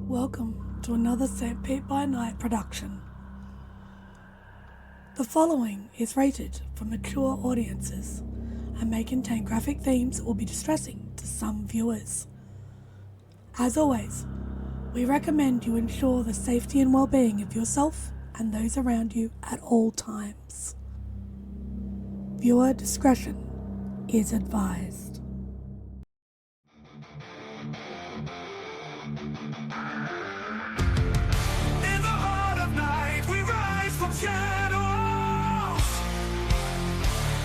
Welcome to another SPbN production. The following is rated for mature audiences and may contain graphic themes that will be distressing to some viewers. As always, we recommend you ensure the safety and well-being of yourself and those around you at all times. Viewer discretion is advised. In the heart of night, we rise from shadows,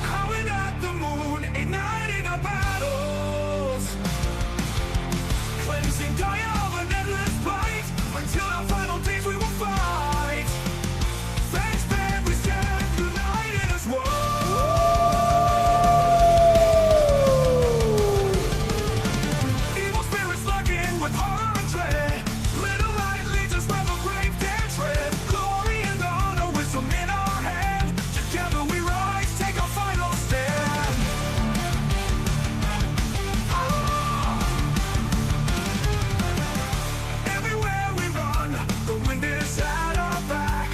howling at the moon, igniting our battles, cleansing Gaia of an endless fight, until our final days we will fight. Thanks, man, we stand united as one. Evil spirits lurking with horror and dread. Little light leads us where the brave dare tread. Glory and honor, wisdom in our hand. Together we rise, take our final stand. Everywhere we run, the wind is at our back.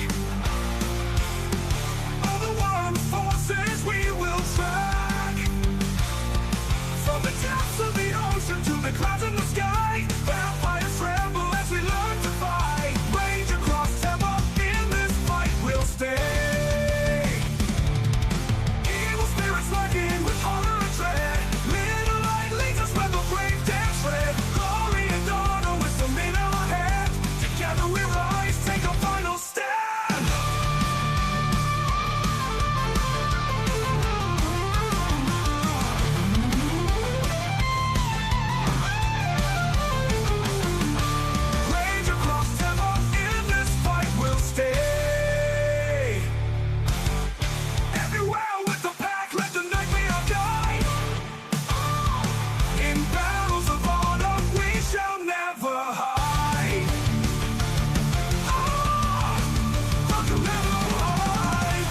All the worm's forces we will track. From the depths of the ocean to the clouds in the sky, vampires tremble as we learn to fight. Rage across Tampa, in this fight we'll stay. Evil spirits lurking with horror and dread. Little light leads us where the brave dare tread. Glory and honor, wisdom in our hand. Together we rise, take a final stand. Rage across Tampa, in this fight we'll stay. Everywhere with the pack, let the nightmare die. In battles of honor, we shall never hide. We shall never hide.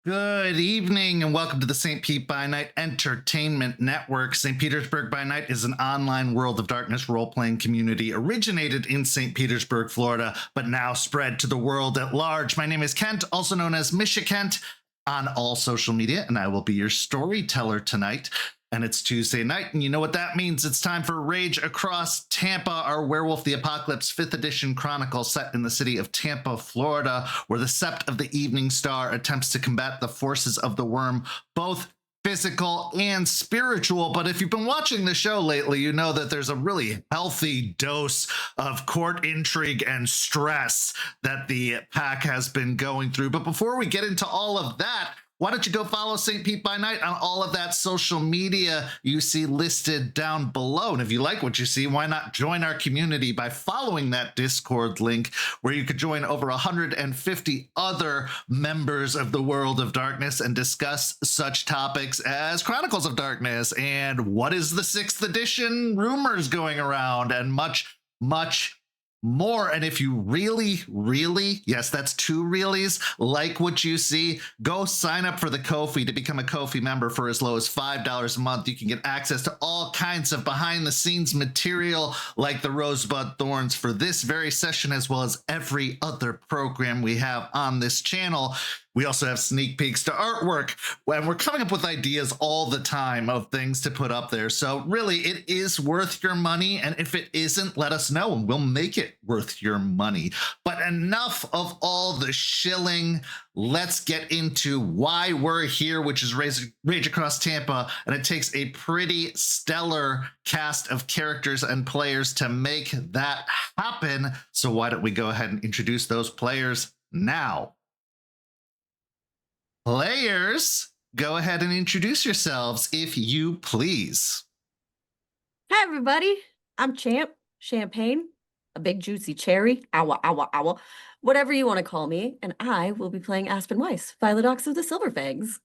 Good evening and welcome to the St. Pete by Night Entertainment Network. St. Petersburg by Night is an online World of Darkness role-playing community originated in St. Petersburg, Florida, but now spread to the world at large. My name is Kent, also known as Misha Kent on all social media, and I will be your storyteller tonight. And it's Tuesday night, and you know what that means. It's time for Rage Across Tampa, our Werewolf the Apocalypse 5th edition chronicle set in the city of Tampa, Florida, where the Sept of the Evening Star attempts to combat the forces of the worm, both physical and spiritual. But if you've been watching the show lately, you know that there's a really healthy dose of court intrigue and stress that the pack has been going through. But before we get into all of that, why don't you go follow St. Pete by Night on all of that social media you see listed down below. And if you like what you see, why not join our community by following that Discord link where you could join over 150 other members of the World of Darkness and discuss such topics as Chronicles of Darkness and what is the 6th edition rumors going around and much, much more. And if you really, yes, that's 2 reallys, like what you see, go sign up for the Ko-fi to become a Ko-fi member for as low as $5 a month. You can get access to all kinds of behind the scenes material like the Rosebud Thorns for this very session, as well as every other program we have on this channel. We also have sneak peeks to artwork, and we're coming up with ideas all the time of things to put up there. So really, it is worth your money, and if it isn't, let us know, and we'll make it worth your money. But enough of all the shilling. Let's get into why we're here, which is Rage Across Tampa, and it takes a pretty stellar cast of characters and players to make that happen. So why don't we go ahead and introduce those players now? Players, go ahead and introduce yourselves, if you please. Hi, everybody. I'm Champ, Champagne, a big juicy cherry, owa, owa, owa, whatever you want to call me, and I will be playing Aspen Weiss, Philodox of the Silverfangs.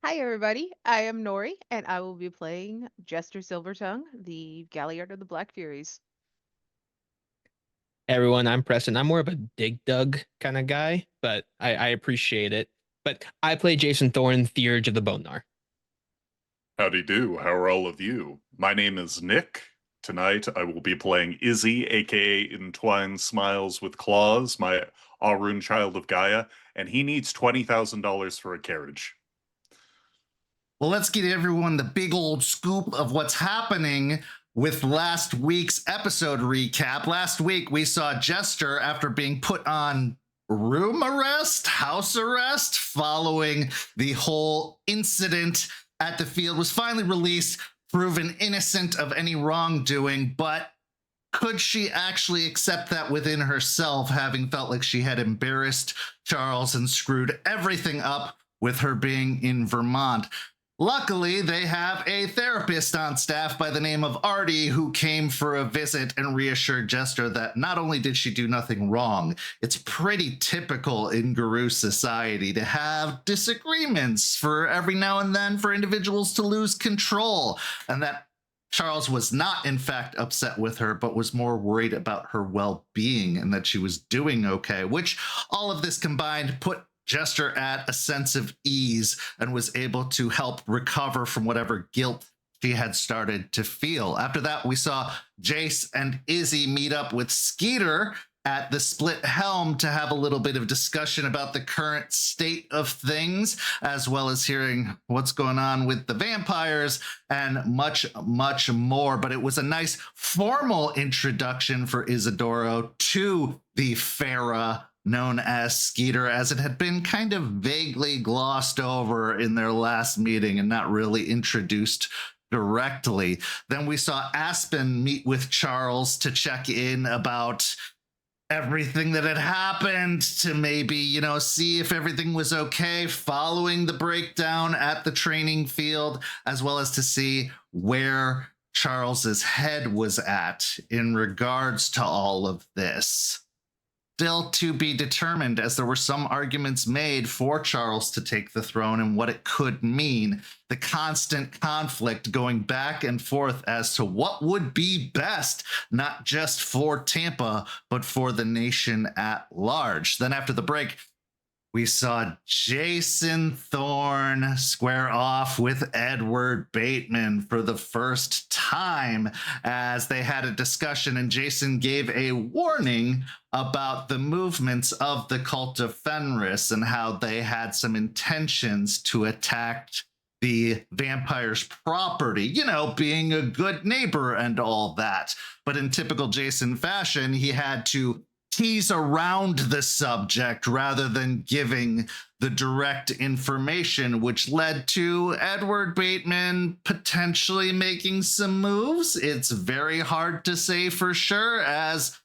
Hi, everybody. I am Nori, and I will be playing Jester Silvertongue, the Galliard of the Black Furies. Everyone, I'm Preston. I'm more of a dig dug kind of guy, but I appreciate it. But I play Jason Thorne, Theurge of the Bone Gnar. Howdy do. How are all of you? My name is Nick. Tonight I will be playing Izzie, aka Entwined Smiles with Claws, my Arun child of Gaia, and he needs $20,000 for a carriage. Well, let's give everyone the big old scoop of what's happening with last week's episode recap. Last week, we saw Jester, after being put on room arrest, house arrest, following the whole incident at the field, was finally released, proven innocent of any wrongdoing. But could she actually accept that within herself, having felt like she had embarrassed Charles and screwed everything up with her being in Vermont? Luckily, they have a therapist on staff by the name of Artie who came for a visit and reassured Jester that not only did she do nothing wrong, it's pretty typical in Guru society to have disagreements for every now and then for individuals to lose control, and that Charles was not, in fact, upset with her, but was more worried about her well-being and that she was doing okay, which all of this combined put Jester at a sense of ease and was able to help recover from whatever guilt she had started to feel. After that, we saw Jace and Izzie meet up with Skeeter at the Split Helm to have a little bit of discussion about the current state of things, as well as hearing what's going on with the vampires and much, much more. But it was a nice formal introduction for Isidoro to the Farah known as Skeeter, as it had been kind of vaguely glossed over in their last meeting and not really introduced directly. Then we saw Aspen meet with Charles to check in about everything that had happened, to maybe, see if everything was okay following the breakdown at the training field, as well as to see where Charles's head was at in regards to all of this. Still to be determined, as there were some arguments made for Charles to take the throne and what it could mean. The constant conflict going back and forth as to what would be best, not just for Tampa, but for the nation at large. Then after the break, we saw Jason Thorne square off with Edward Bateman for the first time, as they had a discussion, and Jason gave a warning about the movements of the cult of Fenris and how they had some intentions to attack the vampire's property, being a good neighbor and all that. But in typical Jason fashion, he had to tease around the subject rather than giving the direct information, which led to Edward Bateman potentially making some moves. It's very hard to say for sure, as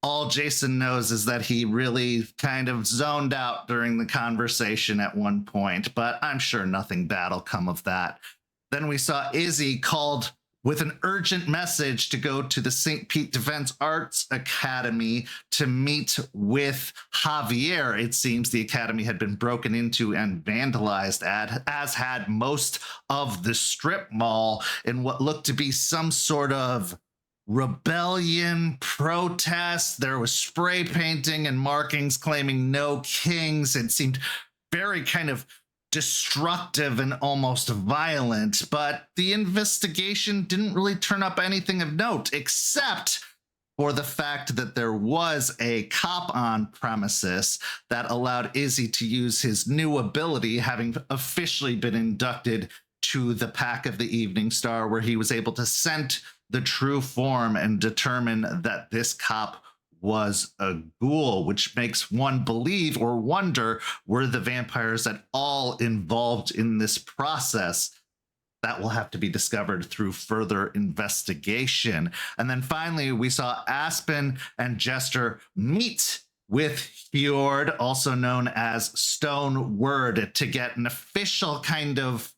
all Jason knows is that he really kind of zoned out during the conversation at one point, but I'm sure nothing bad will come of that. Then we saw Izzie called with an urgent message to go to the St. Pete Defense Arts Academy to meet with Javier. It seems the academy had been broken into and vandalized, as had most of the strip mall, in what looked to be some sort of rebellion, protest. There was spray painting and markings claiming no kings. It seemed very kind of destructive and almost violent, but the investigation didn't really turn up anything of note, except for the fact that there was a cop on premises that allowed Izzie to use his new ability, having officially been inducted to the Pack of the Evening Star, where he was able to scent the true form and determine that this cop was a ghoul, which makes one believe or wonder, were the vampires at all involved in this process? That will have to be discovered through further investigation. And then finally, we saw Aspen and Jester meet with Fjord, also known as Stone Word, to get an official kind of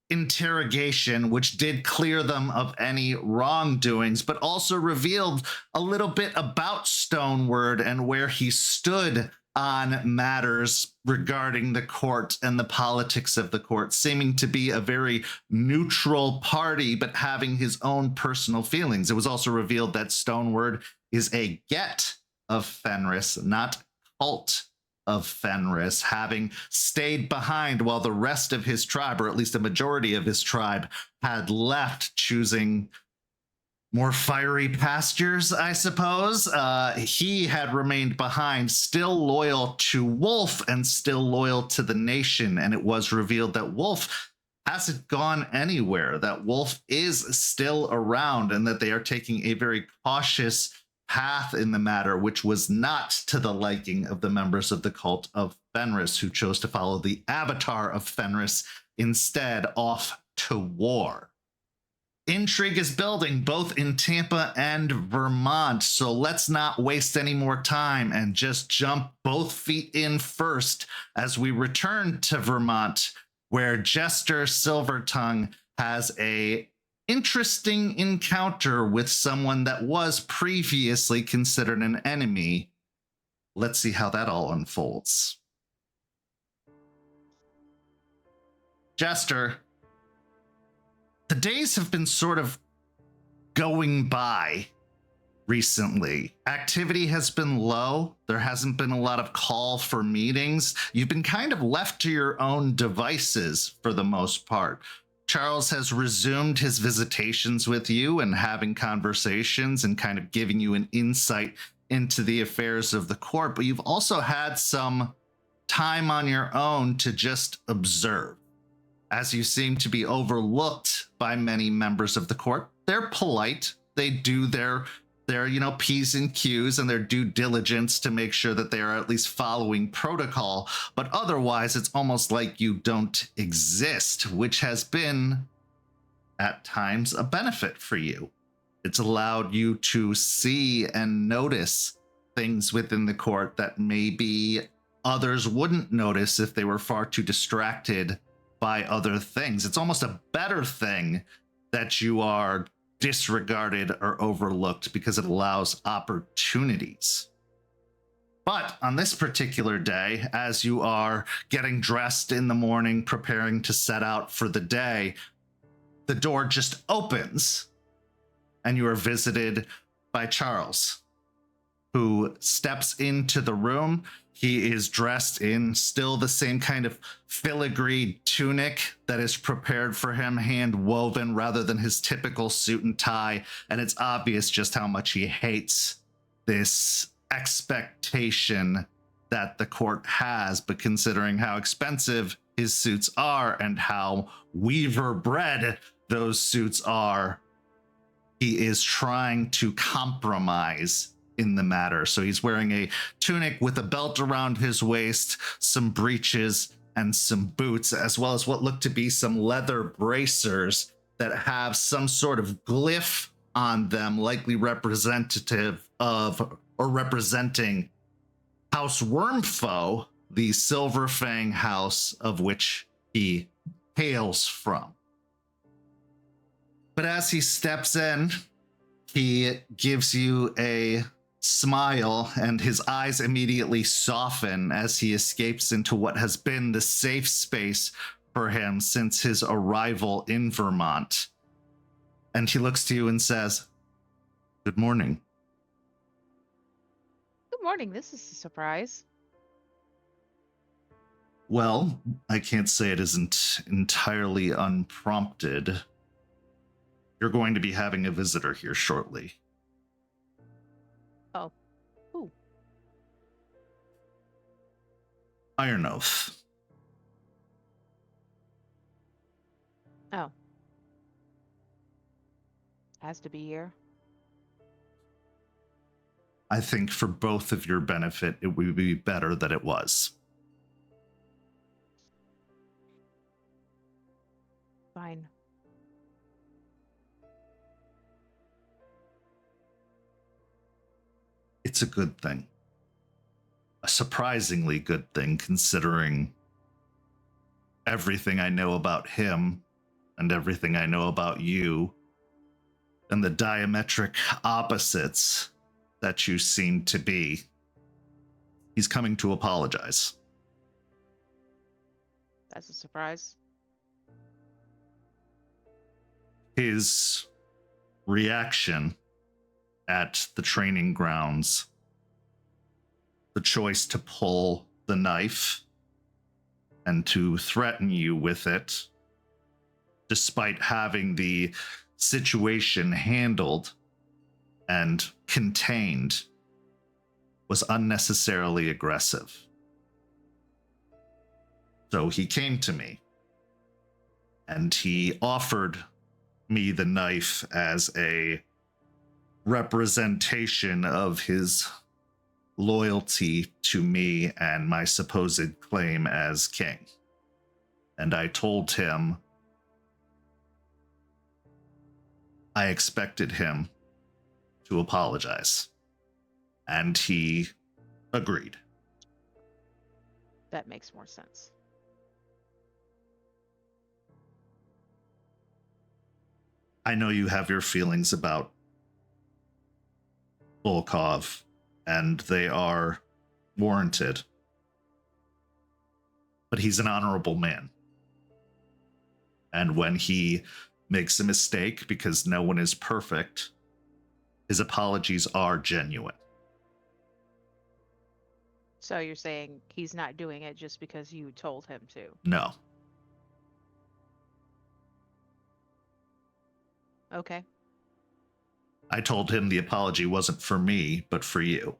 interrogation, which did clear them of any wrongdoings, but also revealed a little bit about Stoneward and where he stood on matters regarding the court and the politics of the court, seeming to be a very neutral party, but having his own personal feelings. It was also revealed that Stoneward is a get of Fenris, not cult of Fenris, having stayed behind while the rest of his tribe, or at least a majority of his tribe, had left, choosing more fiery pastures, I suppose. He had remained behind, still loyal to Wolf and still loyal to the nation. And it was revealed that Wolf hasn't gone anywhere, that Wolf is still around, and that they are taking a very cautious path in the matter, which was not to the liking of the members of the cult of Fenris, who chose to follow the avatar of Fenris instead, off to war. Intrigue is building both in Tampa and Vermont, so let's not waste any more time and just jump both feet in first as we return to Vermont, where Jester Silvertongue has a interesting encounter with someone that was previously considered an enemy. Let's see how that all unfolds. Jester, the days have been sort of going by recently. Activity has been low. There hasn't been a lot of call for meetings. You've been kind of left to your own devices for the most part. Charles has resumed his visitations with you and having conversations and kind of giving you an insight into the affairs of the court, but you've also had some time on your own to just observe, as you seem to be overlooked by many members of the court. They're polite. They do their P's and Q's and their due diligence to make sure that they are at least following protocol. But otherwise, it's almost like you don't exist, which has been, at times, a benefit for you. It's allowed you to see and notice things within the court that maybe others wouldn't notice if they were far too distracted by other things. It's almost a better thing that you are disregarded or overlooked because it allows opportunities. But on this particular day, as you are getting dressed in the morning, preparing to set out for the day, the door just opens and you are visited by Charles, who steps into the room. He is dressed in still the same kind of filigree tunic that is prepared for him, hand woven rather than his typical suit and tie. And it's obvious just how much he hates this expectation that the court has. But considering how expensive his suits are and how weaver bred those suits are, he is trying to compromise in the matter. So he's wearing a tunic with a belt around his waist, some breeches, and some boots, as well as what look to be some leather bracers that have some sort of glyph on them, likely representative of or representing House Wormfoe, the Silver Fang house of which he hails from. But as he steps in, he gives you a smile, and his eyes immediately soften as he escapes into what has been the safe space for him since his arrival in Vermont. And he looks to you and says, "Good morning." Good morning. This is a surprise. Well, I can't say it isn't entirely unprompted. You're going to be having a visitor here shortly. Oh, who? Iron Oath. Oh. Has to be here. I think for both of your benefit, it would be better that it was. Fine. It's a good thing. A surprisingly good thing, considering everything I know about him and everything I know about you and the diametric opposites that you seem to be. He's coming to apologize. That's a surprise. His reaction at the training grounds, the choice to pull the knife and to threaten you with it, despite having the situation handled and contained, was unnecessarily aggressive. So he came to me and he offered me the knife as a representation of his loyalty to me and my supposed claim as king. And I told him I expected him to apologize. And he agreed. That makes more sense. I know you have your feelings about Volkov, and they are warranted. But he's an honorable man. And when he makes a mistake, because no one is perfect, his apologies are genuine. So you're saying he's not doing it just because you told him to? No. Okay. I told him the apology wasn't for me, but for you.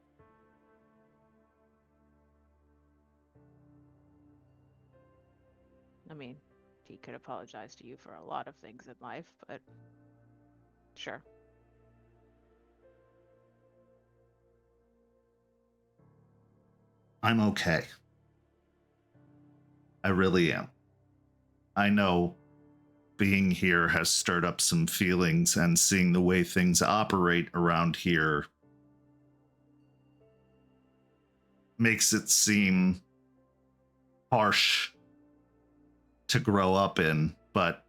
I mean, he could apologize to you for a lot of things in life, but sure. I'm okay. I really am. I know being here has stirred up some feelings, and seeing the way things operate around here makes it seem harsh to grow up in, but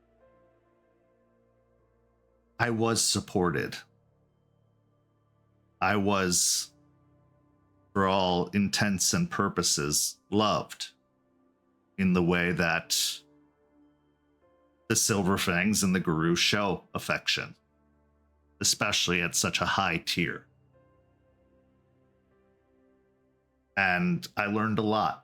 I was supported. I was, for all intents and purposes, loved in the way that the Silverfangs and the Guru show affection, especially at such a high tier. And I learned a lot.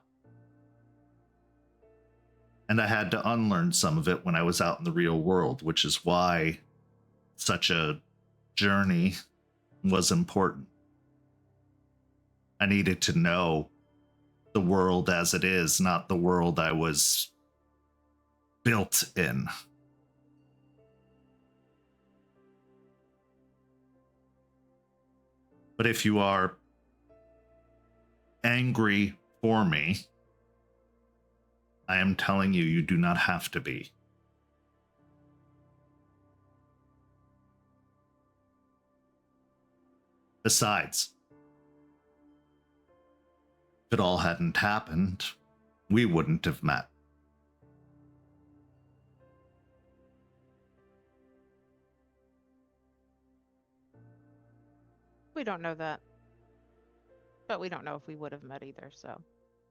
And I had to unlearn some of it when I was out in the real world, which is why such a journey was important. I needed to know the world as it is, not the world I was built in. But if you are angry for me, I am telling you, you do not have to be. Besides, if it all hadn't happened, we wouldn't have met. We don't know that. But we don't know if we would have met either, so.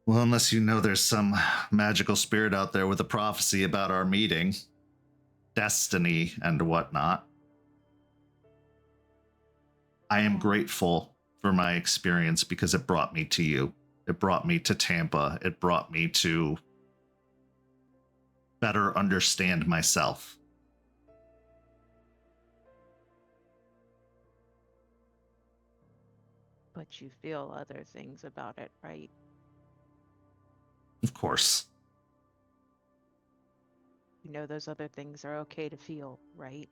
Well, unless you know there's some magical spirit out there with a prophecy about our meeting, destiny, and whatnot. I am grateful for my experience because it brought me to you. It brought me to Tampa. It brought me to better understand myself. But you feel other things about it, right? Of course. You know those other things are okay to feel, right?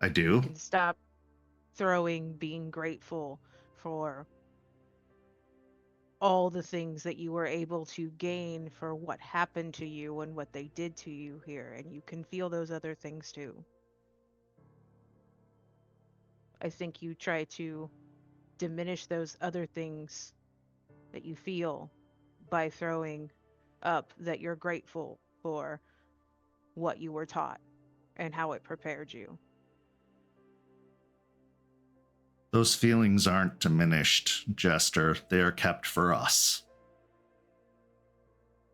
I do. You can stop throwing being grateful for all the things that you were able to gain for what happened to you and what they did to you here, and you can feel those other things too. I think you try to diminish those other things that you feel by throwing up that you're grateful for what you were taught and how it prepared you. Those feelings aren't diminished, Jester. They are kept for us.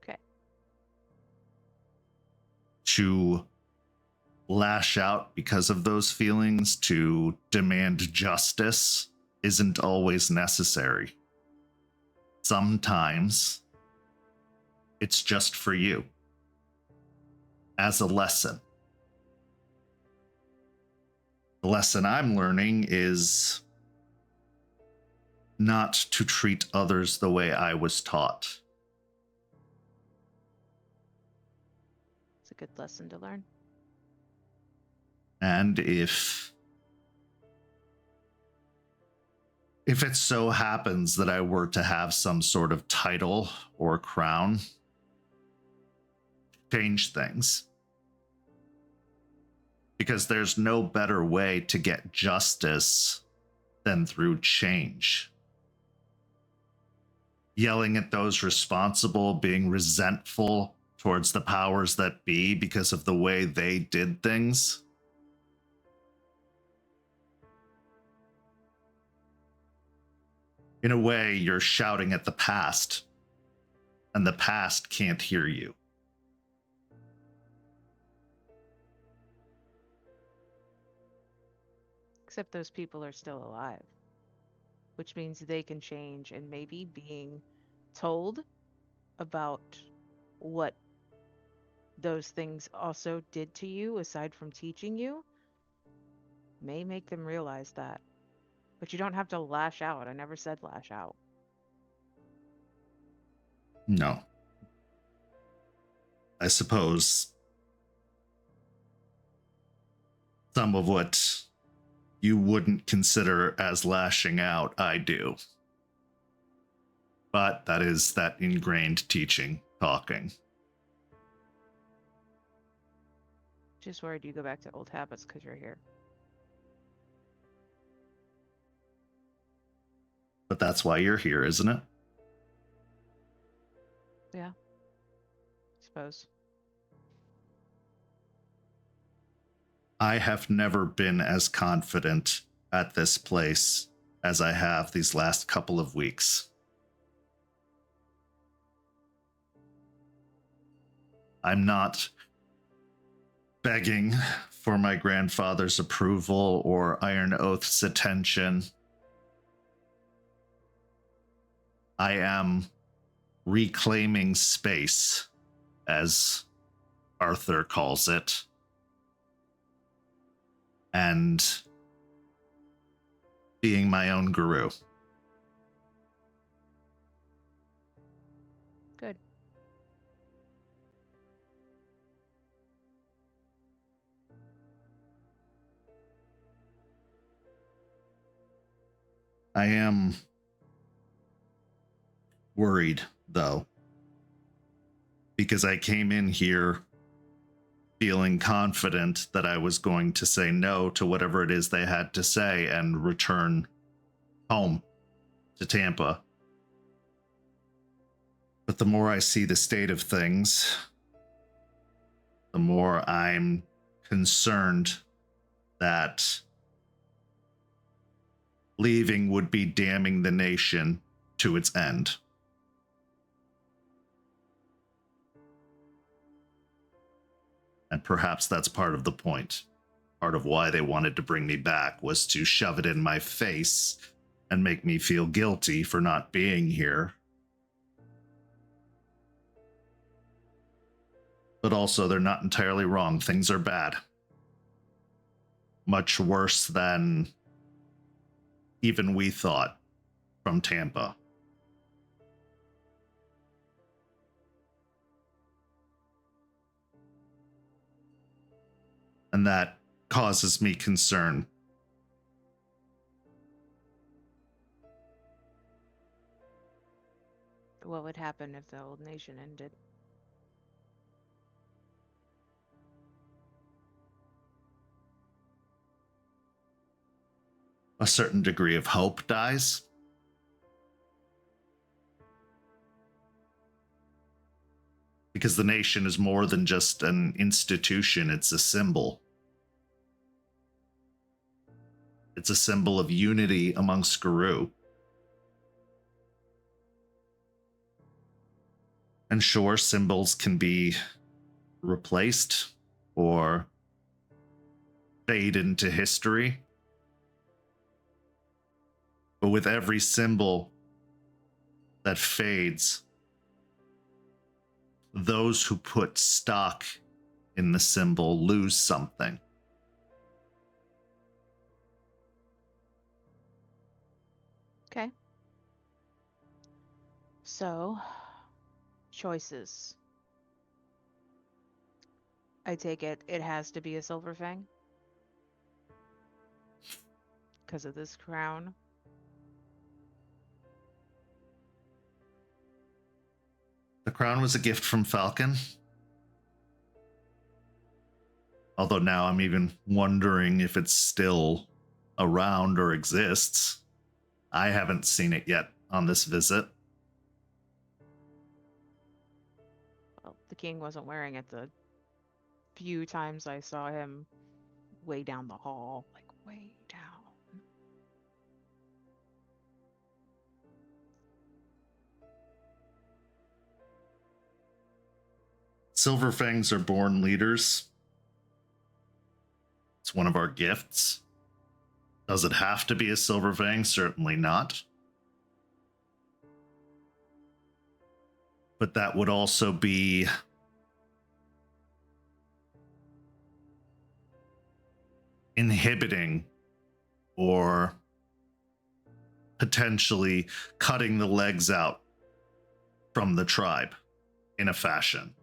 Okay. To lash out because of those feelings, to demand justice, isn't always necessary. sometimes it's just for you as a lesson. The lesson I'm learning is not to treat others the way I was taught. It's a good lesson to learn. And if it so happens that I were to have some sort of title or crown, change things. Because there's no better way to get justice than through change. Yelling at those responsible, being resentful towards the powers that be because of the way they did things. In a way, you're shouting at the past, and the past can't hear you. Except those people are still alive, which means they can change, and maybe being told about what those things also did to you, aside from teaching you, may make them realize that. But you don't have to lash out. I never said lash out. No. I suppose some of what you wouldn't consider as lashing out, I do. But that is that ingrained teaching talking. Just worried you go back to old habits because you're here. But that's why you're here, isn't it? Yeah. Suppose. I have never been as confident at this place as I have these last couple of weeks. I'm not begging for my grandfather's approval or Iron Oath's attention. I am reclaiming space, as Arthur calls it, and being my own guru. Good. I am worried, though, because I came in here feeling confident that I was going to say no to whatever it is they had to say and return home to Tampa. But the more I see the state of things, the more I'm concerned that leaving would be damning the nation to its end. And perhaps that's part of the point. Part of why they wanted to bring me back was to shove it in my face and make me feel guilty for not being here. But also, they're not entirely wrong. Things are bad. Much worse than even we thought from Tampa. And that causes me concern. What would happen if the old nation ended? A certain degree of hope dies. Because the nation is more than just an institution, it's a symbol. It's a symbol of unity amongst Guru. And sure, symbols can be replaced or fade into history. But with every symbol, that fades. Those who put stock in the symbol lose something. Okay. So, choices. I take it has to be a silver fang because of this crown. The crown was a gift from Falcon. Although now I'm even wondering if it's still around or exists. I haven't seen it yet on this visit. Well, the king wasn't wearing it the few times I saw him way down the hall, like way down. Silver Fangs are born leaders. It's one of our gifts. Does it have to be a Silver Fang? Certainly not. But that would also be inhibiting or potentially cutting the legs out from the tribe in a fashion.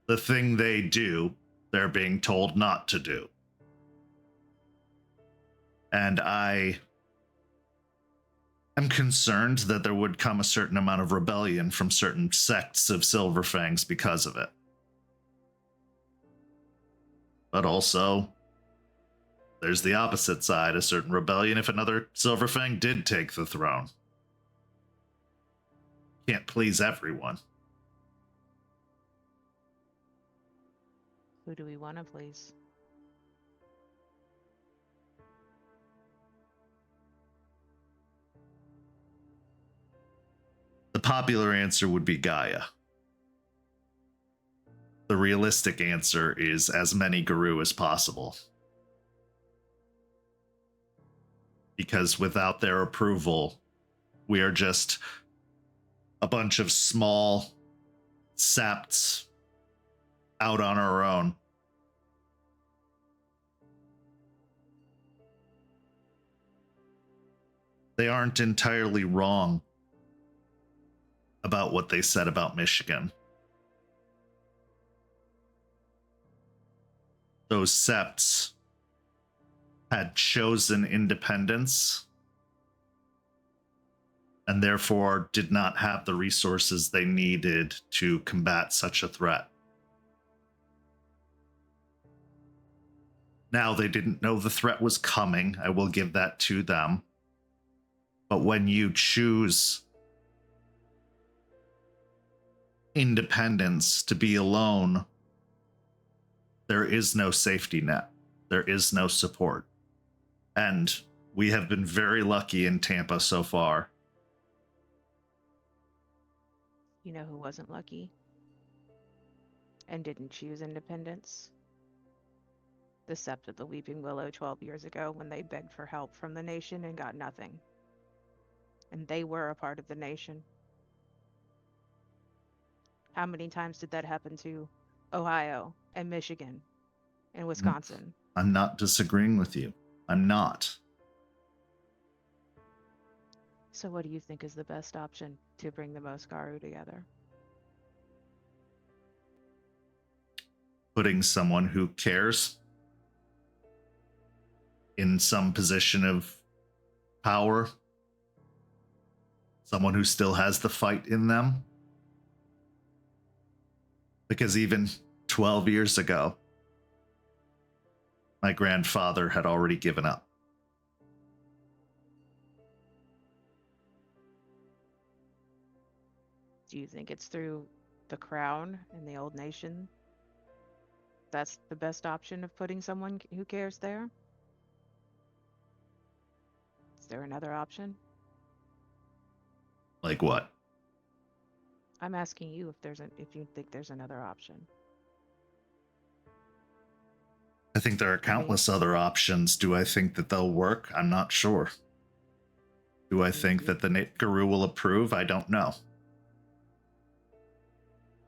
The thing they do, they're being told not to do. And I am concerned that there would come a certain amount of rebellion from certain sects of Silver Fangs because of it. But also, there's the opposite side, a certain rebellion if another Silver Fang did take the throne. Can't please everyone. Who do we want to please? The popular answer would be Gaia. The realistic answer is as many Guru as possible. Because without their approval, we are just a bunch of small Septs out on our own. They aren't entirely wrong about what they said about Michigan. Those Septs had chosen independence and therefore did not have the resources they needed to combat such a threat. Now, they didn't know the threat was coming. I will give that to them. But when you choose independence to be alone, there is no safety net. There is no support. And we have been very lucky in Tampa so far. You know who wasn't lucky and didn't choose independence? The Sept of the Weeping Willow 12 years ago when they begged for help from the nation and got nothing. And they were a part of the nation. How many times did that happen to Ohio and Michigan and Wisconsin? I'm not disagreeing with you. I'm not. So what do you think is the best option to bring the most Garu together? Putting someone who cares in some position of power, someone who still has the fight in them. Because even 12 years ago, my grandfather had already given up. Do you think it's through the crown and the old nation? That's the best option of putting someone who cares there? Is there another option? Like what? I'm asking you if you think there's another option. I think there are countless other options. Do I think that they'll work? I'm not sure. Do I think that the Guru will approve? I don't know.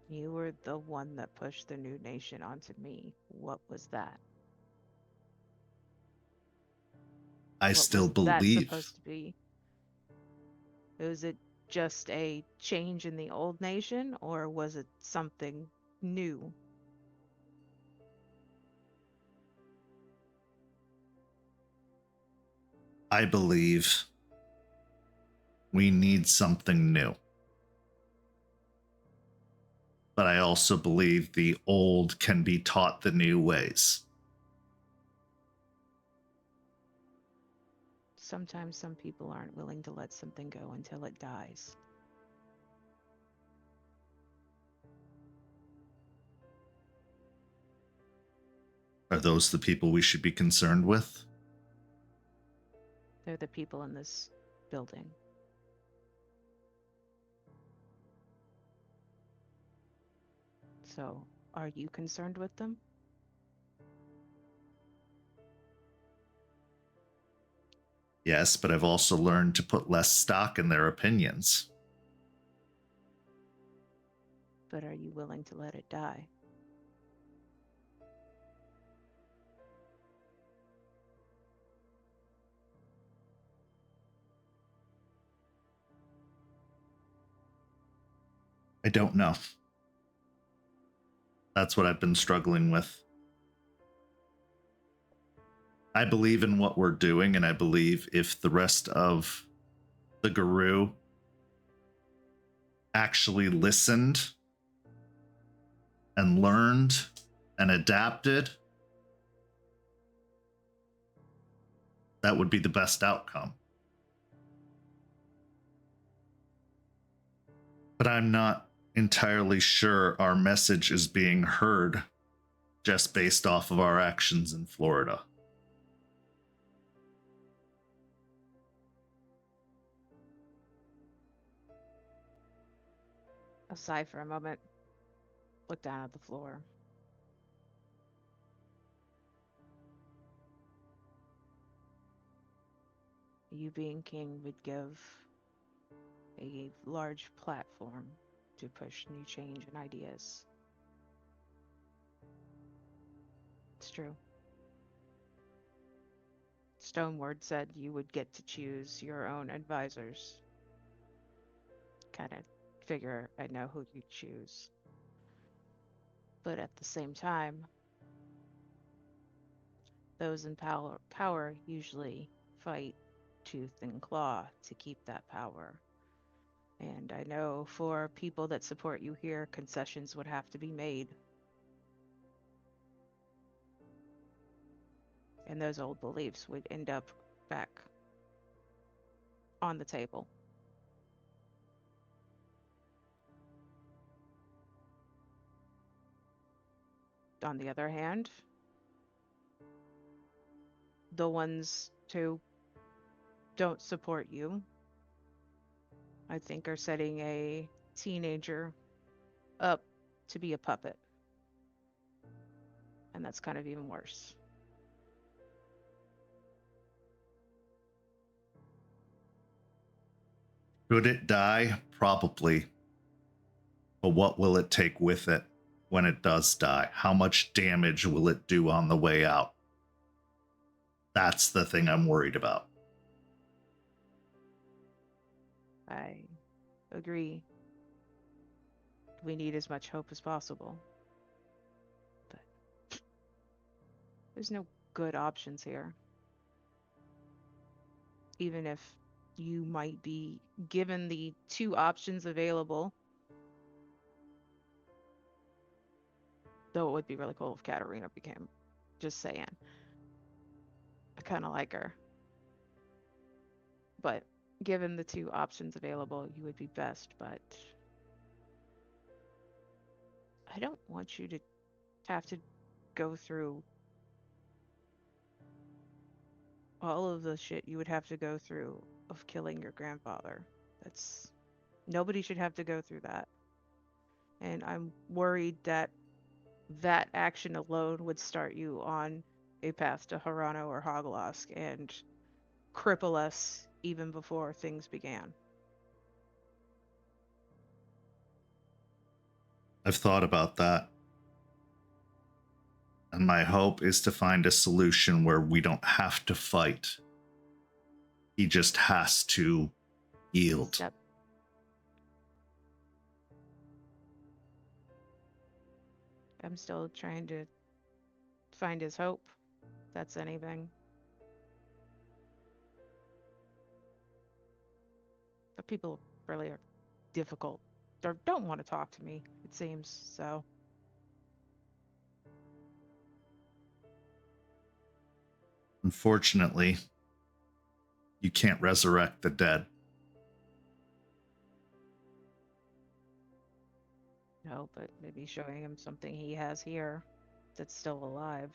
You were the one that pushed the new nation onto me. What was that? I What still was that believe. supposed to be? Was it just a change in the old nation, or was it something new? I believe we need something new. But I also believe the old can be taught the new ways. Sometimes some people aren't willing to let something go until it dies. Are those the people we should be concerned with? They're the people in this building. So, are you concerned with them? Yes, but I've also learned to put less stock in their opinions. But are you willing to let it die? I don't know. That's what I've been struggling with. I believe in what we're doing, and I believe if the rest of the Guru actually listened and learned and adapted, that would be the best outcome. But I'm not entirely sure our message is being heard just based off of our actions in Florida. I'll sigh for a moment. Look down at the floor. You being king would give a large platform to push new change and ideas. It's true. Stoneward said you would get to choose your own advisors. Kind of figure I know who you choose. But at the same time, those in power usually fight tooth and claw to keep that power. And I know for people that support you here, concessions would have to be made. And those old beliefs would end up back on the table. On the other hand, the ones who don't support you, I think, are setting a teenager up to be a puppet. And that's kind of even worse. Could it die? Probably. But what will it take with it when it does die? How much damage will it do on the way out? That's the thing I'm worried about. I agree. We need as much hope as possible. But there's no good options here. Even if you might be given the two options available, though it would be really cool if Katarina became, just saying. I kind of like her. But given the two options available, you would be best, but I don't want you to have to go through all of the shit you would have to go through of killing your grandfather. Nobody should have to go through that. And I'm worried that that action alone would start you on a path to Harano or Hoglosk and cripple us even before things began. I've thought about that. And my hope is to find a solution where we don't have to fight. He just has to yield. Yep. I'm still trying to find his hope. If that's anything. But people really are difficult. They don't want to talk to me, it seems, so. Unfortunately, you can't resurrect the dead. No, but maybe showing him something he has here that's still alive.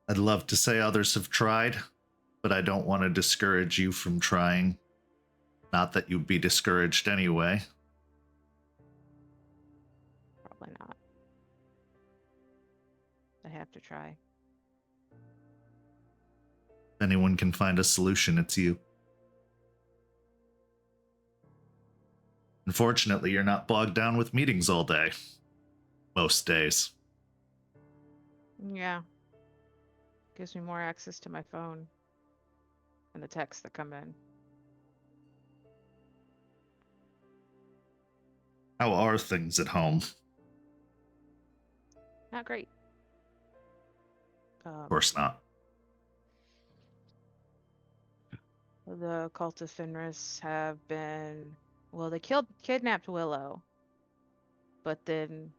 I'd love to say others have tried, but I don't want to discourage you from trying. Not that you'd be discouraged anyway. Probably not. I have to try. If anyone can find a solution, it's you. Unfortunately, you're not bogged down with meetings all day. Most days. Yeah. Gives me more access to my phone and the texts that come in. How are things at home? Not great. Of course not. The cult of Fenris have been, well, they kidnapped Willow, but then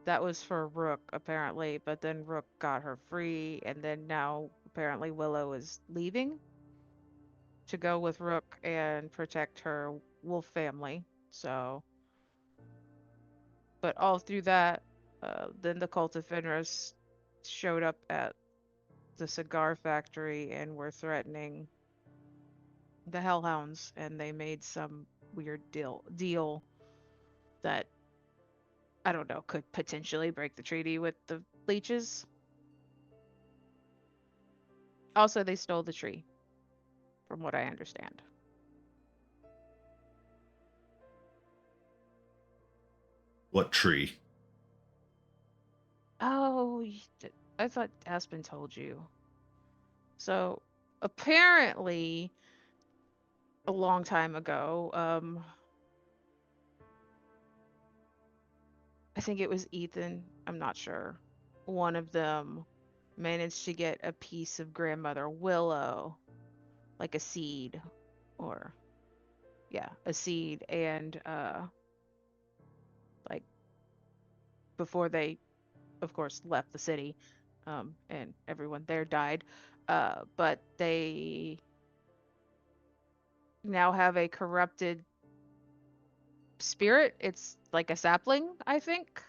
that was for Rook apparently, but then Rook got her free, and then now apparently Willow is leaving to go with Rook and protect her wolf family. So, but all through that, then the cult of Fenris showed up at the cigar factory and were threatening the Hellhounds, and they made some weird deal that I don't know could potentially break the treaty with the leeches. Also, they stole the tree, from what I understand. What tree? Oh, I thought Aspen told you. So apparently, a long time ago, I think it was Ethan, I'm not sure. One of them managed to get a piece of grandmother Willow, like a seed, or yeah, a seed, and like before they, of course, left the city, and everyone there died, but they now have a corrupted spirit. It's like a sapling, I think.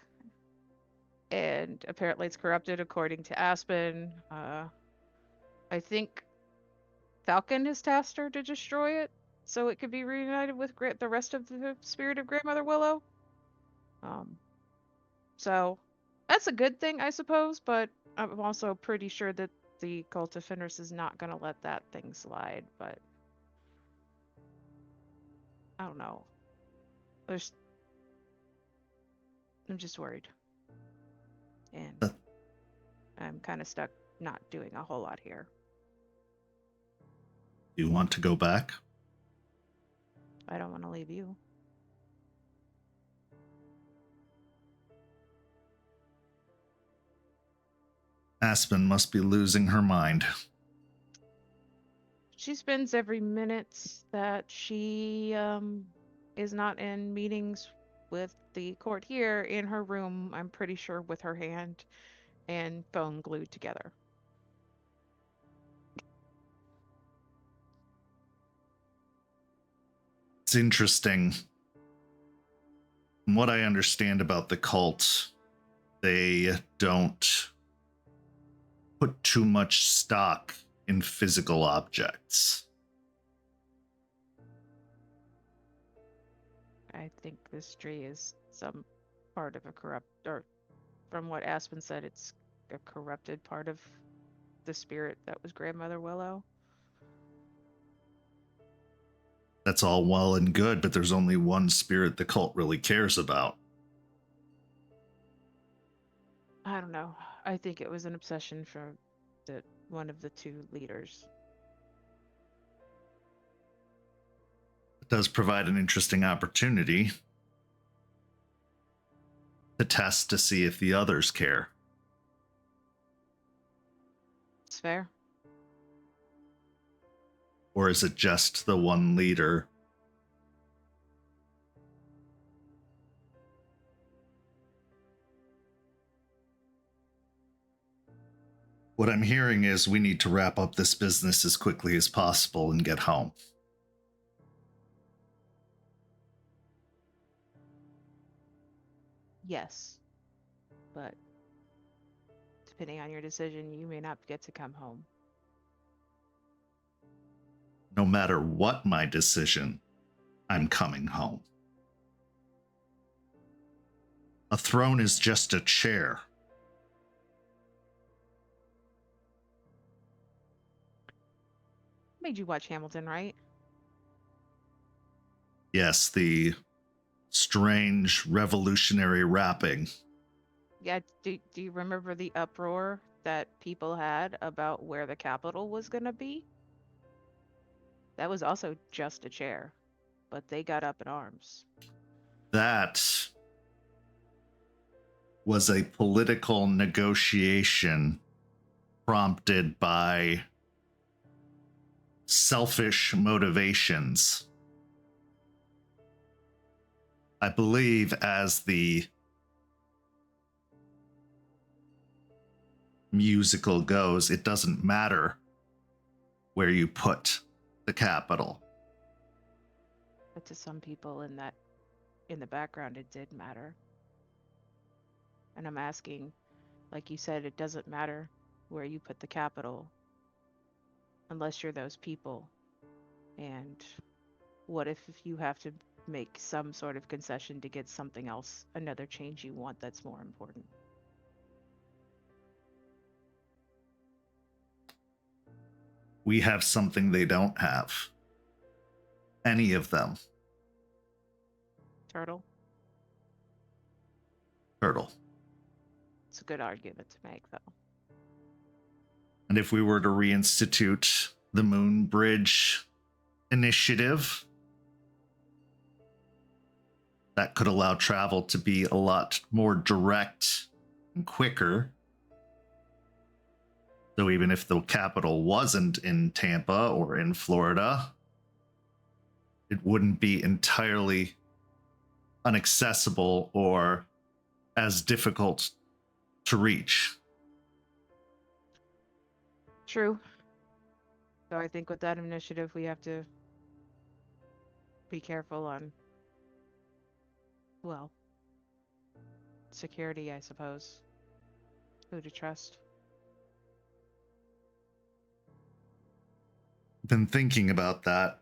And apparently it's corrupted according to Aspen. I think Falcon has tasked her to destroy it so it could be reunited with the rest of the spirit of Grandmother Willow. So that's a good thing, I suppose, but I'm also pretty sure that the cult of Fenris is not going to let that thing slide, but I don't know. I'm just worried. And I'm kind of stuck not doing a whole lot here. Do you want to go back? I don't want to leave you. Aspen must be losing her mind. She spends every minute that she is not in meetings with the court here in her room, I'm pretty sure, with her hand and phone glued together. It's interesting. From what I understand about the cult, they don't put too much stock in physical objects. I think this tree is some part of a corrupt, or from what Aspen said, it's a corrupted part of the spirit that was Grandmother Willow. That's all well and good, but there's only one spirit the cult really cares about. I don't know. I think it was an obsession for one of the two leaders. It does provide an interesting opportunity to test to see if the others care. It's fair. Or is it just the one leader? What I'm hearing is we need to wrap up this business as quickly as possible and get home. Yes. But depending on your decision, you may not get to come home. No matter what my decision, I'm coming home. A throne is just a chair. Made you watch Hamilton, right? Yes, the strange revolutionary rapping. Yeah, do you remember the uproar that people had about where the capital was going to be? That was also just a chair, but they got up in arms. That was a political negotiation prompted by selfish motivations. I believe, as the musical goes, it doesn't matter where you put the capital. But to some people in the background, it did matter. And I'm asking, like you said, it doesn't matter where you put the capital unless you're those people. And what if you have to make some sort of concession to get something else, another change you want that's more important? We have something they don't have. Any of them. Turtle? Turtle. It's a good argument to make, though. And if we were to reinstitute the Moon Bridge initiative, that could allow travel to be a lot more direct and quicker. So even if the capital wasn't in Tampa or in Florida, it wouldn't be entirely inaccessible or as difficult to reach. True. So I think with that initiative, we have to be careful on, well, security, I suppose. Who to trust. Been thinking about that,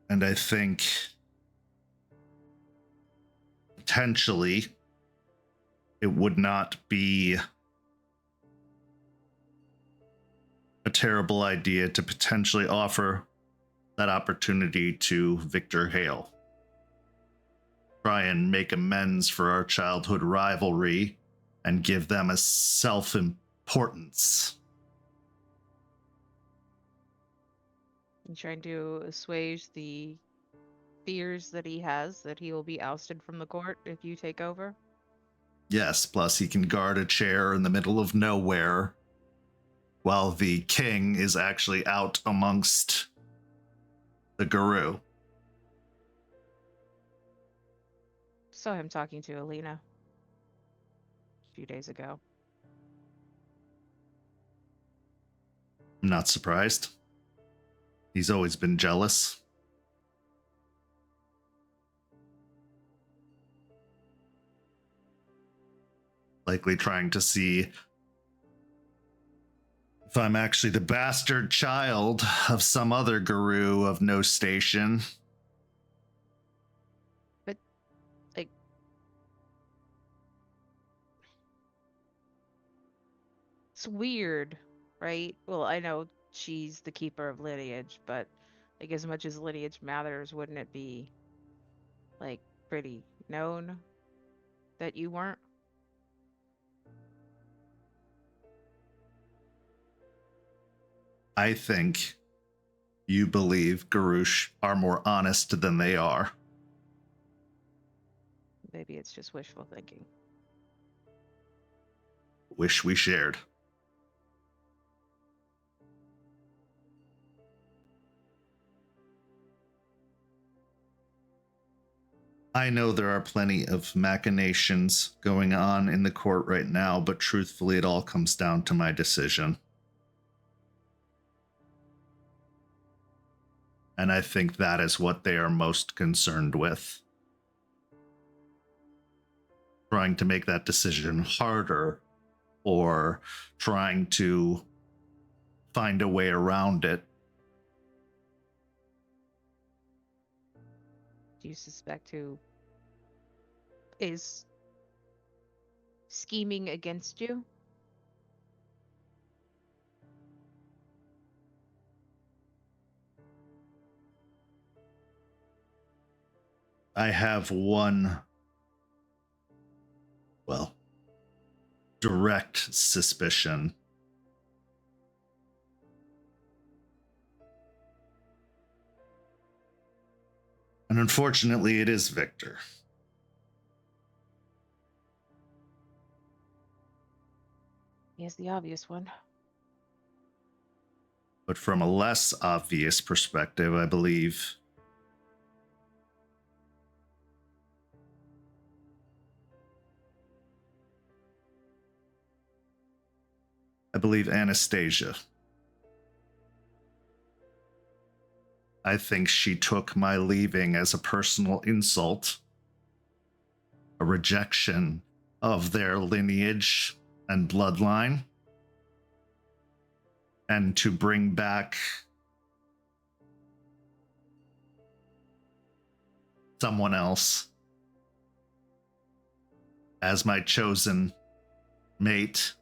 and I think potentially it would not be a terrible idea to potentially offer that opportunity to Victor Hale. Try and make amends for our childhood rivalry and give them a self-importance. And trying to assuage the fears that he has that he will be ousted from the court if you take over. Yes, plus he can guard a chair in the middle of nowhere while the king is actually out amongst the guru. Saw him talking to Alina a few days ago. I'm not surprised. He's always been jealous. Likely trying to see if I'm actually the bastard child of some other guru of no station. But, like, It's weird, right? Well, I know she's the keeper of lineage, but like as much as lineage matters, wouldn't it be like pretty known that you weren't? I think you believe Garush are more honest than they are. Maybe it's just wishful thinking. Wish we shared. I know there are plenty of machinations going on in the court right now, but truthfully, it all comes down to my decision. And I think that is what they are most concerned with. Trying to make that decision harder or trying to find a way around it. Do you suspect who is scheming against you? I have one, well, direct suspicion. And unfortunately, it is Victor. He is the obvious one. But from a less obvious perspective, I believe Anastasia. I think she took my leaving as a personal insult, a rejection of their lineage and bloodline, and to bring back someone else as my chosen mate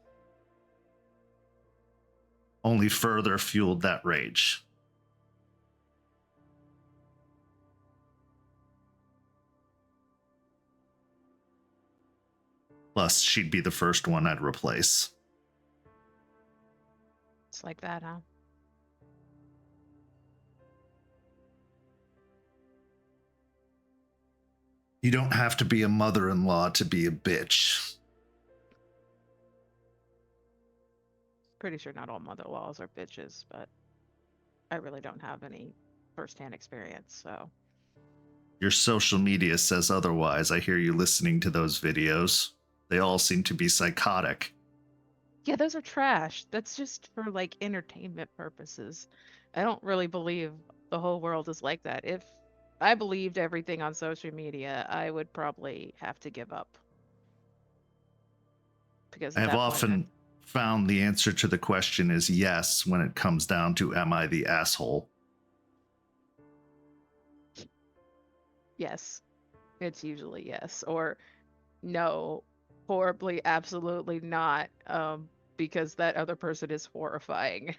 only further fueled that rage. Plus, she'd be the first one I'd replace. It's like that, huh? You don't have to be a mother-in-law to be a bitch. Pretty sure not all mother-in-laws are bitches, but I really don't have any first-hand experience, so. Your social media says otherwise. I hear you listening to those videos. They all seem to be psychotic. Yeah, those are trash. That's just for like entertainment purposes. I don't really believe the whole world is like that. If I believed everything on social media, I would probably have to give up. Because I at have that often point, found the answer to the question is yes when it comes down to am I the asshole? yes, it's usually yes. Or no, horribly, absolutely not. Because that other person is horrifying.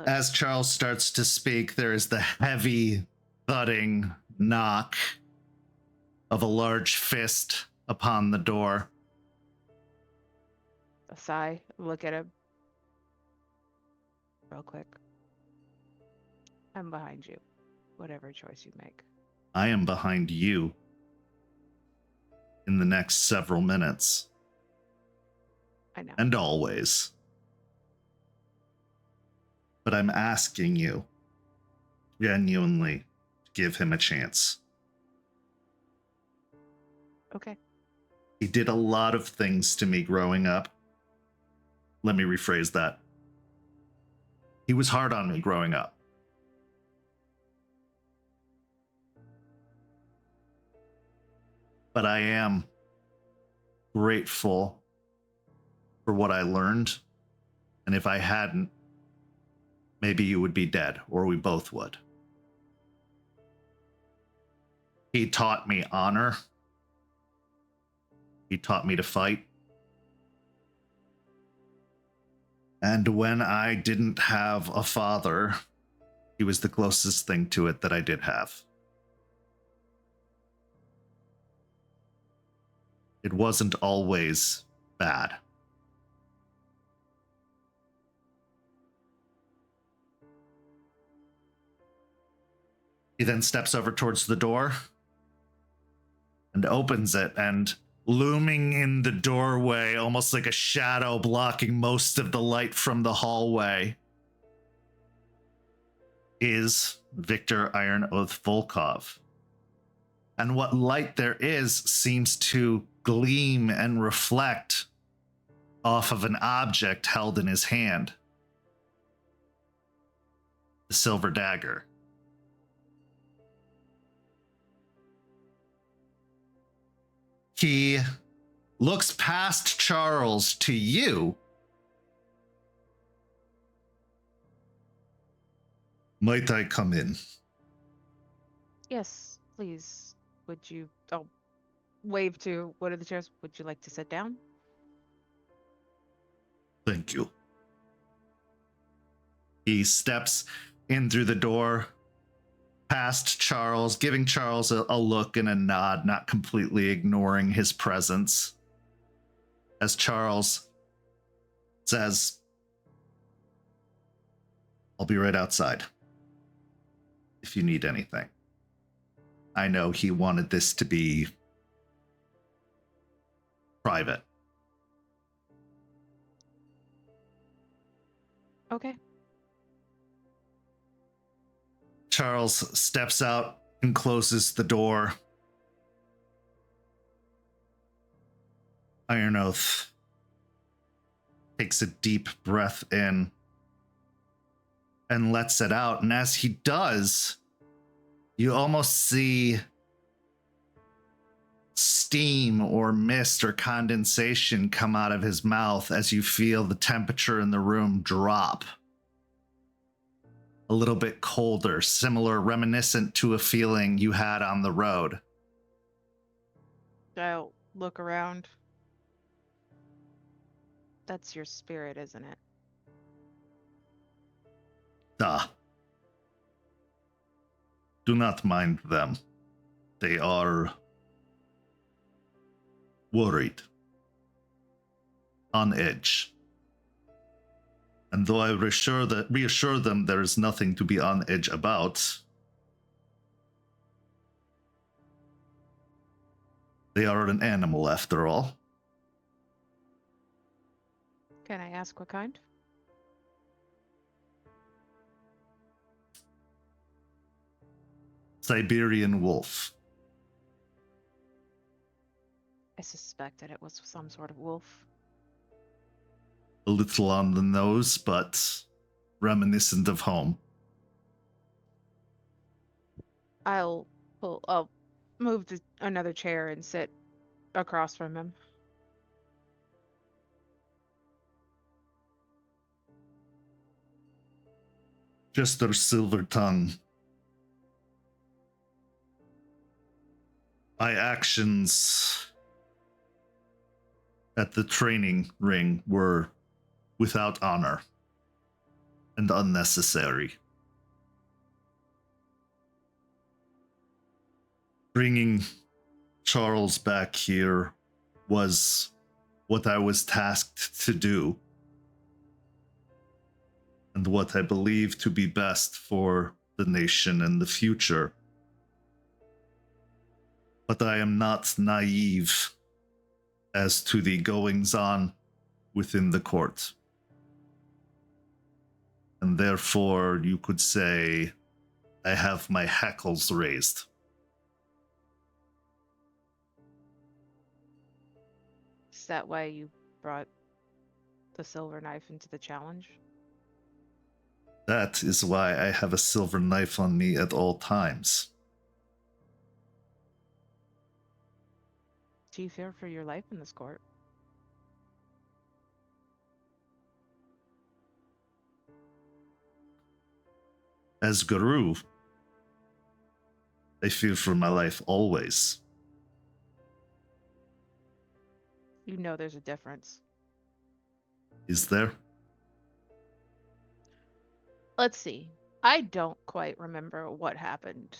As Charles starts to speak, there is the heavy thudding knock of a large fist upon the door. A sigh, look at him. Real quick. I'm behind you, whatever choice you make. I am behind you in the next several minutes. I know. And always. But I'm asking you, genuinely, to give him a chance. Okay. He did a lot of things to me growing up. Let me rephrase that. He was hard on me growing up. But I am grateful for what I learned. And if I hadn't, maybe you would be dead, or we both would. He taught me honor. He taught me to fight. And when I didn't have a father, he was the closest thing to it that I did have. It wasn't always bad. He then steps over towards the door and opens it, and looming in the doorway, almost like a shadow blocking most of the light from the hallway, is Victor Iron Oath Volkov. And what light there is seems to gleam and reflect off of an object held in his hand. The silver dagger. He looks past Charles to you. Might I come in? Yes, please. Would you... I'll wave to one of the chairs. Would you like to sit down? Thank you. He steps in through the door, past Charles, giving Charles a look and a nod, not completely ignoring his presence. As Charles says, I'll be right outside if you need anything. I know he wanted this to be private. Okay. Charles steps out and closes the door. Iron Oath takes a deep breath in and lets it out. And as he does, you almost see steam or mist or condensation come out of his mouth as you feel the temperature in the room drop. A little bit colder, similar, reminiscent to a feeling you had on the road. I'll look around. That's your spirit, isn't it? Do not mind them. They are worried, on edge. And though I reassure them there is nothing to be on edge about, they are an animal after all. Can I ask what kind? Siberian wolf. I suspected it was some sort of wolf. A little on the nose, but reminiscent of home. I'll move to another chair and sit across from him. Jester Silver Tongue. My actions at the training ring were without honor and unnecessary. Bringing Charles back here was what I was tasked to do, and what I believe to be best for the nation and the future. But I am not naive as to the goings-on within the court. And therefore, you could say, I have my hackles raised. Is that why you brought the silver knife into the challenge? That is why I have a silver knife on me at all times. Do you fear for your life in this court? As Guru, I fear for my life always. You know there's a difference. Is there? Let's see. I don't quite remember what happened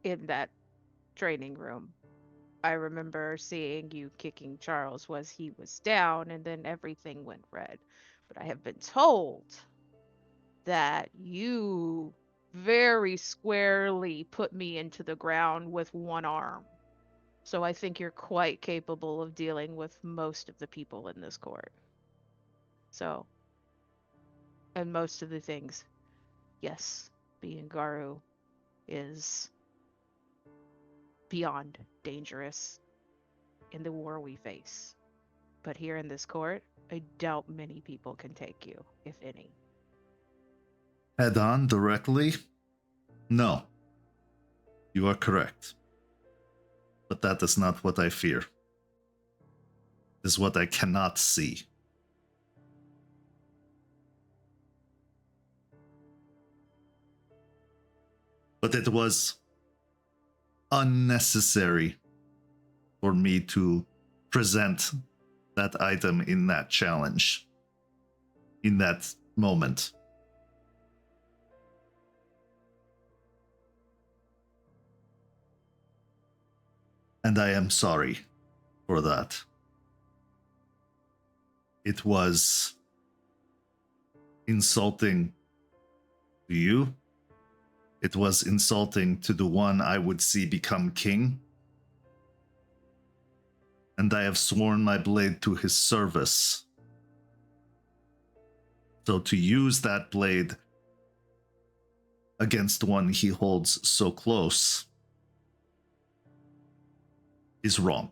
in that training room. I remember seeing you kicking Charles was he was down and then everything went red. But I have been told that you very squarely put me into the ground with one arm. So I think you're quite capable of dealing with most of the people in this court. So, and most of the things, yes, being Garu is beyond dangerous in the war we face. But here in this court, I doubt many people can take you, if any. Head on directly? No. You are correct. But that is not what I fear. It is what I cannot see. But it was unnecessary for me to present that item in that challenge, in that moment. And I am sorry for that. It was insulting to you. It was insulting to the one I would see become king. And I have sworn my blade to his service. So to use that blade against one he holds so close is wrong.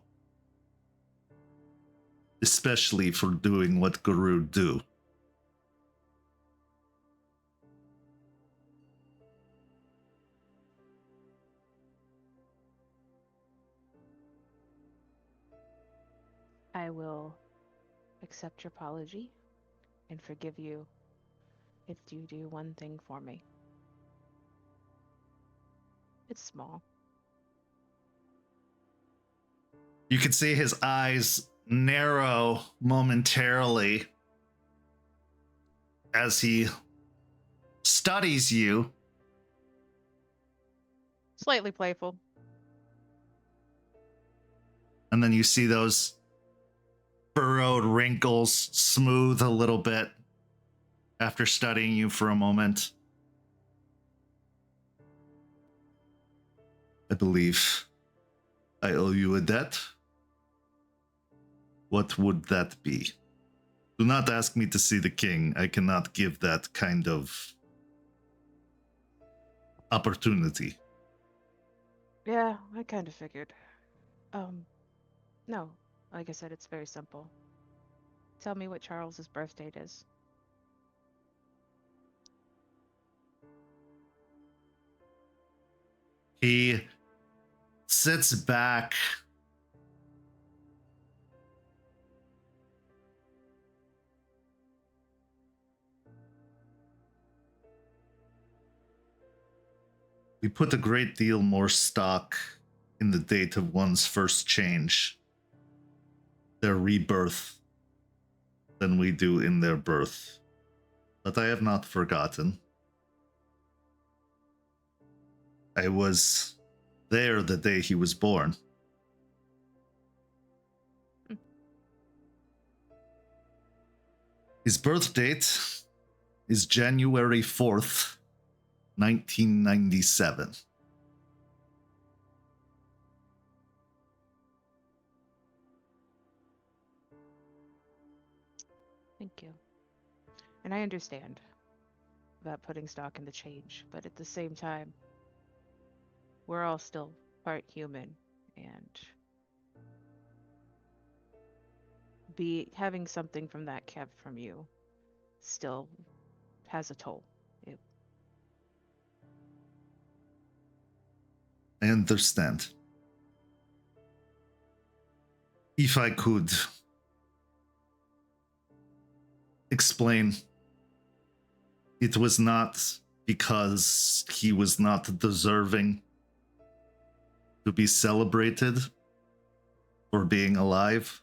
Especially for doing what Guru do. I will accept your apology and forgive you if you do one thing for me. It's small. You can see his eyes narrow momentarily as he studies you. Slightly playful. And then you see those furrowed wrinkles smooth a little bit after studying you for a moment. I believe I owe you a debt. What would that be? Do not ask me to see the king. I cannot give that kind of opportunity. Yeah, I kind of figured. No, like I said, it's very simple. Tell me what Charles's birth date is. He sits back. We put a great deal more stock in the date of one's first change, their rebirth, than we do in their birth. But I have not forgotten. I was there the day he was born. His birth date is January 4th, 1997. Thank you. And I understand about putting stock in the change, but at the same time, we're all still part human, and having something from that kept from you still has a toll. I understand. If I could explain, it was not because he was not deserving. to be celebrated for being alive.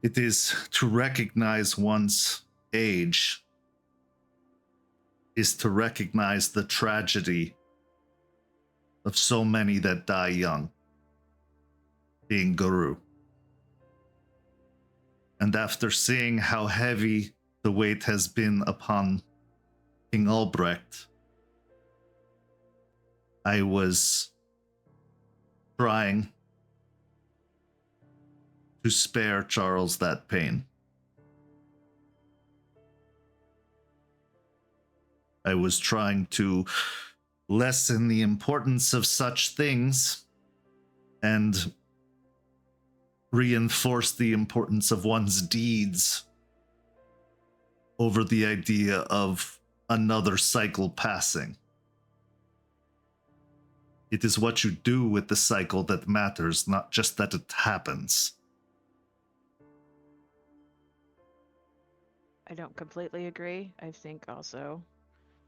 It is to recognize one's age, is to recognize the tragedy of so many that die young, being Guru. And after seeing how heavy the weight has been upon King Albrecht, I was trying to spare Charles that pain. I was trying to lessen the importance of such things and reinforce the importance of one's deeds over the idea of another cycle passing. It is what you do with the cycle that matters, not just that it happens. I don't completely agree. I think also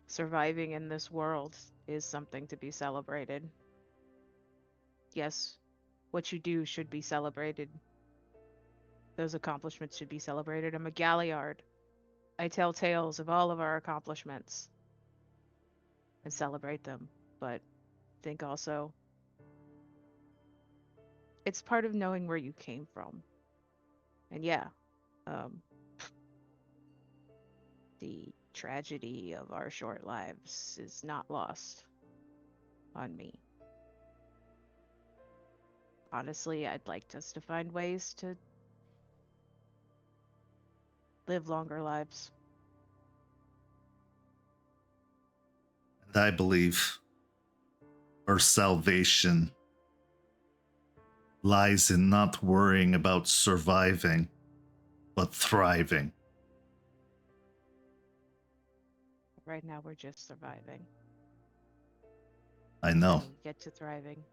surviving in this world is something to be celebrated. Yes, what you do should be celebrated. Those accomplishments should be celebrated. I'm a Galliard. I tell tales of all of our accomplishments and celebrate them, but think also it's part of knowing where you came from. And yeah, the tragedy of our short lives is not lost on me. Honestly, I'd like us to find ways to live longer lives. And I believe our salvation lies in not worrying about surviving, but thriving. Right now, we're just surviving. I know. And get to thriving.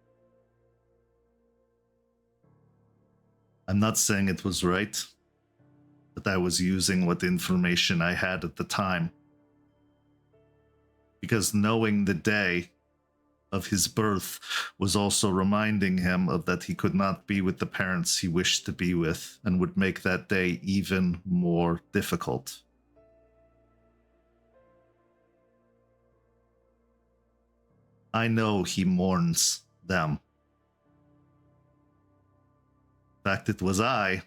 I'm not saying it was right, but I was using what information I had at the time. Because knowing the day of his birth was also reminding him of that he could not be with the parents he wished to be with, and would make that day even more difficult. I know he mourns them. In fact, it was I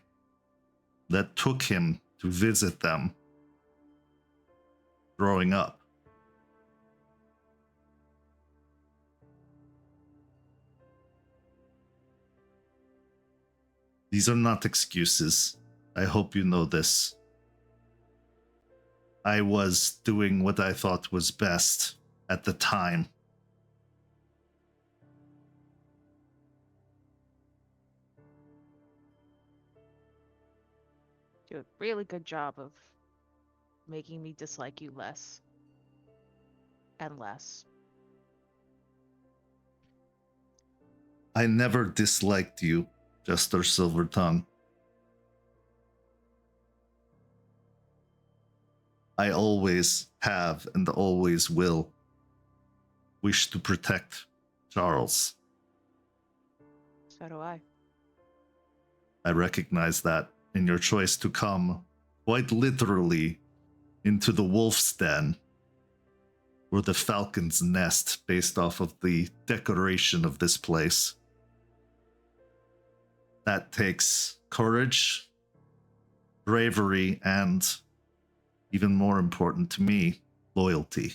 that took him to visit them growing up. These are not excuses. I hope you know this. I was doing what I thought was best at the time. Do a really good job of making me dislike you less and less. I never disliked you, Jester Silvertongue. I always have and always will wish to protect Charles. So do I. I recognize that in your choice to come, quite literally, into the wolf's den, or the falcon's nest, based off of the decoration of this place. That takes courage, bravery, and, even more important to me, loyalty.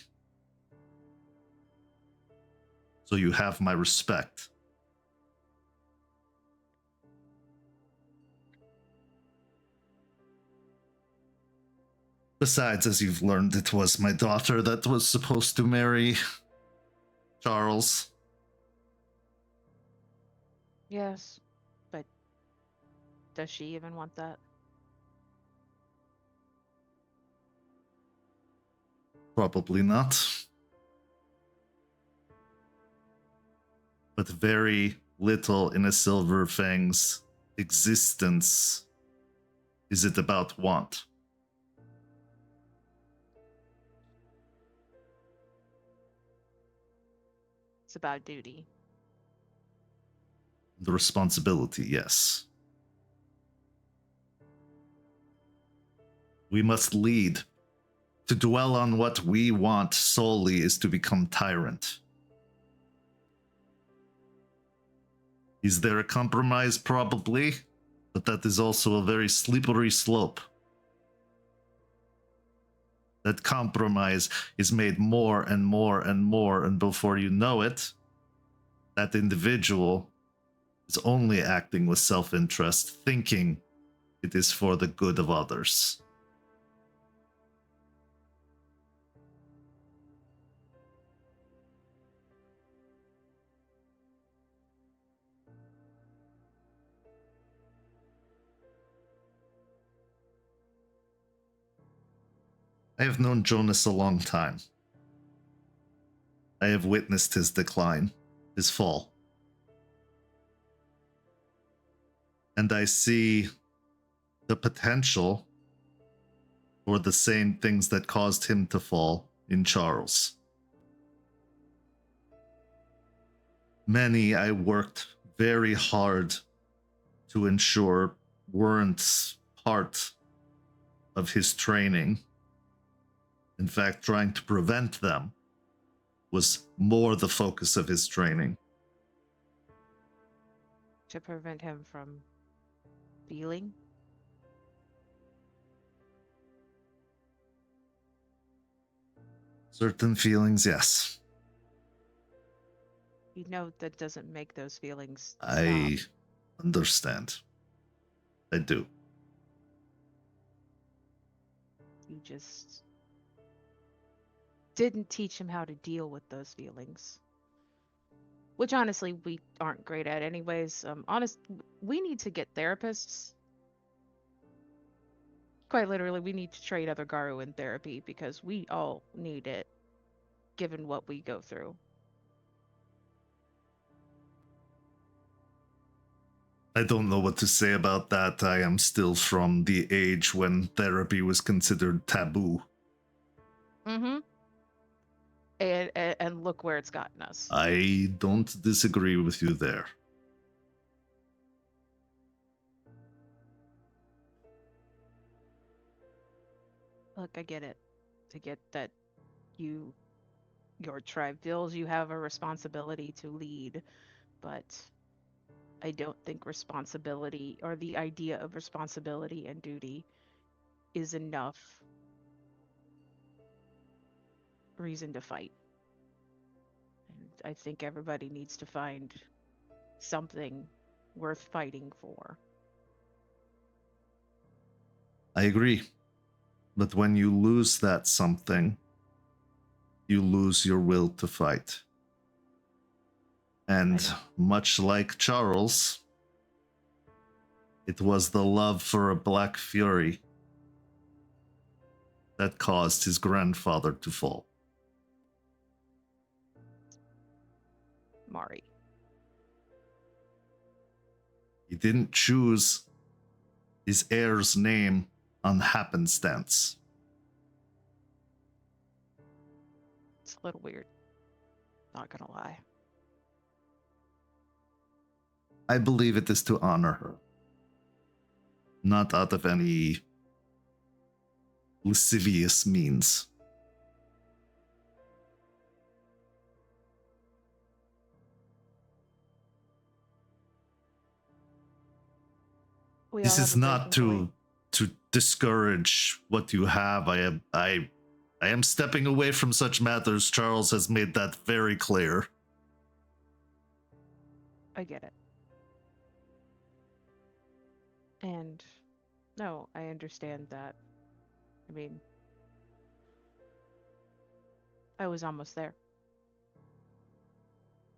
So you have my respect. Besides, as you've learned, it was my daughter that was supposed to marry Charles. Yes, but does she even want that? Probably not. But very little in a Silverfang's existence is it about want. It's about duty. The responsibility, yes. We must lead. To dwell on what we want solely is to become tyrant. Is there a compromise? Probably, but that is also a very slippery slope. That compromise is made more and more and more, and before you know it, that individual is only acting with self-interest, thinking it is for the good of others. I have known Jonas a long time. I have witnessed his decline, his fall. And I see the potential for the same things that caused him to fall in Charles. Many I worked very hard to ensure weren't part of his training. In fact, trying to prevent them was more the focus of his training. To prevent him from feeling? Certain feelings, yes. You know that doesn't make those feelings I stop. understand. I do. You just didn't teach him how to deal with those feelings. Which honestly, we aren't great at anyways. We need to get therapists. Quite literally, we need to trade other Garu in therapy because we all need it, given what we go through. I don't know what to say about that. I am still from the age when therapy was considered taboo. Mm-hmm. And look where it's gotten us. I don't disagree with you there. Look, I get it. I get that your tribe feels you have a responsibility to lead, but I don't think responsibility or the idea of responsibility and duty is enough reason to fight. And I think everybody needs to find something worth fighting for. I agree. But when you lose that something, you lose your will to fight. And much like Charles, it was the love for a Black Fury that caused his grandfather to fall. Mari. He didn't choose his heir's name on happenstance. It's a little weird. Not gonna lie. I believe it is to honor her, not out of any lascivious means. We This all is have a not breaking point. to discourage what you have. I am stepping away from such matters. Charles has made that very clear. I get it. And no, I understand that. I mean, I was almost there.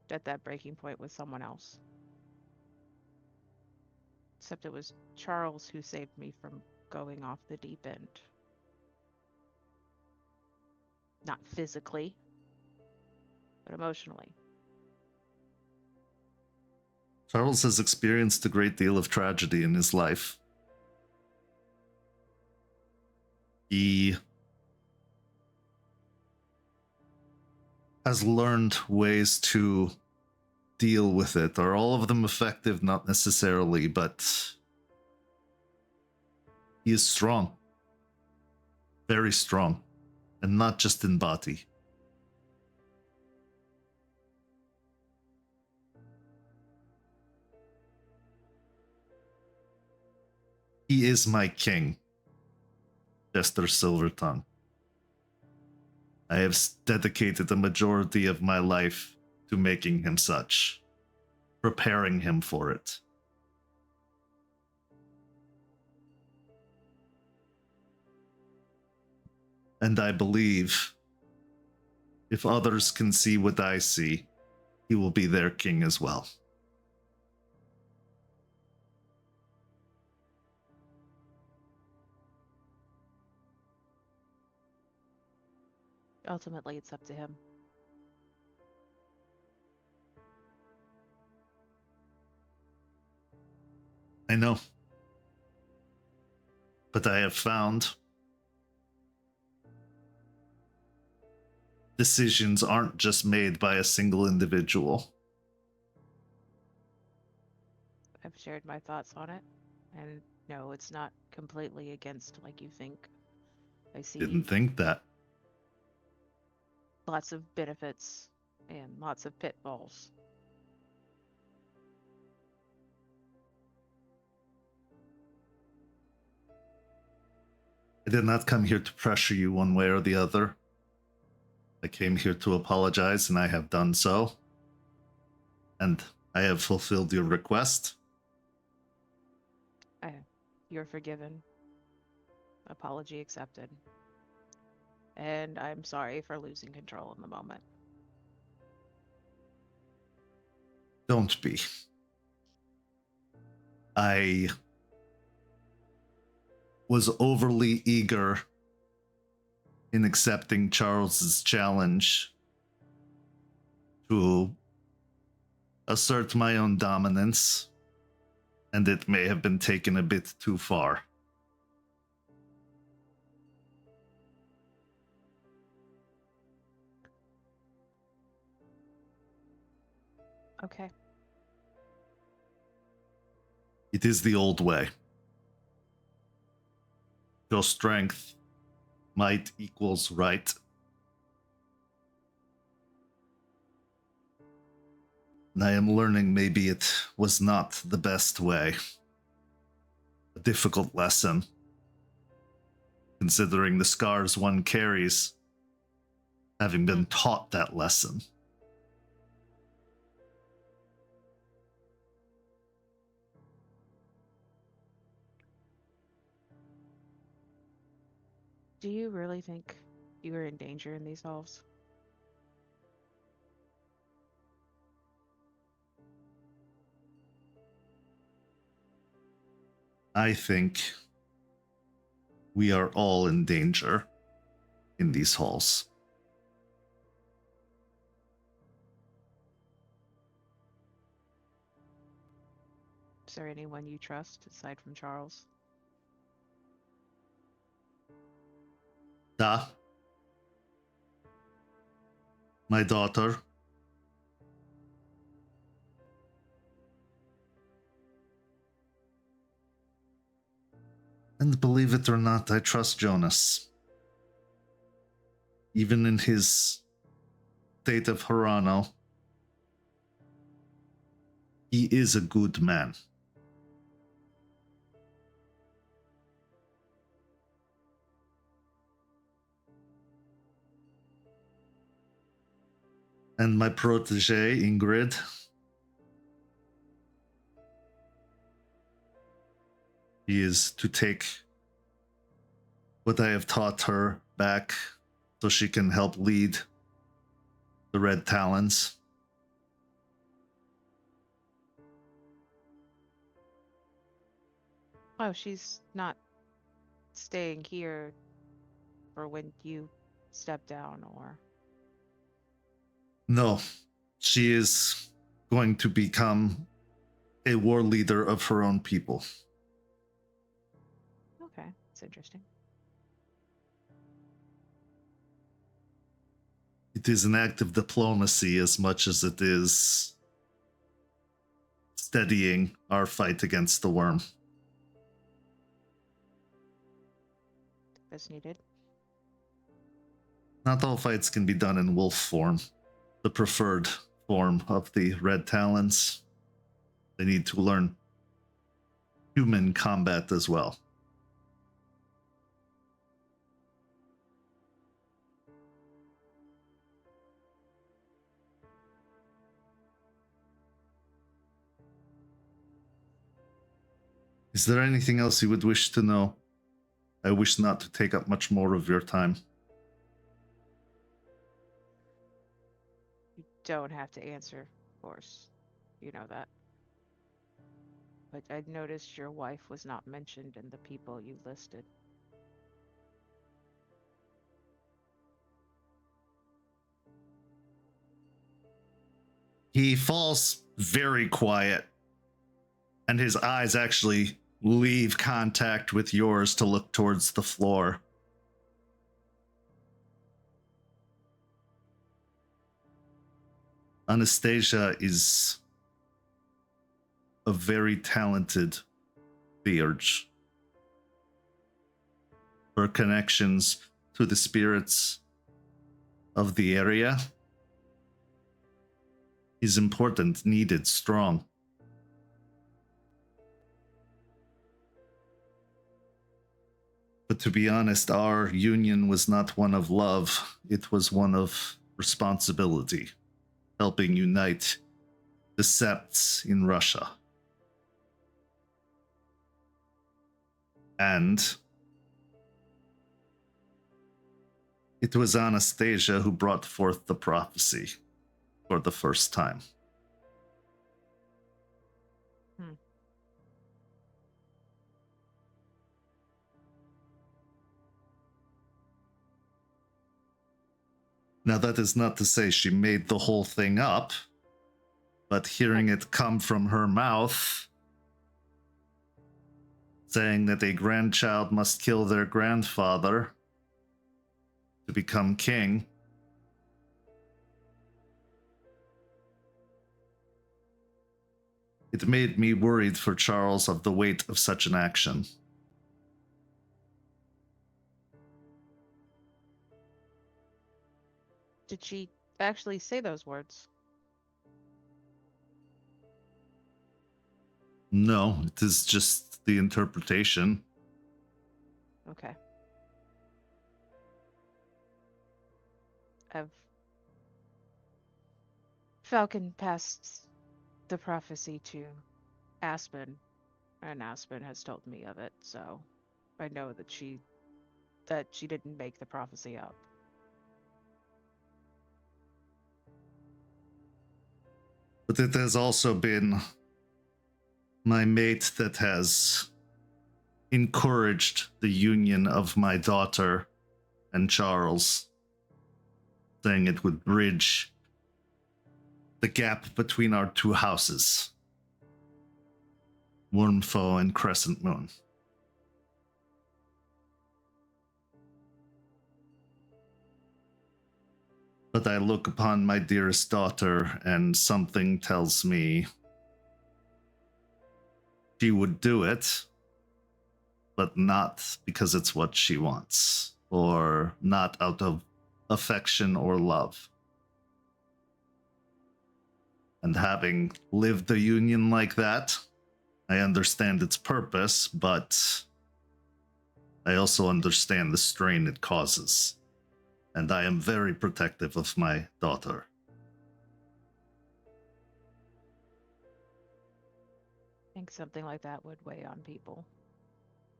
At that breaking point with someone else. Except it was Charles who saved me from going off the deep end. Not physically, but emotionally. Charles has experienced a great deal of tragedy in his life. He has learned ways to deal with it. Are all of them effective? Not necessarily, but he is strong. Very strong. And not just in body. He is my king, Jester Silvertongue. I have dedicated the majority of my life to making him such, preparing him for it. And I believe if others can see what I see, he will be their king as well. Ultimately, it's up to him. I know. But I have found decisions aren't just made by a single individual. I've shared my thoughts on it, and no, it's not completely against like you think. I see Didn't think that. lots of benefits and lots of pitfalls. I did not come here to pressure you one way or the other. I came here to apologize, and I have done so. And I have fulfilled your request. You're forgiven. Apology accepted. And I'm sorry for losing control in the moment. Don't be. I was overly eager in accepting Charles's challenge to assert my own dominance, and it may have been taken a bit too far. Okay. It is the old way. Your strength, might equals right. And I am learning maybe it was not the best way. A difficult lesson, considering the scars one carries, having been taught that lesson. Do you really think you are in danger in these halls? I think we are all in danger in these halls. Is there anyone you trust aside from Charles? Da, my daughter, and believe it or not, I trust Jonas. Even in his state of Hirano, he is a good man. And my protege, Ingrid, he is to take what I have taught her back so she can help lead the Red Talons. Oh, she's not staying here for when you step down, or... No, she is going to become a war leader of her own people. Okay, it's interesting. It is an act of diplomacy as much as it is steadying our fight against the worm. As needed. Not all fights can be done in wolf form, the preferred form of the Red Talons. They need to learn human combat as well. Is there anything else you would wish to know? I wish not to take up much more of your time. You don't have to answer, of course. You know that. But I noticed your wife was not mentioned in the people you listed. He falls very quiet, and his eyes actually leave contact with yours to look towards the floor. Anastasia is a very talented theurge. Her connections to the spirits of the area is important, needed, strong. But to be honest, our union was not one of love, it was one of responsibility, helping unite the Septs in Russia. And it was Anastasia who brought forth the prophecy for the first time. Now, that is not to say she made the whole thing up, but hearing it come from her mouth, saying that a grandchild must kill their grandfather to become king, it made me worried for Charles of the weight of such an action. Did she actually say those words? No, it is just the interpretation. Okay. I've Falcon passed the prophecy to Aspen, and Aspen has told me of it, so I know that she didn't make the prophecy up. But it has also been my mate that has encouraged the union of my daughter and Charles, saying it would bridge the gap between our two houses, Wormfoe and Crescent Moon. But I look upon my dearest daughter, and something tells me she would do it, but not because it's what she wants, or not out of affection or love. And having lived a union like that, I understand its purpose, but I also understand the strain it causes. And I am very protective of my daughter. I think something like that would weigh on people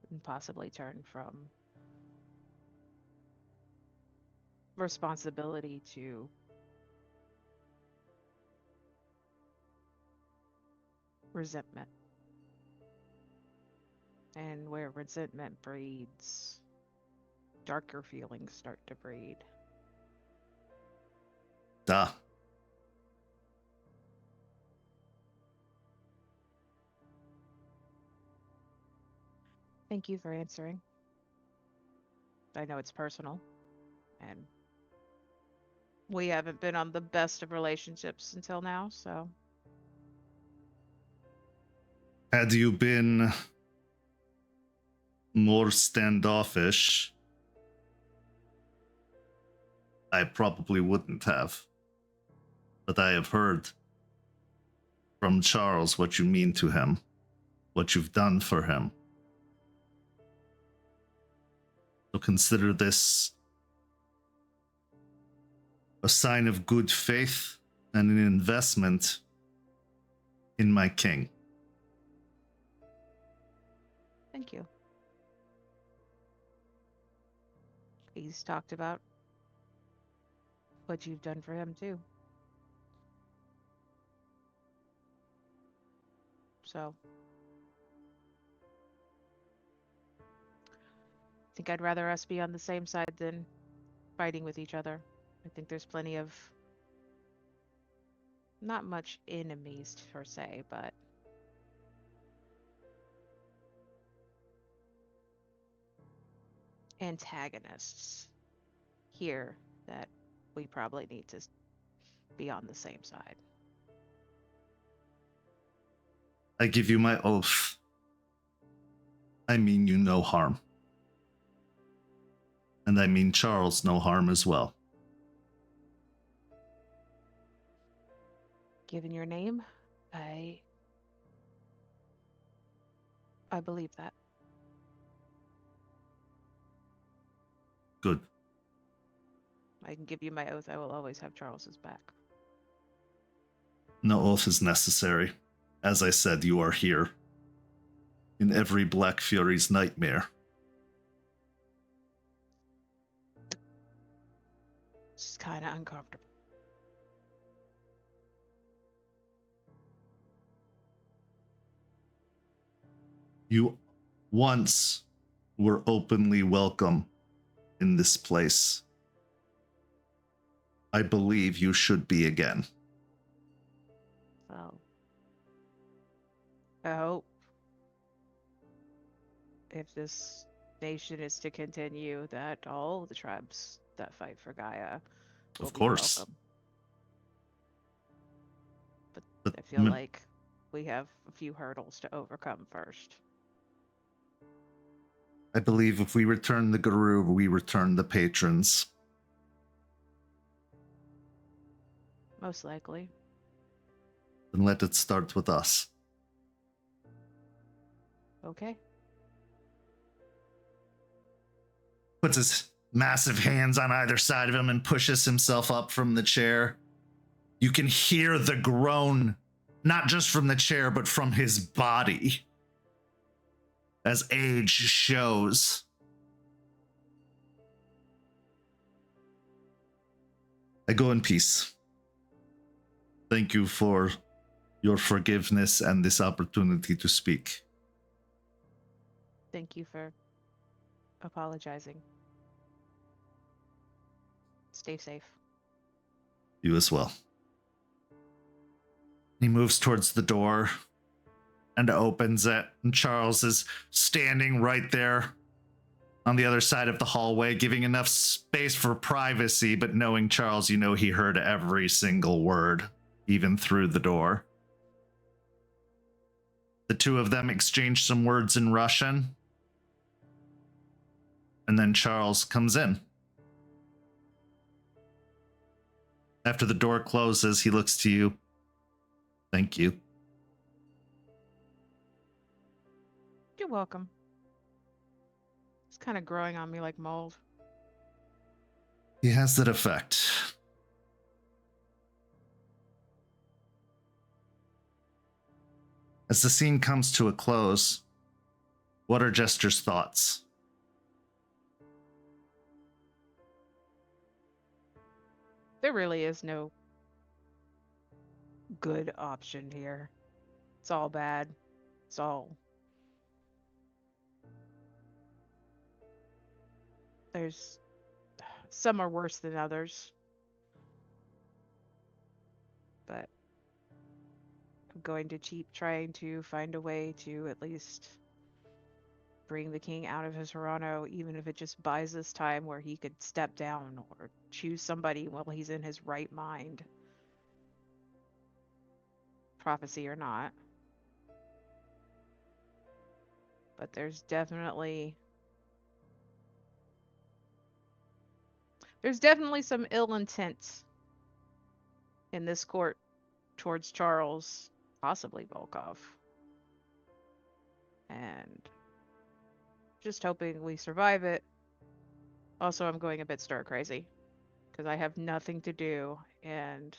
and possibly turn from responsibility to resentment. And where resentment breeds, darker feelings start to breed. Duh. Thank you for answering. I know it's personal, and We haven't been on the best of relationships until now, so Had you been more standoffish, I probably wouldn't have. But I have heard from Charles what you mean to him, what you've done for him. So consider this a sign of good faith and an investment in my king. thank you. He's talked about what you've done for him too. So I think I'd rather us be on the same side than fighting with each other. I think there's plenty of not much enemies per se, but antagonists here that we probably need to be on the same side. I give you my oath. I mean you no harm. And I mean Charles no harm as well. Given your name, I believe that. Good. I can give you my oath I will always have Charles's back. No oath is necessary. As I said, you are here. In every Black Fury's nightmare. It's kind of uncomfortable. You once were openly welcome in this place. I believe you should be again. Well, I hope if this nation is to continue that all the tribes that fight for Gaia will Of be course. welcome. But But I feel like we have a few hurdles to overcome first. I believe if we return the Guru, we return the patrons. Most likely. Then let it start with us. Okay. Puts his massive hands on either side of him and pushes himself up from the chair. You can hear the groan, not just from the chair, but from his body, as age shows. I go in peace. Thank you for your forgiveness and this opportunity to speak. Thank you for apologizing. Stay safe. You as well. He moves towards the door and opens it, and Charles is standing right there on the other side of the hallway, giving enough space for privacy, but knowing Charles, you know he heard every single word, even through the door. The two of them exchange some words in Russian, and then Charles comes in. After the door closes, he looks to you. Thank you. You're welcome. It's kind of growing on me like mold. He has that effect. As the scene comes to a close, what are Jester's thoughts? There really is no good option here. It's all bad. It's all... There's... Some are worse than others. But I'm going to keep trying to find a way to at least bring the king out of his Hirano, even if it just buys us time where he could step down or choose somebody while he's in his right mind. Prophecy or not. But there's definitely some ill intent in this court towards Charles, possibly Volkov. And just hoping we survive it. Also, I'm going a bit stir crazy because I have nothing to do and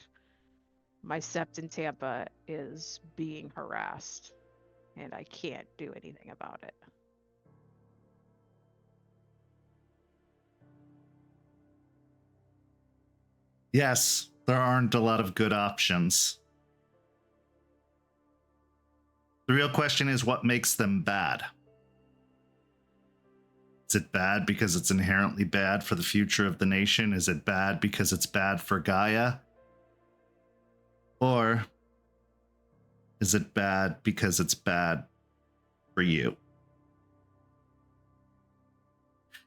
my Sept in Tampa is being harassed and I can't do anything about it. Yes, there aren't a lot of good options. The real question is, what makes them bad? Is it bad because it's inherently bad for the future of the nation? Is it bad because it's bad for Gaia? Or is it bad because it's bad for you?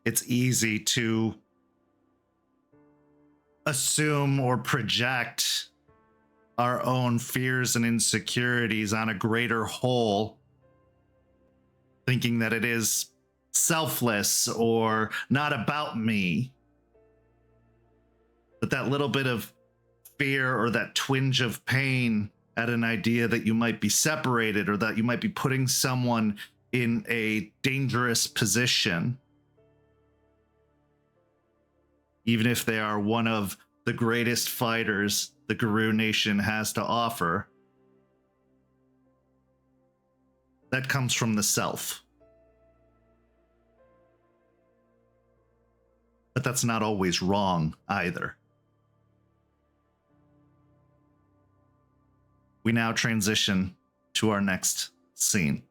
It's easy to assume or project our own fears and insecurities on a greater whole, thinking that it is selfless or not about me. But that little bit of fear or that twinge of pain at an idea that you might be separated or that you might be putting someone in a dangerous position, even if they are one of the greatest fighters the Guru Nation has to offer, that comes from the self. But that's not always wrong either. We now transition to our next scene.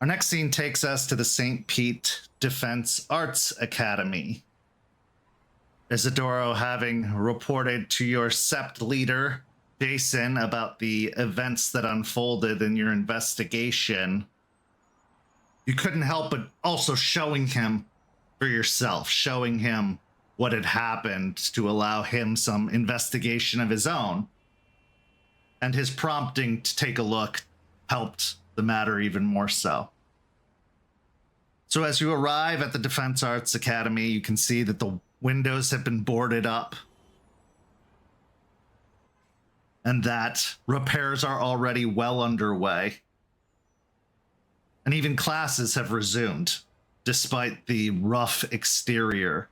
Our next scene takes us to the St. Pete Defense Arts Academy. Isidoro, having reported to your Sept leader, Jason, about the events that unfolded in your investigation, you couldn't help but also showing him for yourself, showing him what had happened to allow him some investigation of his own. And his prompting to take a look helped the matter even more so. So as you arrive at the Defense Arts Academy, you can see that the windows have been boarded up and that repairs are already well underway. And even classes have resumed, despite the rough exterior,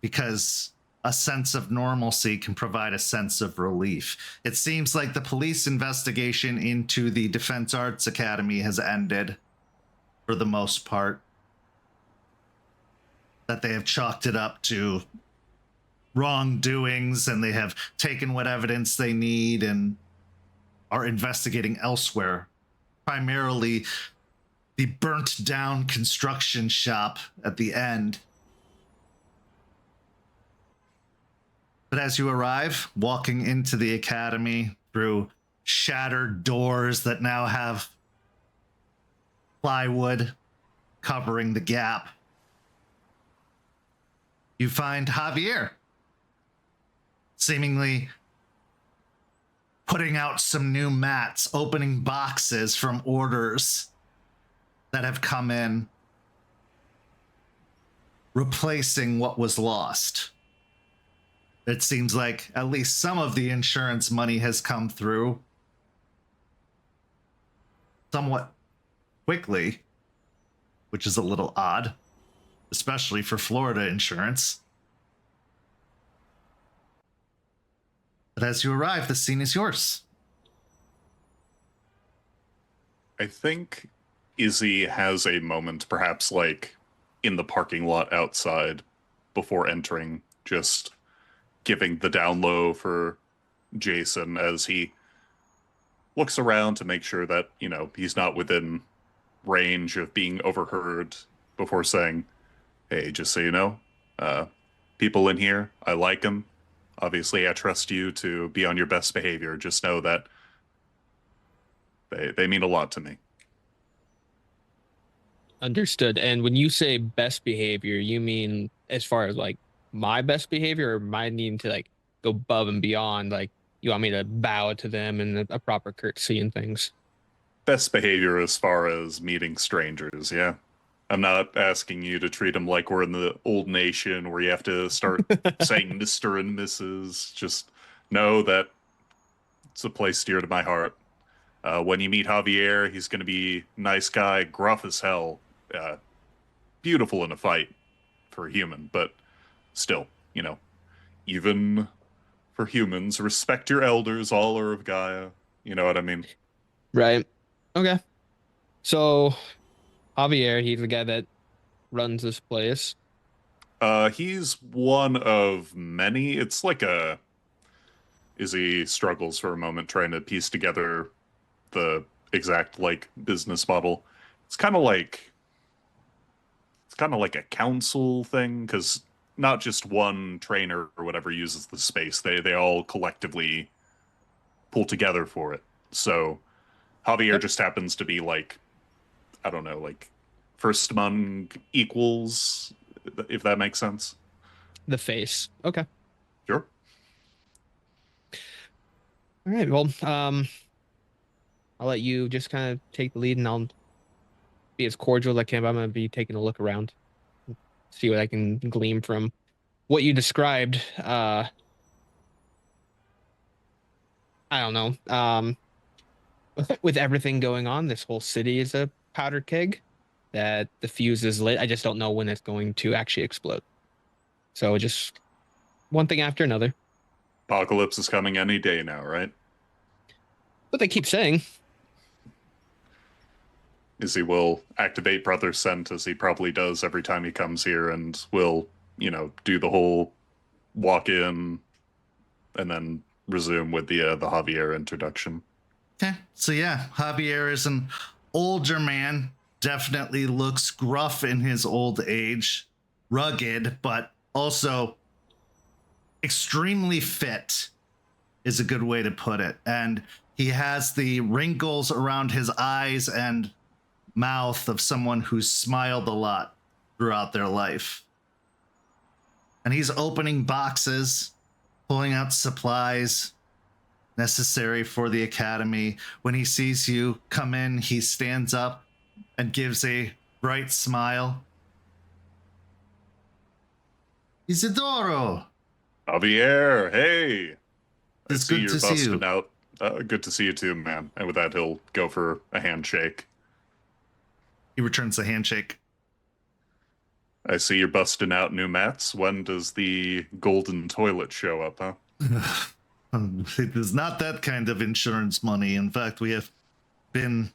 because a sense of normalcy can provide a sense of relief. It seems like the police investigation into the Defense Arts Academy has ended, for the most part. That they have chalked it up to wrongdoings and they have taken what evidence they need and are investigating elsewhere. Primarily the burnt down construction shop at the end. But as you arrive, walking into the academy through shattered doors that now have plywood covering the gap, you find Javier seemingly putting out some new mats, opening boxes from orders that have come in, replacing what was lost. It seems like at least some of the insurance money has come through somewhat quickly, which is a little odd, especially for Florida insurance. But as you arrive, the scene is yours. I think Izzy has a moment, perhaps like in the parking lot outside before entering, just giving the down low for Jason as he looks around to make sure that, you know, he's not within range of being overheard before saying, hey, just so you know, people in here, I like them. Obviously, I trust you to be on your best behavior. Just know that they mean a lot to me. Understood. And when you say best behavior, you mean as far as like my best behavior, or my needing to like go above and beyond? Like you want me to bow to them and a proper courtesy and things? Best behavior as far as meeting strangers, yeah. I'm not asking you to treat them like we're in the old nation where you have to start saying Mr. and Mrs. Just know that it's a place dear to my heart. When you meet Javier, he's going to be nice guy, gruff as hell, beautiful in a fight for a human, but still, even for humans, respect your elders, all are of Gaia. You know what I mean? Right. Okay. So Javier, he's the guy that runs this place. He's one of many. It's like Izzy struggles for a moment trying to piece together the exact like business model. It's kind of like a council thing, because not just one trainer or whatever uses the space. They all collectively pull together for it. So Javier just happens to be like, I don't know, like first among equals, if that makes sense. The face. Okay. Sure. All right. Well, I'll let you just kind of take the lead, and I'll be as cordial as I can. But I'm going to be taking a look around, see what I can glean from what you described. I don't know. With everything going on, this whole city is a powder keg that the fuse is lit. I just don't know when it's going to actually explode. So just one thing after another. Apocalypse is coming any day now, right? But they keep saying. Izzy will activate Brother Scent, as he probably does every time he comes here, and will, do the whole walk in and then resume with the Javier introduction. Okay, so yeah, Javier is an older man, definitely looks gruff in his old age, rugged, but also extremely fit is a good way to put it. And he has the wrinkles around his eyes and mouth of someone who's smiled a lot throughout their life. And he's opening boxes, pulling out supplies necessary for the academy. When he sees you come in, he stands up and gives a bright smile. Isidoro! Javier, hey! It's good to see you. Out. Good to see you too, man. And with that, he'll go for a handshake. He returns the handshake. I see you're busting out new mats. When does the golden toilet show up, huh? It is not that kind of insurance money. In fact, we have been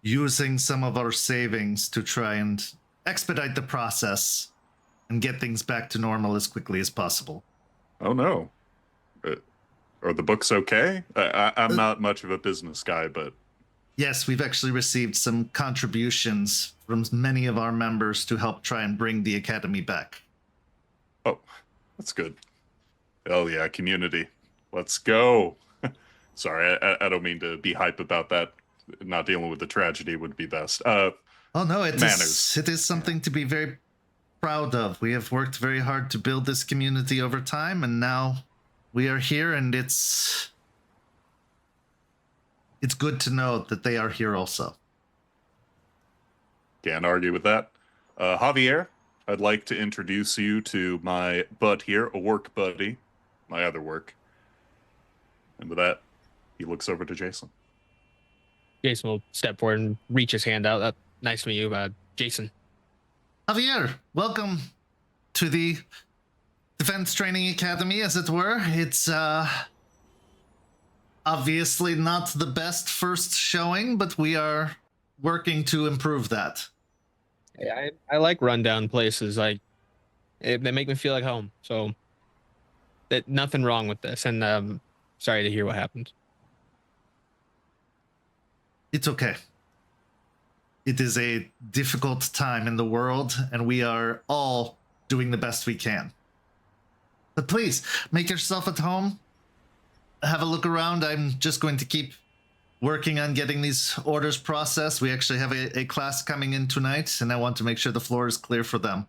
using some of our savings to try and expedite the process and get things back to normal as quickly as possible. Oh, no. Are the books okay? I'm not much of a business guy, but... Yes, we've actually received some contributions from many of our members to help try and bring the academy back. Oh, that's good. Oh, yeah, community. Let's go. Sorry, I don't mean to be hype about that. Not dealing with the tragedy would be best. Oh, no, it manners. Is something to be very proud of. We have worked very hard to build this community over time, and now we are here, and it's good to know that they are here also. Can't argue with that. Javier, I'd like to introduce you to my bud here, a work buddy, my other work. And with that, he looks over to Jason. Jason will step forward and reach his hand out. Nice to meet you, Jason. Javier, welcome to the Defense Training Academy, as it were. It's obviously not the best first showing, but we are working to improve that. Yeah, I like rundown places. They make me feel like home. So that nothing wrong with this. And sorry to hear what happened. It's okay. It is a difficult time in the world, and we are all doing the best we can. But please, make yourself at home. Have a look around. I'm just going to keep working on getting these orders processed. We actually have a class coming in tonight, and I want to make sure the floor is clear for them.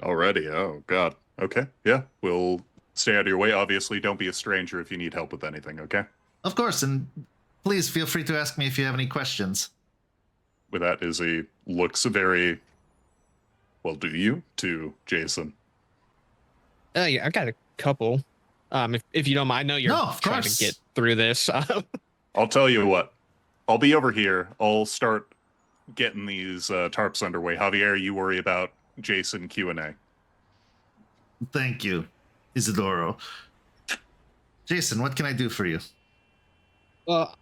Already? Oh, God. Okay. Yeah, we'll stay out of your way. Obviously, don't be a stranger if you need help with anything, okay? Of course, and please feel free to ask me if you have any questions. With that, Izzy looks very, well, do you, to Jason. Yeah, I've got a couple. If you don't mind, I know you're No, of trying course. to get through this. I'll tell you what. I'll be over here. I'll start getting these tarps underway. Javier, you worry about Jason Q&A. Thank you, Isidoro. Jason, what can I do for you? Well,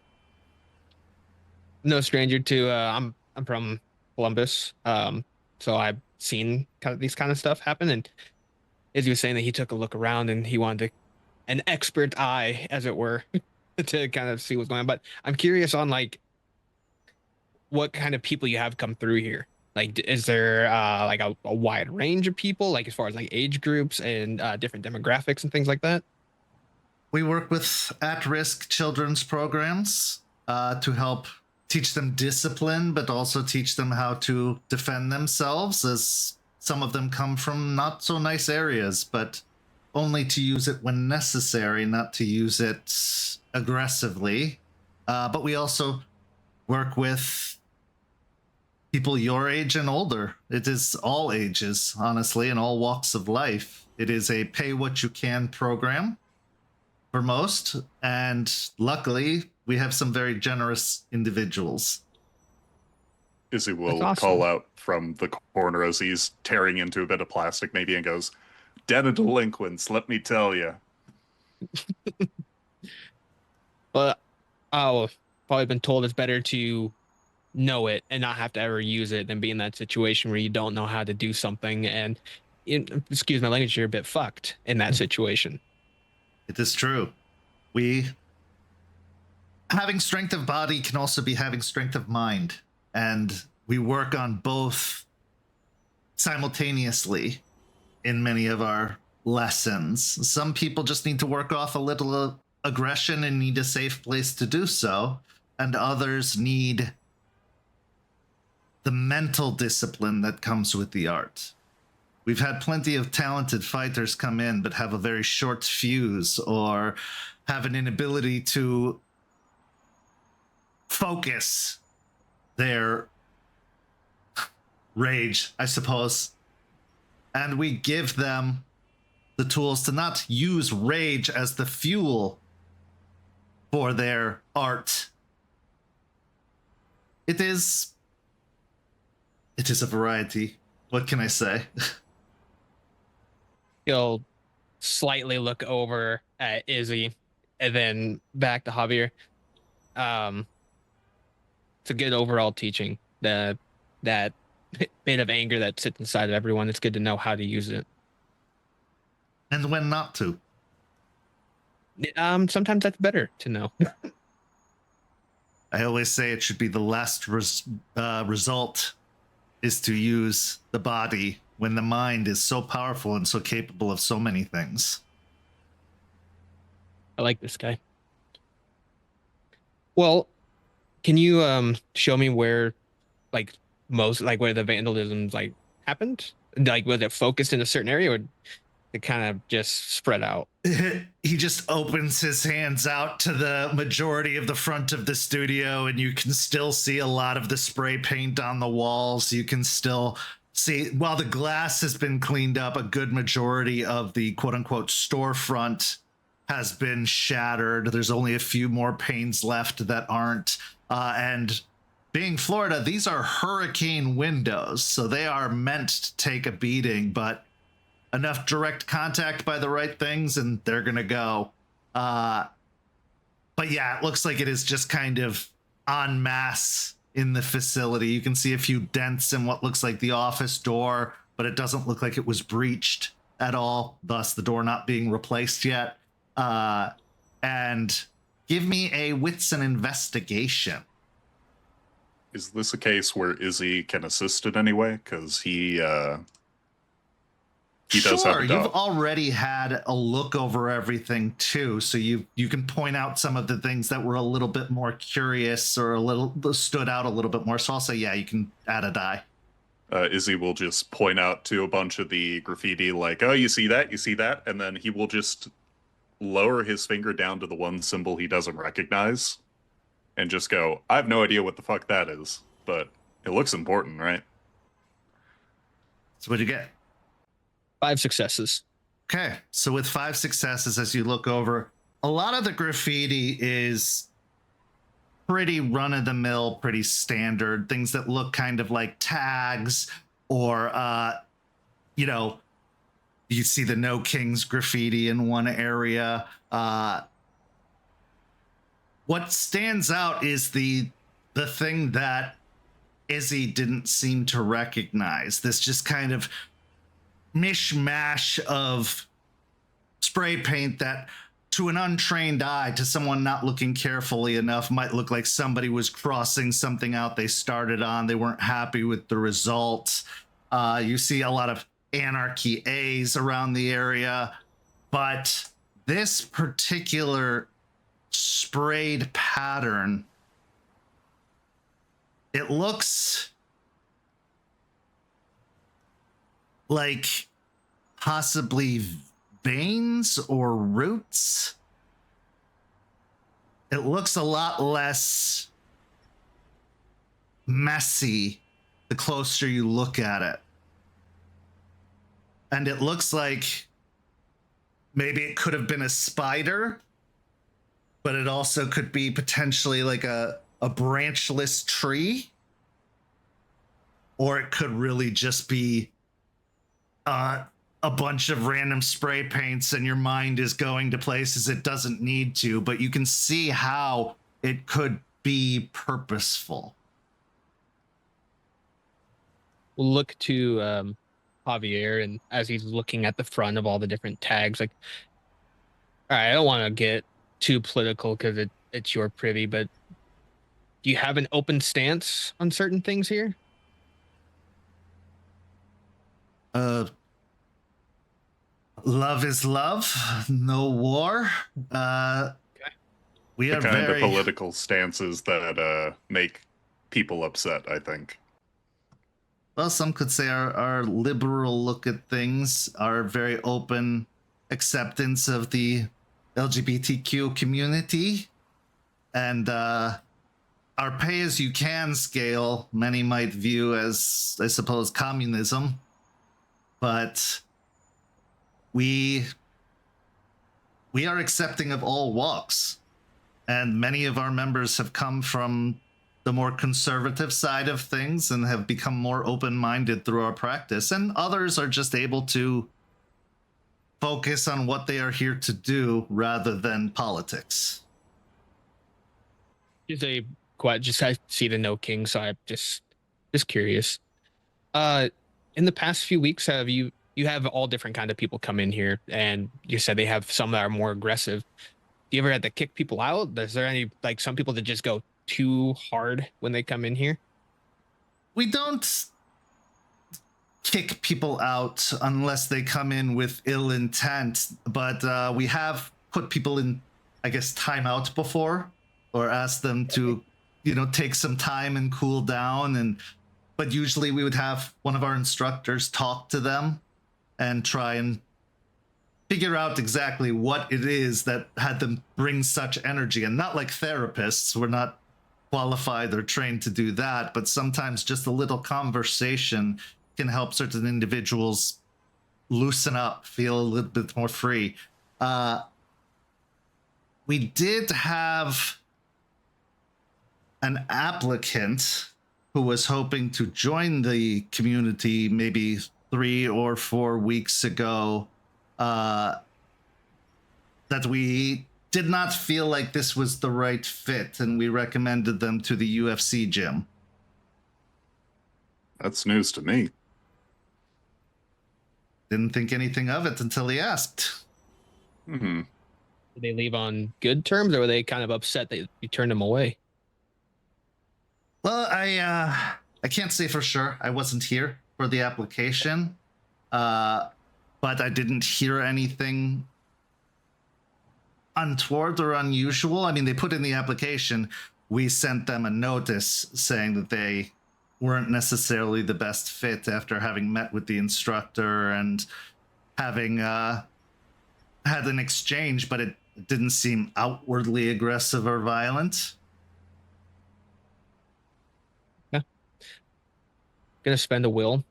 no stranger to I'm from Columbus, so I've seen kind of these kind of stuff happen. And as you were saying that he took a look around and he wanted an expert eye, as it were, to kind of see what's going on. But I'm curious on like what kind of people you have come through here. Like, is there like a wide range of people, like as far as like age groups and different demographics and things like that? We work with at-risk children's programs to help teach them discipline, but also teach them how to defend themselves, as some of them come from not so nice areas, but only to use it when necessary, not to use it aggressively. But we also work with people your age and older. It is all ages, honestly, and all walks of life. It is a pay what you can program for most, and luckily we have some very generous individuals. Izzy will That's awesome. call out from the corner as he's tearing into a bit of plastic maybe and goes, "Den of delinquents, let me tell you." But I've probably been told it's better to know it and not have to ever use it than be in that situation where you don't know how to do something and, excuse my language, you're a bit fucked in that situation. It is true. Having strength of body can also be having strength of mind, and we work on both simultaneously in many of our lessons. Some people just need to work off a little aggression and need a safe place to do so, and others need the mental discipline that comes with the art. We've had plenty of talented fighters come in but have a very short fuse or have an inability to focus their rage, I suppose. And we give them the tools to not use rage as the fuel for their art. It is a variety. What can I say? He'll slightly look over at Izzy and then back to Javier. It's a good overall teaching. That bit of anger that sits inside of everyone, it's good to know how to use it. And when not to. Sometimes that's better to know. I always say it should be the last result is to use the body when the mind is so powerful and so capable of so many things. I like this guy. Well, can you show me where, like, where the vandalisms like happened? Like, was it focused in a certain area, or it kind of just spread out? He just opens his hands out to the majority of the front of the studio, and you can still see a lot of the spray paint on the walls. You can still see, while the glass has been cleaned up, a good majority of the quote-unquote storefront has been shattered. There's only a few more panes left that aren't. And being Florida, these are hurricane windows, so they are meant to take a beating, but enough direct contact by the right things and they're gonna go. But yeah, it looks like it is just kind of en masse in the facility. You can see a few dents in what looks like the office door, but it doesn't look like it was breached at all, thus the door not being replaced yet. And give me a wits and investigation. Is this a case where Izzy can assist in any way? Because he he does have Sure, a you've dog. already had a look over everything too, so you can point out some of the things that were a little bit more curious or a little stood out a little bit more. So I'll say, yeah, you can add a die. Izzy will just point out to a bunch of the graffiti, like, "Oh, you see that," and then he will just lower his finger down to the one symbol he doesn't recognize, and just go, "I have no idea what the fuck that is, but it looks important, right?" So what'd you get? 5 successes. Okay, so with 5 successes, as you look over, a lot of the graffiti is pretty run-of-the-mill, pretty standard, things that look kind of like tags or, you see the No Kings graffiti in one area. What stands out is the thing that Izzy didn't seem to recognize. This just kind of mishmash of spray paint that to an untrained eye, to someone not looking carefully enough, might look like somebody was crossing something out they started on. They weren't happy with the results. You see a lot of anarchy A's around the area, but this particular sprayed pattern, it looks like possibly veins or roots. It looks a lot less messy the closer you look at it. And it looks like maybe it could have been a spider, but it also could be potentially like a branchless tree. Or it could really just be a bunch of random spray paints and your mind is going to places it doesn't need to, but you can see how it could be purposeful. We'll look to Javier, and as he's looking at the front of all the different tags, like, all right, I don't want to get too political because it's your privy, but do you have an open stance on certain things here? Love is love, no war. We The are kind of very political stances that make people upset, I think. well, some could say our liberal look at things, our very open acceptance of the LGBTQ community, and our pay-as-you-can scale, many might view as, I suppose, communism. But we are accepting of all walks, and many of our members have come from the more conservative side of things and have become more open-minded through our practice, and others are just able to focus on what they are here to do rather than politics. Just I see the No King, so I'm just curious. In the past few weeks, have you have all different kind of people come in here, and you said they have some that are more aggressive. Do you ever have to kick people out? Is there any, like, some people that just go too hard when they come in here? We don't kick people out unless they come in with ill intent, but we have put people in, I guess, timeout before, or asked them to, take some time and cool down. But usually we would have one of our instructors talk to them and try and figure out exactly what it is that had them bring such energy. And not like therapists, we're not qualified or trained to do that, but sometimes just a little conversation can help certain individuals loosen up, feel a little bit more free. We did have an applicant who was hoping to join the community maybe 3 or 4 weeks ago, that we did not feel like this was the right fit, and we recommended them to the UFC gym. That's news to me. Didn't think anything of it until he asked. Hmm. Did they leave on good terms, or were they kind of upset that you turned them away? Well, I can't say for sure. I wasn't here for the application. but I didn't hear anything untoward or unusual. I mean, they put in the application. We sent them a notice saying that they weren't necessarily the best fit after having met with the instructor and having had an exchange, but it didn't seem outwardly aggressive or violent. Yeah. Gonna spend a will.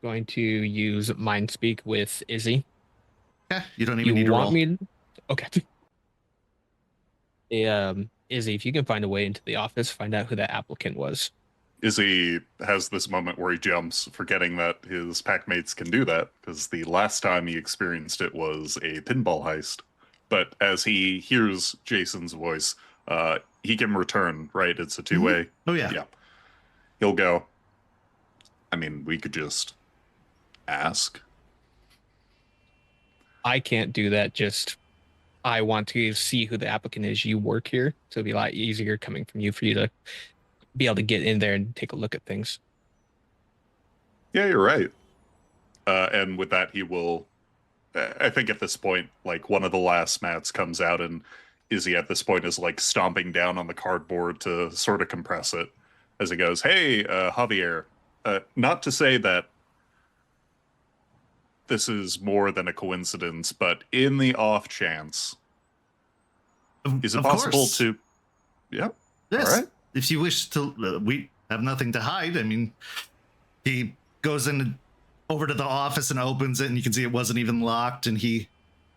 Going to use mind speak with Izzy. Okay, you don't even need to roll. Okay. Izzy, if you can find a way into the office, find out who that applicant was. Izzy has this moment where he jumps, forgetting that his pack mates can do that, because the last time he experienced it was a pinball heist. But as he hears Jason's voice, he can return, right? It's a two-way. Mm-hmm. Oh, yeah. Yeah. He'll go, I mean, we could just ask. I can't do that, just I want to see who the applicant is. You work here, so it'll be a lot easier coming from you for you to be able to get in there and take a look at things. Yeah, you're right. And with that, he will, I think at this point, like one of the last mats comes out, and Izzy at this point is like stomping down on the cardboard to sort of compress it as he goes, hey, Javier, not to say that this is more than a coincidence, but in the off chance, is it possible course. to... Yeah. Yes. All right. If you wish to, we have nothing to hide. I mean, he goes in over to the office and opens it, and you can see it wasn't even locked. And he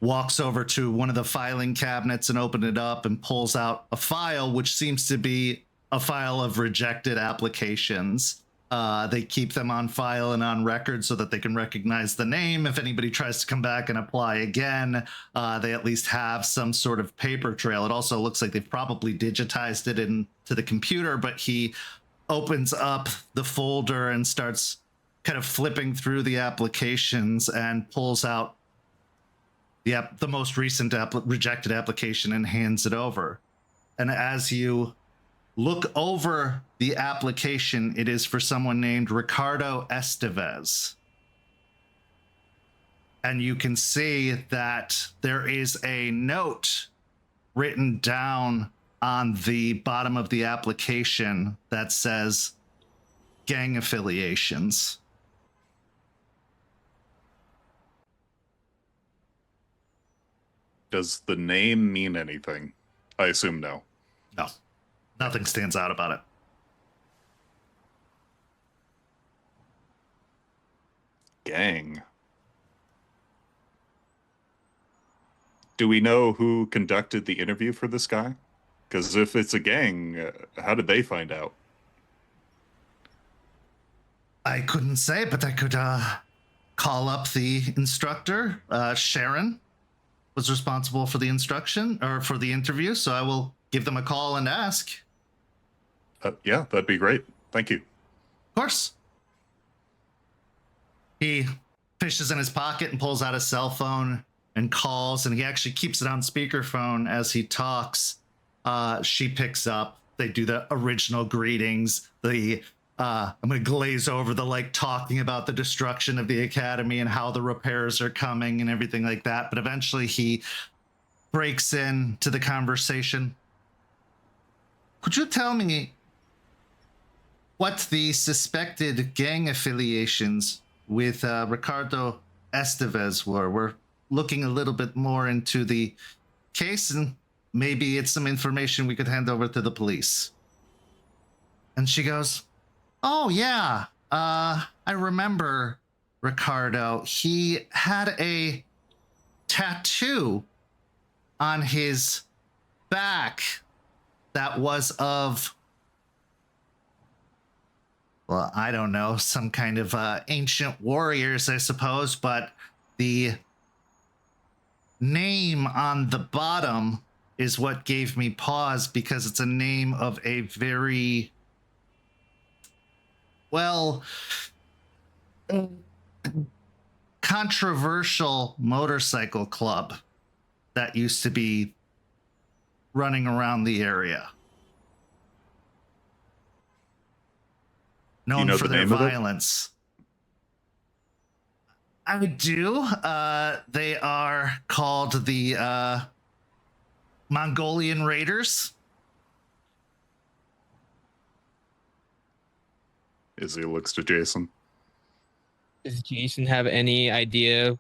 walks over to one of the filing cabinets and opens it up and pulls out a file, which seems to be a file of rejected applications. They keep them on file and on record so that they can recognize the name. If anybody tries to come back and apply again, they at least have some sort of paper trail. It also looks like they've probably digitized it into the computer, but he opens up the folder and starts kind of flipping through the applications and pulls out the most recent rejected application and hands it over. And as you look over the application, it is for someone named Ricardo Estevez. And you can see that there is a note written down on the bottom of the application that says gang affiliations. Does the name mean anything? I assume no. No. Nothing stands out about it. Gang. Do we know who conducted the interview for this guy? Because if it's a gang, how did they find out? I couldn't say, but I could call up the instructor. Sharon was responsible for the instruction or for the interview, so I will give them a call and ask. Yeah, that'd be great. Thank you. Of course. He fishes in his pocket and pulls out a cell phone and calls, and he actually keeps it on speakerphone as he talks. She picks up. They do the original greetings. I'm going to glaze over the talking about the destruction of the academy and how the repairs are coming and everything like that. But eventually he breaks into the conversation. Could you tell me what the suspected gang affiliations with Ricardo Estevez were? We're looking a little bit more into the case, and maybe it's some information we could hand over to the police. And she goes, oh, yeah, I remember Ricardo. He had a tattoo on his back that was of, well, I don't know, some kind of ancient warriors, I suppose, but the name on the bottom is what gave me pause, because it's a name of a very, well, controversial motorcycle club that used to be running around the area. Known for their violence. I do. They are called the Mongolian Raiders. Izzy looks to Jason. Does Jason have any idea,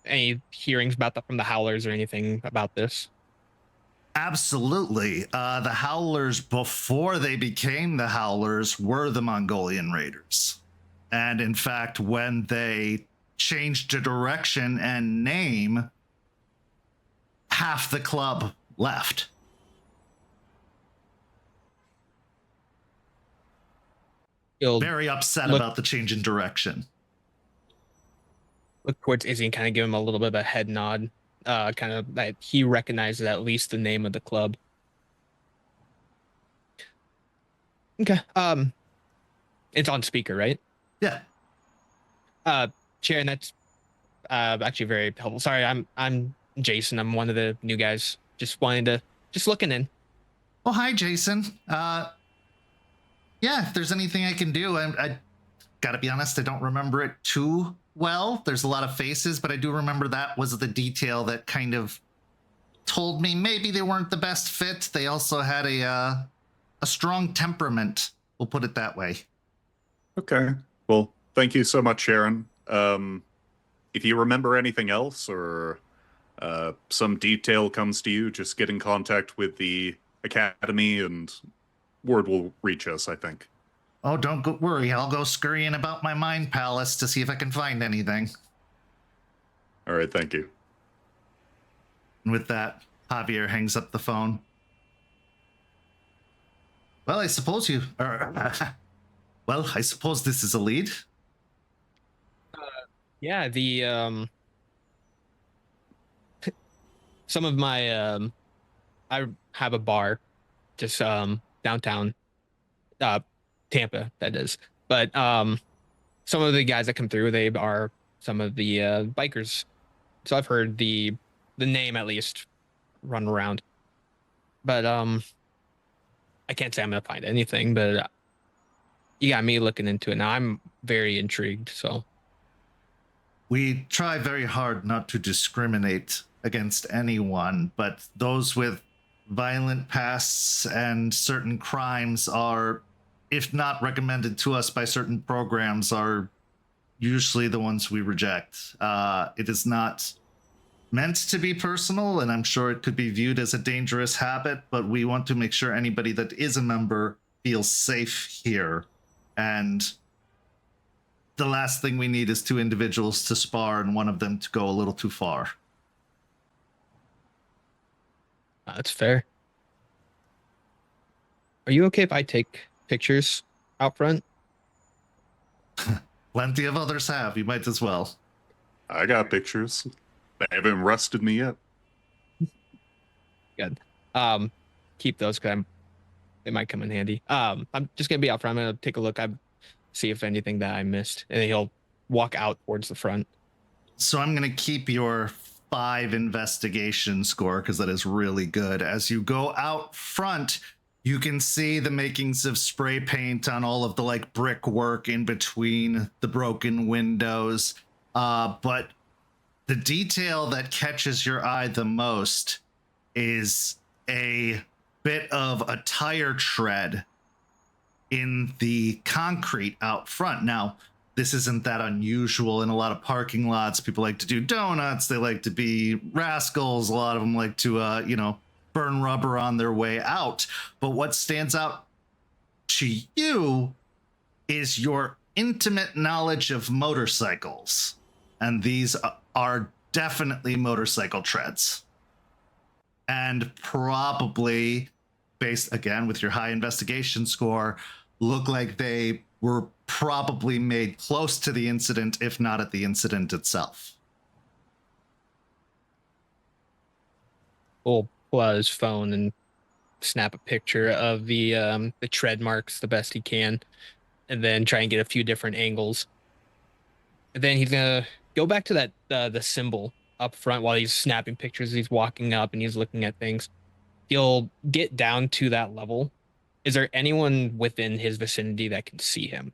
any hearings about that from the Howlers or anything about this? Absolutely. The Howlers, before they became the Howlers, were the Mongolian Raiders. And in fact, when they changed the direction and name, half the club left. He'll Very upset look- about the change in direction. Look towards Izzy and kind of give him a little bit of a head nod, kind of that he recognizes at least the name of the club. Okay. It's on speaker, right? Yeah. Sharon, that's actually very helpful. Sorry, I'm Jason. I'm one of the new guys. Just looking in. Oh, hi, Jason. Yeah, if there's anything I can do, I gotta be honest, I don't remember it too well. There's a lot of faces, but I do remember that was the detail that kind of told me maybe they weren't the best fit. They also had a strong temperament. We'll put it that way. Okay. Well, thank you so much, Sharon. If you remember anything else or some detail comes to you, just get in contact with the Academy and word will reach us, I think. Oh, don't worry. I'll go scurrying about my mind palace to see if I can find anything. All right, thank you. And with that, Javier hangs up the phone. Well, I suppose I suppose this is a lead. Yeah, the some of my I have a bar just downtown Tampa, that is. But some of the guys that come through, they are some of the bikers. So I've heard the name at least run around. But I can't say I'm gonna find anything, but you got me looking into it now. I'm very intrigued, so We try very hard not to discriminate against anyone, but those with violent pasts and certain crimes are, if not recommended to us by certain programs, are usually the ones we reject. It is not meant to be personal, and I'm sure it could be viewed as a dangerous habit, but we want to make sure anybody that is a member feels safe here. And the last thing we need is two individuals to spar and one of them to go a little too far. that's fair. Are you okay if I take pictures out front? Plenty of others have. You might as well. I got pictures. They haven't arrested me yet. Good. Keep those because they might come in handy. I'm just gonna be out front. I'm gonna take a look. I see if anything that I missed, and then he'll walk out towards the front. So I'm going to keep your 5 investigation score because that is really good. As you go out front, you can see the makings of spray paint on all of the like brickwork in between the broken windows. But the detail that catches your eye the most is a bit of a tire tread in the concrete out front. Now, this isn't that unusual in a lot of parking lots. People like to do donuts. They like to be rascals. A lot of them like to, burn rubber on their way out. But what stands out to you is your intimate knowledge of motorcycles. And these are definitely motorcycle treads. And probably, based again with your high investigation score, look like they were probably made close to the incident, if not at the incident itself. We'll pull out his phone and snap a picture of the tread marks the best he can, and then try and get a few different angles. And then he's gonna go back to that the symbol up front while he's snapping pictures. He's walking up and he's looking at things. He'll get down to that level. Is there anyone within his vicinity that can see him?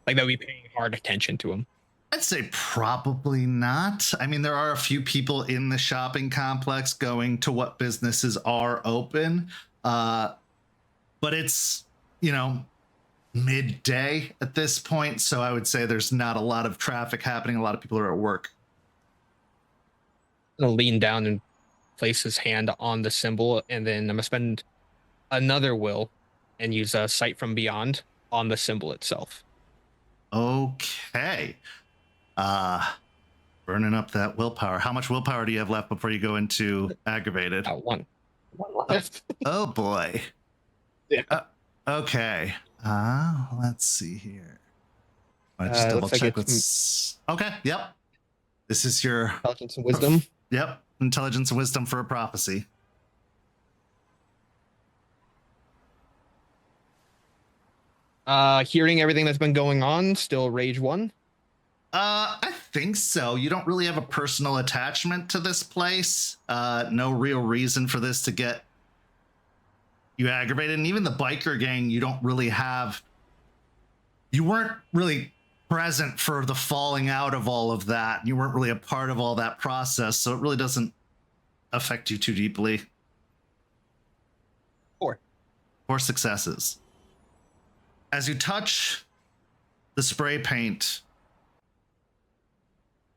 Like that we paying hard attention to them? I'd say probably not. I mean, there are a few people in the shopping complex going to what businesses are open, but it's, midday at this point. So I would say there's not a lot of traffic happening. A lot of people are at work. I'm gonna lean down and place his hand on the symbol, and then I'm gonna spend another will and use a sight from beyond on the symbol itself. Okay. Burning up that willpower. How much willpower do you have left before you go into aggravated? One left. Oh boy. Yeah. Okay. Let's see here. I just double looks like check it's what's okay. Yep. This is your intelligence and wisdom. Yep. Intelligence and wisdom for a prophecy. Hearing everything that's been going on, still rage 1. I think so. You don't really have a personal attachment to this place. No real reason for this to get you aggravated. And even the biker gang, you weren't really present for the falling out of all of that. You weren't really a part of all that process. So it really doesn't affect you too deeply. 4 successes. As you touch the spray paint,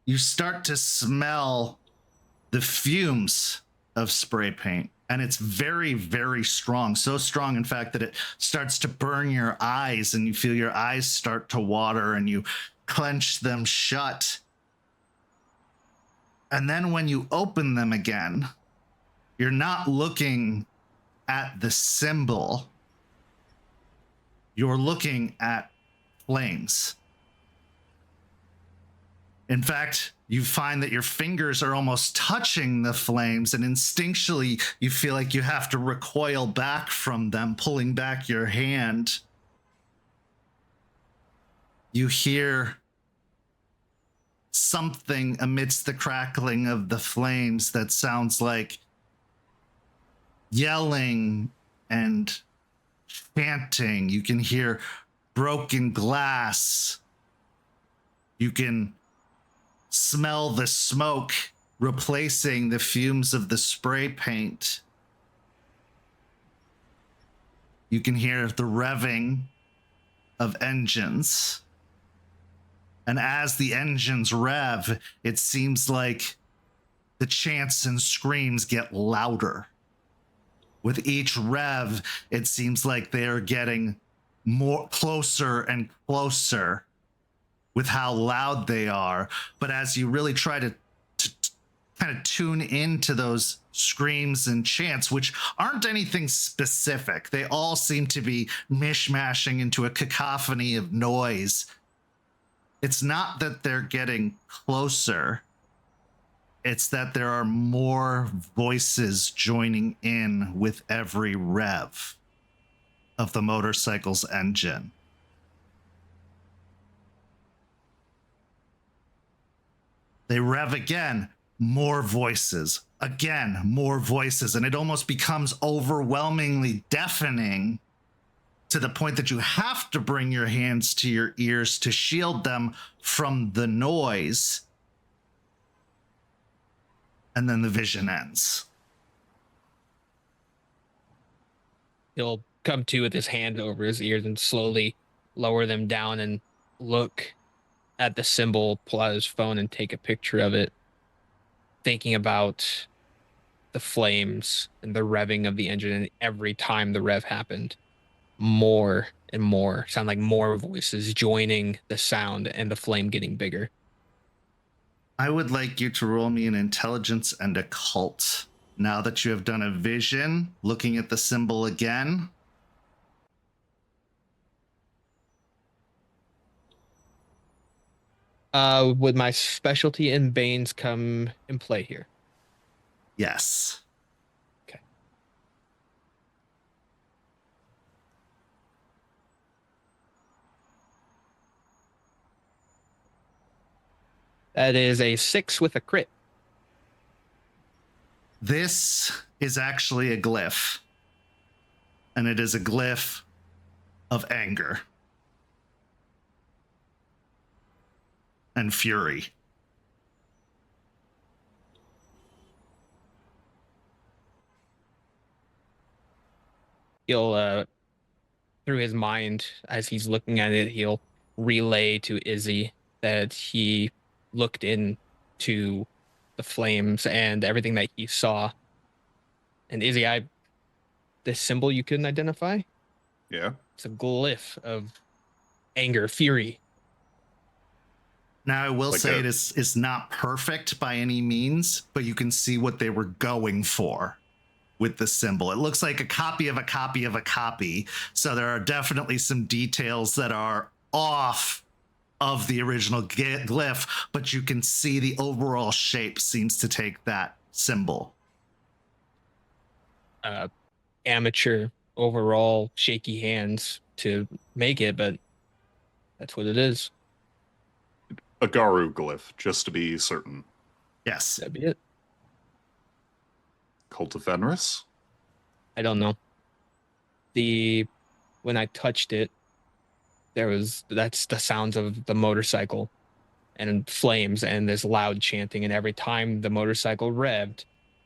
you start to smell the fumes of spray paint. And it's very, very strong. So strong, in fact, that it starts to burn your eyes and you feel your eyes start to water and you clench them shut. And then when you open them again, you're not looking at the symbol. You're looking at flames. In fact, you find that your fingers are almost touching the flames, and instinctually you feel like you have to recoil back from them, pulling back your hand. You hear something amidst the crackling of the flames that sounds like yelling and chanting. You can hear broken glass. You can smell the smoke replacing the fumes of the spray paint. You can hear the revving of engines. And as the engines rev, it seems like the chants and screams get louder. With each rev, it seems like they are getting more closer and closer with how loud they are. But as you really try to kind of tune into those screams and chants, which aren't anything specific, they all seem to be mishmashing into a cacophony of noise. It's not that they're getting closer. It's that there are more voices joining in with every rev of the motorcycle's engine. They rev again, more voices, again, more voices, and it almost becomes overwhelmingly deafening to the point that you have to bring your hands to your ears to shield them from the noise. And then the vision ends. He'll come to with his hand over his ears and slowly lower them down and look at the symbol, pull out his phone and take a picture of it, thinking about the flames and the revving of the engine. And every time the rev happened, more and more sound like more voices joining the sound and the flame getting bigger. I would like you to roll me an intelligence and occult now that you have done a vision, looking at the symbol again. Would my specialty in Banes come in play here? Yes. Okay. That is a 6 with a crit. This is actually a glyph. And it is a glyph of anger. and fury. He'll, through his mind, as he's looking at it, he'll relay to Izzy that he looked into the flames and everything that he saw. And Izzy, this symbol you couldn't identify? Yeah. It's a glyph of anger, fury. Now, I will Like say a- it is not perfect by any means, but you can see what they were going for with the symbol. It looks like a copy of a copy of a copy. So there are definitely some details that are off of the original glyph, but you can see the overall shape seems to take that symbol. Amateur overall, shaky hands to make it, but that's what it is. A Garu glyph, just to be certain. Yes. That'd be it. Cult of Fenris? I don't know. When I touched it, that's the sounds of the motorcycle and flames and this loud chanting. And every time the motorcycle revved,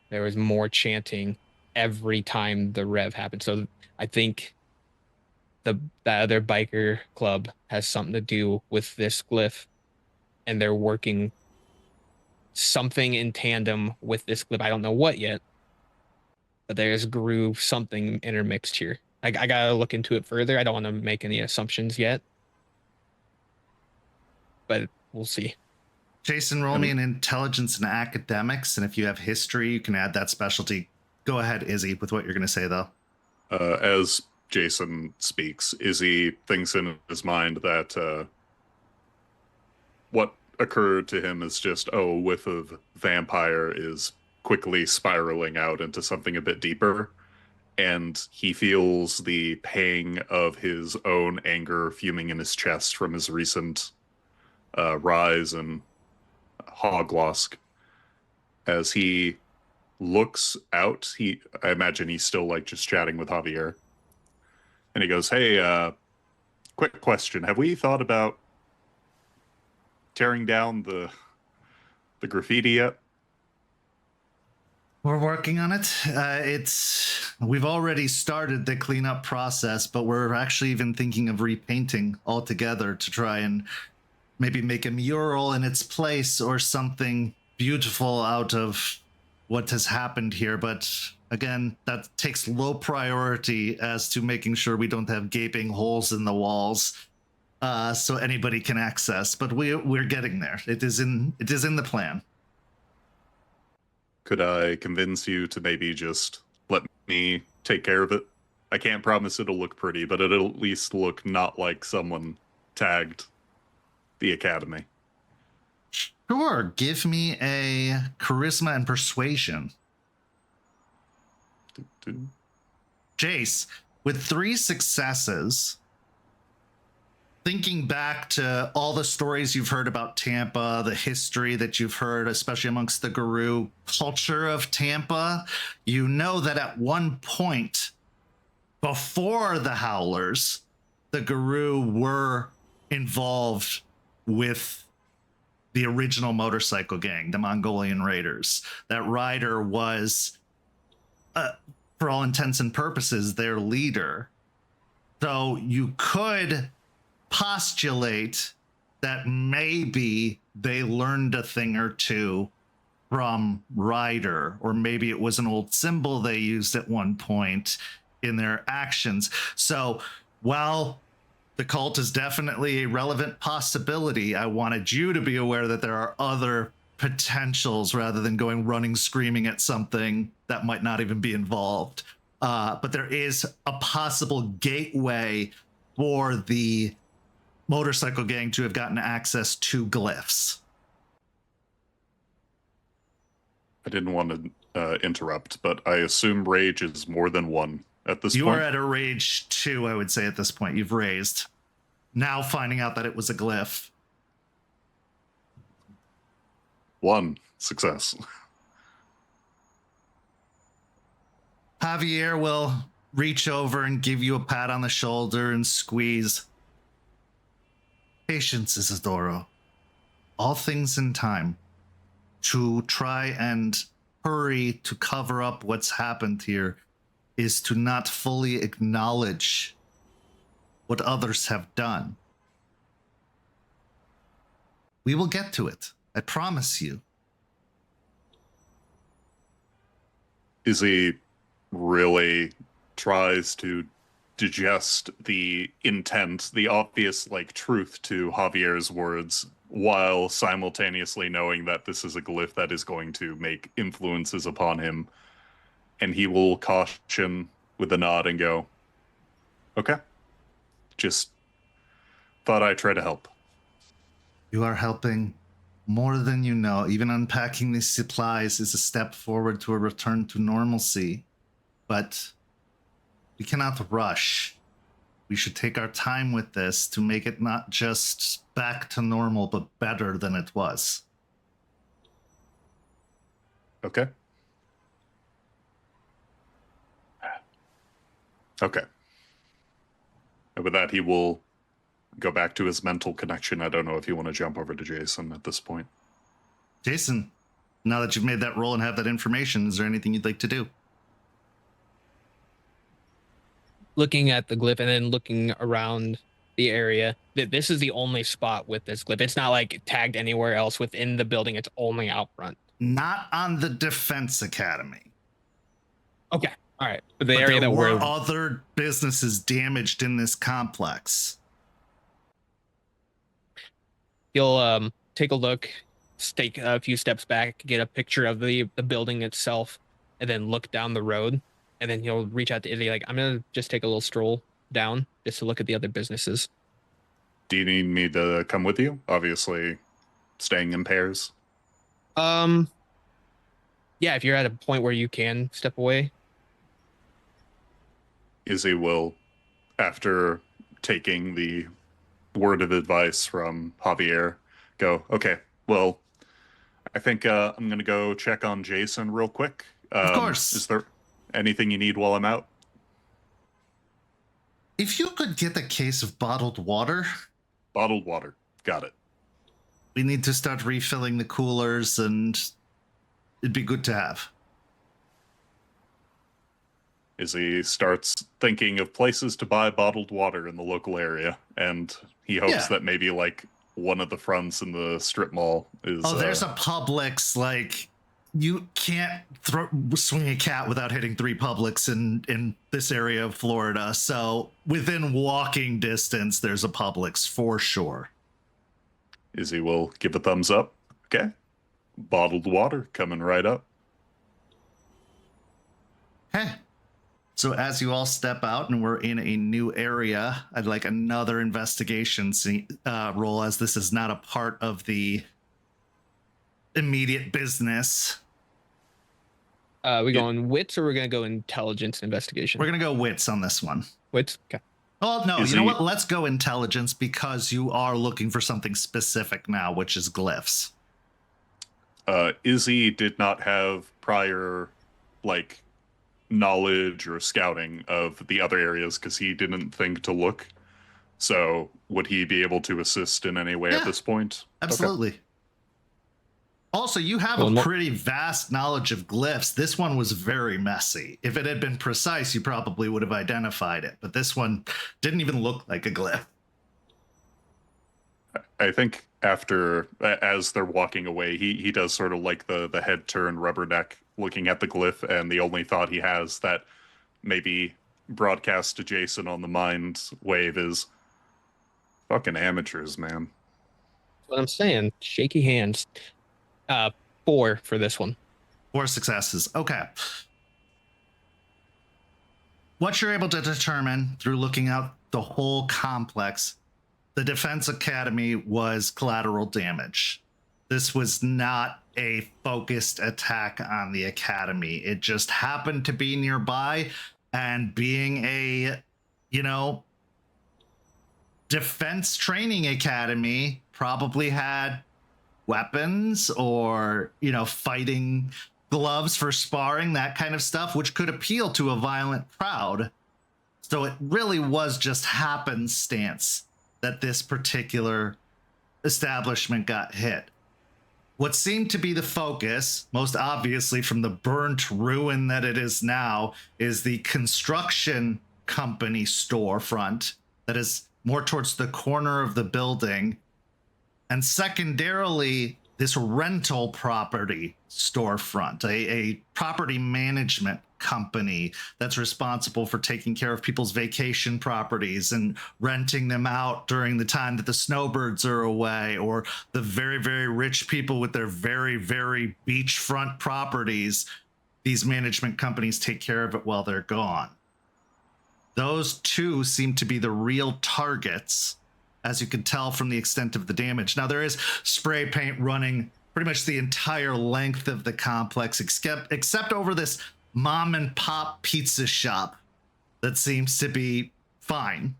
there was more chanting every time the rev happened. So I think the other biker club has something to do with this glyph, and they're working something in tandem with this glyph. I don't know what yet, but there's groove, something intermixed here. I gotta look into it further. I don't want to make any assumptions yet, but we'll see. Jason, roll me an intelligence and academics, and if you have history, you can add that specialty. Go ahead, Izzy, with what you're going to say, though. As Jason speaks, Izzy thinks in his mind that what occurred to him is just, a whiff of vampire is quickly spiraling out into something a bit deeper. And he feels the pang of his own anger fuming in his chest from his recent rise and hoglosk. As he looks out, I imagine he's still like just chatting with Javier. And he goes, hey, quick question. Have we thought about tearing down the graffiti yet? We're working on it. We've already started the cleanup process, but we're actually even thinking of repainting altogether to try and maybe make a mural in its place or something beautiful out of what has happened here. But again, that takes low priority as to making sure we don't have gaping holes in the walls so anybody can access. But we're getting there. It is in the plan. Could I convince you to maybe just let me take care of it? I can't promise it'll look pretty, but it'll at least look not like someone tagged the academy. Sure, give me a charisma and persuasion. Jace, with 3 successes, thinking back to all the stories you've heard about Tampa, the history that you've heard, especially amongst the Guru culture of Tampa, you know that at one point before the Howlers, the Guru were involved with the original motorcycle gang, the Mongolian Raiders. That rider was, for all intents and purposes, their leader. So you could postulate that maybe they learned a thing or two from Ryder, or maybe it was an old symbol they used at one point in their actions. So while the cult is definitely a relevant possibility, I wanted you to be aware that there are other potentials rather than going running screaming at something that might not even be involved. But there is a possible gateway for the motorcycle gang to have gotten access to glyphs. I didn't want to interrupt, but I assume rage is more than 1 at this You point. are at a rage 2, I would say, at this point. You've raised. Now finding out that it was a glyph. 1 success. Javier will reach over and give you a pat on the shoulder and squeeze. Patience, Isidoro. all things in time, to try and hurry to cover up what's happened here is to not fully acknowledge what others have done. We will get to it. I promise you. Izzy really tries to digest the intent, the obvious truth to Javier's words, while simultaneously knowing that this is a glyph that is going to make influences upon him. And he will caution with a nod and go, okay, just thought I'd try to help. You are helping more than you know. Even unpacking these supplies is a step forward to a return to normalcy. But we cannot rush. We should take our time with this to make it not just back to normal, but better than it was. Okay. Okay. And with that, he will go back to his mental connection. I don't know if you want to jump over to Jason at this point. Jason, now that you've made that roll and have that information, is there anything you'd like to do? Looking at the glyph and then looking around the area, this is the only spot with this glyph. It's not like tagged anywhere else within the building. It's only out front. Not on the Defense Academy. Okay. All right. The area that were we're other businesses damaged in this complex. You'll take a look, take a few steps back, get a picture of the building itself, and then look down the road. And then he'll reach out to Izzy, I'm going to just take a little stroll down just to look at the other businesses. Do you need me to come with you? Obviously, staying in pairs. Yeah, if you're at a point where you can step away. Izzy will, after taking the word of advice from Javier, go, okay, well, I think I'm going to go check on Jason real quick. Of course. Is there anything you need while I'm out? If you could get a case of bottled water. Bottled water. Got it. We need to start refilling the coolers, and it'd be good to have. Izzy starts thinking of places to buy bottled water in the local area, and he hopes that maybe one of the fronts in the strip mall is... Oh, there's a Publix, you can't swing a cat without hitting 3 Publix in this area of Florida. So within walking distance, there's a Publix for sure. Izzy will give a thumbs up. Okay. Bottled water coming right up. Hey. So as you all step out and we're in a new area, I'd like another investigation roll, as this is not a part of the immediate business. We going wits, or we're gonna go intelligence investigation? We're gonna go wits on this one. Wits. Okay. Oh no, you know what? Let's go intelligence, because you are looking for something specific now, which is glyphs. Izzy did not have prior knowledge or scouting of the other areas because he didn't think to look. So would he be able to assist in any way at this point? Absolutely. Okay. Also, you have a pretty vast knowledge of glyphs. This one was very messy. If it had been precise, you probably would have identified it. But this one didn't even look like a glyph. I think as they're walking away, he does sort of the head turn rubberneck looking at the glyph, and the only thought he has that maybe broadcast to Jason on the mind wave is fucking amateurs, man. What I'm saying, shaky hands. 4 for this one. 4 successes. Okay. What you're able to determine through looking out the whole complex, the Defense Academy was collateral damage. This was not a focused attack on the Academy. It just happened to be nearby, and being a, defense training academy probably had weapons or, fighting gloves for sparring, that kind of stuff, which could appeal to a violent crowd. So it really was just happenstance that this particular establishment got hit. What seemed to be the focus, most obviously from the burnt ruin that it is now, is the construction company storefront that is more towards the corner of the building. And secondarily, this rental property storefront, a property management company that's responsible for taking care of people's vacation properties and renting them out during the time that the snowbirds are away, or the very, very rich people with their very, very beachfront properties. These management companies take care of it while they're gone. Those two seem to be the real targets, as you can tell from the extent of the damage. Now, there is spray paint running pretty much the entire length of the complex, except over this mom and pop pizza shop that seems to be fine.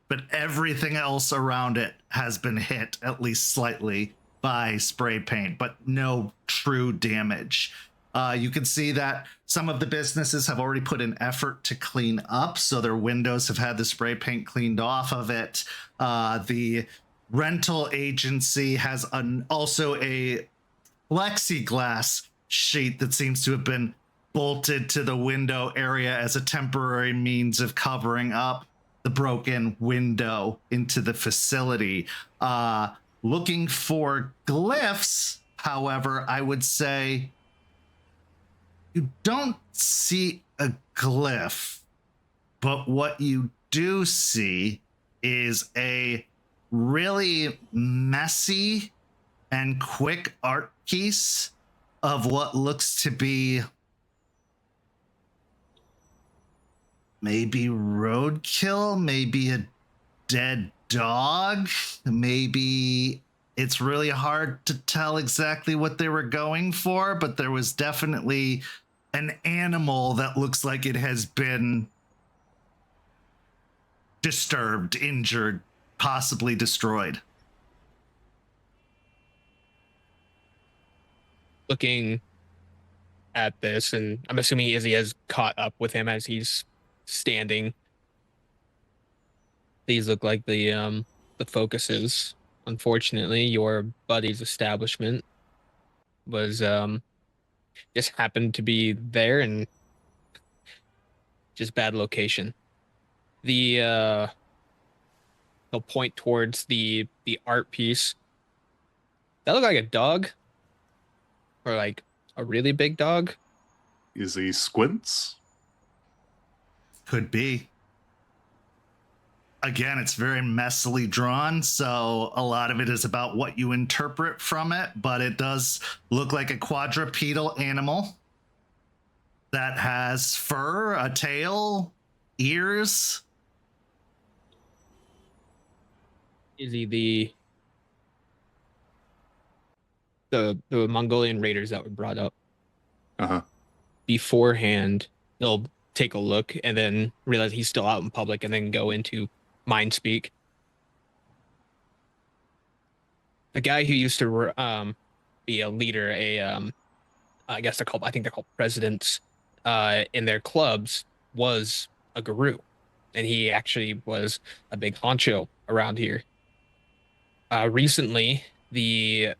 But everything else around it has been hit, at least slightly, by spray paint, but no true damage. You can see that some of the businesses have already put an effort to clean up, so their windows have had the spray paint cleaned off of it. The rental agency has also a plexiglass sheet that seems to have been bolted to the window area as a temporary means of covering up the broken window into the facility. Looking for glyphs, however, I would say you don't see a glyph, but what you do see is a really messy and quick art piece of what looks to be maybe roadkill, maybe a dead dog, maybe. It's really hard to tell exactly what they were going for, but there was definitely an animal that looks like it has been disturbed, injured, possibly destroyed. Looking at this, and I'm assuming Izzy has caught up with him as he's standing. These look like the focuses. Unfortunately, your buddy's establishment was just happened to be there, and just bad location. They'll point towards the art piece. That looked like a dog, or like a really big dog. Is he squints? Could be. Again, it's very messily drawn, so a lot of it is about what you interpret from it, but it does look like a quadrupedal animal that has fur, a tail, ears. Is he the Mongolian raiders that were brought up? Uh-huh. Beforehand, they'll take a look and then realize he's still out in public and then go into mind speak. The guy who used to be a leader, I guess I think they're called presidents, in their clubs, was a guru, and he actually was a big honcho around here. Recently, you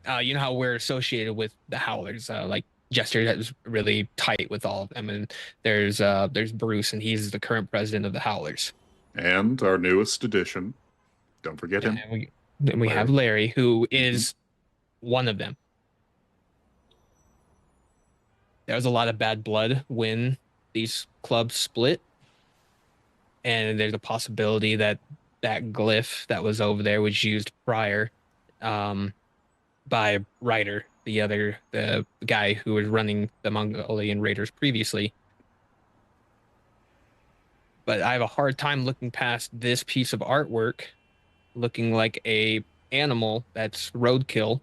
know how we're associated with the Howlers, like Jester is really tight with all of them, and there's Bruce, and he's the current president of the Howlers. And our newest addition. Don't forget him. And we have Larry, who is one of them. There was a lot of bad blood when these clubs split, and there's a possibility that that glyph that was over there was used prior by Ryder, the guy who was running the Mongolian Raiders previously. But I have a hard time looking past this piece of artwork, looking like a animal that's roadkill.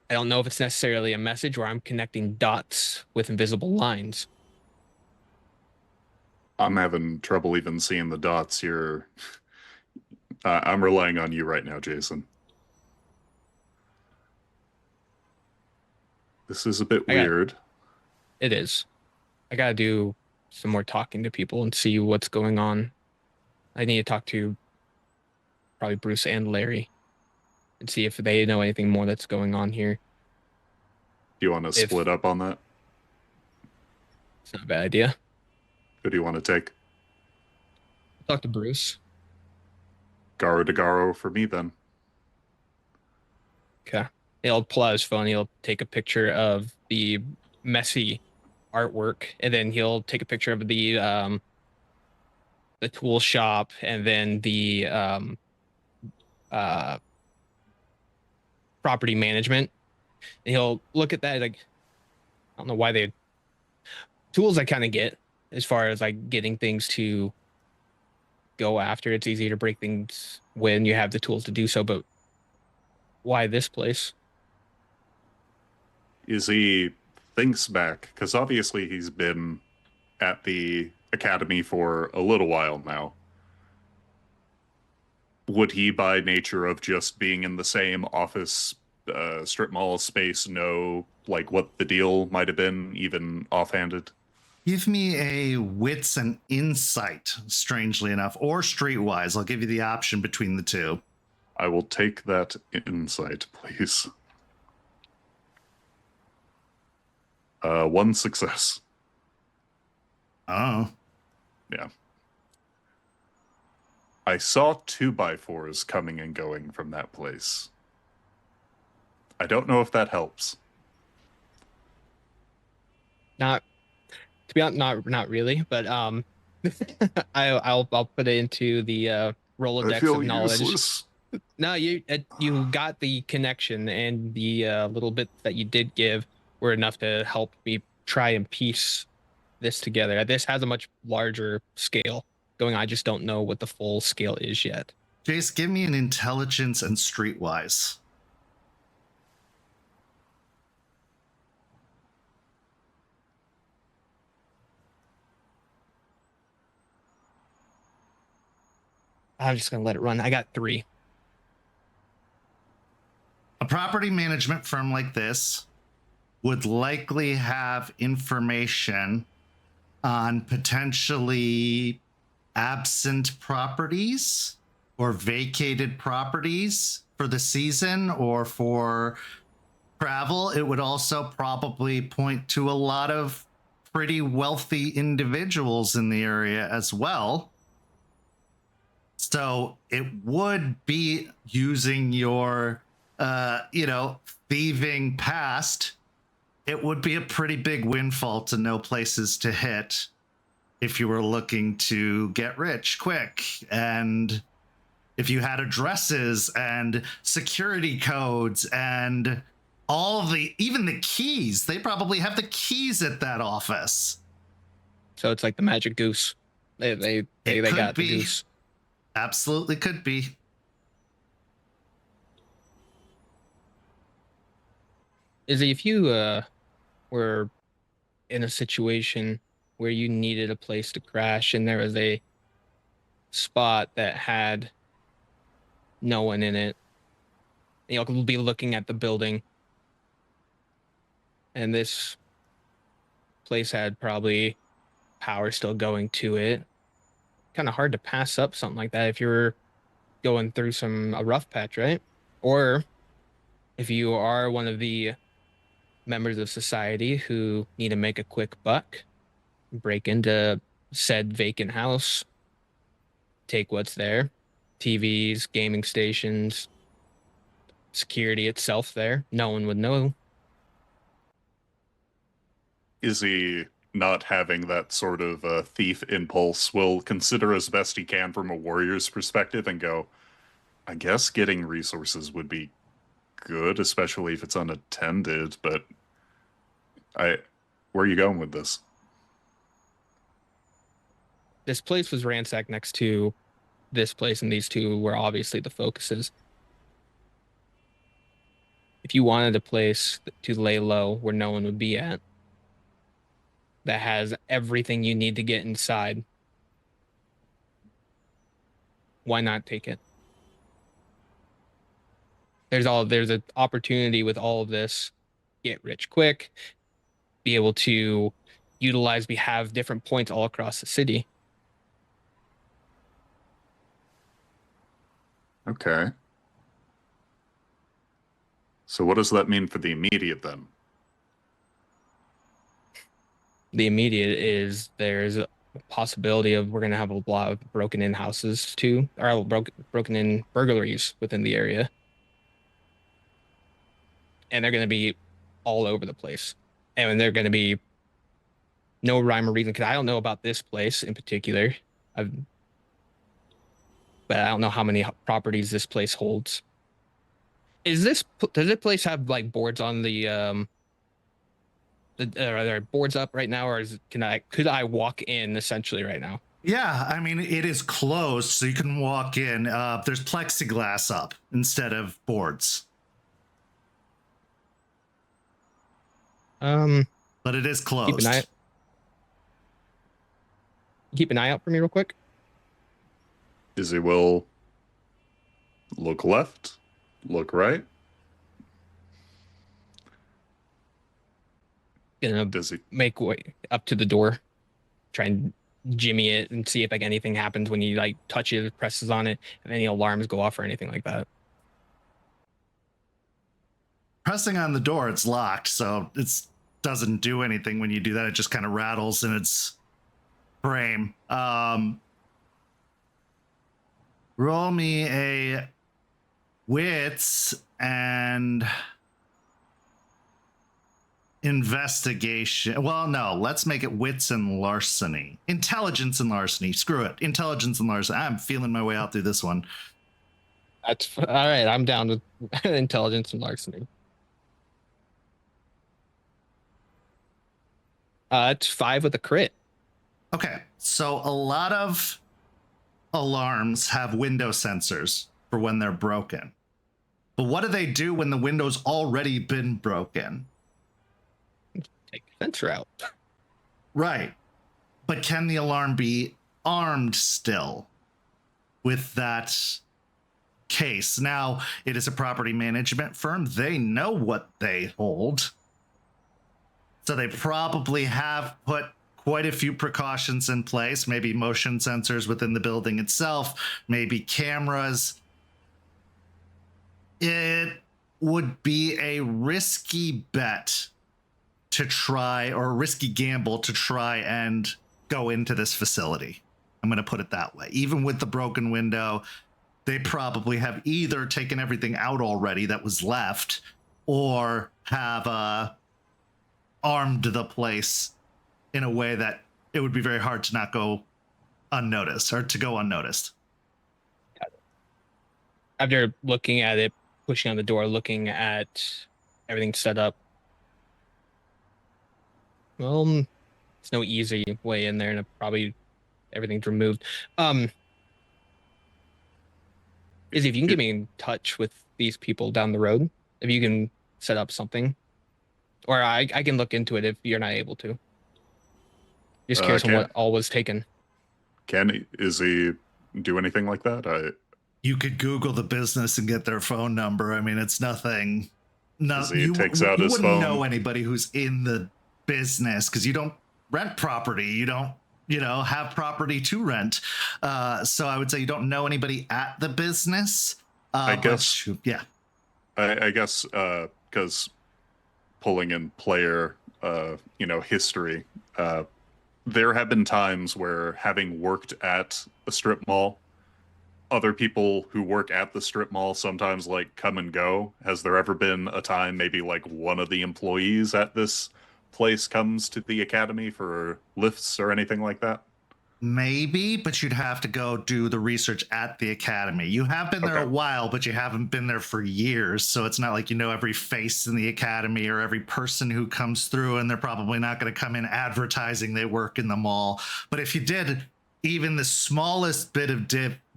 I don't know if it's necessarily a message or I'm connecting dots with invisible lines. I'm having trouble even seeing the dots here. I'm relying on you right now, Jason. This is a bit weird. It is. I gotta do some more talking to people and see what's going on. I need to talk to probably Bruce and Larry and see if they know anything more that's going on here. Do you want to If- split up on that? It's not a bad idea. Who do you want to take? Talk to Bruce. Garo to Garo for me then. Okay. He'll pull out his phone. He'll take a picture of the messy artwork, and then he'll take a picture of the tool shop, and then the property management. And he'll look at that like, I don't know why they tools I kind of get as far as like getting things to go after. It's easy to break things when you have the tools to do so, but why this place? Izzy thinks back, because obviously he's been at the academy for a little while now. Would he, by nature of just being in the same office strip mall space, know like what the deal might have been, even offhanded? Give me a wits and insight, strangely enough, or streetwise. I'll give you the option between the two. I will take that insight, please. One success. Oh. Yeah. I saw 2x4s coming and going from that place. I don't know if that helps. Not to be honest, not really, but I'll put it into the Rolodex of knowledge. Useless. No, you got the connection, and the little bit that you did give were enough to help me try and piece this together. This has a much larger scale going on. I just don't know what the full scale is yet. Jace, give me an intelligence and streetwise. I'm just gonna let it run. I got 3. A property management firm like this would likely have information on potentially absent properties or vacated properties for the season or for travel. It would also probably point to a lot of pretty wealthy individuals in the area as well. So it would be using your thieving past. It would be a pretty big windfall to know places to hit if you were looking to get rich quick. And if you had addresses and security codes and even the keys, they probably have the keys at that office. So it's like the magic goose. They got the goose. Absolutely could be. Izzy, if you were in a situation where you needed a place to crash and there was a spot that had no one in it, you'll be looking at the building, and this place had probably power still going to it. Kind of hard to pass up something like that if you're going through a rough patch, right? Or if you are one of the members of society who need to make a quick buck, break into said vacant house, take what's there, TVs, gaming stations, security itself there. No one would know. Izzy, not having that sort of thief impulse, will consider as best he can from a warrior's perspective and go, I guess getting resources would be good, especially if it's unattended, but where are you going with this? This place was ransacked next to this place, and these two were obviously the focuses. If you wanted a place to lay low where no one would be at, that has everything you need to get inside, why not take it? There's an opportunity with all of this. Get rich quick, be able to utilize, we have different points all across the city. Okay. So what does that mean for the immediate then? The immediate is there's a possibility of we're going to have a lot of broken in houses too, or broken in burglaries within the area. And they're going to be all over the place. And they're going to be no rhyme or reason, because I don't know about this place in particular. But I don't know how many properties this place holds. Does this place have like boards on the are there boards up right now, or could I walk in essentially right now? Yeah, I mean, it is closed, so you can walk in. There's plexiglass up instead of boards. But it is closed. Keep an eye out for me real quick. Izzy will look left, look right. Gonna make way up to the door, try and jimmy it and see if like anything happens when he like touches, presses on it, and any alarms go off or anything like that. Pressing on the door, it's locked, so it doesn't do anything when you do that. It just kind of rattles in its frame. Roll me a wits and investigation. Well, no, let's make it wits and larceny. Intelligence and larceny. Screw it. Intelligence and larceny. I'm feeling my way out through this one. That's all right. I'm down with intelligence and larceny. It's 5 with a crit. Okay, so a lot of alarms have window sensors for when they're broken. But what do they do when the window's already been broken? Take the sensor out. Right. But can the alarm be armed still with that case? Now, it is a property management firm. They know what they hold. So they probably have put quite a few precautions in place, maybe motion sensors within the building itself, maybe cameras. It would be a risky bet to try, or a risky gamble to try and go into this facility. I'm going to put it that way. Even with the broken window, they probably have either taken everything out already that was left, or have armed the place in a way that it would be very hard to not go unnoticed, or to go unnoticed. After looking at it, pushing on the door, looking at everything set up, well, it's no easy way in there, and probably everything's removed. Izzy, if you can get me in touch with these people down the road, if you can set up something, or I can look into it if you're not able to. Just curious on what all was taken. Can Izzy do anything like that? You could Google the business and get their phone number. I mean, it's nothing. Izzy takes out his phone. You wouldn't know anybody who's in the business because you don't rent property. You don't, have property to rent. So I would say you don't know anybody at the business. I guess. Yeah. I guess because pulling in player, history. There have been times where, having worked at a strip mall, other people who work at the strip mall sometimes like come and go. Has there ever been a time maybe like one of the employees at this place comes to the academy for lifts or anything like that? Maybe, but you'd have to go do the research at the academy. You have been there a while, but you haven't been there for years. So it's not like you know every face in the academy or every person who comes through, and they're probably not going to come in advertising they work in the mall. But if you did even the smallest bit of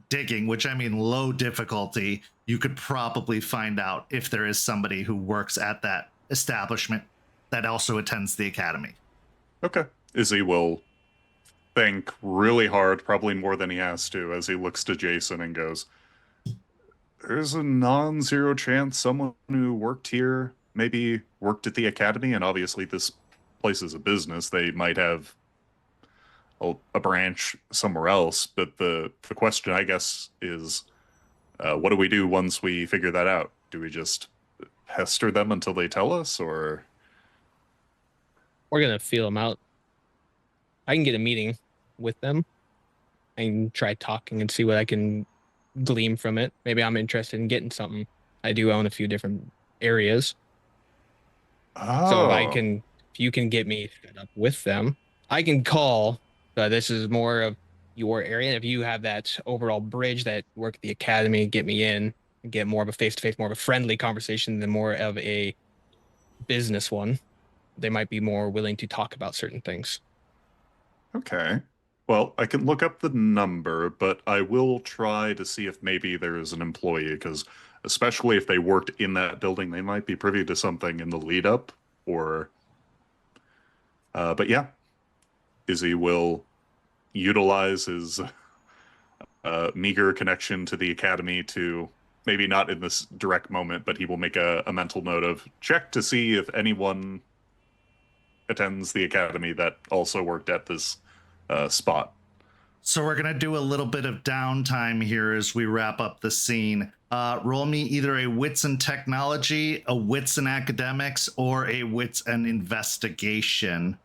digging, which I mean low difficulty, you could probably find out if there is somebody who works at that establishment that also attends the academy. Okay. Izzy will think really hard, probably more than he has to, as he looks to Jason and goes, there's a non-zero chance someone who worked here maybe worked at the academy, and obviously this place is a business. They might have a branch somewhere else, but the question, I guess, is What do we do once we figure that out? Do we just pester them until they tell us, or? We're gonna feel them out. I can get a meeting with them and try talking and see what I can glean from it. Maybe I'm interested in getting something. I do own a few different areas. So if you can get me set up with them, I can call. This is more of your area. If you have that overall bridge that work at the academy, get me in and get more of a face-to-face, more of a friendly conversation than more of a business one. They might be more willing to talk about certain things. Okay. Well, I can look up the number, but I will try to see if maybe there's an employee, because especially if they worked in that building, they might be privy to something in the lead up, or... but yeah, Izzy will utilize his meager connection to the academy to, maybe not in this direct moment, but he will make a mental note of check to see if anyone attends the academy that also worked at this spot. So we're going to do a little bit of downtime here as we wrap up the scene. Roll me either a wits and technology, a wits and academics, or a wits and investigation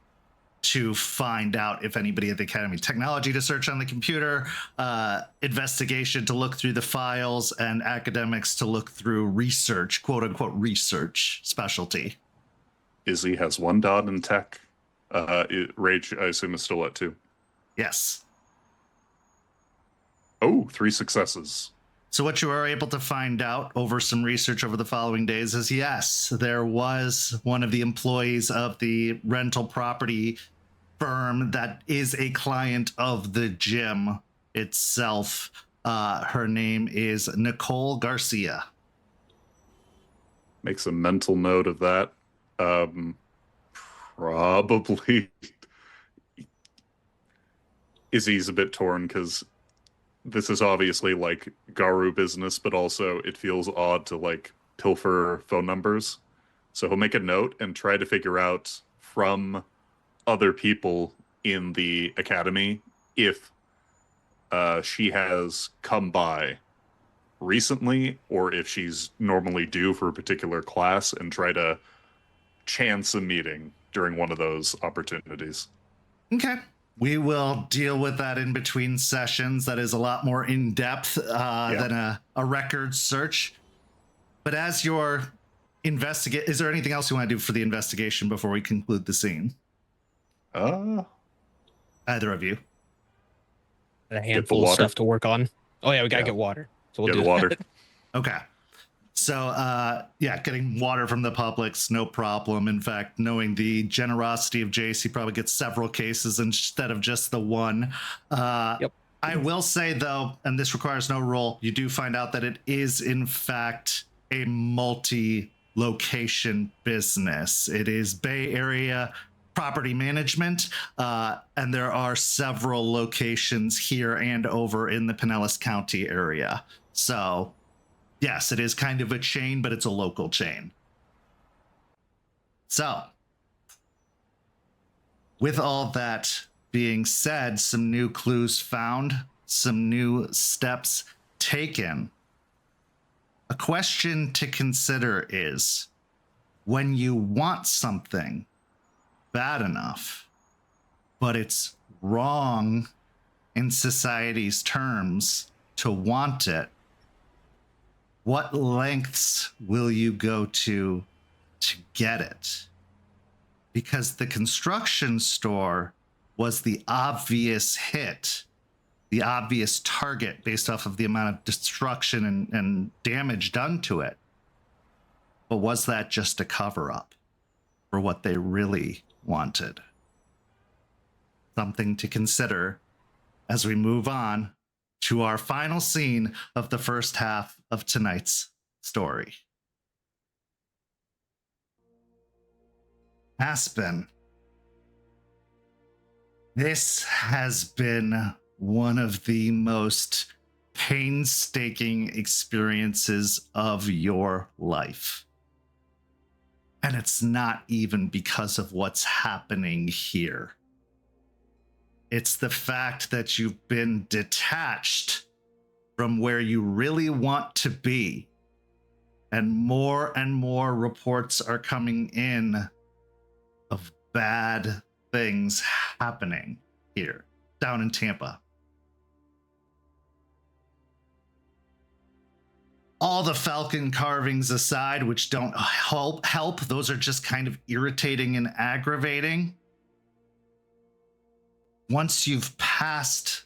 to find out if anybody at the academy. Technology to search on the computer, investigation to look through the files, and academics to look through research, quote unquote research specialty. Izzy has 1 dot in tech. Rage, I assume, is still at 2. Yes. Oh, 3 successes. So what you are able to find out over some research over the following days is, yes, there was one of the employees of the rental property firm that is a client of the gym itself. Her name is Nicole Garcia. Makes a mental note of that. Probably Izzy's a bit torn because this is obviously like Garu business, but also it feels odd to like pilfer phone numbers. So he'll make a note and try to figure out from other people in the academy if she has come by recently or if she's normally due for a particular class, and try to chance a meeting during one of those opportunities. Okay. We will deal with that in between sessions. That is a lot more in-depth than a record search. But as you're investigate, is there anything else you want to do for the investigation before we conclude the scene? Either of you. A handful of stuff to work on. Oh yeah, we gotta get water. So we'll do the water. Okay. So, getting water from the public's no problem. In fact, knowing the generosity of Jace, he probably gets several cases instead of just the one. Yep. I will say, though, and this requires no roll, you do find out that it is, in fact, a multi-location business. It is Bay Area property management, and there are several locations here and over in the Pinellas County area. So... yes, it is kind of a chain, but it's a local chain. So, with all that being said, some new clues found, some new steps taken. A question to consider is, when you want something bad enough, but it's wrong in society's terms to want it, what lengths will you go to get it? Because the construction store was the obvious hit, the obvious target based off of the amount of destruction and damage done to it. But was that just a cover-up for what they really wanted? Something to consider as we move on to our final scene of the first half of tonight's story. Aspen. This has been one of the most painstaking experiences of your life. And it's not even because of what's happening here. It's the fact that you've been detached from where you really want to be. And more reports are coming in of bad things happening here down in Tampa. All the falcon carvings aside, which don't help, those are just kind of irritating and aggravating. Once you've passed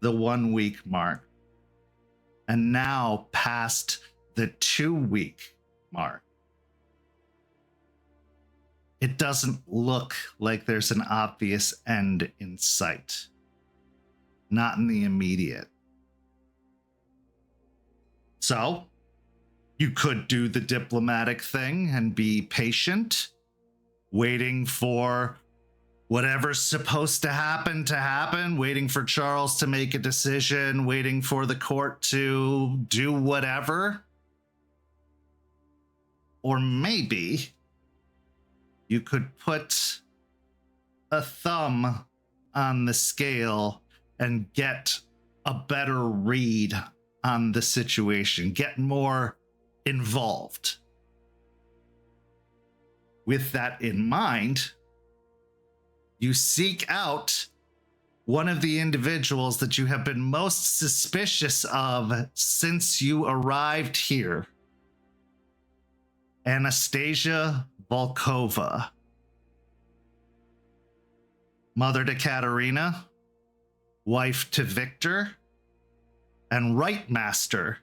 the 1 week mark and now past the 2 week mark, it doesn't look like there's an obvious end in sight. Not in the immediate. So, you could do the diplomatic thing and be patient, waiting for whatever's supposed to happen, waiting for Charles to make a decision, waiting for the court to do whatever. Or maybe you could put a thumb on the scale and get a better read on the situation, get more involved. With that in mind, you seek out one of the individuals that you have been most suspicious of since you arrived here. Anastasia Volkova, mother to Katerina, wife to Victor, and Right Master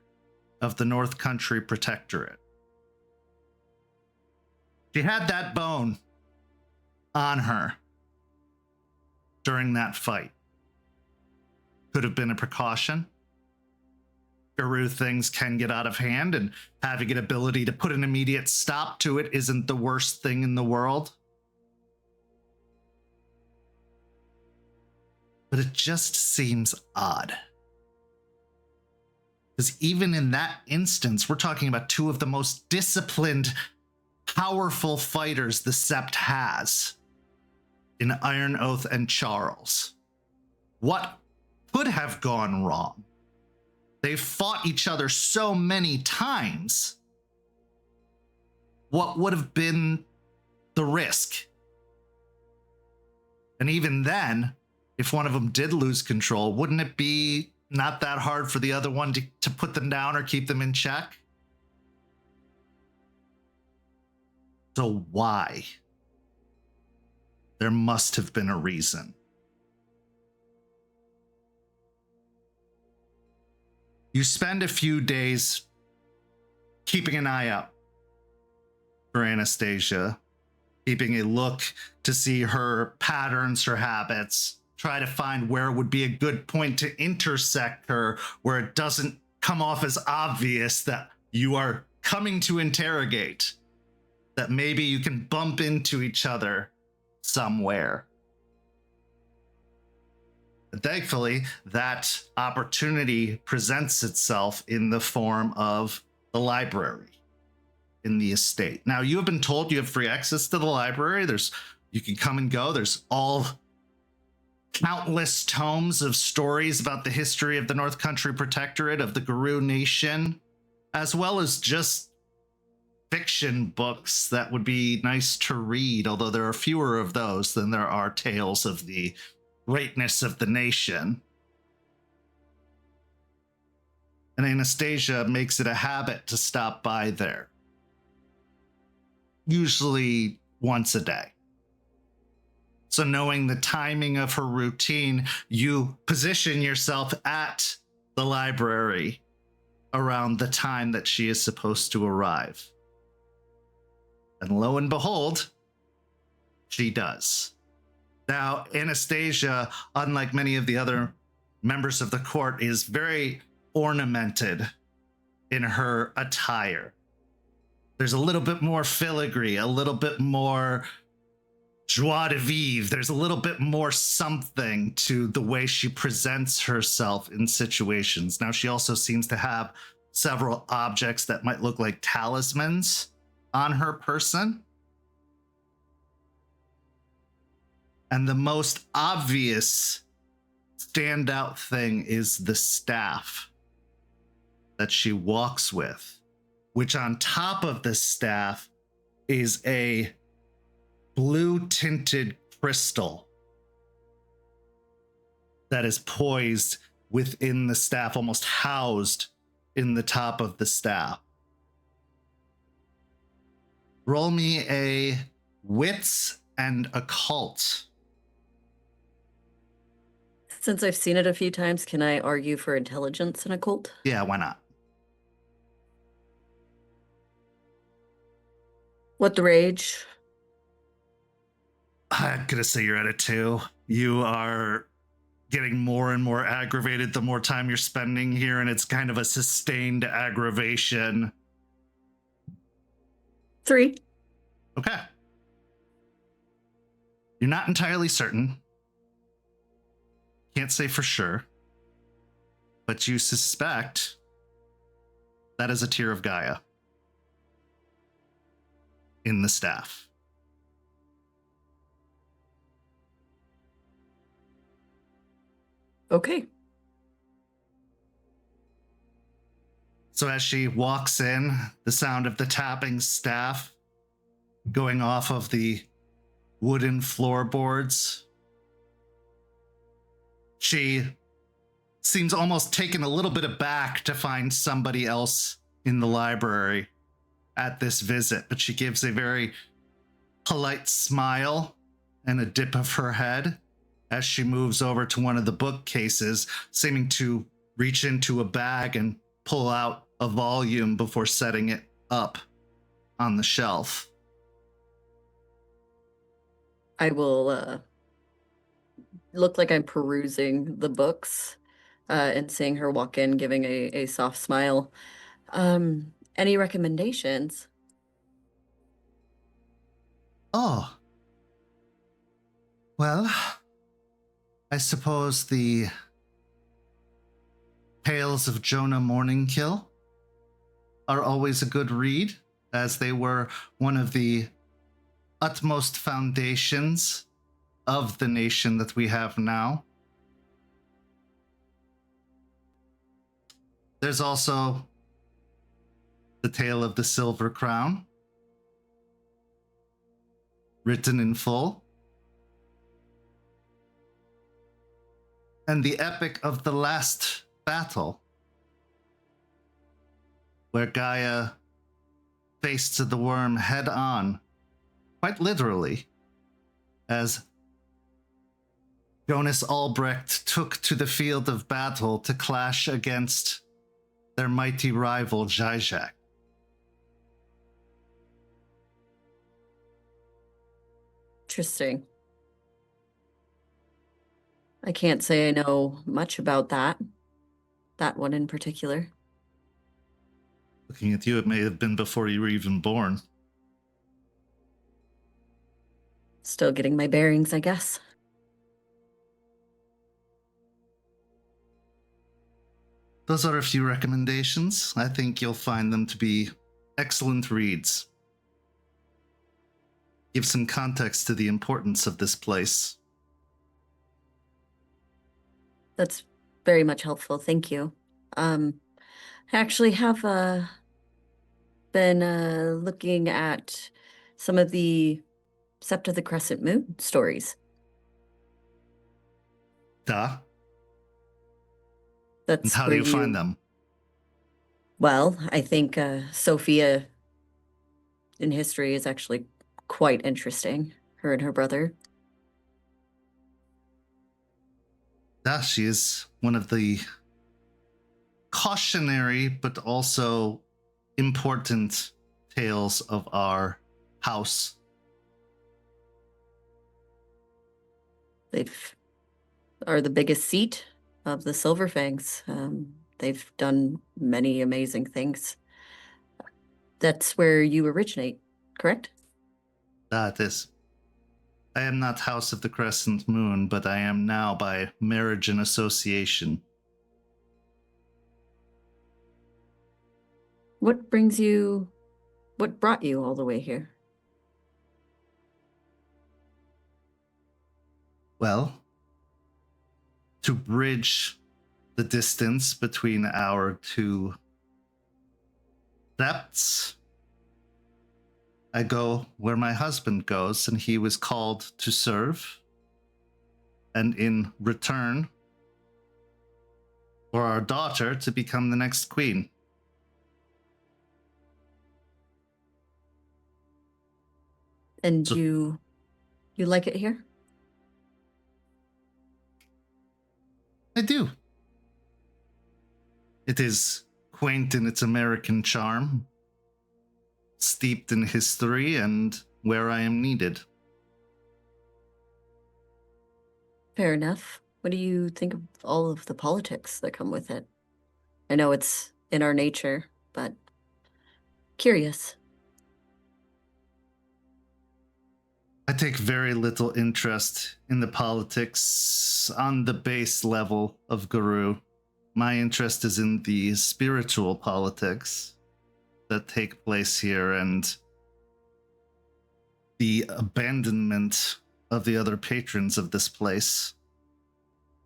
of the North Country Protectorate. She had that bone on her during that fight. Could have been a precaution. Guru things can get out of hand, and having an ability to put an immediate stop to it isn't the worst thing in the world. But it just seems odd. Because even in that instance, we're talking about two of the most disciplined, powerful fighters the Sept has in Iron Oath and Charles. What could have gone wrong? They've fought each other so many times. What would have been the risk? And even then, if one of them did lose control, wouldn't it be not that hard for the other one to put them down or keep them in check? So why? There must have been a reason. You spend a few days keeping an eye out for Anastasia, keeping a look to see her patterns, her habits, try to find where would be a good point to intersect her, where it doesn't come off as obvious that you are coming to interrogate, that maybe you can bump into each other somewhere. But thankfully, that opportunity presents itself in the form of the library in the estate. Now, you have been told you have free access to the library. You can come and go. There's all countless tomes of stories about the history of the North Country Protectorate, of the Guru Nation, as well as just fiction books that would be nice to read, although there are fewer of those than there are tales of the greatness of the nation. And Anastasia makes it a habit to stop by there, usually once a day. So knowing the timing of her routine, you position yourself at the library around the time that she is supposed to arrive. And lo and behold, she does. Now, Anastasia, unlike many of the other members of the court, is very ornamented in her attire. There's a little bit more filigree, a little bit more joie de vivre. There's a little bit more something to the way she presents herself in situations. Now, she also seems to have several objects that might look like talismans on her person. And the most obvious standout thing is the staff that she walks with, which on top of the staff is a blue tinted crystal that is poised within the staff, almost housed in the top of the staff. Roll me a wits and occult. Since I've seen it a few times, can I argue for intelligence and occult? Yeah, why not? What the rage? I'm gonna say you're at a 2. You are getting more and more aggravated the more time you're spending here, and it's kind of a sustained aggravation. 3. Okay. You're not entirely certain. Can't say for sure. But you suspect that is a tear of Gaia in the staff. Okay. So as she walks in, the sound of the tapping staff going off of the wooden floorboards, she seems almost taken a little bit aback to find somebody else in the library at this visit, but she gives a very polite smile and a dip of her head as she moves over to one of the bookcases, seeming to reach into a bag and pull out a volume before setting it up on the shelf. I will look like I'm perusing the books and seeing her walk in, giving a soft smile. Any recommendations? Oh. Well, I suppose the Tales of Jonah Morningkill are always a good read, as they were one of the utmost foundations of the nation that we have now. There's also the Tale of the Silver Crown, written in full, and the Epic of the Last Battle, where Gaia faced the worm head on, quite literally, as Jonas Albrecht took to the field of battle to clash against their mighty rival Zizek. Interesting. I can't say I know much about that one in particular. Looking at you, it may have been before you were even born. Still getting my bearings, I guess. Those are a few recommendations. I think you'll find them to be excellent reads. Give some context to the importance of this place. That's very much helpful. Thank you. I actually have been looking at some of the Sept of the Crescent Moon stories. Duh. That's And how do where you find them? Well, I think Sophia in history is actually quite interesting. Her and her brother. Yeah, she is one of the cautionary but also important tales of our house. They've are the biggest seat of the Silverfangs. They've done many amazing things. That's where you originate, correct? That is. I am not House of the Crescent Moon, but I am now by marriage and association. What brought you all the way here? Well, to bridge the distance between our two Sept, I go where my husband goes, and he was called to serve. And in return, for our daughter to become the next queen. And So- you like it here? I do. It is quaint in its American charm, steeped in history, and where I am needed. Fair enough. What do you think of all of the politics that come with it? I know it's in our nature, but curious. I take very little interest in the politics on the base level of Guru. My interest is in the spiritual politics that take place here and the abandonment of the other patrons of this place.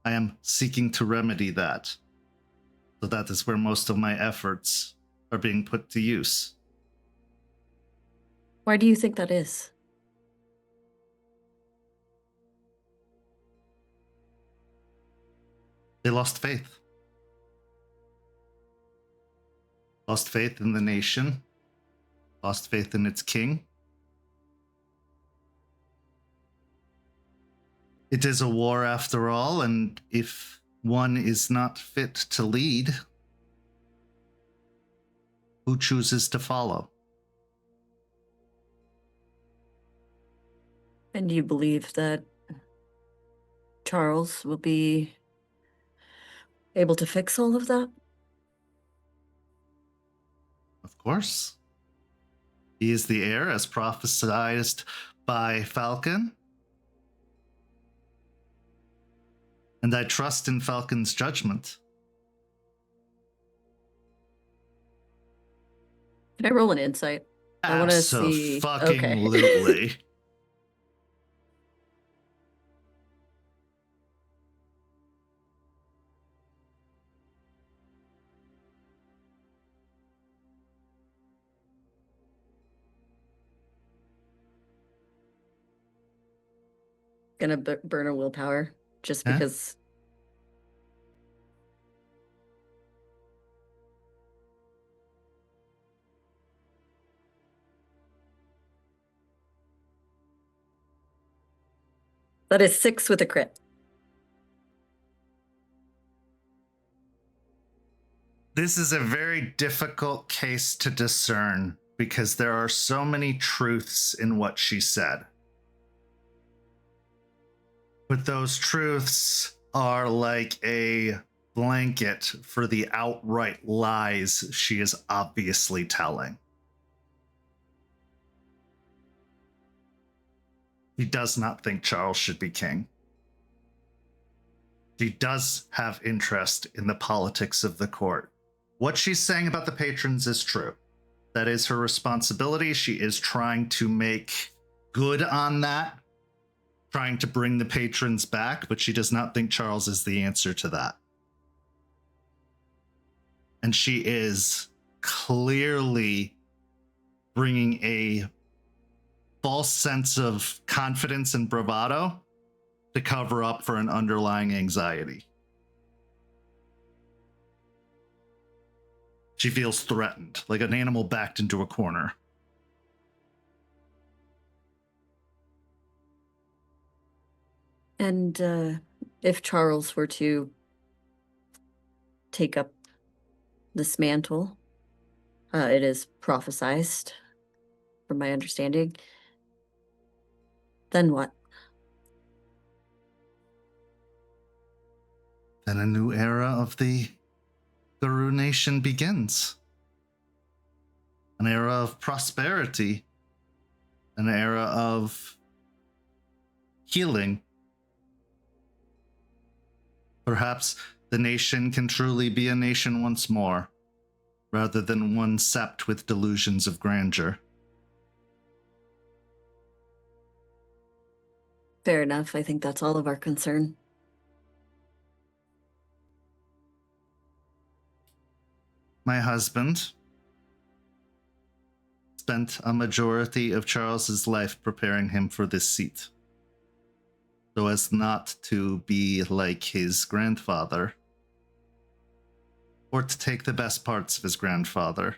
I am seeking to remedy that. So that is where most of my efforts are being put to use. Why do you think that is? They lost faith. Lost faith in the nation. Lost faith in its king. It is a war after all, and if one is not fit to lead, who chooses to follow? And do you believe that Charles will be able to fix all of that? Of course. He is the heir, as prophesied by Falcon. And I trust in Falcon's judgment. Can I roll an insight? I want to see. Abso-fucking-lutely. Gonna burn a willpower just Huh? because. That is 6 with a crit. This is a very difficult case to discern because there are so many truths in what she said. But those truths are like a blanket for the outright lies she is obviously telling. She does not think Charles should be king. She does have interest in the politics of the court. What she's saying about the patrons is true. That is her responsibility. She is trying to make good on that, trying to bring the patrons back, but she does not think Charles is the answer to that. And she is clearly bringing a false sense of confidence and bravado to cover up for an underlying anxiety. She feels threatened, like an animal backed into a corner. And if Charles were to take up this mantle, it is prophesized, from my understanding, then what? Then a new era of the Guru Nation begins. An era of prosperity. An era of healing. Perhaps the nation can truly be a nation once more, rather than one sept with delusions of grandeur. Fair enough. I think that's all of our concern. My husband, spent a majority of Charles's life preparing him for this seat, so as not to be like his grandfather, or to take the best parts of his grandfather,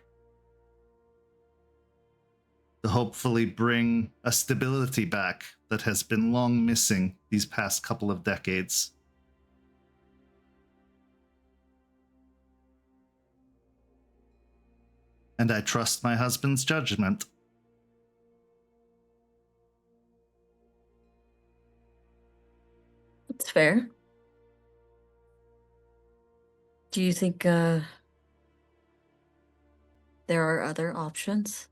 to hopefully bring a stability back that has been long missing these past couple of decades. And I trust my husband's judgment. That's fair. Do you think there are other options?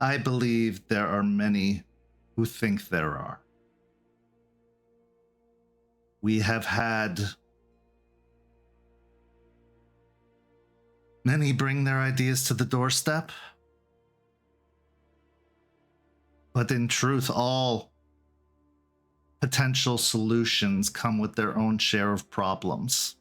I believe there are many who think there are. We have had many bring their ideas to the doorstep, but in truth, all potential solutions come with their own share of problems.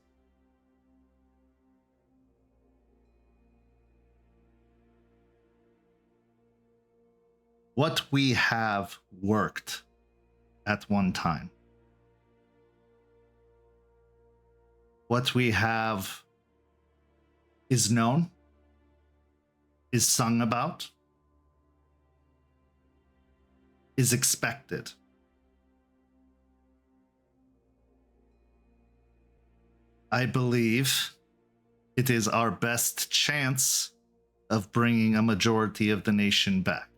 What we have worked at one time. What we have is known, is sung about, is expected. I believe it is our best chance of bringing a majority of the nation back.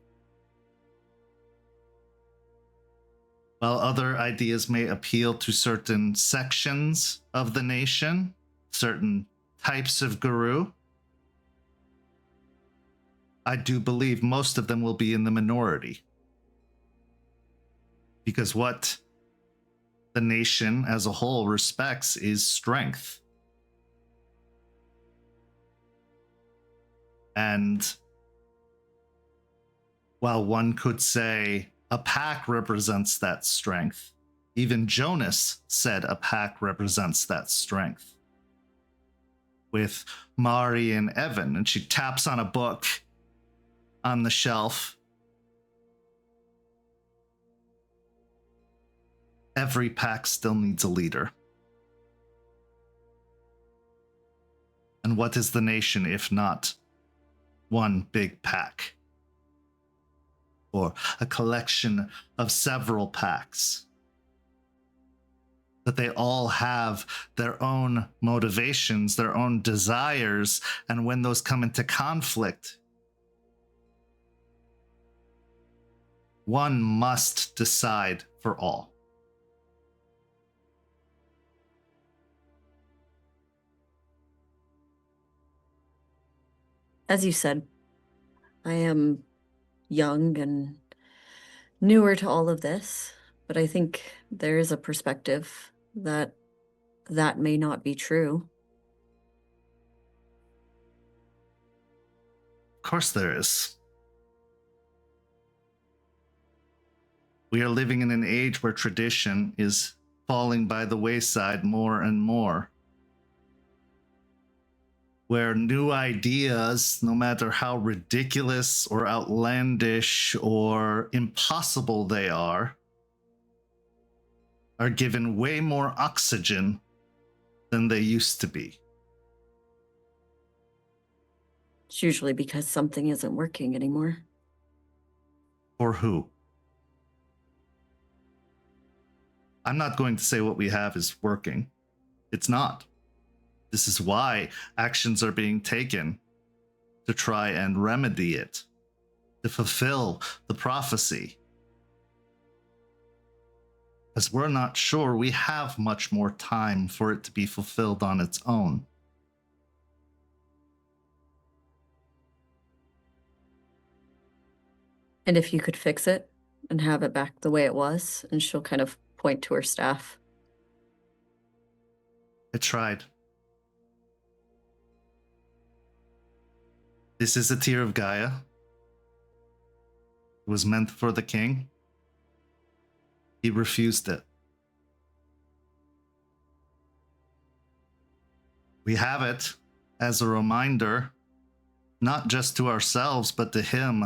While other ideas may appeal to certain sections of the nation, certain types of guru, I do believe most of them will be in the minority. Because what the nation as a whole respects is strength. And while one could say a pack represents that strength, even Jonas said a pack represents that strength. With Mari and Evan, and she taps on a book on the shelf. Every pack still needs a leader. And what is the nation if not one big pack? Or a collection of several packs? That they all have their own motivations, their own desires, and when those come into conflict, one must decide for all. As you said, I am young and newer to all of this, but I think there is a perspective that may not be true. Of course there is. We are living in an age where tradition is falling by the wayside more and more. Where new ideas, no matter how ridiculous or outlandish or impossible they are given way more oxygen than they used to be. It's usually because something isn't working anymore. For who? I'm not going to say what we have is working. It's not. This is why actions are being taken to try and remedy it, to fulfill the prophecy. As we're not sure we have much more time for it to be fulfilled on its own. And if you could fix it and have it back the way it was, and she'll kind of point to her staff. I tried. This is a tear of Gaia. It was meant for the king. He refused it. We have it as a reminder, not just to ourselves, but to him,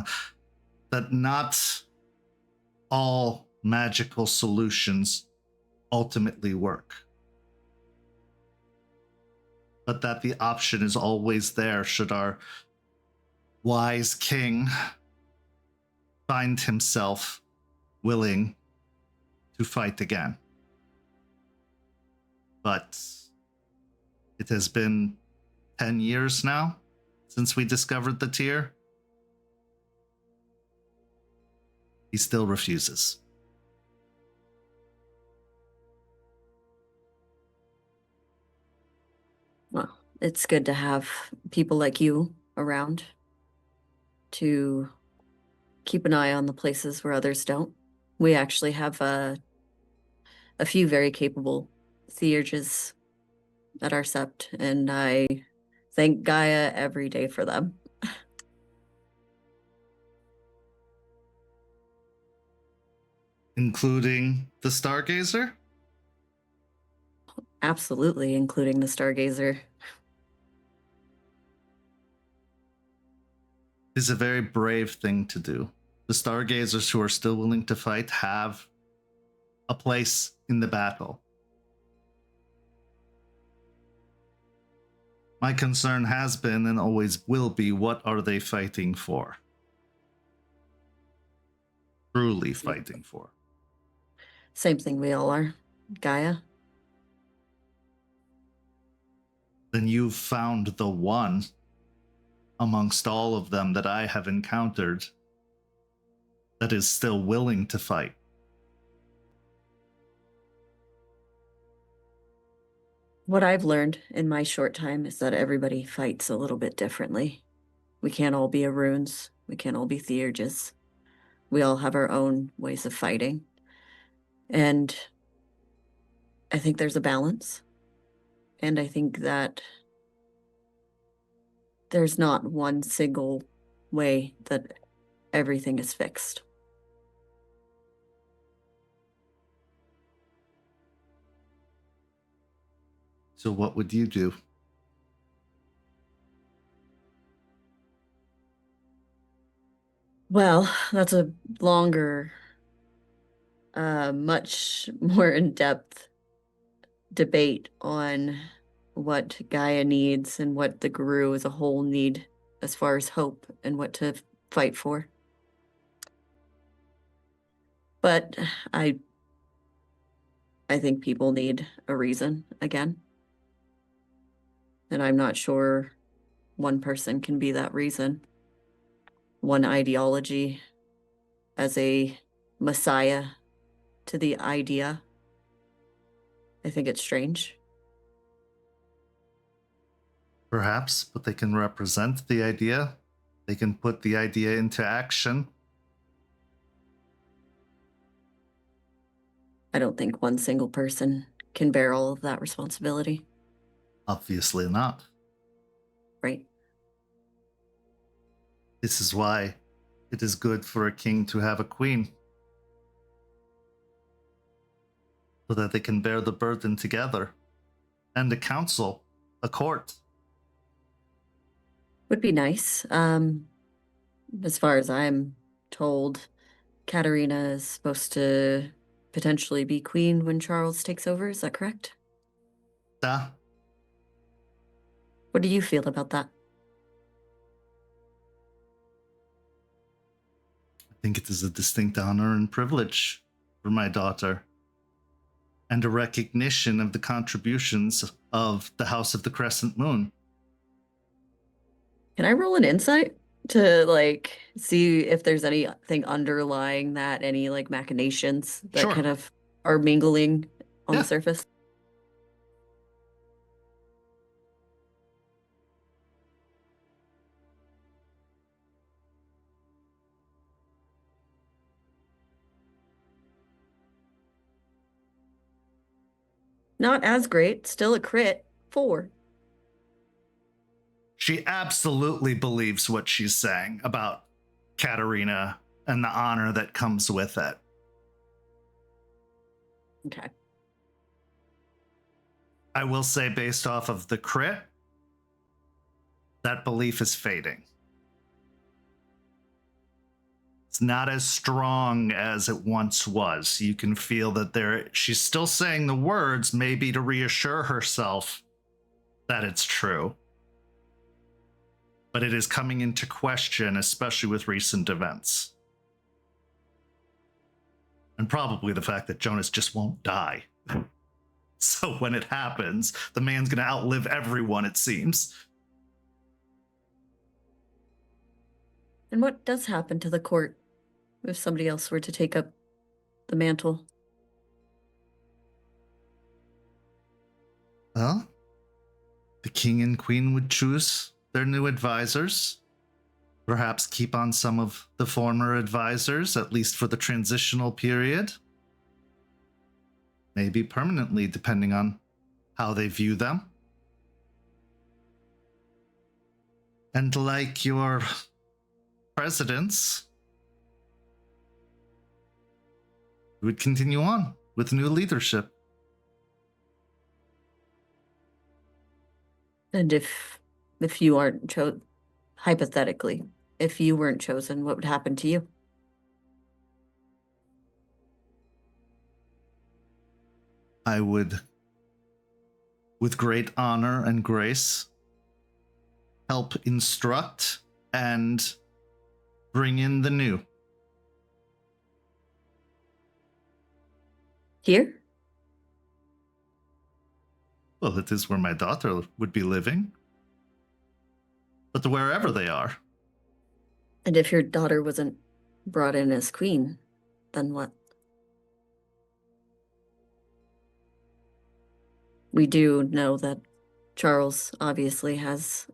that not all magical solutions ultimately work. But that the option is always there should our wise king find himself willing to fight again. But it has been 10 years now since we discovered the tear. He still refuses. Well, it's good to have people like you around to keep an eye on the places where others don't. We actually have a few very capable theurges at our Sept, and I thank Gaia every day for them. Including the Stargazer? Absolutely, including the Stargazer. Is a very brave thing to do. The Stargazers who are still willing to fight have a place in the battle. My concern has been and always will be, what are they fighting for? Truly fighting for. Same thing we all are. Gaia. Then you've found the one amongst all of them that I have encountered that is still willing to fight. What I've learned in my short time is that everybody fights a little bit differently. We can't all be Aruns. We can't all be theurges. We all have our own ways of fighting. And I think there's a balance. And I think that there's not one single way that everything is fixed. So what would you do? Well, that's a longer, much more in-depth debate on what Gaia needs and what the Guru as a whole need as far as hope and what to fight for. But I think people need a reason again. And I'm not sure one person can be that reason. One ideology as a messiah to the idea. I think it's strange. Perhaps, but they can represent the idea. They can put the idea into action. I don't think one single person can bear all of that responsibility. Obviously not. Right? This is why it is good for a king to have a queen. So that they can bear the burden together. And a council, a court. Would be nice. As far as I'm told, Katerina is supposed to potentially be queen when Charles takes over. Is that correct? Yeah. What do you feel about that? I think it is a distinct honor and privilege for my daughter. And a recognition of the contributions of the House of the Crescent Moon. Can I roll an insight to like see if there's anything underlying that, any like machinations that Sure. kind of are mingling on Yeah. the surface? Not as great, still a crit. 4. She absolutely believes what she's saying about Katerina and the honor that comes with it. Okay. I will say, based off of the crit, that belief is fading. It's not as strong as it once was. You can feel that she's still saying the words, maybe to reassure herself that it's true. But it is coming into question, especially with recent events. And probably the fact that Jonas just won't die. So when it happens, the man's going to outlive everyone, it seems. And what does happen to the court if somebody else were to take up the mantle? Well, the king and queen would choose their new advisors. Perhaps keep on some of the former advisors, at least for the transitional period. Maybe permanently, depending on how they view them. And like your presidents, we would continue on with new leadership. And if you aren't chosen, hypothetically, if you weren't chosen, what would happen to you? I would, with great honor and grace, help instruct and bring in the new. Here? Well, it is where my daughter would be living. But wherever they are. And if your daughter wasn't brought in as queen, then what? We do know that Charles obviously has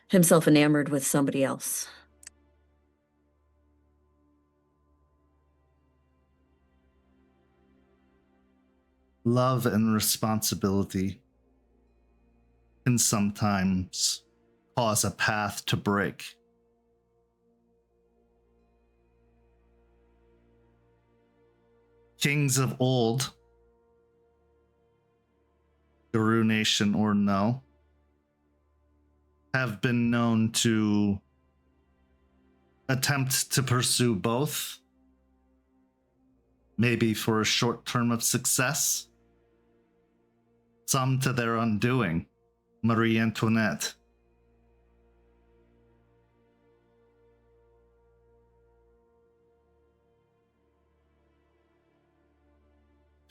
himself enamored with somebody else. Love and responsibility can sometimes cause a path to break. Kings of old, Guru Nation or no, have been known to attempt to pursue both, maybe for a short term of success, some to their undoing. Marie Antoinette.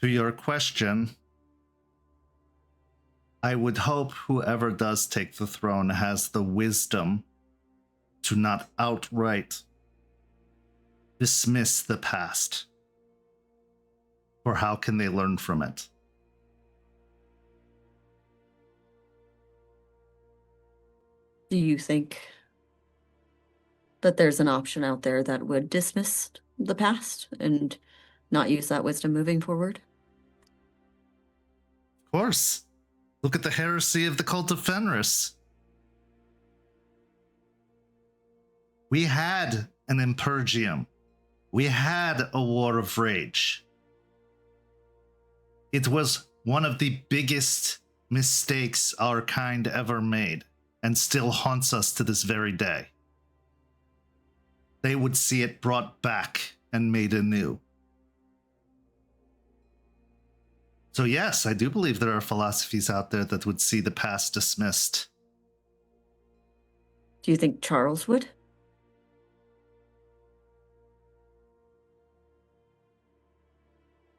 To your question, I would hope whoever does take the throne has the wisdom to not outright dismiss the past. Or how can they learn from it? Do you think that there's an option out there that would dismiss the past and not use that wisdom moving forward? Of course. Look at the heresy of the cult of Fenris. We had an Impergium. We had a War of Rage. It was one of the biggest mistakes our kind ever made, and still haunts us to this very day. They would see it brought back and made anew. So yes, I do believe there are philosophies out there that would see the past dismissed. Do you think Charles would?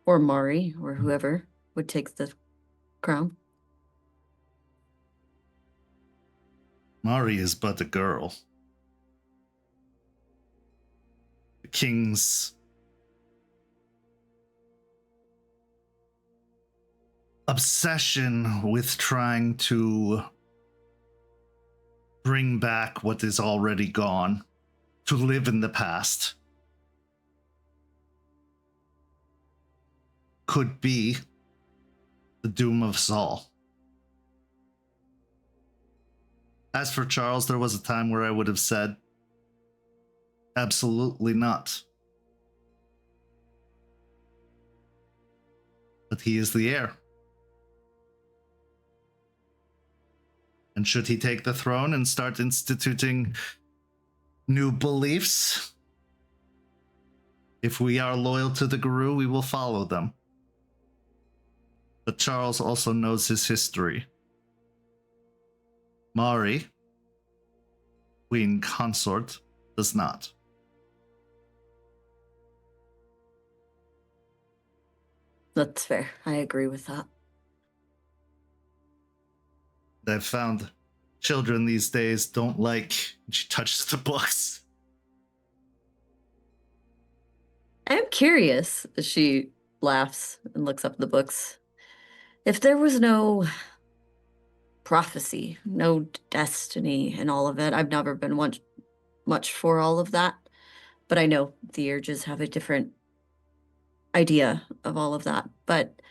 Or Mari, or whoever would take the crown? Mari is but a girl. The king's obsession with trying to bring back what is already gone, to live in the past, could be the doom of us all. As for Charles, there was a time where I would have said, absolutely not. But he is the heir. And should he take the throne and start instituting new beliefs, if we are loyal to the Guru, we will follow them. But Charles also knows his history. Mari, Queen Consort, does not. That's fair. I agree with that. I've found children these days don't like she touches the books. I'm curious. She laughs and looks up the books. If there was no prophecy, no destiny and all of it, I've never been much for all of that. But I know the urges have a different idea of all of that. But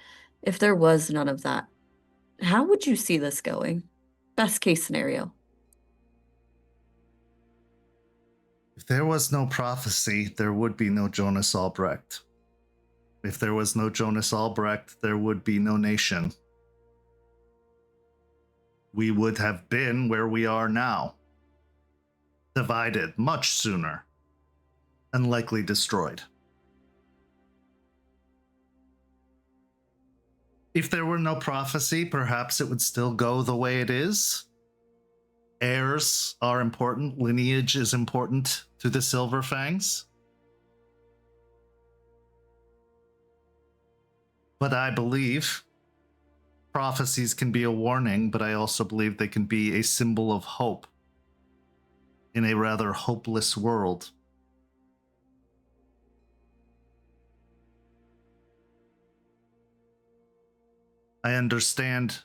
if there was none of that, how would you see this going? Best case scenario. If there was no prophecy, there would be no Jonas Albrecht. If there was no Jonas Albrecht, there would be no nation. We would have been where we are now. Divided much sooner. And likely destroyed. If there were no prophecy, perhaps it would still go the way it is. Heirs are important. Lineage is important to the Silver Fangs. But I believe prophecies can be a warning, but I also believe they can be a symbol of hope in a rather hopeless world. I understand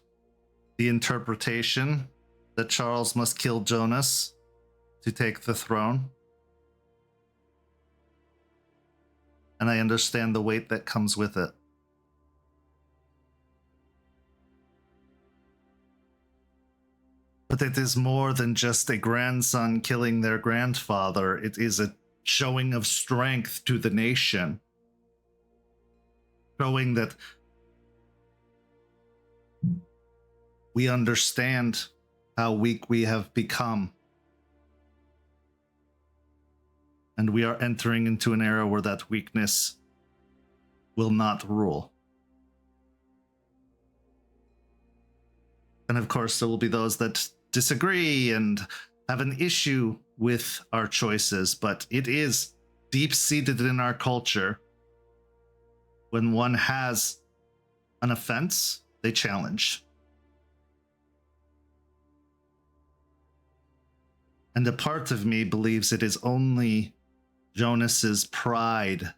the interpretation that Charles must kill Jonas to take the throne. And I understand the weight that comes with it. But it is more than just a grandson killing their grandfather. It is a showing of strength to the nation. Showing that we understand how weak we have become. And we are entering into an era where that weakness will not rule. And of course, there will be those that disagree and have an issue with our choices, but it is deep-seated in our culture. When one has an offense, they challenge. And a part of me believes it is only Jonas's pride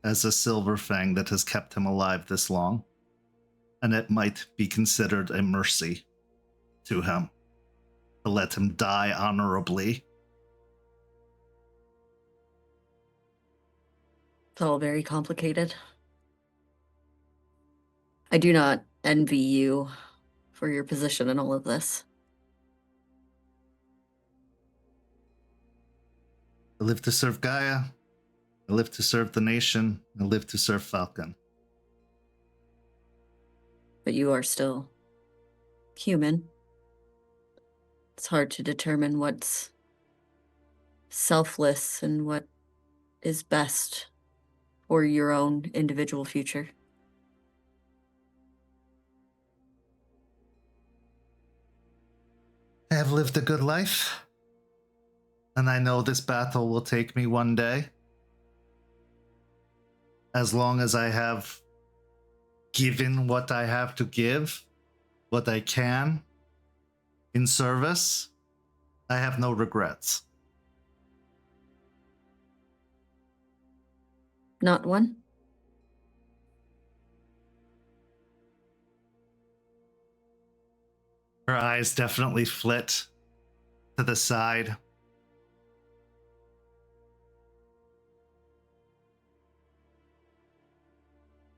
as a Silver Fang that has kept him alive this long. And it might be considered a mercy to him to let him die honorably. It's all very complicated. I do not envy you for your position in all of this. I live to serve Gaia. I live to serve the nation. I live to serve Falcon. But you are still human. It's hard to determine what's selfless and what is best for your own individual future. I have lived a good life. And I know this battle will take me one day. As long as I have given what I have to give, what I can, in service, I have no regrets. Not one? Her eyes definitely flit to the side.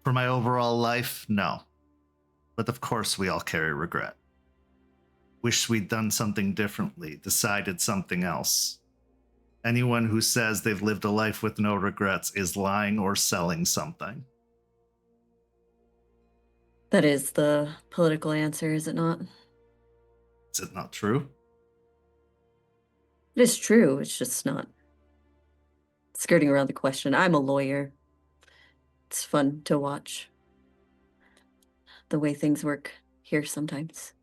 For my overall life, no. But of course we all carry regret. Wish we'd done something differently, decided something else. Anyone who says they've lived a life with no regrets is lying or selling something. That is the political answer, is it not? Is it not true? It is true. It's just not skirting around the question. I'm a lawyer. It's fun to watch the way things work here sometimes.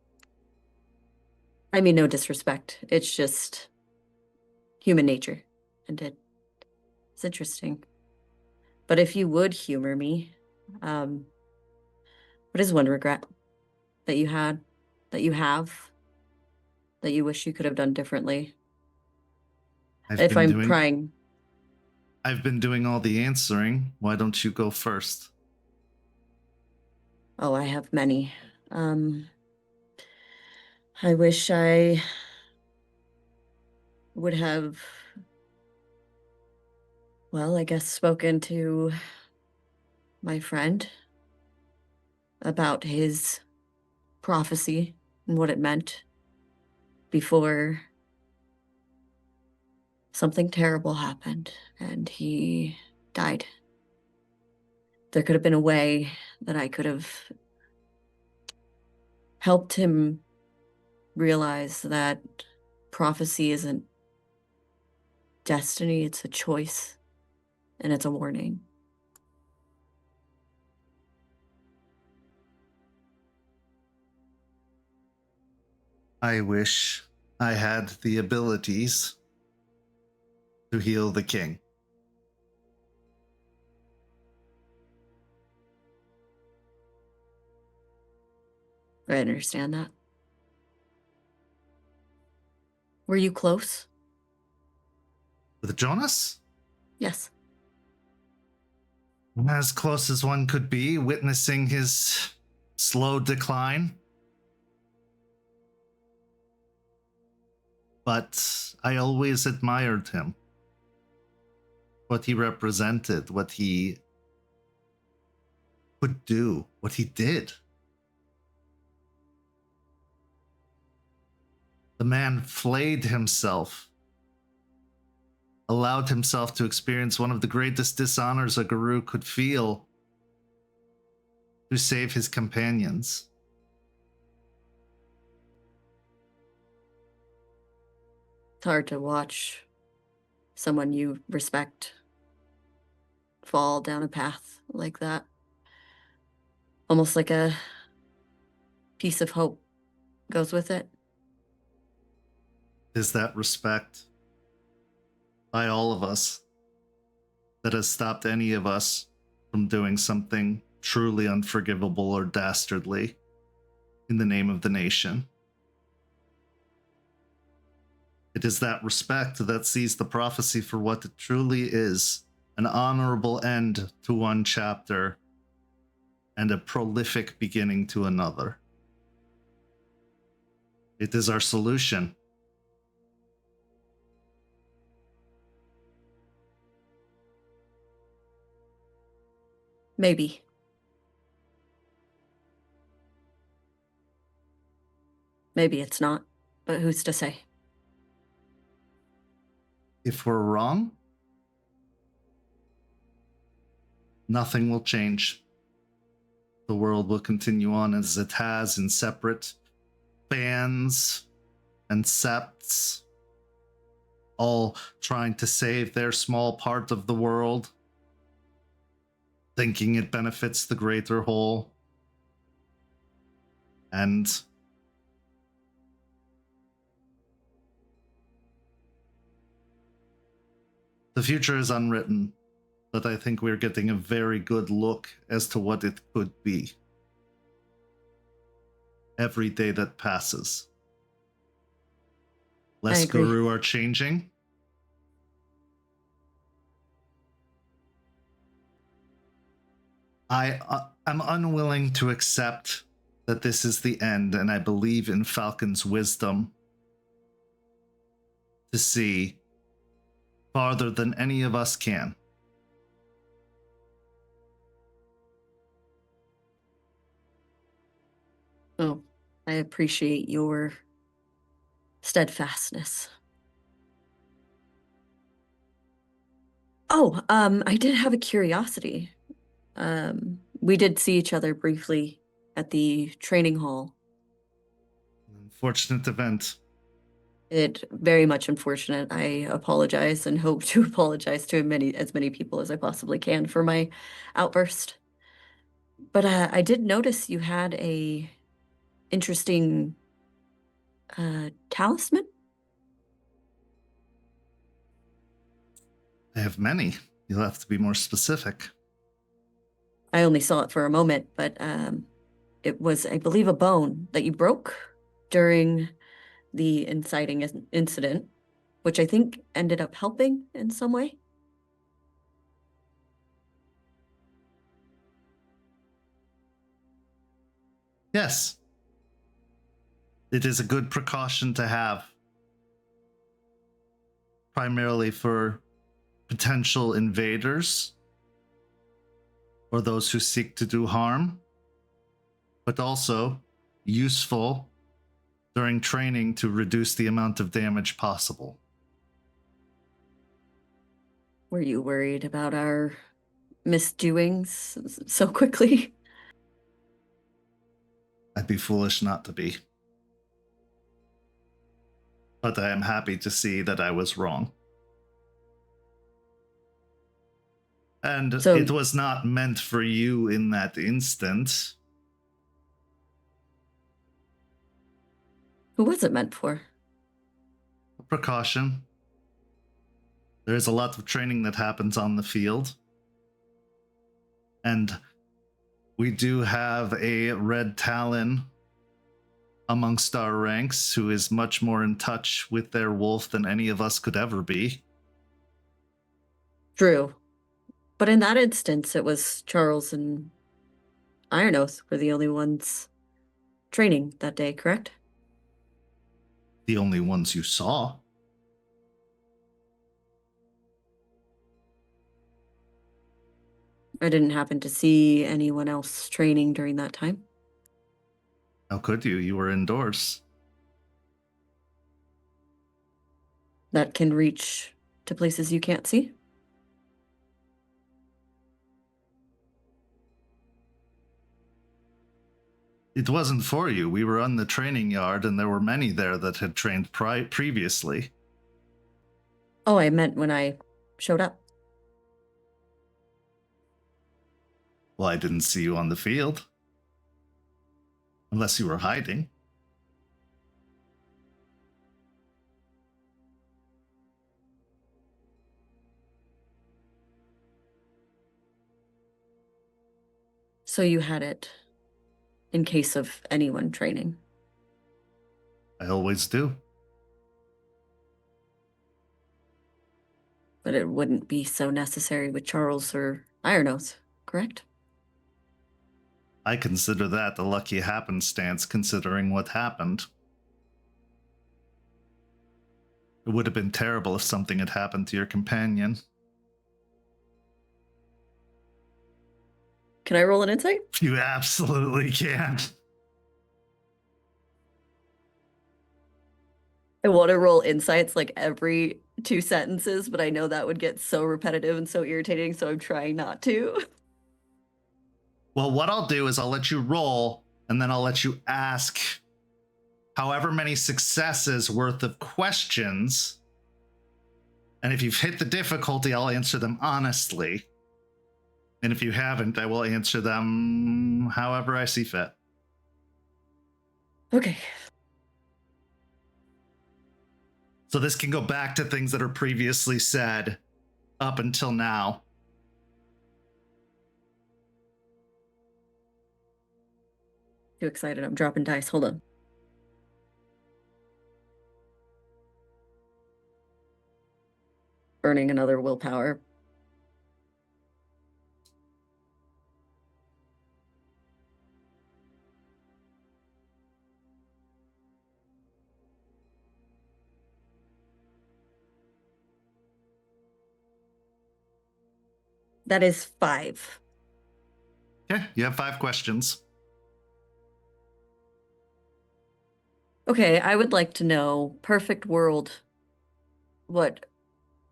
I mean, no disrespect. It's just human nature. And it's interesting. But if you would humor me, what is one regret that you had, that you have, that you wish you could have done differently? If I'm prying. I've been doing all the answering. Why don't you go first? Oh, I have many. I wish I would have, well, I guess spoken to my friend about his prophecy and what it meant before something terrible happened and he died. There could have been a way that I could have helped him realize that prophecy isn't destiny, it's a choice, and it's a warning. I wish I had the abilities to heal the king. I understand that. Were you close? With Jonas? Yes. As close as one could be, witnessing his slow decline. But I always admired him. What he represented, what he could do, what he did. The man flayed himself, allowed himself to experience one of the greatest dishonors a guru could feel to save his companions. It's hard to watch someone you respect fall down a path like that. Almost like a piece of hope goes with it. Is that respect by all of us that has stopped any of us from doing something truly unforgivable or dastardly in the name of the nation? It is that respect that sees the prophecy for what it truly is, an honorable end to one chapter and a prolific beginning to another. It is our solution. Maybe. Maybe it's not, but who's to say? If we're wrong, nothing will change. The world will continue on as it has in separate bands and septs, all trying to save their small part of the world, thinking it benefits the greater whole. And the future is unwritten, but I think we're getting a very good look as to what it could be. Every day that passes. Less agree. guru are changing. I'm unwilling to accept that this is the end, and I believe in Falcon's wisdom to see farther than any of us can. Oh, I appreciate your steadfastness. Oh, I did have a curiosity. We did see each other briefly at the training hall. Fortunate event. It very much unfortunate. I apologize and hope to apologize to as many people as I possibly can for my outburst. But I did notice you had a interesting talisman. I have many. You'll have to be more specific. I only saw it for a moment, but it was, I believe, a bone that you broke during the inciting incident, which I think ended up helping in some way. Yes. It is a good precaution to have, primarily for potential invaders or those who seek to do harm, but also useful during training to reduce the amount of damage possible. Were you worried about our misdoings so quickly? I'd be foolish not to be. But I am happy to see that I was wrong. And So- it was not meant for you in that instant. Who was it meant for? Precaution. There's a lot of training that happens on the field. And we do have a Red Talon amongst our ranks who is much more in touch with their wolf than any of us could ever be. True. But in that instance, it was Charles and Iron Oath were the only ones training that day, correct? The only ones you saw. I didn't happen to see anyone else training during that time. How could you? You were indoors. That can reach to places you can't see. It wasn't for you. We were on the training yard, and there were many there that had trained previously. Oh, I meant when I showed up. Well, I didn't see you on the field. Unless you were hiding. So you had it in case of anyone training. I always do. But it wouldn't be so necessary with Charles or Iron Oath, correct? I consider that a lucky happenstance considering what happened. It would have been terrible if something had happened to your companion. Can I roll an insight? You absolutely can. I want to roll insights like every 2 sentences, but I know that would get so repetitive and so irritating, so I'm trying not to. Well, what I'll do is I'll let you roll, and then I'll let you ask however many successes worth of questions. And if you've hit the difficulty, I'll answer them honestly. And if you haven't, I will answer them however I see fit. Okay. So this can go back to things that are previously said up until now. Too excited. I'm dropping dice. Hold on. Burning another willpower. That is 5. Okay, you have 5 questions. Okay, I would like to know, perfect world, what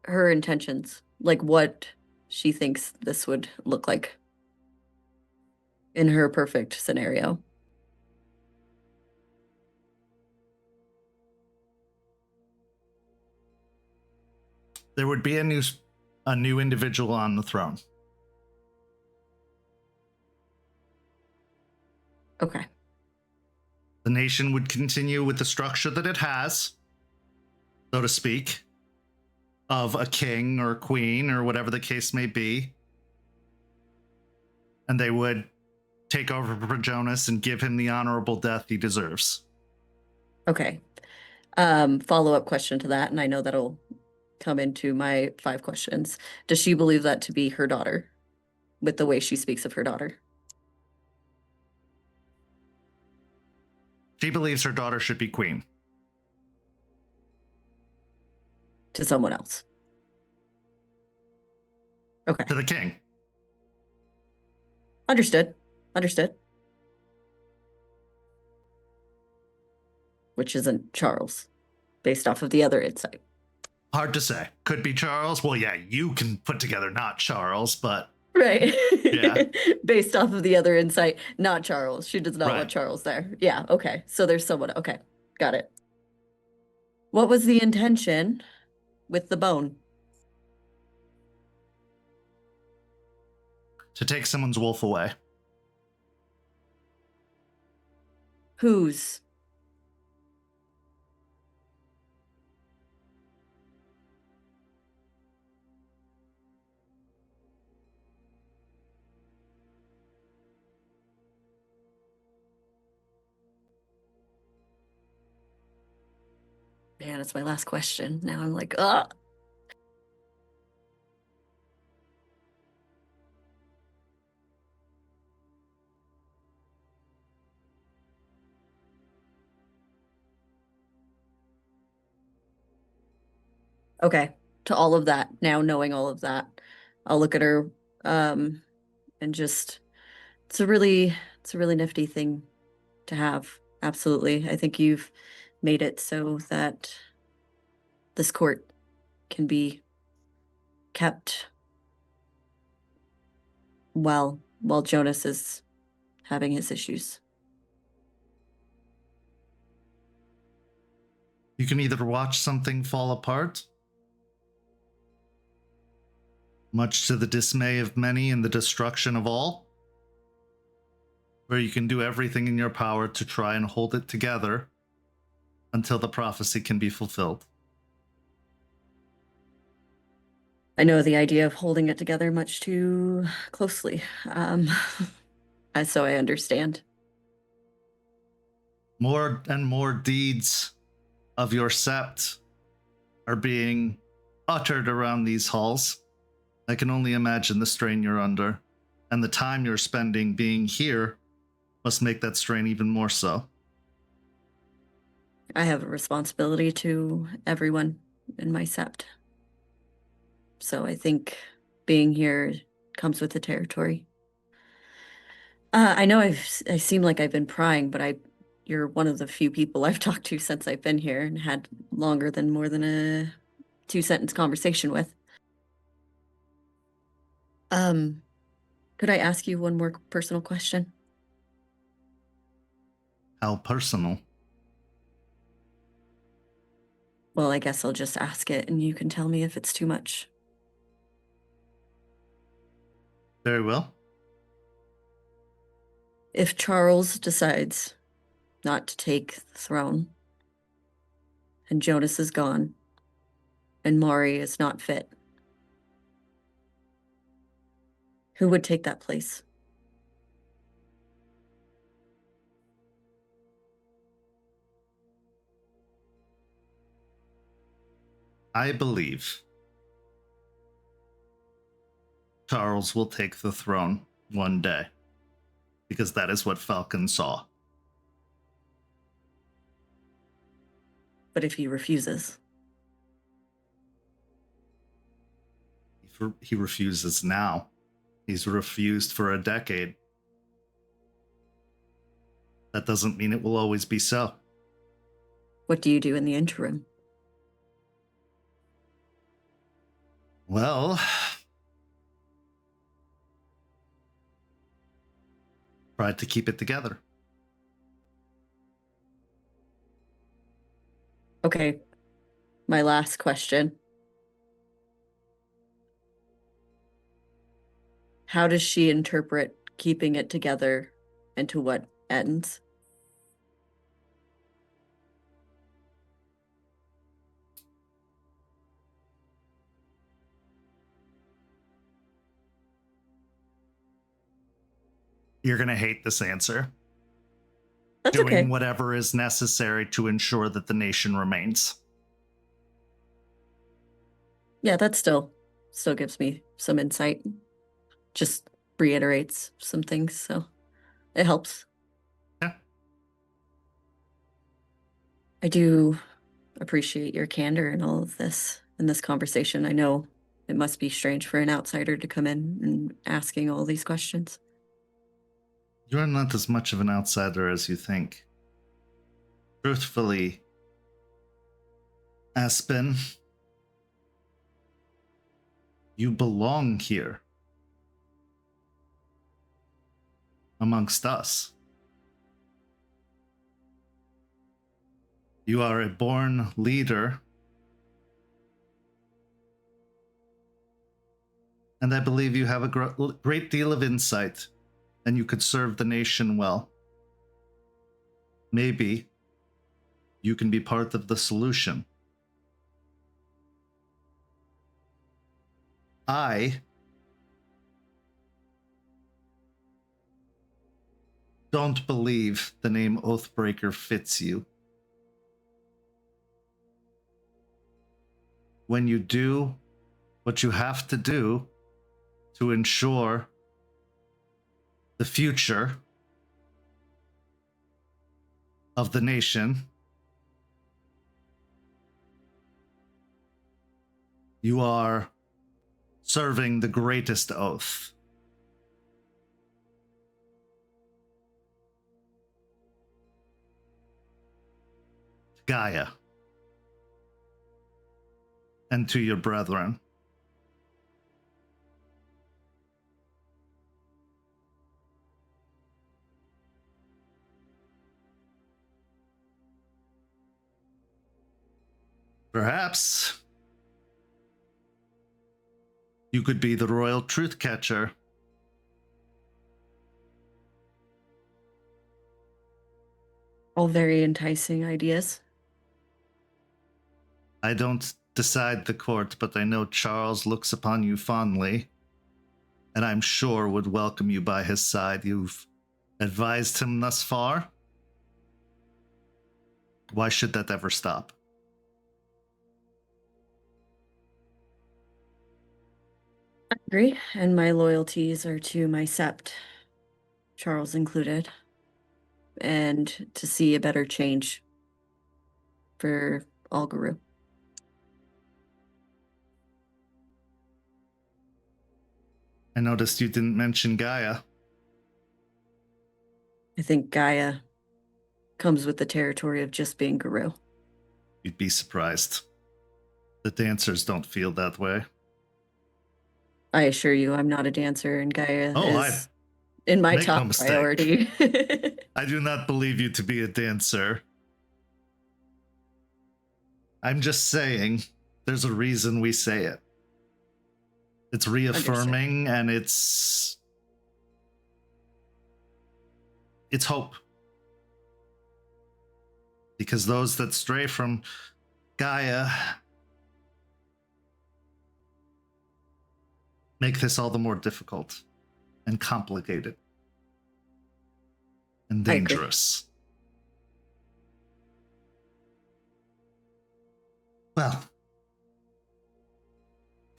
her intentions, like what she thinks this would look like in her perfect scenario. There would be a new individual on the throne. Okay. The nation would continue with the structure that it has, so to speak, of a king or queen or whatever the case may be. And they would take over for Jonas and give him the honorable death he deserves. Okay. Follow-up question to that, and I know that'll come into my 5 questions. Does she believe that to be her daughter with the way she speaks of her daughter? She believes her daughter should be queen. To someone else. Okay. To the king. Understood. Understood. Which isn't Charles, based off of the other insight. Hard to say. Could be Charles. Well, yeah, you can put together not Charles, but... Right. Yeah. Based off of the other insight, not Charles. She does not Right. want Charles there. Yeah, okay. So there's someone. Okay, got it. What was the intention with the bone? To take someone's wolf away. Whose? Man, it's my last question. Now I'm like, ugh. Okay, to all of that, now knowing all of that, I'll look at her and just it's a really nifty thing to have. Absolutely. I think you've made it so that this court can be kept while Jonas is having his issues. You can either watch something fall apart, much to the dismay of many and the destruction of all, or you can do everything in your power to try and hold it together until the prophecy can be fulfilled. I know the idea of holding it together much too closely. So I understand. More and more deeds of your Sept are being uttered around these halls. I can only imagine the strain you're under, and the time you're spending being here must make that strain even more so. I have a responsibility to everyone in my Sept. So I think being here comes with the territory. I know I seem like I've been prying, but you're one of the few people I've talked to since I've been here and had more than a 2-sentence conversation with. Could I ask you one more personal question? How personal? Well, I guess I'll just ask it and you can tell me if it's too much. Very well. If Charles decides not to take the throne, and Jonas is gone, and Mari is not fit, who would take that place? I believe Charles will take the throne one day, because that is what Falcon saw. But if he refuses? He refuses now. He's refused for a decade. That doesn't mean it will always be so. What do you do in the interim? Well, try to keep it together. Okay, my last question. How does she interpret keeping it together and to what ends? You're going to hate this answer. That's Doing okay. whatever is necessary to ensure that the nation remains. Yeah, that still gives me some insight. Just reiterates some things, so it helps. Yeah. I do appreciate your candor in all of this, in this conversation. I know it must be strange for an outsider to come in and asking all these questions. You're not as much of an outsider as you think. Truthfully, Aspen, you belong here. Amongst us. You are a born leader. And I believe you have a great deal of insight, and you could serve the nation well. Maybe you can be part of the solution. I don't believe the name Oathbreaker fits you. When you do what you have to do to ensure the future of the nation, you are serving the greatest oath. Gaia, and to your brethren. Perhaps you could be the royal truth catcher. All very enticing ideas. I don't decide the court, but I know Charles looks upon you fondly, and I'm sure would welcome you by his side. You've advised him thus far. Why should that ever stop? I agree, and my loyalties are to my Sept, Charles included, and to see a better change for all Guru. I noticed you didn't mention Gaia. I think Gaia comes with the territory of just being Guru. You'd be surprised. The dancers don't feel that way. I assure you, I'm not a dancer, and Gaia I is in my make no top mistake. priority. I do not believe you to be a dancer. I'm just saying, there's a reason we say it. It's reaffirming, and it's hope. Because those that stray from Gaia make this all the more difficult and complicated and dangerous. Well,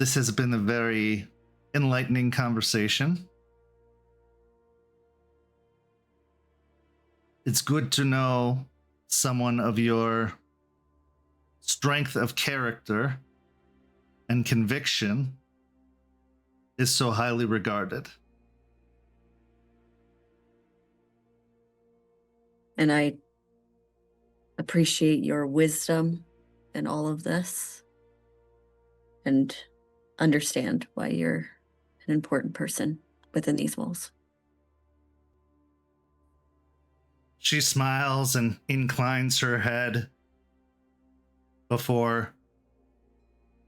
this has been a very enlightening conversation. It's good to know someone of your strength of character and conviction is so highly regarded. And I appreciate your wisdom in all of this and understand why you're an important person within these walls. She smiles and inclines her head before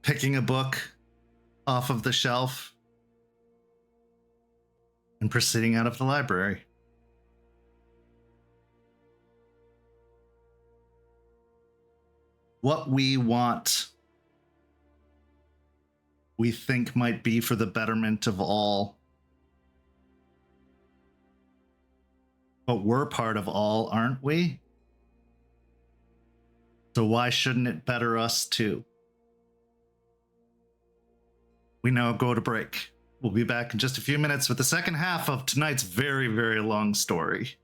picking a book off of the shelf and proceeding out of the library. What we want, we think might be for the betterment of all. But we're part of all, aren't we? So why shouldn't it better us too? We now go to break. We'll be back in just a few minutes with the second half of tonight's very, very long story.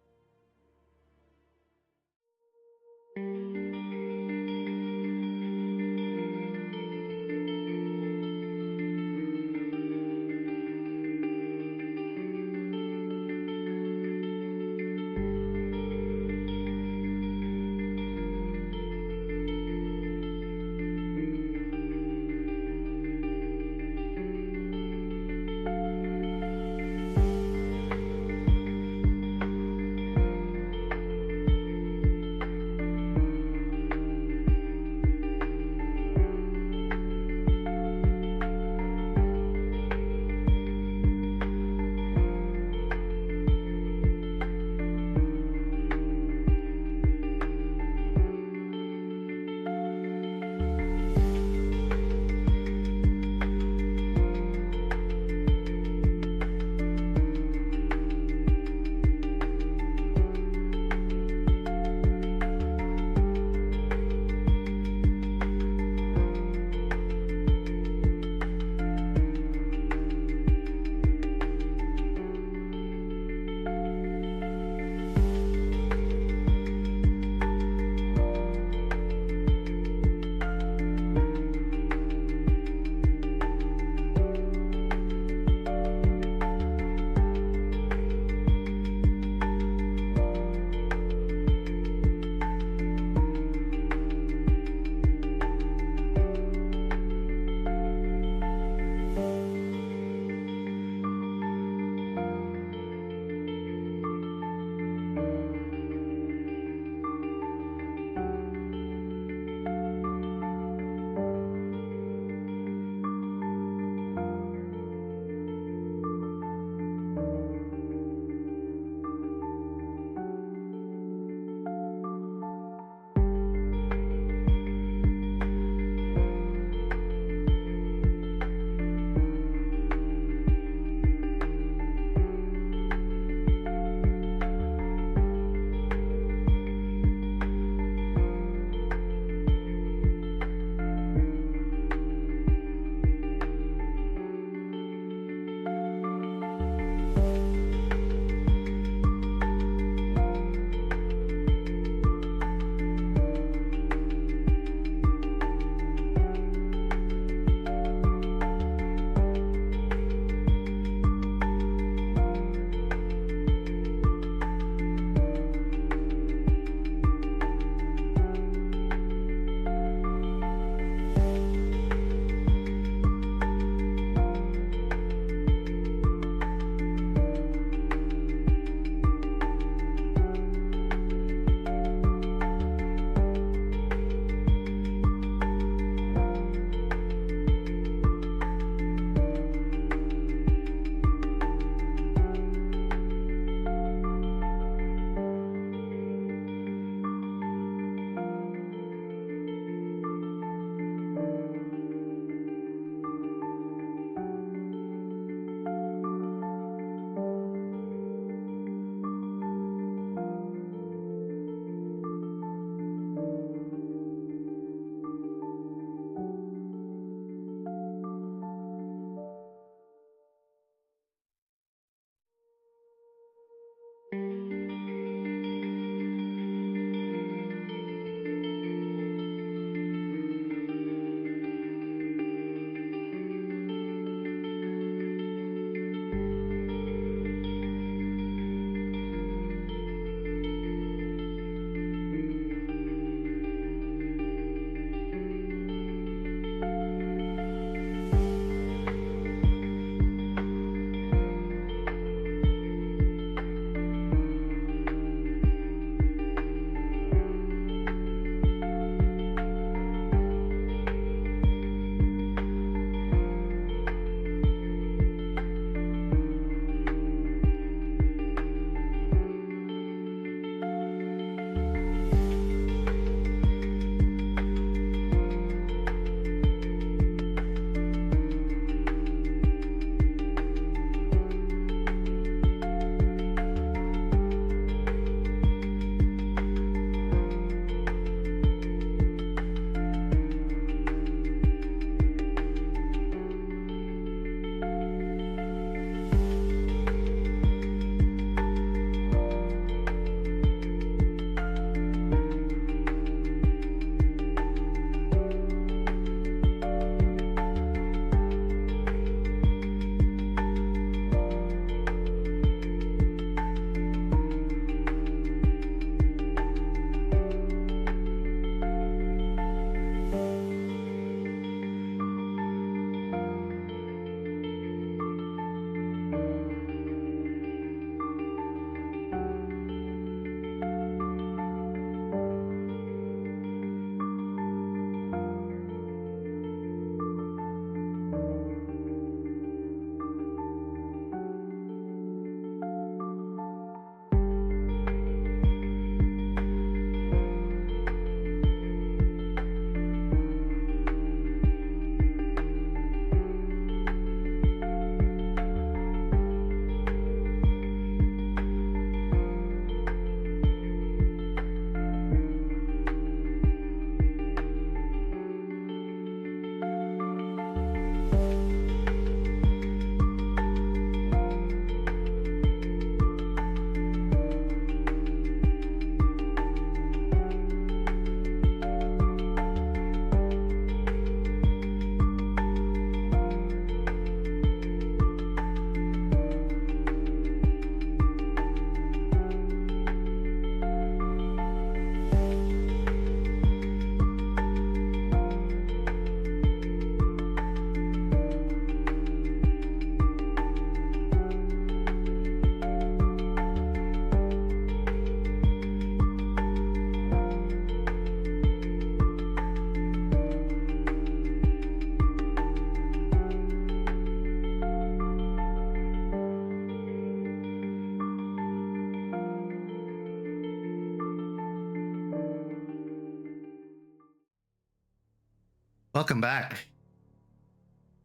Welcome back.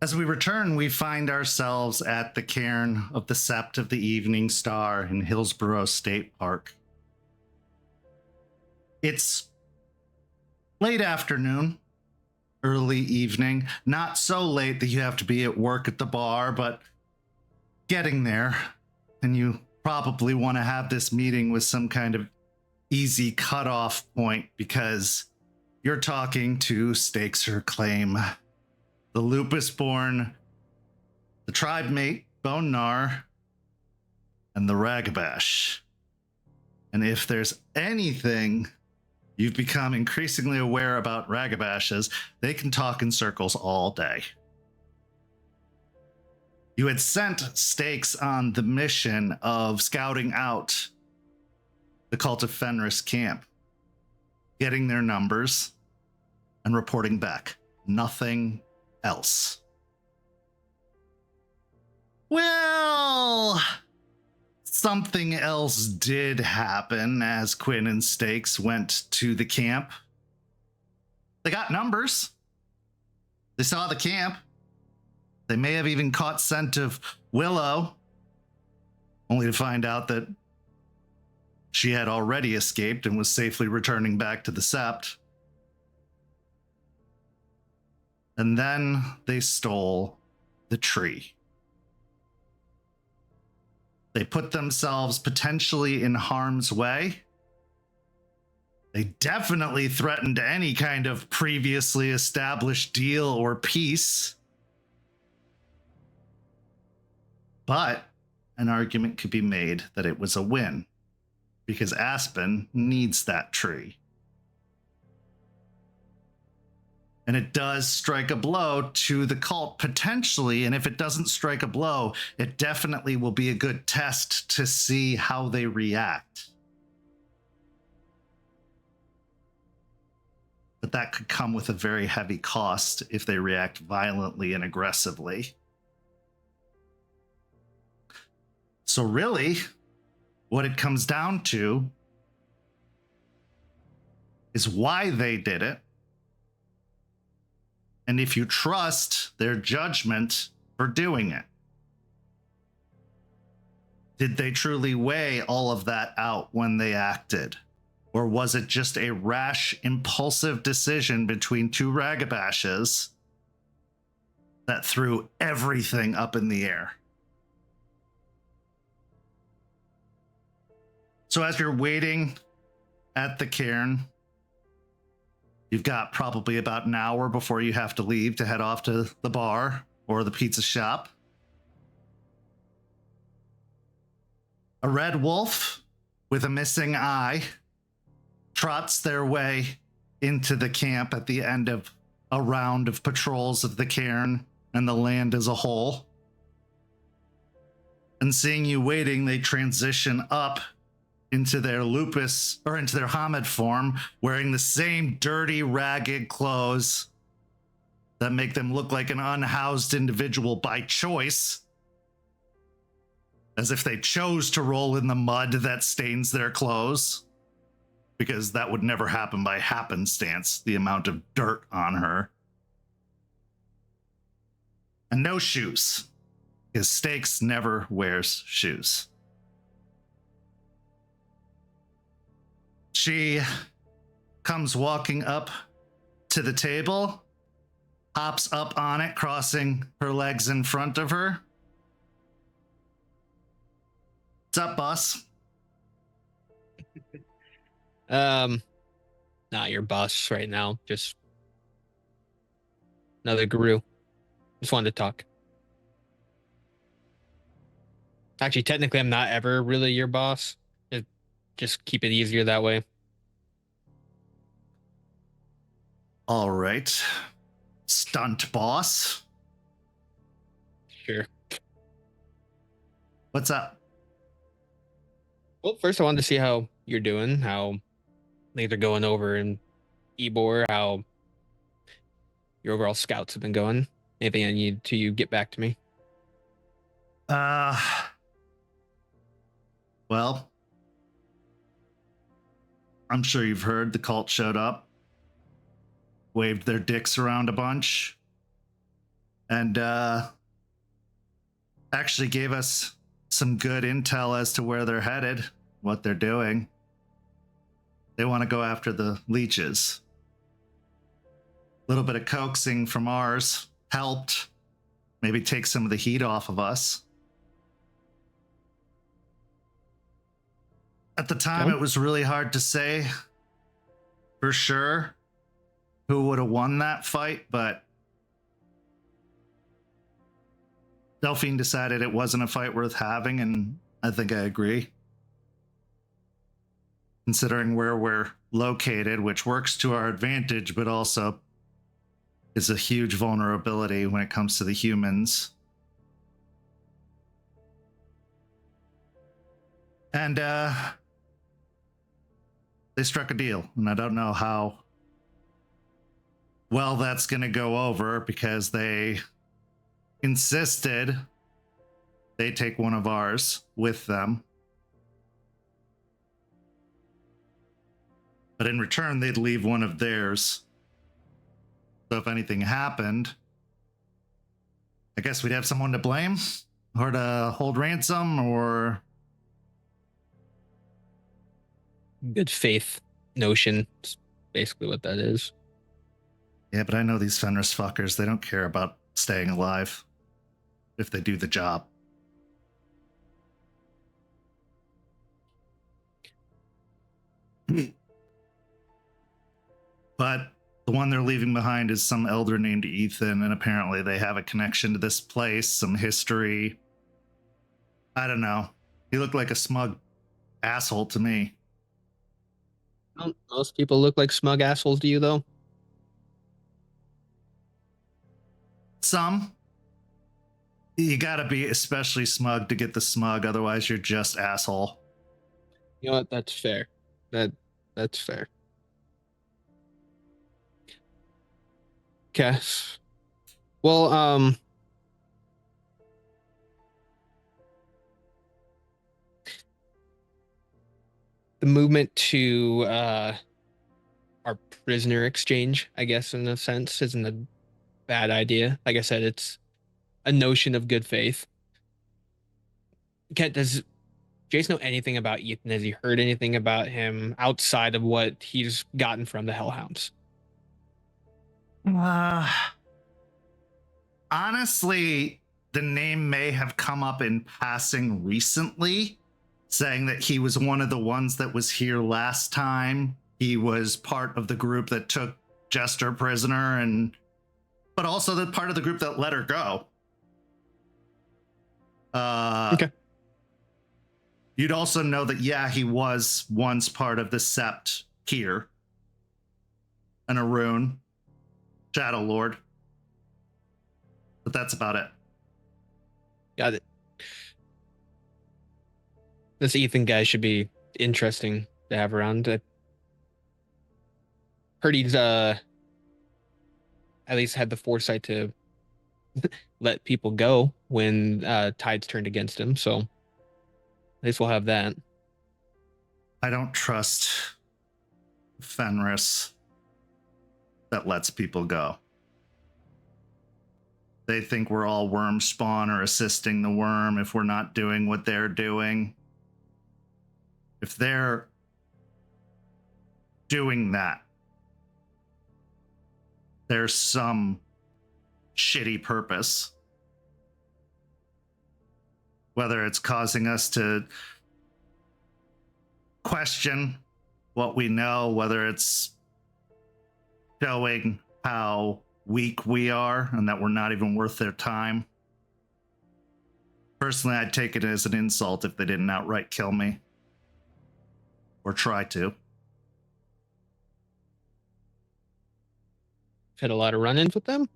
As we return, we find ourselves at the cairn of the Sept of the Evening Star in Hillsborough State Park. It's late afternoon, early evening, not so late that you have to be at work at the bar, but getting there, and you probably want to have this meeting with some kind of easy cutoff point because you're talking to Stakes Her Claim, the lupus-born, the tribe mate, Bone Gnar, and the Ragabash. And if there's anything you've become increasingly aware about Ragabashes, they can talk in circles all day. You had sent Stakes on the mission of scouting out the Cult of Fenris camp, getting their numbers, and reporting back. Nothing else. Well, something else did happen as Quinn and Stakes went to the camp. They got numbers. They saw the camp. They may have even caught scent of Willow, only to find out that she had already escaped and was safely returning back to the Sept. And then they stole the tree. They put themselves potentially in harm's way. They definitely threatened any kind of previously established deal or peace. But an argument could be made that it was a win, because Aspen needs that tree. And it does strike a blow to the cult potentially, and if it doesn't strike a blow, it definitely will be a good test to see how they react. But that could come with a very heavy cost if they react violently and aggressively. So really, what it comes down to is why they did it, and if you trust their judgment for doing it. Did they truly weigh all of that out when they acted? Or was it just a rash, impulsive decision between two Ragabashes that threw everything up in the air? So as you're waiting at the cairn, you've got probably about an hour before you have to leave to head off to the bar or the pizza shop. A red wolf with a missing eye trots their way into the camp at the end of a round of patrols of the cairn and the land as a whole. And seeing you waiting, they transition up into their lupus, or into their Hamid form, wearing the same dirty, ragged clothes that make them look like an unhoused individual by choice, as if they chose to roll in the mud that stains their clothes, because that would never happen by happenstance, the amount of dirt on her. And no shoes, because Stakes never wears shoes. She comes walking up to the table, hops up on it, crossing her legs in front of her. What's up, boss? Not your boss right now. Just another guru. Just wanted to talk. Actually, technically, I'm not ever really your boss. Just keep it easier that way. All right. Stunt boss. Sure. What's up? Well, first I wanted to see how you're doing, how things are going over in Ebor, how your overall scouts have been going. Anything I need to get back to me? Well, I'm sure you've heard the cult showed up. waved their dicks around a bunch, and actually gave us some good intel as to where they're headed, what they're doing. They want to go after the leeches. A little bit of coaxing from ours helped maybe take some of the heat off of us. At the time, It was really hard to say for sure who would have won that fight, but Delphine decided it wasn't a fight worth having, and I think I agree. Considering where we're located, which works to our advantage, but also is a huge vulnerability when it comes to the humans. And they struck a deal, and I don't know how well that's going to go over, because they insisted they take one of ours with them. But in return, they'd leave one of theirs. So if anything happened, I guess we'd have someone to blame or to hold ransom, or... Good faith notion. It's basically what that is. Yeah, but I know these Fenris fuckers, they don't care about staying alive if they do the job. But the one they're leaving behind is some elder named Ethan, and apparently they have a connection to this place, some history. I don't know. He looked like a smug asshole to me. Don't most people look like smug assholes to you, though? Some. You gotta be especially smug to get the smug, otherwise you're just asshole. You know what? That's fair. That's fair. Okay. Well, the movement to our prisoner exchange, I guess, in a sense, isn't a bad idea. Like I said, it's a notion of good faith. Kent, does Jace know anything about Ethan? Has he heard anything about him outside of what he's gotten from the Hellhounds? Honestly, the name may have come up in passing recently, saying that he was one of the ones that was here last time. He was part of the group that took Jester prisoner, but also the part of the group that let her go. Okay. You'd also know that, yeah, he was once part of the Sept here. An Arun, Shadow Lord. But that's about it. Got it. This Ethan guy should be interesting to have around. I heard he's at least had the foresight to let people go when tides turned against him, so at least we'll have that. I don't trust Fenris that lets people go. They think we're all worm spawn or assisting the worm if we're not doing what they're doing. If they're doing that, there's some shitty purpose. Whether it's causing us to question what we know, whether it's showing how weak we are and that we're not even worth their time. Personally, I'd take it as an insult if they didn't outright kill me. Or try to. Had a lot of run-ins with them.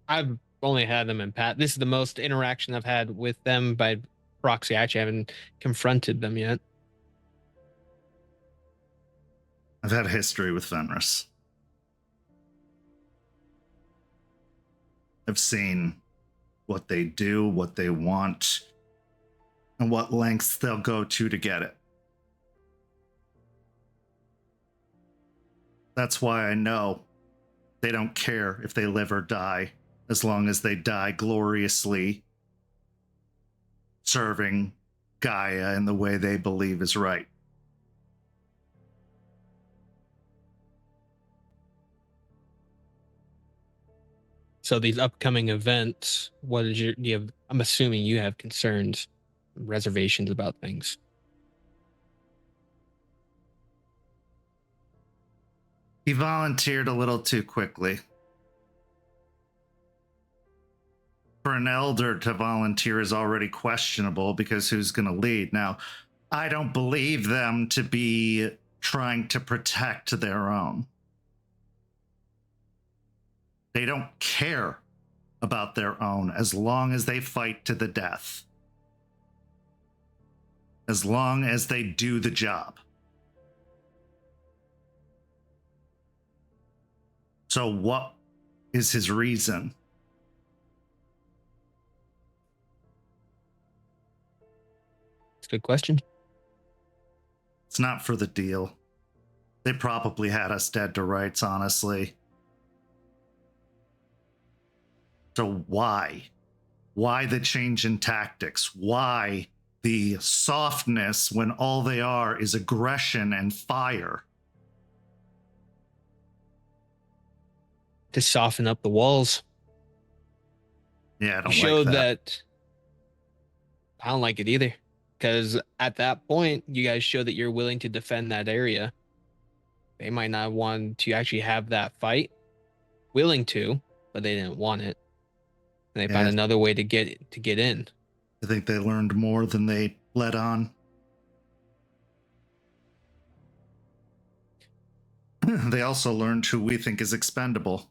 I've only had them in pat. This is the most interaction I've had with them by proxy. I actually haven't confronted them yet. I've had a history with Fenris. I've seen what they do, what they want, and what lengths they'll go to get it. That's why I know They don't care if they live or die, as long as they die gloriously serving Gaia in the way they believe is right. So these upcoming events, what is your? Do you have? I'm assuming you have concerns, reservations about things. He volunteered a little too quickly. For an elder to volunteer is already questionable because who's going to lead? Now, I don't believe them to be trying to protect their own. They don't care about their own as long as they fight to the death. As long as they do the job. So what is his reason? It's a good question. It's not for the deal. They probably had us dead to rights, honestly. So why? Why the change in tactics? Why the softness when all they are is aggression and fire? To soften up the walls. Yeah, I don't Showed like that. that. I don't like it either. Because at that point, you guys show that you're willing to defend that area. They might not want to actually have that fight. Willing to, but they didn't want it. And they found another way to get in. I think they learned more than they let on. They also learned who we think is expendable.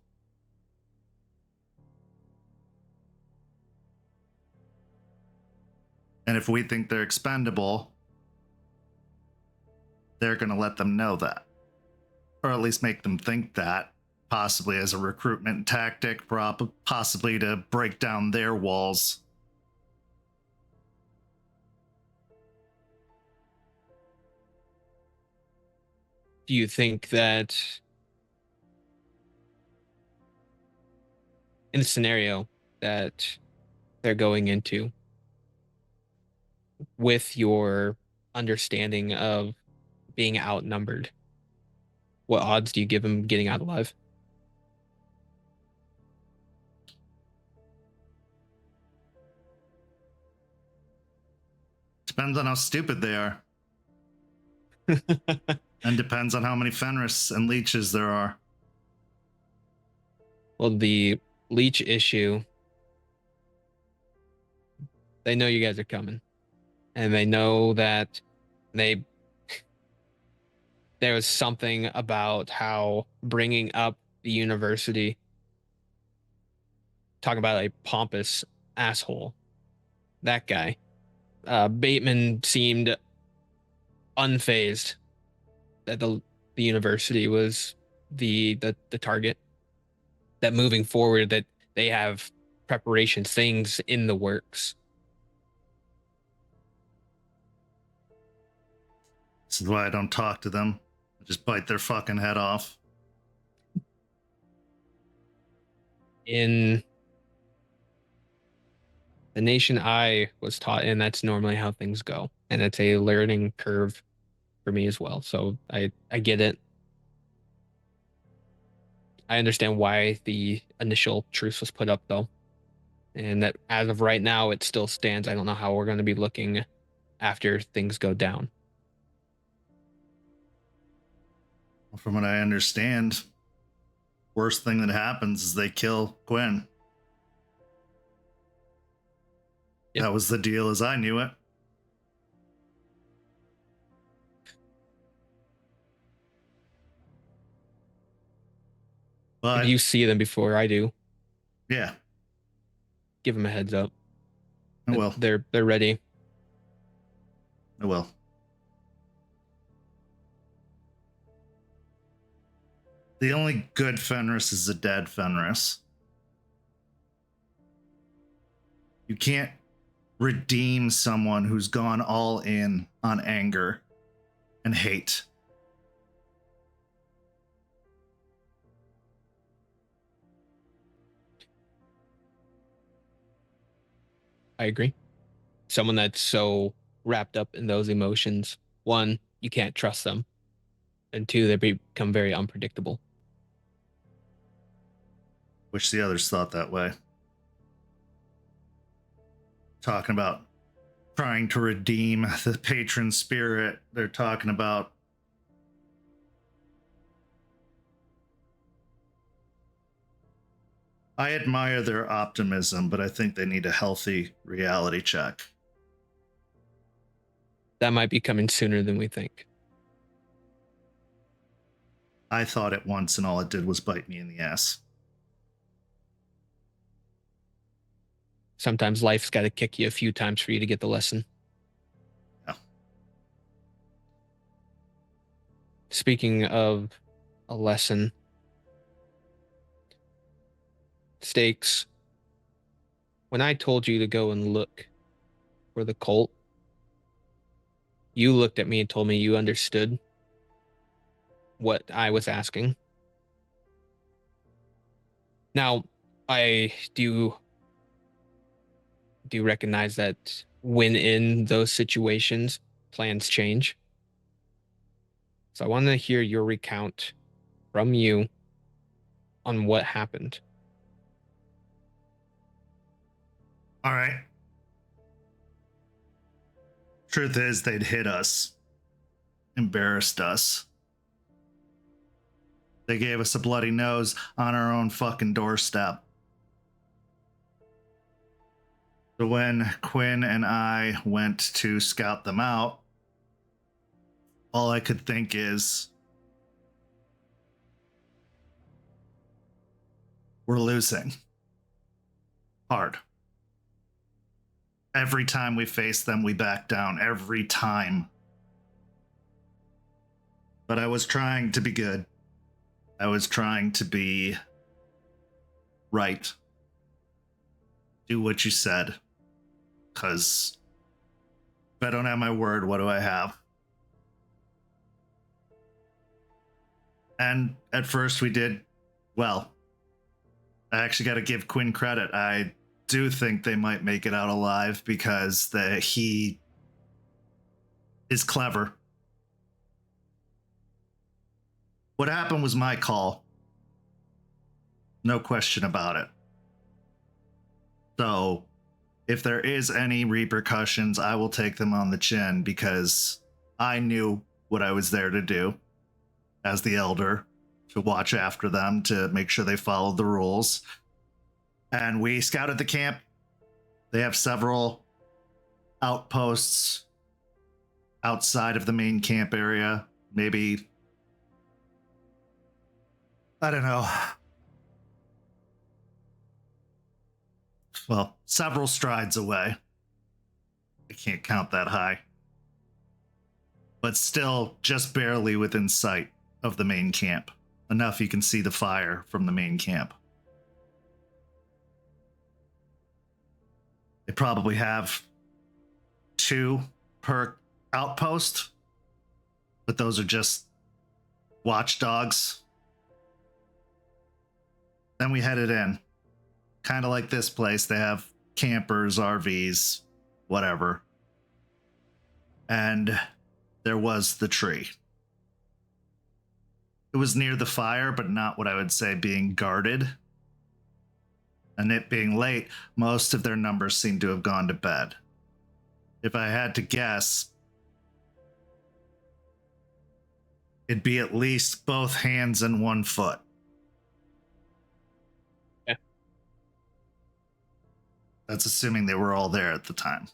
And if we think they're expendable, they're going to let them know that. Or at least make them think that, possibly as a recruitment tactic, possibly to break down their walls. Do you think that in the scenario that they're going into, with your understanding of being outnumbered, what odds do you give them getting out alive? Depends on how stupid they are. And depends on how many Fenris and leeches there are. Well, the leech issue, they know you guys are coming. And they know that there was something about how bringing up the university, talking about a pompous asshole, that guy. Bateman seemed unfazed that the university was the target. That moving forward, that they have preparation things in the works. This is why I don't talk to them. I just bite their fucking head off. In the nation I was taught in, that's normally how things go. And it's a learning curve for me as well. So I get it. I understand why the initial truce was put up, though. And that as of right now, it still stands. I don't know how we're going to be looking after things go down. From what I understand, worst thing that happens is they kill Gwen. Yep. That was the deal as I knew it. But If you see them before I do, yeah, give them a heads up. I will. They're ready. I will. The only good Fenris is a dead Fenris. You can't redeem someone who's gone all in on anger and hate. I agree. Someone that's so wrapped up in those emotions, one, you can't trust them, and two, they become very unpredictable. Wish the others thought that way. Talking about trying to redeem the patron spirit. They're talking about I admire their optimism, but I think they need a healthy reality check. That might be coming sooner than we think. I thought it once, and all it did was bite me in the ass. Sometimes life's got to kick you a few times for you to get the lesson. Yeah. Speaking of a lesson, Stakes, when I told you to go and look for the cult, you looked at me and told me you understood what I was asking. Now, I do recognize that when in those situations, plans change. So I want to hear your recount from you on what happened. All right. Truth is, they'd hit us, embarrassed us. They gave us a bloody nose on our own fucking doorstep. So when Quinn and I went to scout them out, all I could think is, we're losing. Hard. Every time we face them, we back down. Every time. But I was trying to be good. I was trying to be right. Do what you said. Because if I don't have my word, what do I have? And at first we did well. I actually got to give Quinn credit. I do think they might make it out alive because he is clever. What happened was my call. No question about it. So if there is any repercussions, I will take them on the chin because I knew what I was there to do as the elder, to watch after them, to make sure they followed the rules. And we scouted the camp. They have several outposts outside of the main camp area. Maybe, I don't know. Well, several strides away. I can't count that high. But still just barely within sight of the main camp. Enough you can see the fire from the main camp. They probably have 2 per outpost, but those are just watchdogs. Then we headed in. Kind of like this place, they have campers, RVs, whatever. And there was the tree. It was near the fire, but not what I would say being guarded. And it being late, most of their numbers seem to have gone to bed. If I had to guess, it'd be at least both hands and 1 foot. Yeah. That's assuming they were all there at the time.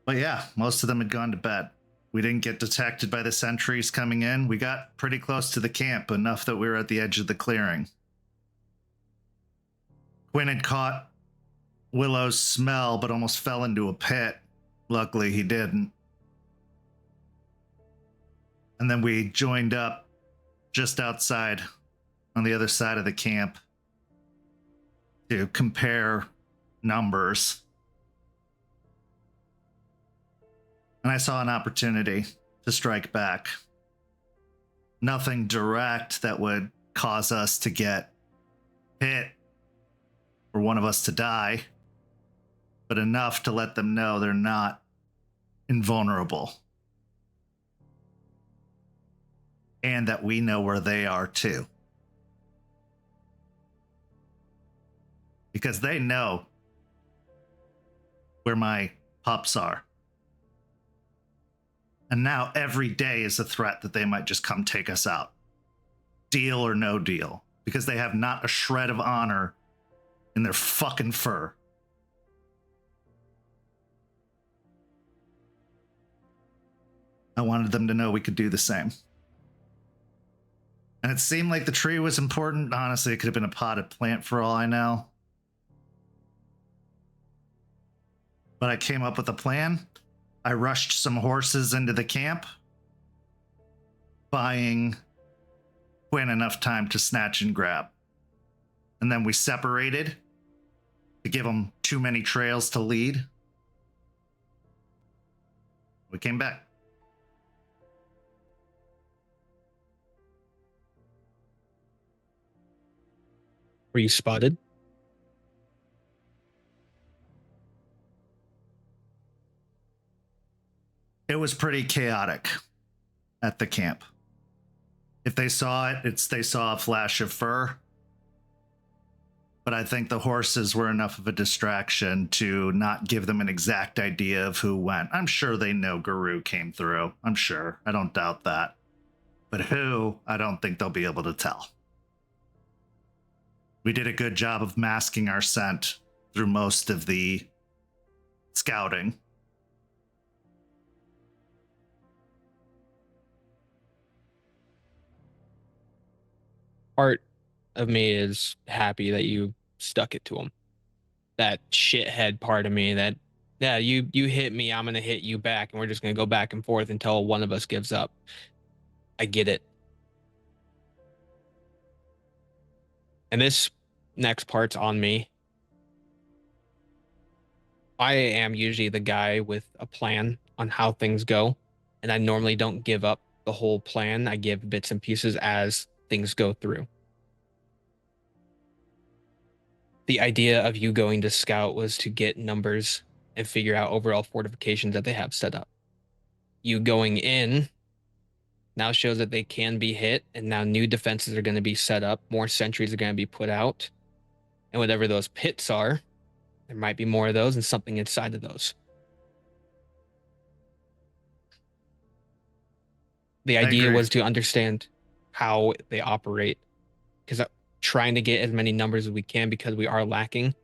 But yeah, most of them had gone to bed. We didn't get detected by the sentries coming in. We got pretty close to the camp, enough that we were at the edge of the clearing. Quinn had caught Willow's smell, but almost fell into a pit. Luckily, he didn't. And then we joined up just outside on the other side of the camp to compare numbers. And I saw an opportunity to strike back. Nothing direct that would cause us to get hit or one of us to die, but enough to let them know they're not invulnerable. And that we know where they are too. Because they know where my pups are. And now every day is a threat that they might just come take us out. Deal or no deal. Because they have not a shred of honor in their fucking fur. I wanted them to know we could do the same. And it seemed like the tree was important. Honestly, it could have been a potted plant for all I know. But I came up with a plan. I rushed some horses into the camp, buying Quinn enough time to snatch and grab. And then we separated to give them too many trails to lead. We came back. Were you spotted? It was pretty chaotic at the camp. If they saw it, they saw a flash of fur. But I think the horses were enough of a distraction to not give them an exact idea of who went. I'm sure they know Guru came through. I'm sure. I don't doubt that. But who, I don't think they'll be able to tell. We did a good job of masking our scent through most of the scouting. Part of me is happy that you stuck it to him. That shithead part of me that, yeah, you hit me, I'm going to hit you back, and we're just going to go back and forth until one of us gives up. I get it. And this next part's on me. I am usually the guy with a plan on how things go, and I normally don't give up the whole plan. I give bits and pieces as things go through. The idea of you going to scout was to get numbers and figure out overall fortifications that they have set up. You going in now shows that they can be hit, and now new defenses are going to be set up. More sentries are going to be put out. And whatever those pits are, there might be more of those and something inside of those. The idea was to understand how they operate, because trying to get as many numbers as we can, because we are lacking.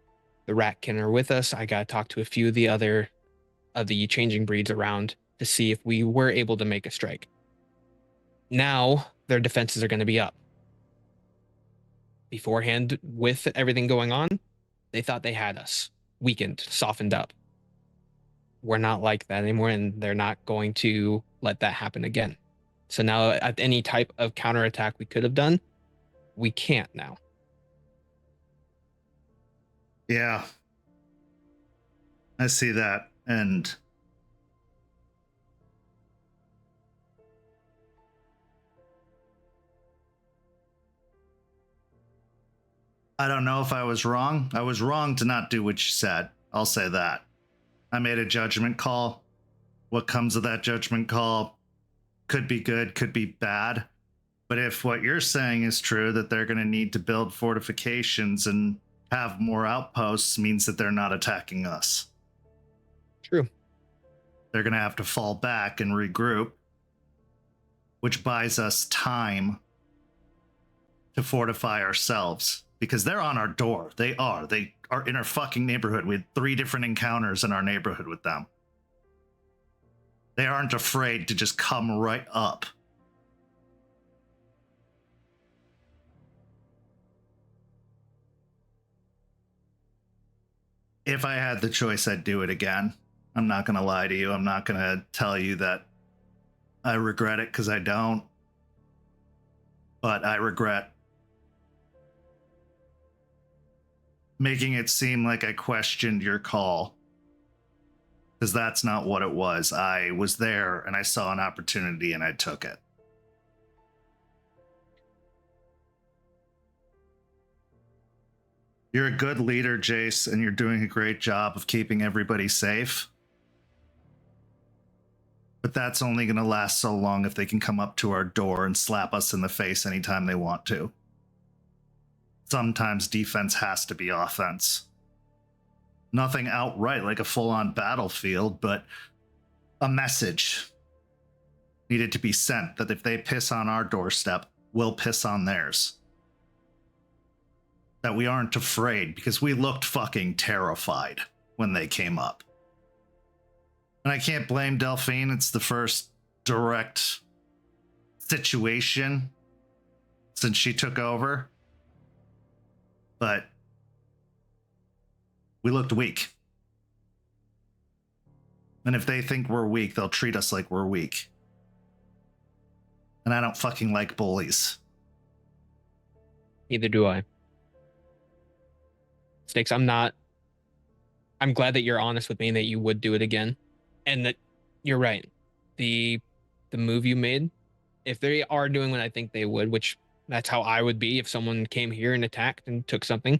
The Ratkin are with us. I got to talk to a few of the other of the changing breeds around to see if we were able to make a strike. Now their defenses are going to be up. Beforehand, with everything going on, they thought they had us weakened, softened up. We're not like that anymore, and they're not going to let that happen again. So now at any type of counterattack we could have done, we can't now. Yeah. I see that. And I don't know if I was wrong. I was wrong to not do what you said. I'll say that. I made a judgment call. What comes of that judgment call could be good, could be bad. But if what you're saying is true, that they're going to need to build fortifications and have more outposts, means that they're not attacking us. True. They're going to have to fall back and regroup, which buys us time to fortify ourselves, because they're on our door. They are in our fucking neighborhood. We had 3 different encounters in our neighborhood with them. They aren't afraid to just come right up. If I had the choice, I'd do it again. I'm not going to lie to you. I'm not going to tell you that I regret it, because I don't. But I regret making it seem like I questioned your call, because that's not what it was. I was there and I saw an opportunity and I took it. You're a good leader, Jace, and you're doing a great job of keeping everybody safe. But that's only going to last so long if they can come up to our door and slap us in the face anytime they want to. Sometimes defense has to be offense. Nothing outright like a full-on battlefield, but a message needed to be sent that if they piss on our doorstep, we'll piss on theirs. That we aren't afraid, because we looked fucking terrified when they came up. And I can't blame Delphine. It's the first direct situation since she took over. But we looked weak. And if they think we're weak, they'll treat us like we're weak. And I don't fucking like bullies. Neither do I. Sticks, I'm glad that you're honest with me and that you would do it again. And that you're right. The move you made, if they are doing what I think they would, which that's how I would be if someone came here and attacked and took something,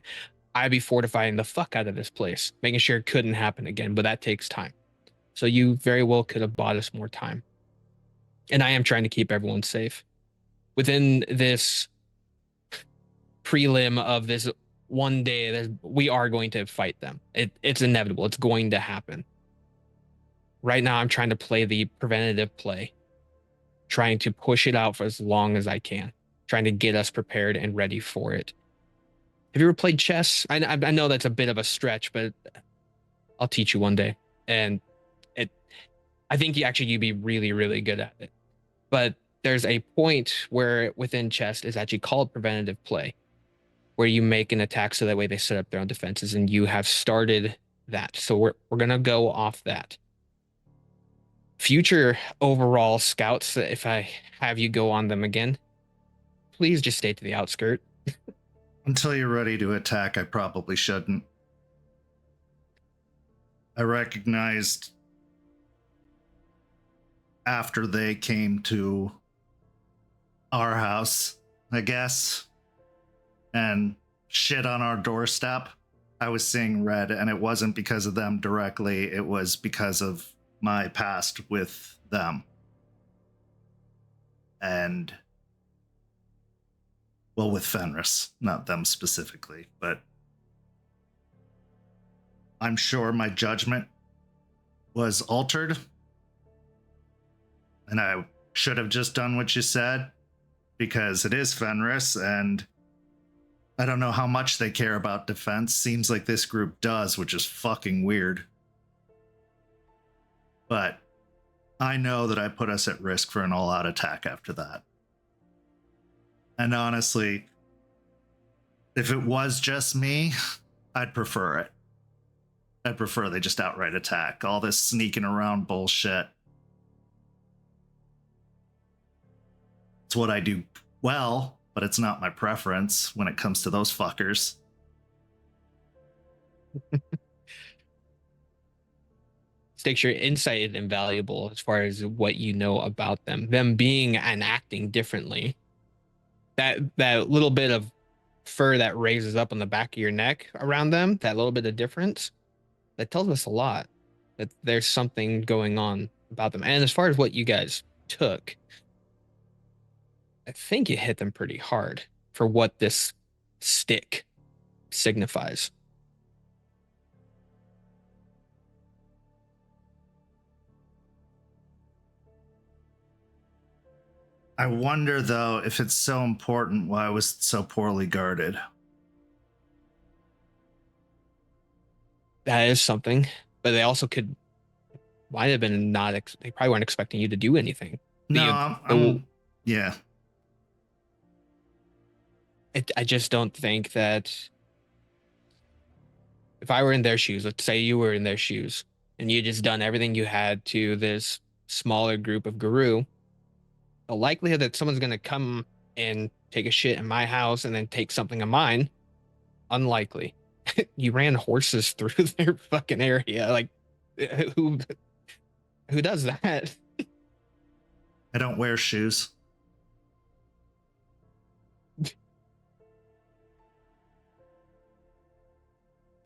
I'd be fortifying the fuck out of this place, making sure it couldn't happen again, but that takes time. So you very well could have bought us more time. And I am trying to keep everyone safe. Within this prelim of this one day, we are going to fight them. It's inevitable. It's going to happen. Right now, I'm trying to play the preventative play, trying to push it out for as long as I can, trying to get us prepared and ready for it. Have you ever played chess? I know that's a bit of a stretch, but I'll teach you one day. And I think you'd be really, really good at it. But there's a point where within chess is actually called preventative play, where you make an attack so that way they set up their own defenses, and you have started that. So we're gonna go off that. Future overall scouts, if I have you go on them again, please just stay to the outskirt. Until you're ready to attack, I probably shouldn't. I recognized after they came to our house, I guess, and shit on our doorstep, I was seeing red, and it wasn't because of them directly, it was because of my past with them. And, well, with Fenris, not them specifically, but I'm sure my judgment was altered, and I should have just done what you said, because it is Fenris, and I don't know how much they care about defense. Seems like this group does, which is fucking weird. But I know that I put us at risk for an all-out attack after that. And honestly, if it was just me, I'd prefer it. I'd prefer they just outright attack. All this sneaking around bullshit. It's what I do well, but it's not my preference when it comes to those fuckers. Sticks, your insight is invaluable as far as what you know about them being and acting differently. That little bit of fur that raises up on the back of your neck around them, that little bit of difference, that tells us a lot, that there's something going on about them. And as far as what you guys took, I think you hit them pretty hard for what this stick signifies. I wonder, though, if it's so important why I was so poorly guarded. That is something, but they also might have been they probably weren't expecting you to do anything. No, yeah. I just don't think that if I were in their shoes, let's say you were in their shoes, and you just done everything you had to this smaller group of Guru, the likelihood that someone's going to come and take a shit in my house and then take something of mine, unlikely. You ran horses through their fucking area. Like, who does that? I don't wear shoes.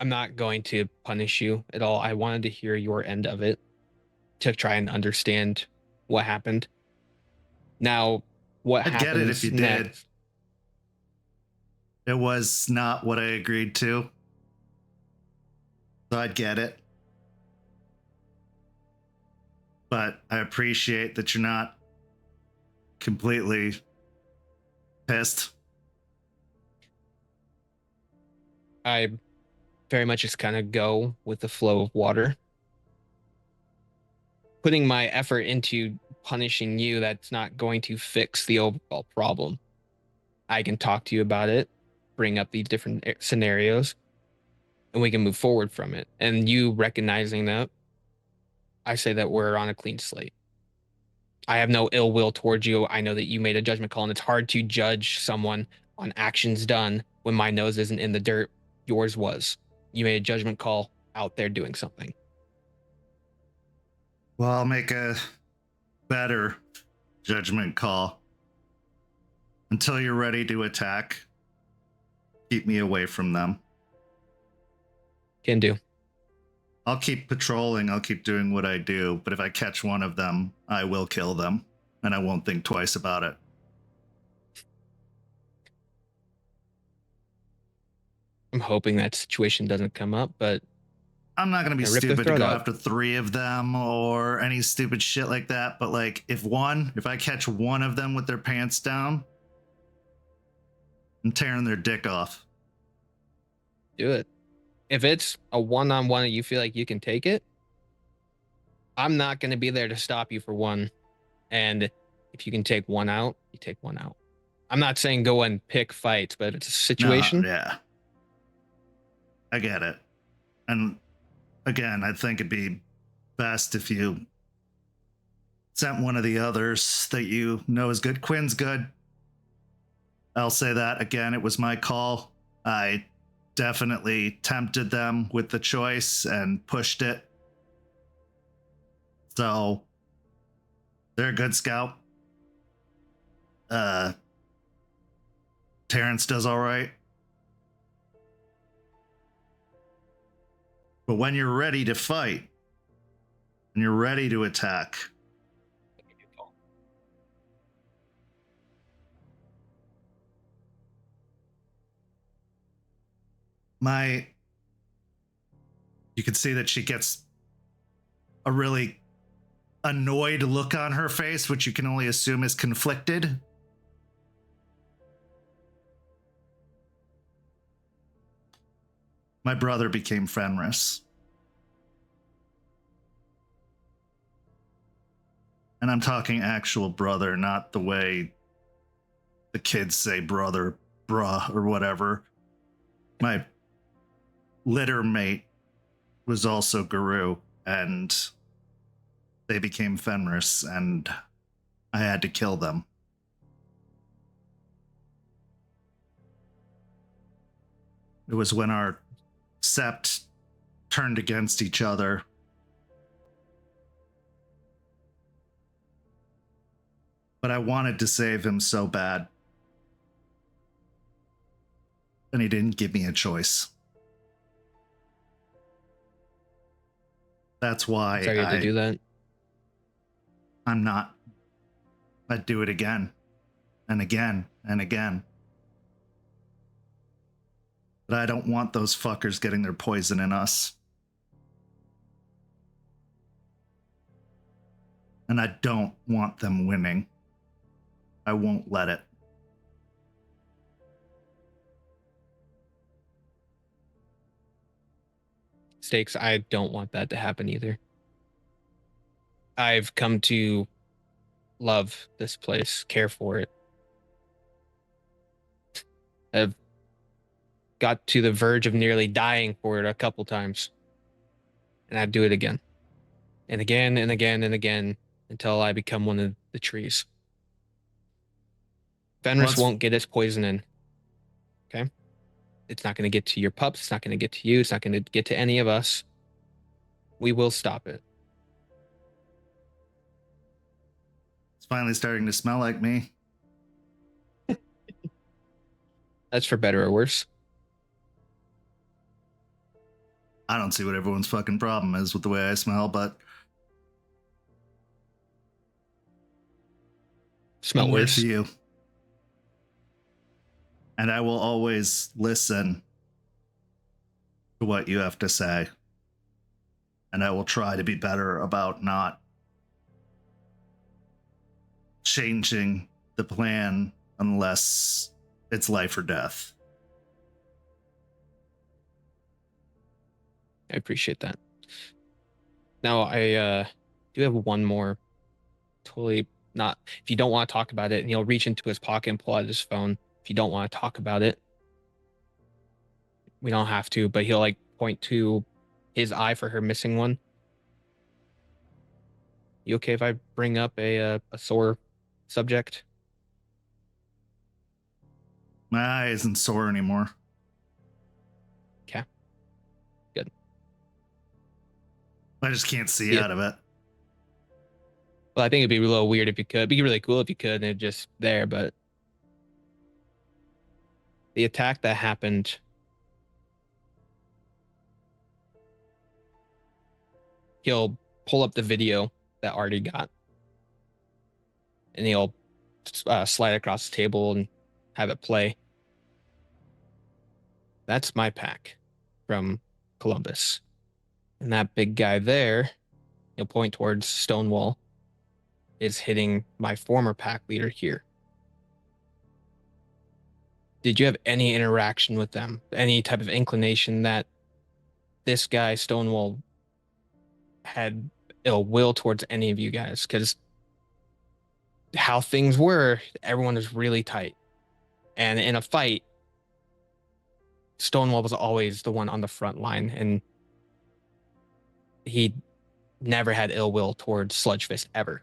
I'm not going to punish you at all. I wanted to hear your end of it to try and understand what happened. Now, what I'd get it if happens you next? did. It was not what I agreed to. So I'd get it. But I appreciate that you're not completely pissed. I very much just kind of go with the flow of water. Putting my effort into punishing you, that's not going to fix the overall problem. I can talk to you about it, bring up these different scenarios, and we can move forward from it. And you recognizing that, I say that we're on a clean slate. I have no ill will towards you. I know that you made a judgment call, and it's hard to judge someone on actions done when my nose isn't in the dirt. Yours was. You made a judgment call out there doing something. Well, I'll make a better judgment call. Until you're ready to attack, keep me away from them. Can do. I'll keep patrolling, I'll keep doing what I do, but if I catch one of them, I will kill them, and I won't think twice about it. I'm hoping that situation doesn't come up, but I'm not going to be rip their stupid to throat go out. after 3 of them or any stupid shit like that, but like if I catch one of them with their pants down, I'm tearing their dick off. Do it. If it's a one-on-one and you feel like you can take it, I'm not going to be there to stop you for one. And if you can take one out, you take one out. I'm not saying go and pick fights, but it's a situation. No, yeah. I get it. And again, I think it'd be best if you sent one of the others that you know is good. Quinn's good. I'll say that again. It was my call. I definitely tempted them with the choice and pushed it. So they're a good scout. Terrence does all right. But when you're ready to fight and you're ready to attack, you can see that she gets a really annoyed look on her face, which you can only assume is conflicted. My brother became Fenris. And I'm talking actual brother, not the way the kids say brother, bruh, or whatever. My litter mate was also Guru, and they became Fenris, and I had to kill them. It was when our Sept turned against each other. But I wanted to save him so bad. And he didn't give me a choice. That's why Sorry you had to do that. I'm not. I'd do it again and again and again. But I don't want those fuckers getting their poison in us. And I don't want them winning. I won't let it. Stakes, I don't want that to happen either. I've come to love this place, care for it. I've got to the verge of nearly dying for it a couple times. And I'd do it again. And again and again and again until I become one of the trees. Fenris won't get his poison in. Okay? It's not going to get to your pups. It's not going to get to you. It's not going to get to any of us. We will stop it. It's finally starting to smell like me. That's for better or worse. I don't see what everyone's fucking problem is with the way I smell, but Smell I'm worse. with you. And I will always listen to what you have to say. And I will try to be better about not changing the plan unless it's life or death. I appreciate that. Now, I do have one more. Totally not. If you don't want to talk about it, and he'll reach into his pocket and pull out his phone. If you don't want to talk about it, we don't have to, but he'll like point to his eye for her missing one. You okay if I bring up a sore subject? My eye isn't sore anymore. Okay. Good. I just can't see Yeah. out of it. Well, I think it'd be a little weird if you could. It'd be really cool if you could and it just there, but the attack that happened, he'll pull up the video that Artie got and he'll slide across the table and have it play. That's my pack from Columbus. And that big guy there, he'll point towards Stonewall, is hitting my former pack leader here. Did you have any interaction with them? Any type of inclination that this guy, Stonewall, had ill will towards any of you guys? Because how things were, everyone was really tight. And in a fight, Stonewall was always the one on the front line, and he never had ill will towards Sludgefist ever.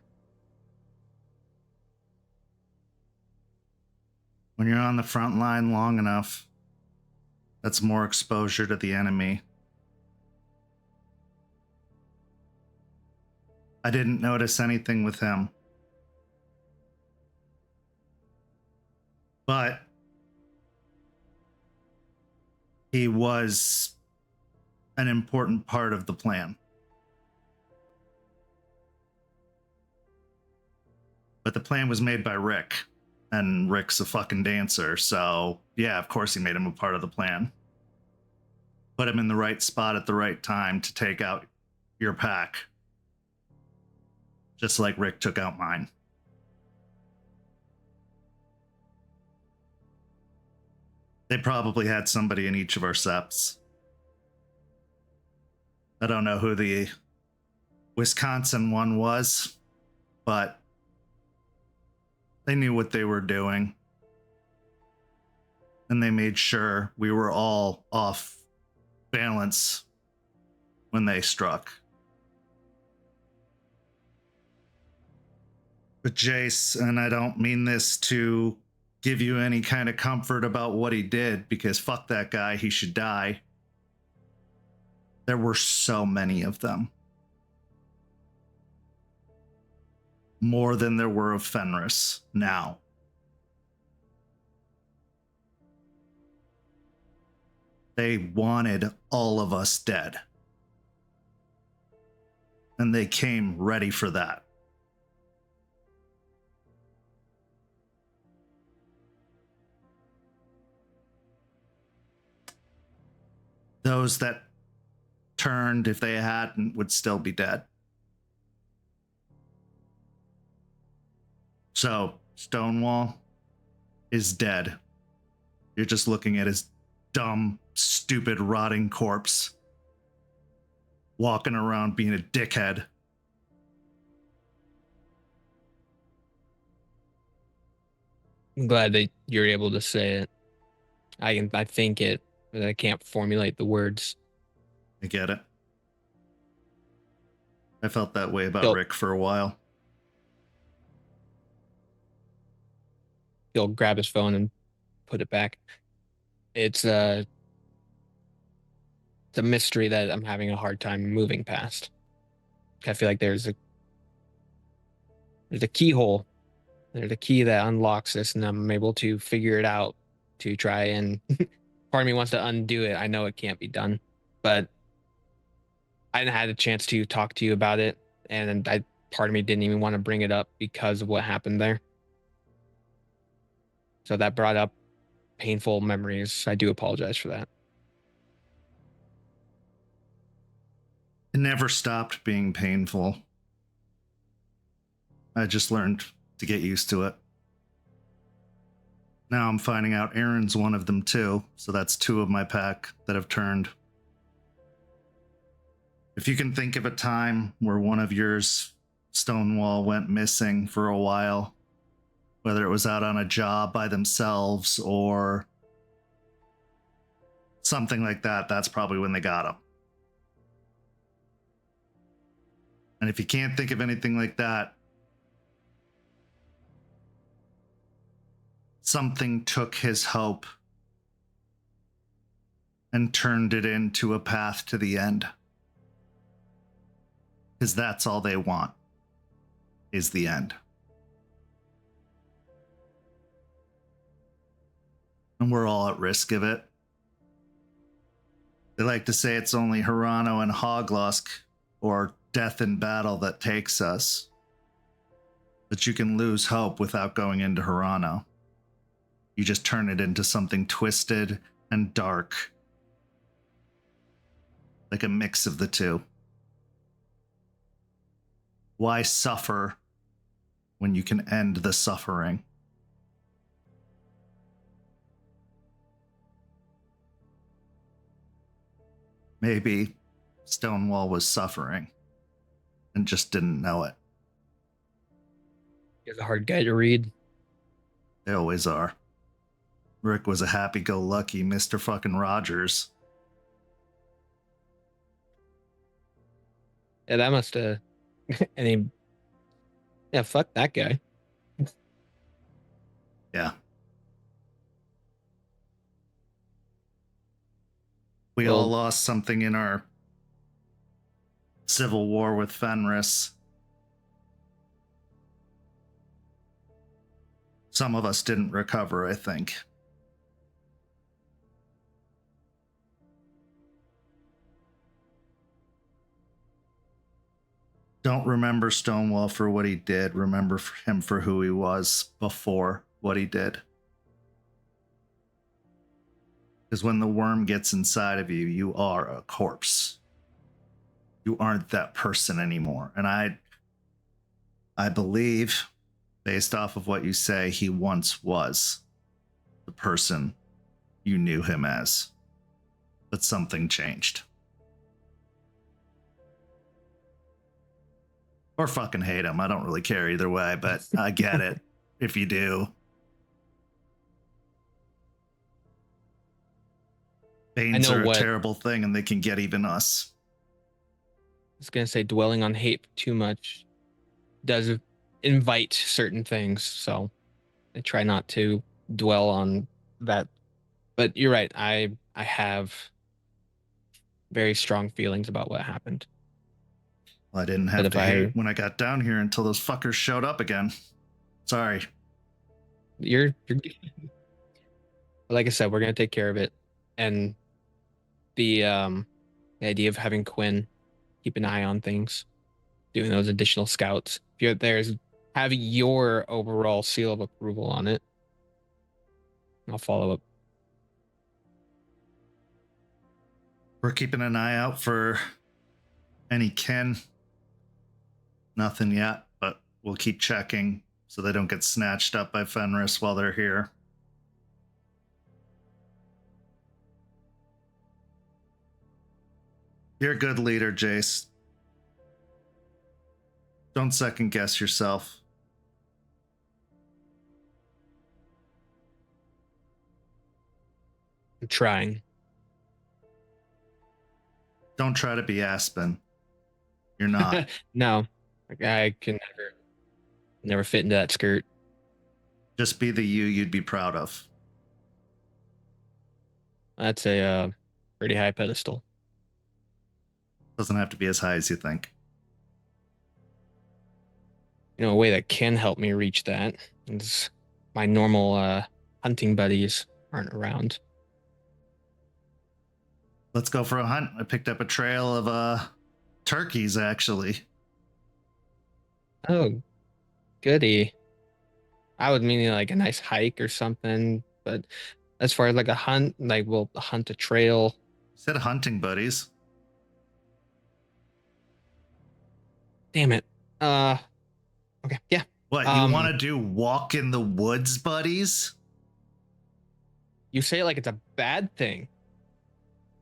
When you're on the front line long enough, that's more exposure to the enemy. I didn't notice anything with him. But he was an important part of the plan. But the plan was made by Rick, and Rick's a fucking dancer, so yeah, of course he made him a part of the plan. Put him in the right spot at the right time to take out your pack. Just like Rick took out mine. They probably had somebody in each of our Septs. I don't know who the Wisconsin one was, but they knew what they were doing. And they made sure we were all off balance when they struck. But Jace, and I don't mean this to give you any kind of comfort about what he did, because fuck that guy, he should die. There were so many of them. More than there were of Fenris now. They wanted all of us dead. And they came ready for that. Those that turned, if they hadn't, would still be dead. So, Stonewall is dead. You're just looking at his dumb, stupid, rotting corpse. Walking around being a dickhead. I'm glad that you're able to say it. I think it, but I can't formulate the words. I get it. I felt that way about Yep. Rick for a while. He'll grab his phone and put it back. It's a mystery that I'm having a hard time moving past. I feel like there's a keyhole. There's a key that unlocks this, and I'm able to figure it out to try and part of me wants to undo it. I know it can't be done, but I hadn't had a chance to talk to you about it, and part of me didn't even want to bring it up because of what happened there. So that brought up painful memories. I do apologize for that. It never stopped being painful. I just learned to get used to it. Now I'm finding out Aaron's one of them too, so that's 2 of my pack that have turned. If you can think of a time where one of yours, Stonewall, went missing for a while, whether it was out on a job by themselves or something like that, that's probably when they got him. And if you can't think of anything like that, something took his hope and turned it into a path to the end. Because that's all they want, is the end. And we're all at risk of it. They like to say it's only Hirano and Hoglosk, or death in battle, that takes us. But you can lose hope without going into Hirano. You just turn it into something twisted and dark. Like a mix of the two. Why suffer when you can end the suffering? Maybe Stonewall was suffering and just didn't know it. He's a hard guy to read. They always are. Rick was a happy-go-lucky Mr. fucking Rogers. Yeah, that must have. Yeah, fuck that guy. Yeah. We Well- all lost something in our civil war with Fenris. Some of us didn't recover, I think. Don't remember Stonewall for what he did. Remember him for who he was before what he did. Because when the worm gets inside of you, you are a corpse. You aren't that person anymore. And I believe, based off of what you say, he once was the person you knew him as. But something changed. Or fucking hate him. I don't really care either way, but I get it if you do. Banes are a terrible thing, and they can get even us. I was gonna say dwelling on hate too much does invite certain things, so I try not to dwell on that. But you're right. I have very strong feelings about what happened. Well, I didn't have to hate when I got down here until those fuckers showed up again. Sorry. You're like I said, we're gonna take care of it. And the idea of having Quinn keep an eye on things, doing those additional scouts. If you're there's having your overall seal of approval on it. I'll follow up. We're keeping an eye out for any kin. Nothing yet, but we'll keep checking so they don't get snatched up by Fenris while they're here. You're a good leader, Jace. Don't second guess yourself. I'm trying. Don't try to be Aspen. You're not. No. I can never fit into that skirt. Just be the you you'd be proud of. That's a pretty high pedestal. Doesn't have to be as high as you think. You know, a way that can help me reach that is my normal hunting buddies aren't around. Let's go for a hunt. I picked up a trail of turkeys, actually. Oh, goody. I would mean like a nice hike or something, but as far as like a hunt, like we'll hunt a trail. Said hunting buddies. Damn it. Okay, yeah. What, you want to do walk in the woods buddies? You say it like it's a bad thing.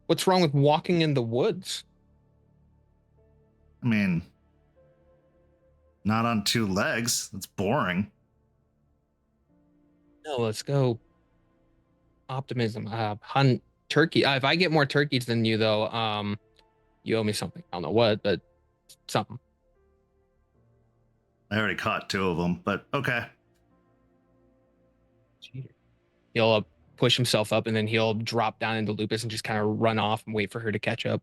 What's wrong with walking in the woods? I mean, not on two legs. That's boring. No, let's go. Optimism. Hunt turkey. If I get more turkeys than you, though, you owe me something. I don't know what, but something. I already caught 2 of them, but okay. Cheater. He'll push himself up, and then he'll drop down into Lupus and just kind of run off and wait for her to catch up.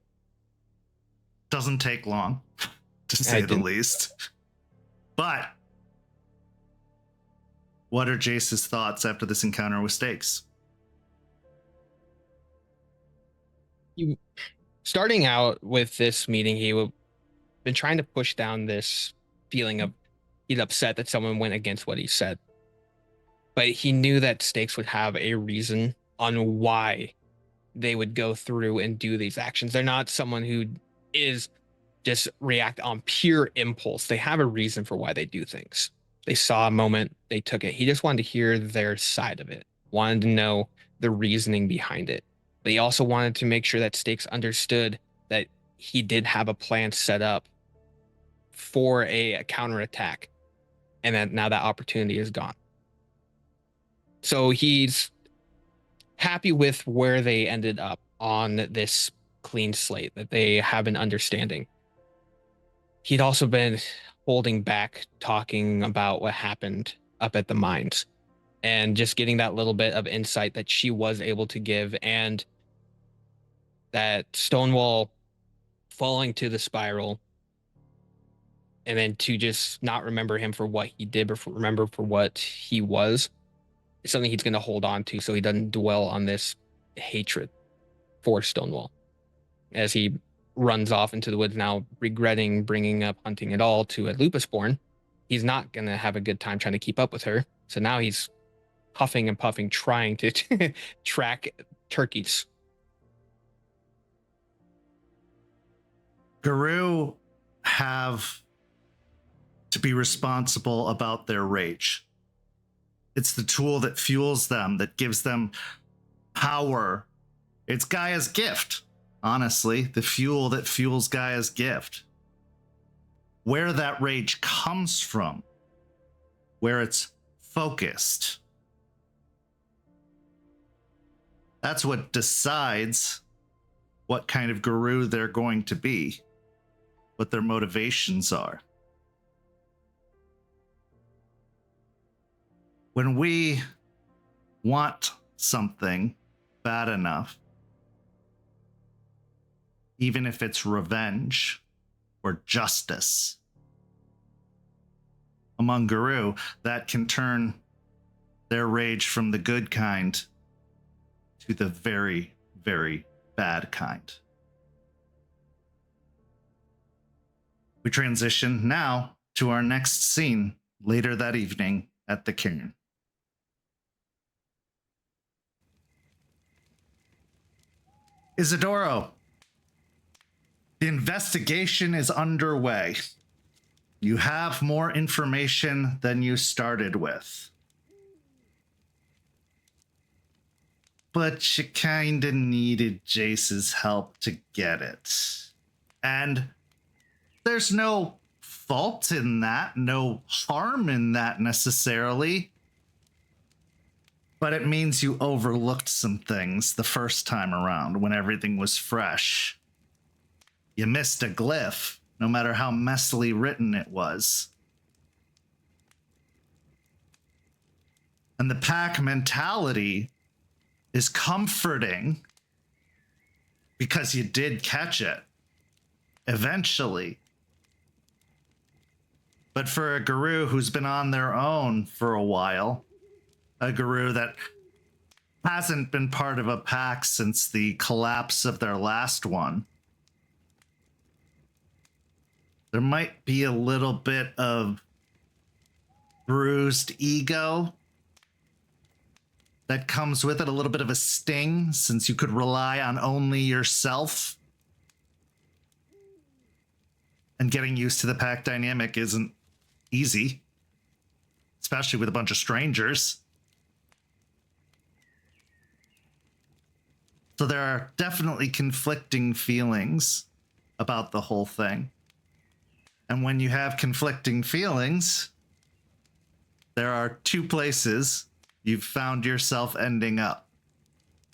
Doesn't take long, to say the least. But what are Jace's thoughts after this encounter with Stakes? Starting out with this meeting, he would been trying to push down this feeling of he's upset that someone went against what he said. But he knew that Stakes would have a reason on why they would go through and do these actions. They're not someone who is just react on pure impulse. They have a reason for why they do things. They saw a moment, they took it. He just wanted to hear their side of it, wanted to know the reasoning behind it. But he also wanted to make sure that Stakes understood that he did have a plan set up for a counterattack, and that now that opportunity is gone. So he's happy with where they ended up on this clean slate, that they have an understanding. He'd also been holding back talking about what happened up at the mines and just getting that little bit of insight that she was able to give, and that Stonewall falling to the spiral, and then to just not remember him for what he did, but remember for what he was. It's something he's going to hold on to so he doesn't dwell on this hatred for Stonewall as he runs off into the woods now, regretting bringing up hunting at all to a lupus-born. He's not going to have a good time trying to keep up with her. So now he's huffing and puffing, trying to track turkeys. Guru have to be responsible about their rage. It's the tool that fuels them, that gives them power. It's Gaia's gift, honestly, the fuel that fuels Gaia's gift. Where that rage comes from, where it's focused, that's what decides what kind of guru they're going to be, what their motivations are. When we want something bad enough, even if it's revenge or justice, among Guru, that can turn their rage from the good kind to the very, very bad kind. We transition now to our next scene later that evening at the cairn. Isidoro, the investigation is underway. You have more information than you started with. But you kinda needed Jace's help to get it. And there's no fault in that, no harm in that necessarily. But it means you overlooked some things the first time around when everything was fresh. You missed a glyph, no matter how messily written it was. And the pack mentality is comforting because you did catch it eventually. But for a guru who's been on their own for a while, a guru that hasn't been part of a pack since the collapse of their last one, there might be a little bit of bruised ego that comes with it, a little bit of a sting, since you could rely on only yourself. And getting used to the pack dynamic isn't easy, especially with a bunch of strangers. So there are definitely conflicting feelings about the whole thing. And when you have conflicting feelings, there are two places you've found yourself ending up.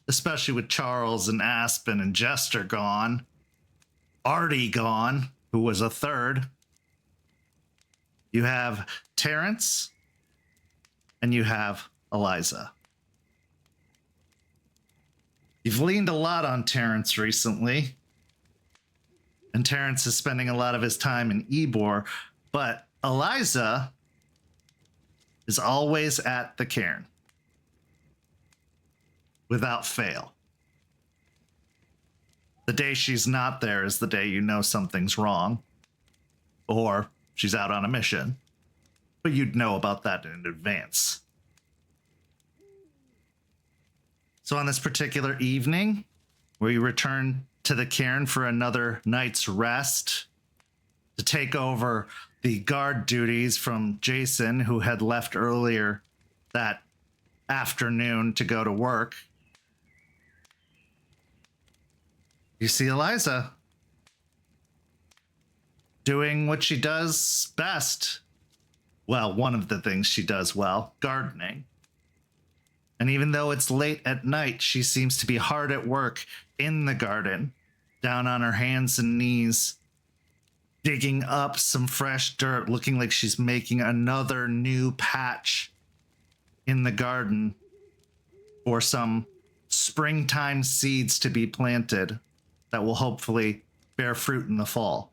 Especially with Charles and Aspen and Jester gone. Artie gone, who was a third. You have Terrence, and you have Eliza. You've leaned a lot on Terrence recently, and Terrence is spending a lot of his time in Ybor, but Eliza is always at the cairn, without fail. The day she's not there is the day you know something's wrong, or she's out on a mission, but you'd know about that in advance. So on this particular evening, where you return to the cairn for another night's rest to take over the guard duties from Jason, who had left earlier that afternoon to go to work, you see Eliza doing what she does best. Well, one of the things she does well, gardening. And even though it's late at night, she seems to be hard at work in the garden, down on her hands and knees, digging up some fresh dirt, looking like she's making another new patch in the garden for some springtime seeds to be planted that will hopefully bear fruit in the fall.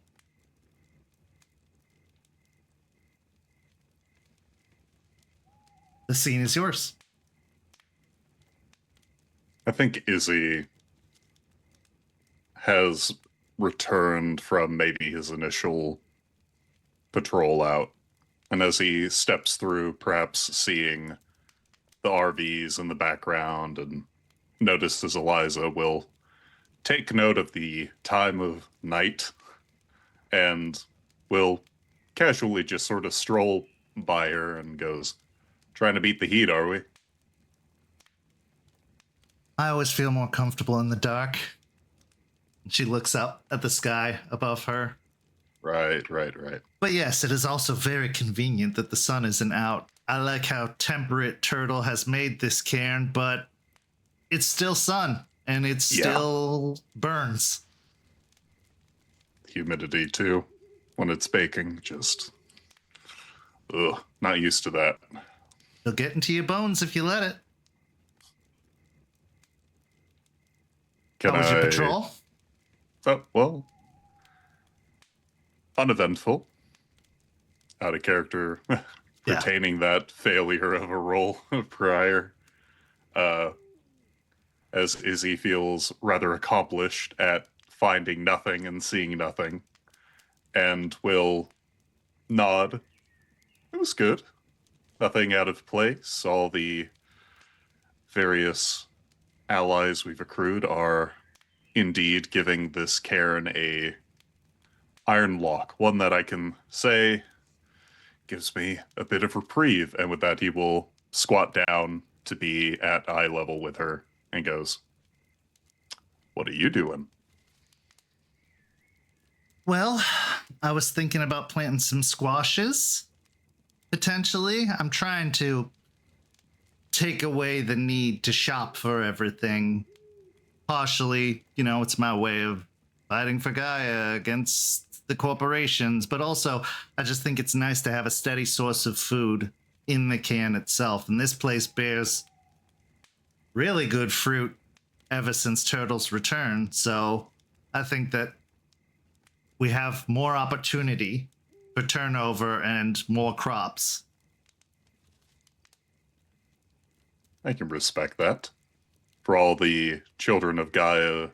The scene is yours. I think Izzy has returned from maybe his initial patrol out. And as he steps through, perhaps seeing the RVs in the background and notices Eliza, will take note of the time of night and will casually just sort of stroll by her and goes, "Trying to beat the heat, are we?" I always feel more comfortable in the dark. She looks up at the sky above her. Right. But yes, it is also very convenient that the sun isn't out. I like how temperate Turtle has made this cairn, but it's still sun, and it still burns. Humidity, too, when it's baking, just... Ugh, not used to that. It'll get into your bones if you let it. Can How was your patrol? Oh, well, uneventful. Out of character, retaining that failure of a roll prior. As Izzy feels rather accomplished at finding nothing and seeing nothing, and will nod. It was good. Nothing out of place. All the various allies we've accrued are indeed giving this cairn a iron lock, one that I can say gives me a bit of reprieve. And with that, he will squat down to be at eye level with her and goes, "What are you doing?" Well, I was thinking about planting some squashes, potentially. I'm trying to take away the need to shop for everything. Partially, it's my way of fighting for Gaia against the corporations, but also I just think it's nice to have a steady source of food in the can itself. And this place bears really good fruit ever since Turtle's return, so I think that we have more opportunity for turnover and more crops. I can respect that. For all the children of Gaia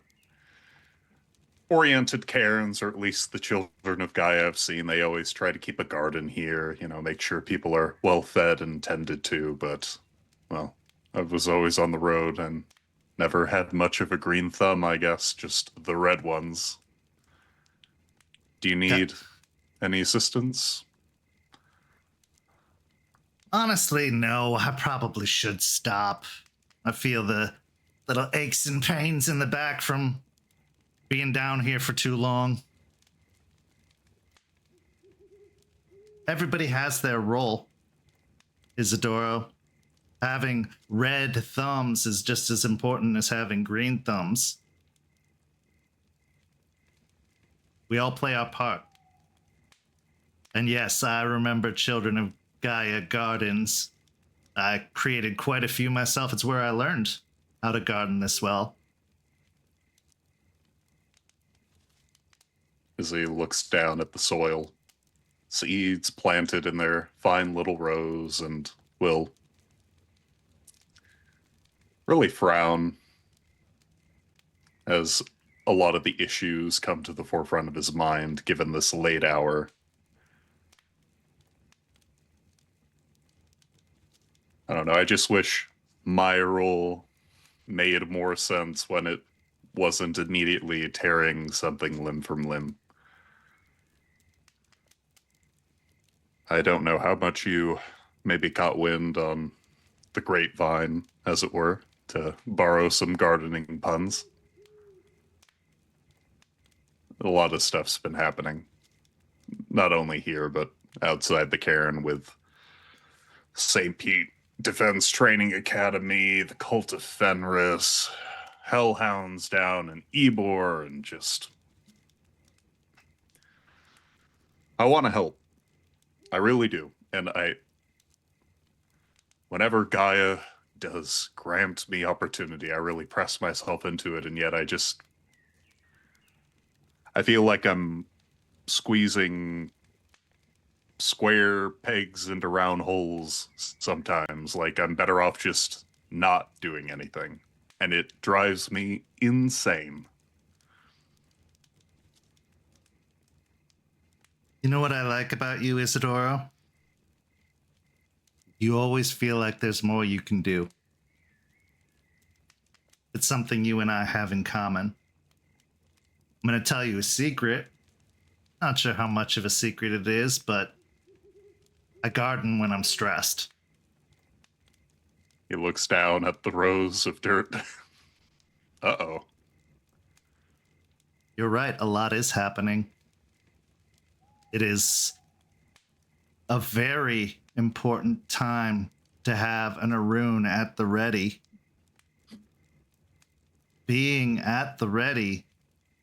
oriented cairns, or at least the children of Gaia I've seen, they always try to keep a garden here, make sure people are well fed and tended to, but, well, I was always on the road and never had much of a green thumb, I guess, just the red ones. Do you need any assistance? Honestly, no. I probably should stop. I feel the little aches and pains in the back from being down here for too long. Everybody has their role, Isidoro. Having red thumbs is just as important as having green thumbs. We all play our part. And yes, I remember Children of Gaia Gardens. I created quite a few myself. It's where I learned how to garden this well. As he looks down at the soil, seeds planted in their fine little rows, and will really frown as a lot of the issues come to the forefront of his mind, given this late hour. I don't know, I just wish my role made more sense when it wasn't immediately tearing something limb from limb. I don't know how much you maybe caught wind on the grapevine, as it were, to borrow some gardening puns. A lot of stuff's been happening. Not only here, but outside the cairn with St. Pete Defense Training Academy, the Cult of Fenris, Hellhounds down in Ebor, and just... I want to help. I really do. And whenever Gaia does grant me opportunity, I really press myself into it, and yet I feel like I'm squeezing square pegs into round holes sometimes. Like I'm better off just not doing anything. And it drives me insane. You know what I like about you, Isidoro? You always feel like there's more you can do. It's something you and I have in common. I'm going to tell you a secret. Not sure how much of a secret it is, but I garden when I'm stressed. He looks down at the rows of dirt. Uh-oh. You're right, a lot is happening. It is a very important time to have an Arun at the ready. Being at the ready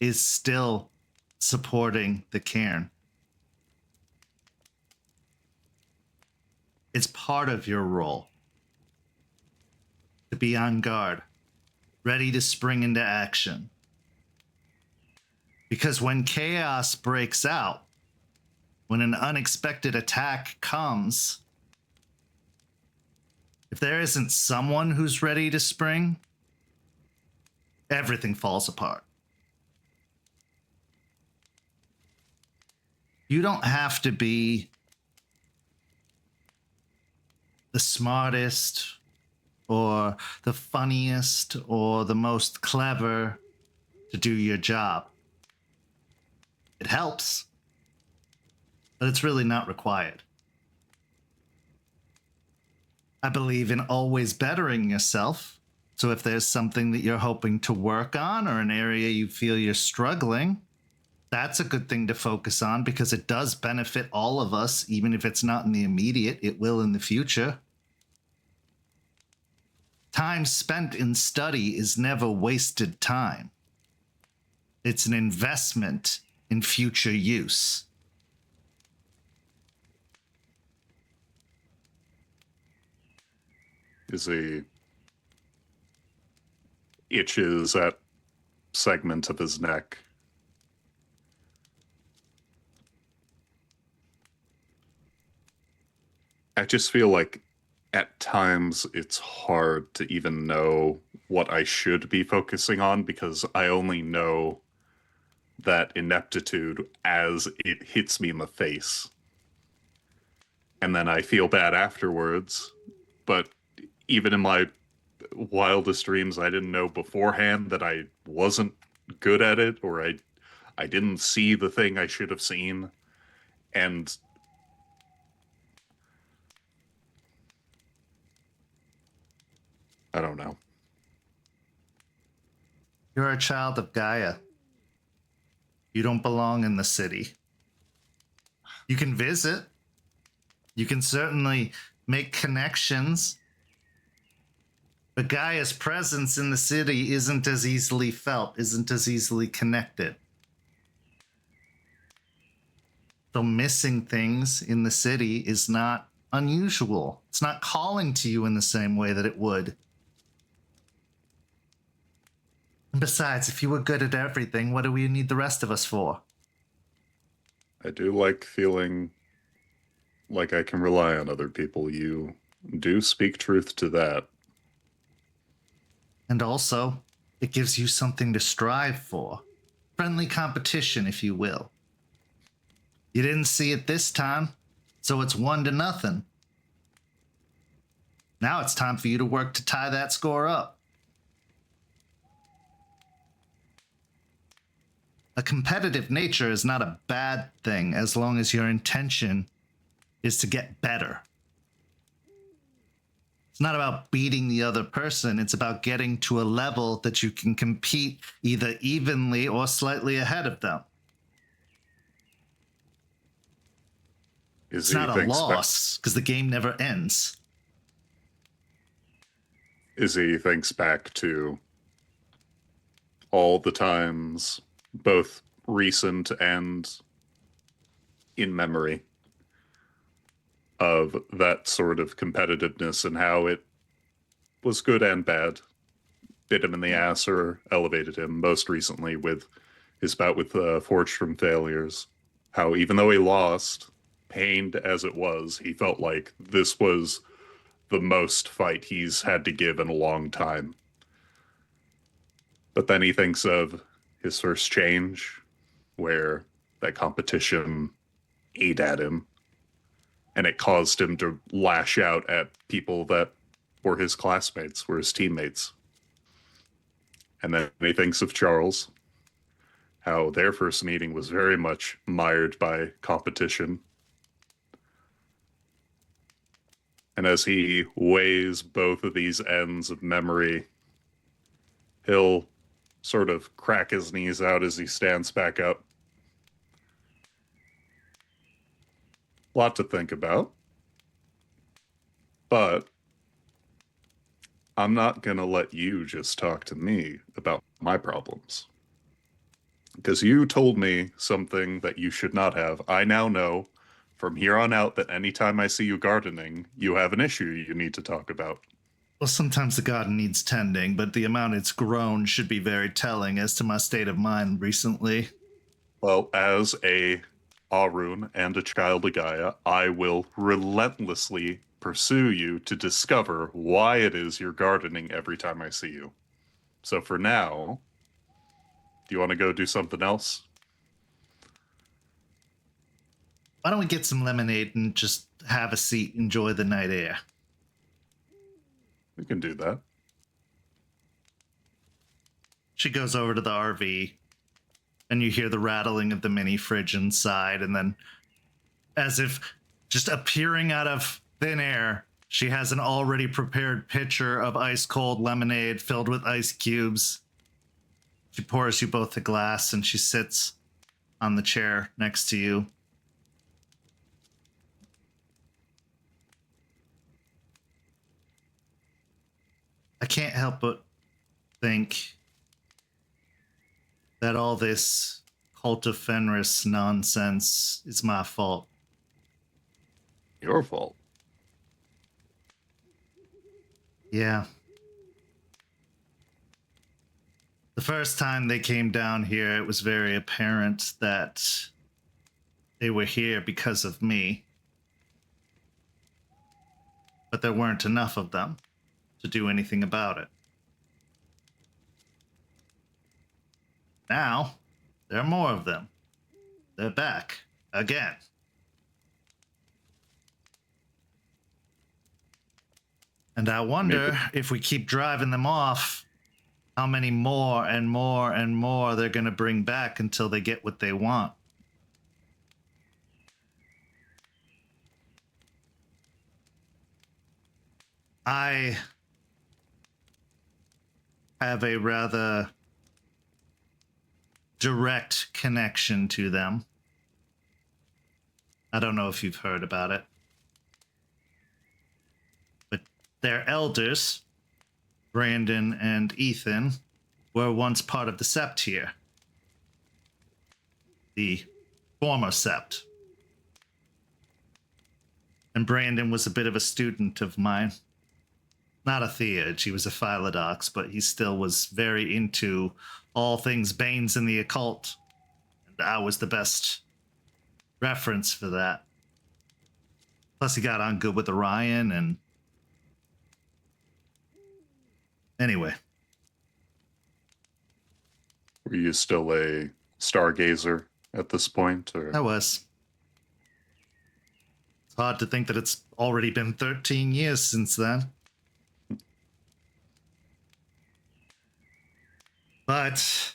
is still supporting the cairn. It's part of your role to be on guard, ready to spring into action. Because when chaos breaks out, when an unexpected attack comes, if there isn't someone who's ready to spring, everything falls apart. You don't have to be the smartest or the funniest or the most clever to do your job. It helps, but it's really not required. I believe in always bettering yourself. So if there's something that you're hoping to work on or an area you feel you're struggling, that's a good thing to focus on because it does benefit all of us. Even if it's not in the immediate, it will in the future. Time spent in study is never wasted time. It's an investment in future use. Izzy itches that segment of his neck. I just feel like at times it's hard to even know what I should be focusing on because I only know that ineptitude as it hits me in the face. And then I feel bad afterwards. But even in my wildest dreams, I didn't know beforehand that I wasn't good at it, or I didn't see the thing I should have seen. And I don't know. You're a child of Gaia. You don't belong in the city. You can visit. You can certainly make connections. But Gaia's presence in the city isn't as easily felt, isn't as easily connected. So missing things in the city is not unusual. It's not calling to you in the same way that it would. And besides, if you were good at everything, what do we need the rest of us for? I do like feeling like I can rely on other people. You do speak truth to that. And also, it gives you something to strive for. Friendly competition, if you will. You didn't see it this time, so it's 1-0. Now it's time for you to work to tie that score up. A competitive nature is not a bad thing as long as your intention is to get better. It's not about beating the other person. It's about getting to a level that you can compete either evenly or slightly ahead of them. It's not a loss because the game never ends. Izzy thinks back to all the times, both recent and in memory, of that sort of competitiveness and how it was good and bad. Bit him in the ass or elevated him, most recently with his bout with Forged from Failures. How even though he lost, pained as it was, he felt like this was the most fight he's had to give in a long time. But then he thinks of his first change, where that competition ate at him, and it caused him to lash out at people that were his classmates, were his teammates. And then he thinks of Charles, how their first meeting was very much mired by competition. And as he weighs both of these ends of memory, he'll sort of crack his knees out as he stands back up. A lot to think about. But I'm not going to let you just talk to me about my problems. Because you told me something that you should not have. I now know from here on out that anytime I see you gardening, you have an issue you need to talk about. Well, sometimes the garden needs tending, but the amount it's grown should be very telling as to my state of mind recently. Well, as a Arun and a child of Gaia, I will relentlessly pursue you to discover why it is you're gardening every time I see you. So for now, do you want to go do something else? Why don't we get some lemonade and just have a seat, enjoy the night air? We can do that. She goes over to the RV, and you hear the rattling of the mini fridge inside, and then, as if just appearing out of thin air, she has an already prepared pitcher of ice-cold lemonade filled with ice cubes. She pours you both a glass, and she sits on the chair next to you. I can't help but think that all this cult of Fenris nonsense is my fault. Your fault. Yeah. The first time they came down here, it was very apparent that they were here because of me. But there weren't enough of them to do anything about it. Now, There are more of them. They're back again. And I wonder if we keep driving them off, how many more and more and more they're going to bring back until they get what they want. I have a rather direct connection to them. I don't know if you've heard about it. But their elders, Brandon and Ethan, were once part of the Sept here. The former Sept. And Brandon was a bit of a student of mine. Not a theurge, he was a philodox, but he still was very into all things Banes in the occult. And I was the best reference for that. Plus he got on good with Orion and... Anyway. Were you still a stargazer at this point? Or? I was. It's hard to think that it's already been 13 years since then. But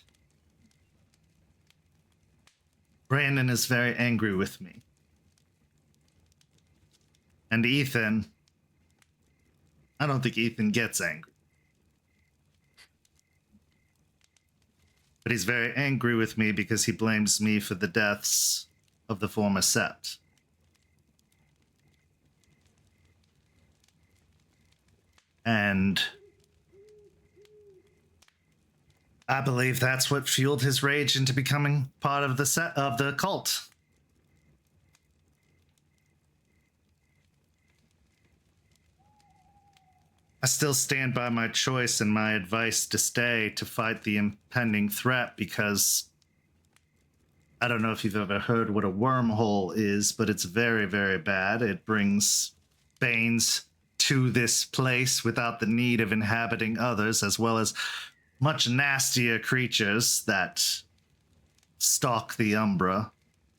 Brandon is very angry with me. And Ethan, I don't think Ethan gets angry. But he's very angry with me because he blames me for the deaths of the former Sept. And I believe that's what fueled his rage into becoming part of the cult. I still stand by my choice and my advice to stay to fight the impending threat because I don't know if you've ever heard what a wormhole is, but it's very, very bad. It brings Banes to this place without the need of inhabiting others, as well as much nastier creatures that stalk the Umbra.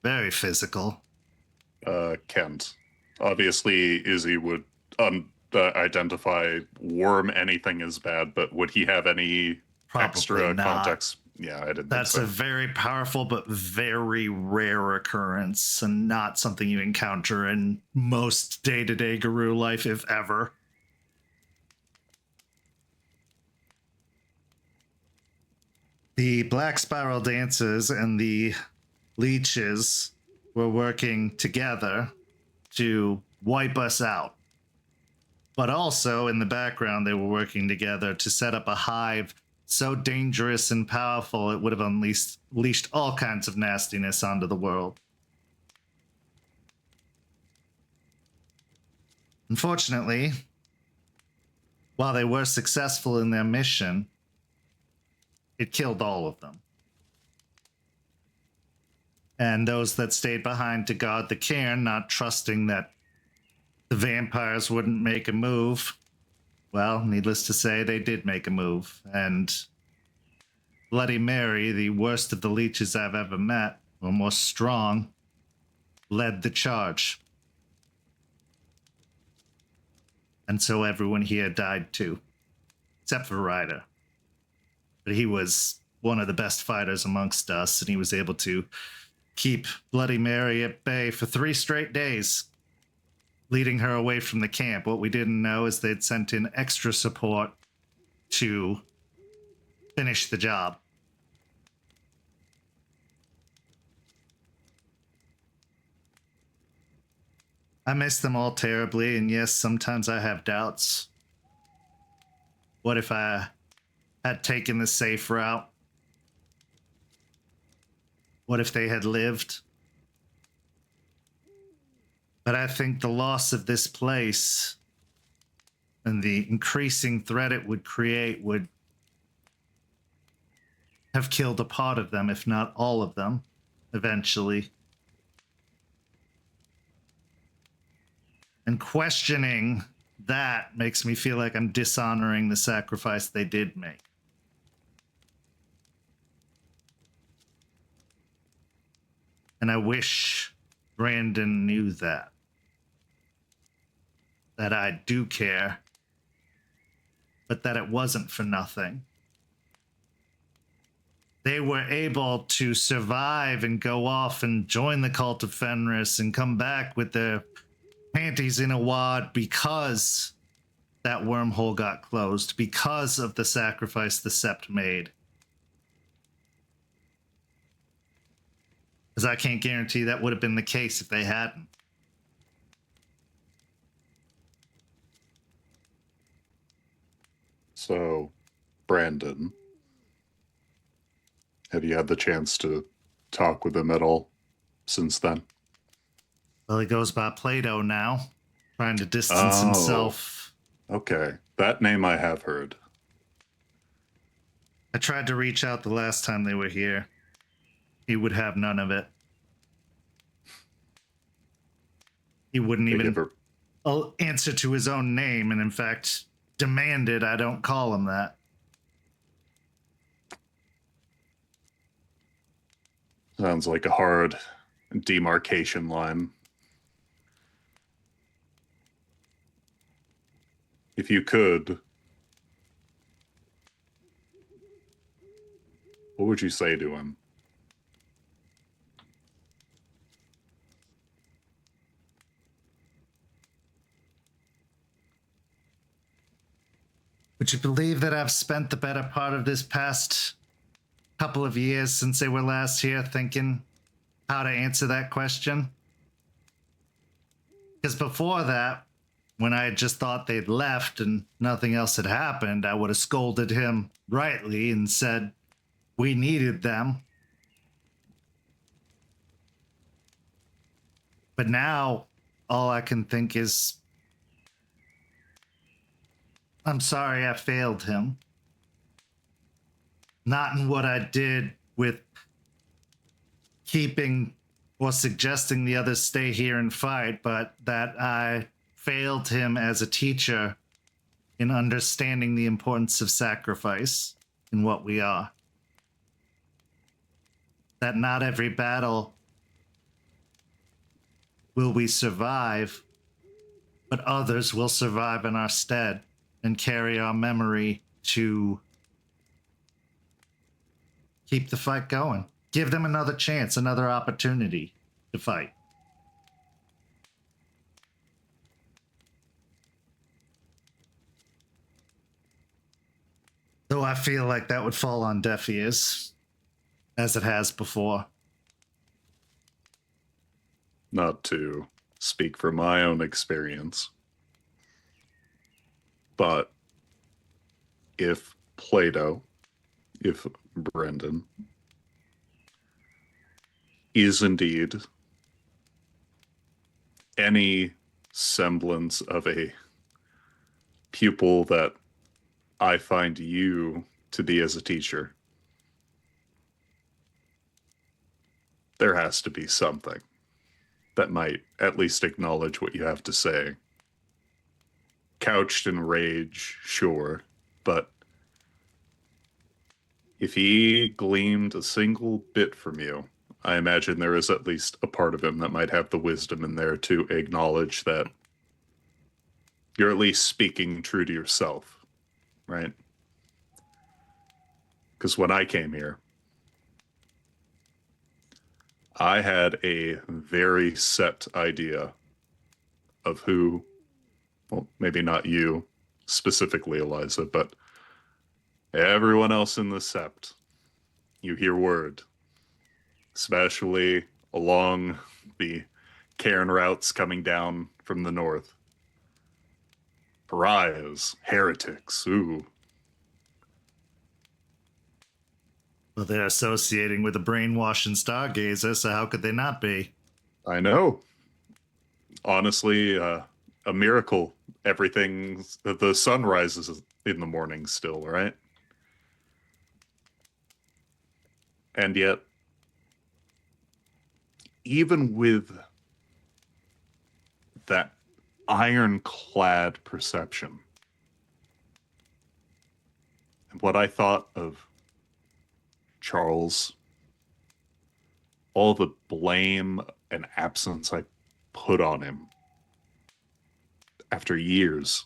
Very physical. Kent. Obviously, Izzy would identify worm anything as bad, but would he have any extra context? Yeah, I didn't That's think so. a very powerful but very rare occurrence and not something you encounter in most day-to-day Guru life, if ever. The Black Spiral Dancers and the Leeches were working together to wipe us out. But also, in the background, they were working together to set up a hive so dangerous and powerful it would have unleashed all kinds of nastiness onto the world. Unfortunately, while they were successful in their mission, it killed all of them. And those that stayed behind to guard the cairn, not trusting that the vampires wouldn't make a move, well, needless to say, they did make a move. And Bloody Mary, the worst of the leeches I've ever met, or most strong, led the charge. And so everyone here died too, except for Ryder. But he was one of the best fighters amongst us, and he was able to keep Bloody Mary at bay for 3 straight days, leading her away from the camp. What we didn't know is they'd sent in extra support to finish the job. I miss them all terribly, and yes, sometimes I have doubts. What if I had taken the safe route? What if they had lived? But I think the loss of this place and the increasing threat it would create would have killed a part of them, if not all of them, eventually. And questioning that makes me feel like I'm dishonoring the sacrifice they did make. And I wish Brandon knew that. That I do care, but that it wasn't for nothing. They were able to survive and go off and join the cult of Fenris and come back with their panties in a wad because that wormhole got closed, because of the sacrifice the Sept made. Because I can't guarantee that would have been the case if they hadn't. So, Brandon, have you had the chance to talk with him at all since then? Well, he goes by Plato now, trying to distance himself. Okay, that name I have heard. I tried to reach out the last time they were here. He would have none of it. He wouldn't even answer to his own name, and in fact, demanded I don't call him that. Sounds like a hard demarcation line. If you could, what would you say to him? Would you believe that I've spent the better part of this past couple of years since they were last here thinking how to answer that question? Because before that, when I had just thought they'd left and nothing else had happened, I would have scolded him rightly and said we needed them. But now, all I can think is, I'm sorry I failed him. Not in what I did with keeping or suggesting the others stay here and fight, but that I failed him as a teacher in understanding the importance of sacrifice in what we are. That not every battle will we survive, but others will survive in our stead and carry our memory to keep the fight going. Give them another chance, another opportunity to fight. Though I feel like that would fall on deaf ears, as it has before. Not to speak from my own experience, but if Plato, if Brendan is indeed any semblance of a pupil that I find you to be as a teacher, there has to be something that might at least acknowledge what you have to say. Couched in rage, sure, but if he gleamed a single bit from you, I imagine there is at least a part of him that might have the wisdom in there to acknowledge that you're at least speaking true to yourself, right? Because when I came here, I had a very set idea of who, well, maybe not you specifically, Eliza, but everyone else in the Sept. You hear word, especially along the cairn routes coming down from the north. Pariahs, heretics, ooh. Well, they're associating with a brainwashing stargazer, so how could they not be? I know. Honestly, a miracle. The sun rises in the morning still, right? And yet, even with that ironclad perception, and what I thought of Charles all the blame and absence I put on him after years.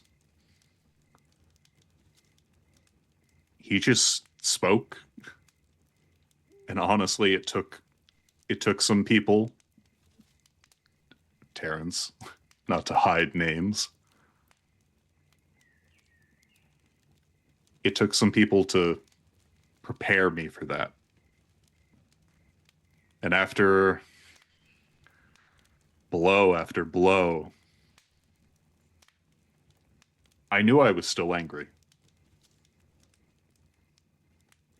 He just spoke. And honestly, it took some people, Terrence, not to hide names. It took some people to prepare me for that. And after blow after blow, I knew I was still angry.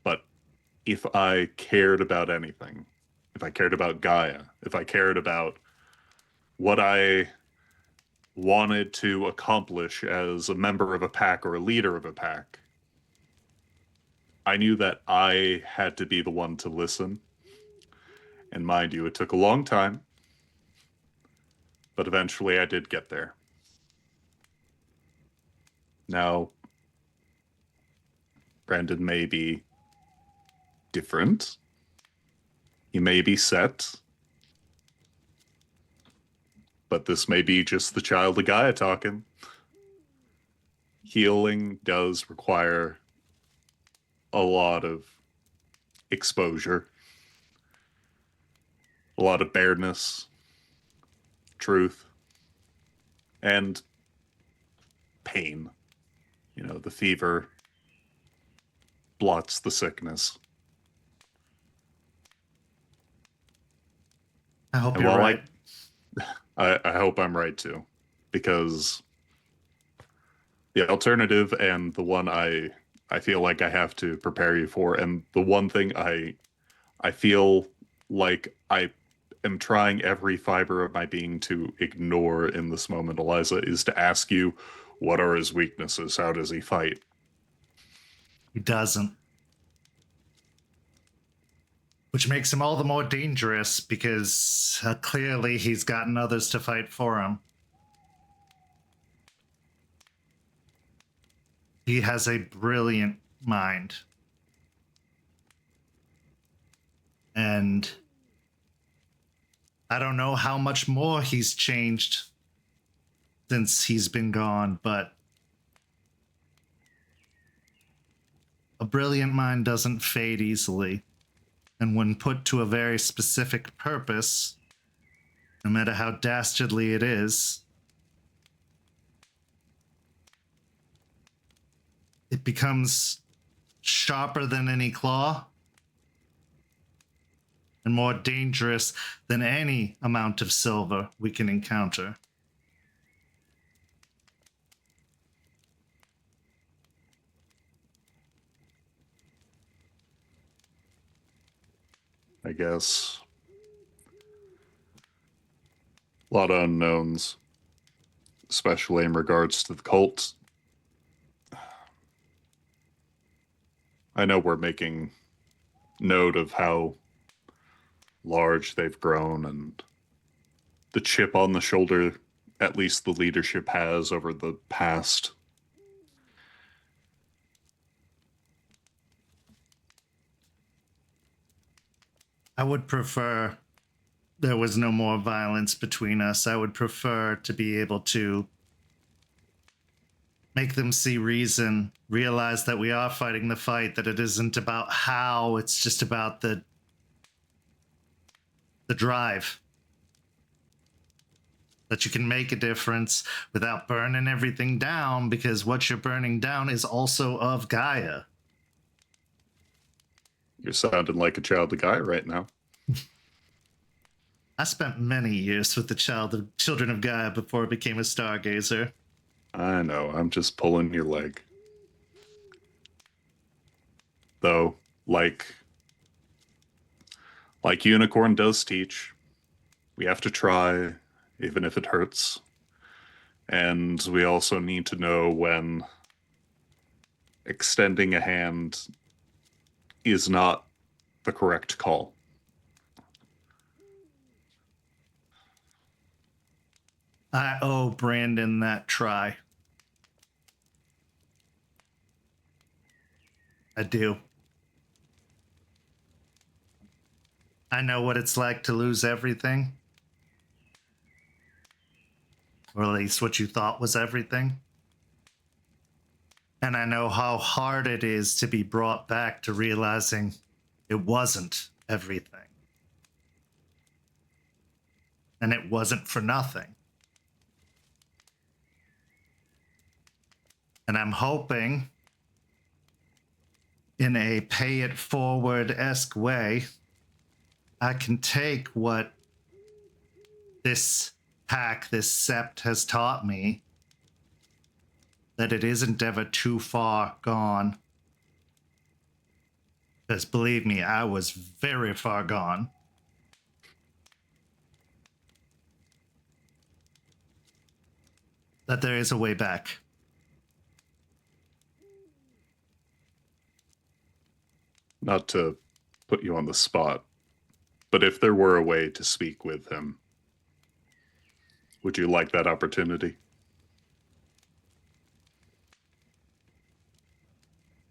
But if I cared about anything, if I cared about Gaia, if I cared about what I wanted to accomplish as a member of a pack or a leader of a pack, I knew that I had to be the one to listen. And mind you, it took a long time, but eventually I did get there. Now, Brandon may be different. He may be set. But this may be just the child of Gaia talking. Healing does require a lot of exposure, a lot of bareness, truth, and pain. You know, the fever blots the sickness. I hope And you're while right. I hope I'm right too, because the alternative and the one I feel like I have to prepare you for, and the one thing I feel like I am trying every fiber of my being to ignore in this moment, Eliza, is to ask you, what are his weaknesses? How does he fight? He doesn't. Which makes him all the more dangerous because clearly he's gotten others to fight for him. He has a brilliant mind. And I don't know how much more he's changed since he's been gone, but a brilliant mind doesn't fade easily. And when put to a very specific purpose, no matter how dastardly it is, it becomes sharper than any claw and more dangerous than any amount of silver we can encounter. I guess. A lot of unknowns, especially in regards to the cult. I know we're making note of how large they've grown and the chip on the shoulder, at least the leadership has over the past. I would prefer there was no more violence between us. I would prefer to be able to make them see reason, realize that we are fighting the fight, that it isn't about how, it's just about the drive. That you can make a difference without burning everything down, because what you're burning down is also of Gaia. You're sounding like a child of Gaia right now. I spent many years with the children of Gaia before I became a stargazer. I know, I'm just pulling your leg. Though, like Unicorn does teach, we have to try, even if it hurts. And we also need to know when extending a hand is not the correct call. I owe Brandon that try. I do. I know what it's like to lose everything. Or at least what you thought was everything. And I know how hard it is to be brought back to realizing it wasn't everything. And it wasn't for nothing. And I'm hoping, in a pay it forward-esque way, I can take what this pack, this Sept has taught me, that it isn't ever too far gone. Because believe me, I was very far gone. That there is a way back. Not to put you on the spot, but if there were a way to speak with him, would you like that opportunity?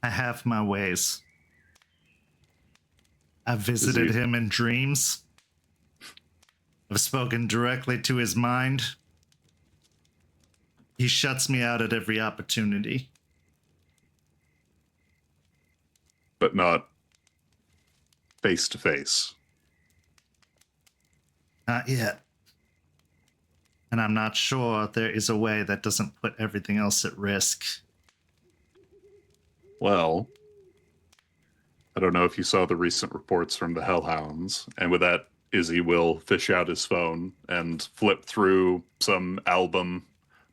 I have my ways. I've visited him in dreams. I've spoken directly to his mind. He shuts me out at every opportunity. But not face to face. Not yet. And I'm not sure there is a way that doesn't put everything else at risk. Well, I don't know if you saw the recent reports from the Hellhounds, and with that, Izzy will fish out his phone and flip through some album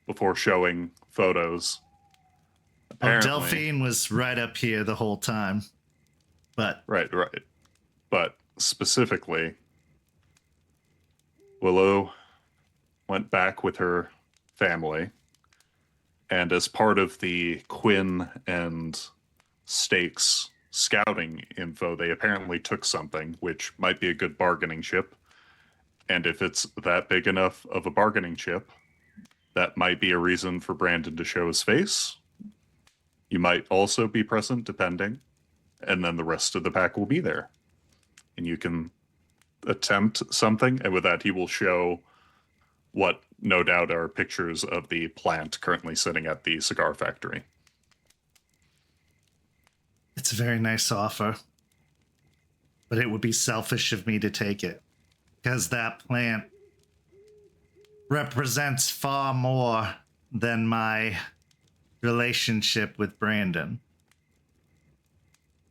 before showing photos. Apparently, Delphine was right up here the whole time. But right. But specifically, Willow went back with her family, and as part of the Quinn and Stakes scouting info, they apparently took something, which might be a good bargaining chip. And if it's that big enough of a bargaining chip, that might be a reason for Brandon to show his face. You might also be present, depending. And then the rest of the pack will be there. And you can attempt something, and with that, he will show what no doubt are pictures of the plant currently sitting at the cigar factory. it's a very nice offer. But it would be selfish of me to take it. Because that plant represents far more than my relationship with Brandon.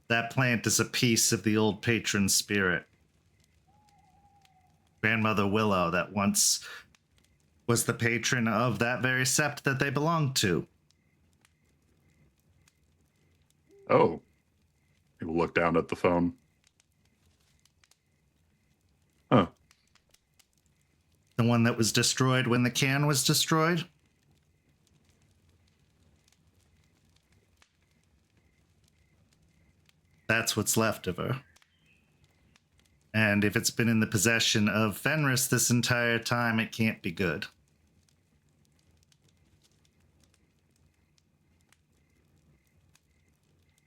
That plant is a piece of the old patron spirit. Grandmother Willow, that once was the patron of that very sept that they belonged to. Oh. He will look down at the phone. Huh. The one that was destroyed when the can was destroyed? That's what's left of her. And if it's been in the possession of Fenris this entire time, it can't be good.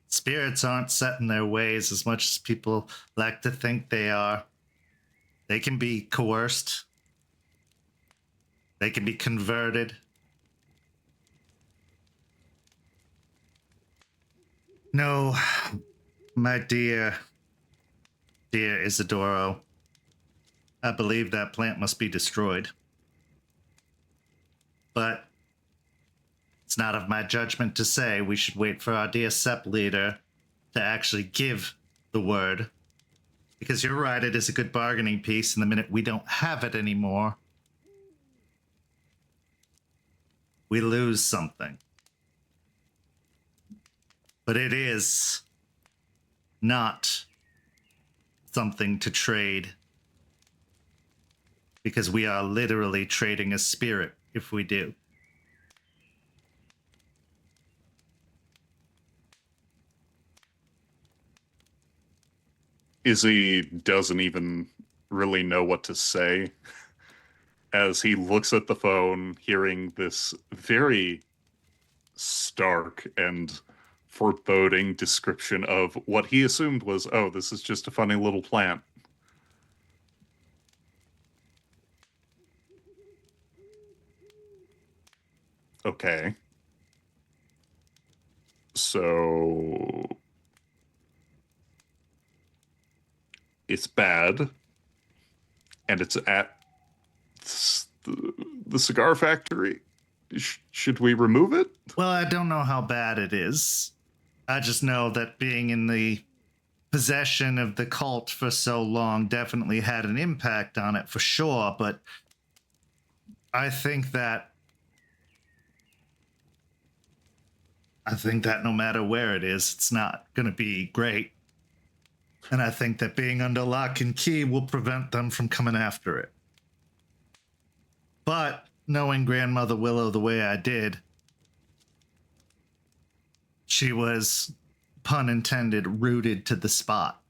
Spirits aren't set in their ways as much as people like to think they are. They can be coerced. They can be converted. No, my dear Isidoro, I believe that plant must be destroyed. But it's not of my judgment to say we should wait for our dear Sept leader to actually give the word. Because you're right, it is a good bargaining piece, and the minute we don't have it anymore, we lose something. But it is not something to trade, because we are literally trading a spirit if we do. Izzy doesn't even really know what to say as he looks at the phone, hearing this very stark and foreboding description of what he assumed was, oh, this is just a funny little plant. Okay. So it's bad, and it's at the cigar factory. Should we remove it? Well, I don't know how bad it is. I just know that being in the possession of the cult for so long definitely had an impact on it for sure, but I think that no matter where it is, it's not going to be great. And I think that being under lock and key will prevent them from coming after it. But knowing Grandmother Willow the way I did, she was, pun intended, rooted to the spot.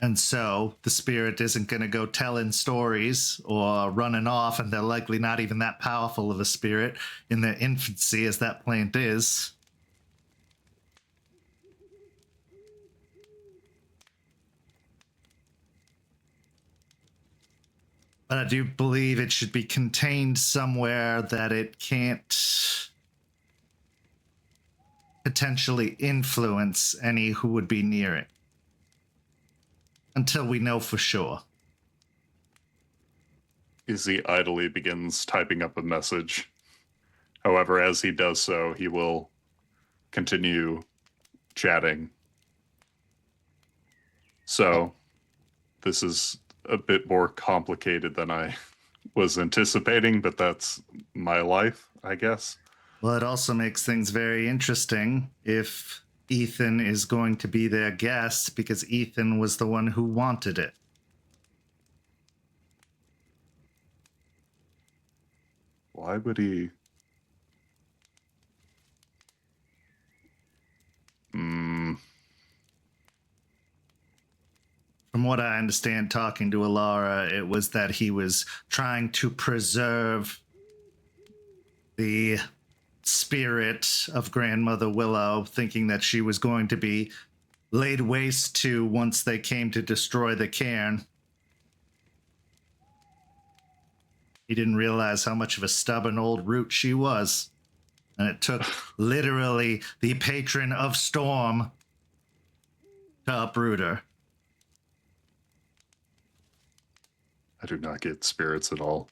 And so the spirit isn't going to go telling stories or running off, and they're likely not even that powerful of a spirit in their infancy as that plant is. But I do believe it should be contained somewhere that it can't potentially influence any who would be near it. Until we know for sure. Izzy idly begins typing up a message. However, as he does so, he will continue chatting. So, this is a bit more complicated than I was anticipating, but that's my life, I guess. Well, it also makes things very interesting if Ethan is going to be their guest, because Ethan was the one who wanted it. Why would he? From what I understand, talking to Alara, it was that he was trying to preserve the spirit of Grandmother Willow, thinking that she was going to be laid waste to once they came to destroy the cairn. He didn't realize how much of a stubborn old root she was. And it took literally the patron of Storm to uproot her. I do not get spirits at all.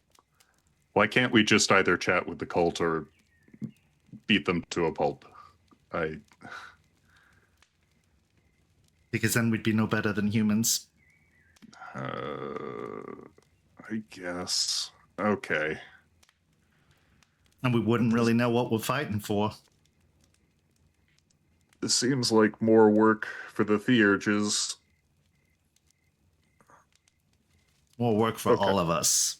Why can't we just either chat with the cult or beat them to a pulp? Because then we'd be no better than humans. I guess. Okay. And we wouldn't really know what we're fighting for. This seems like more work for the Theurges. More work for all of us.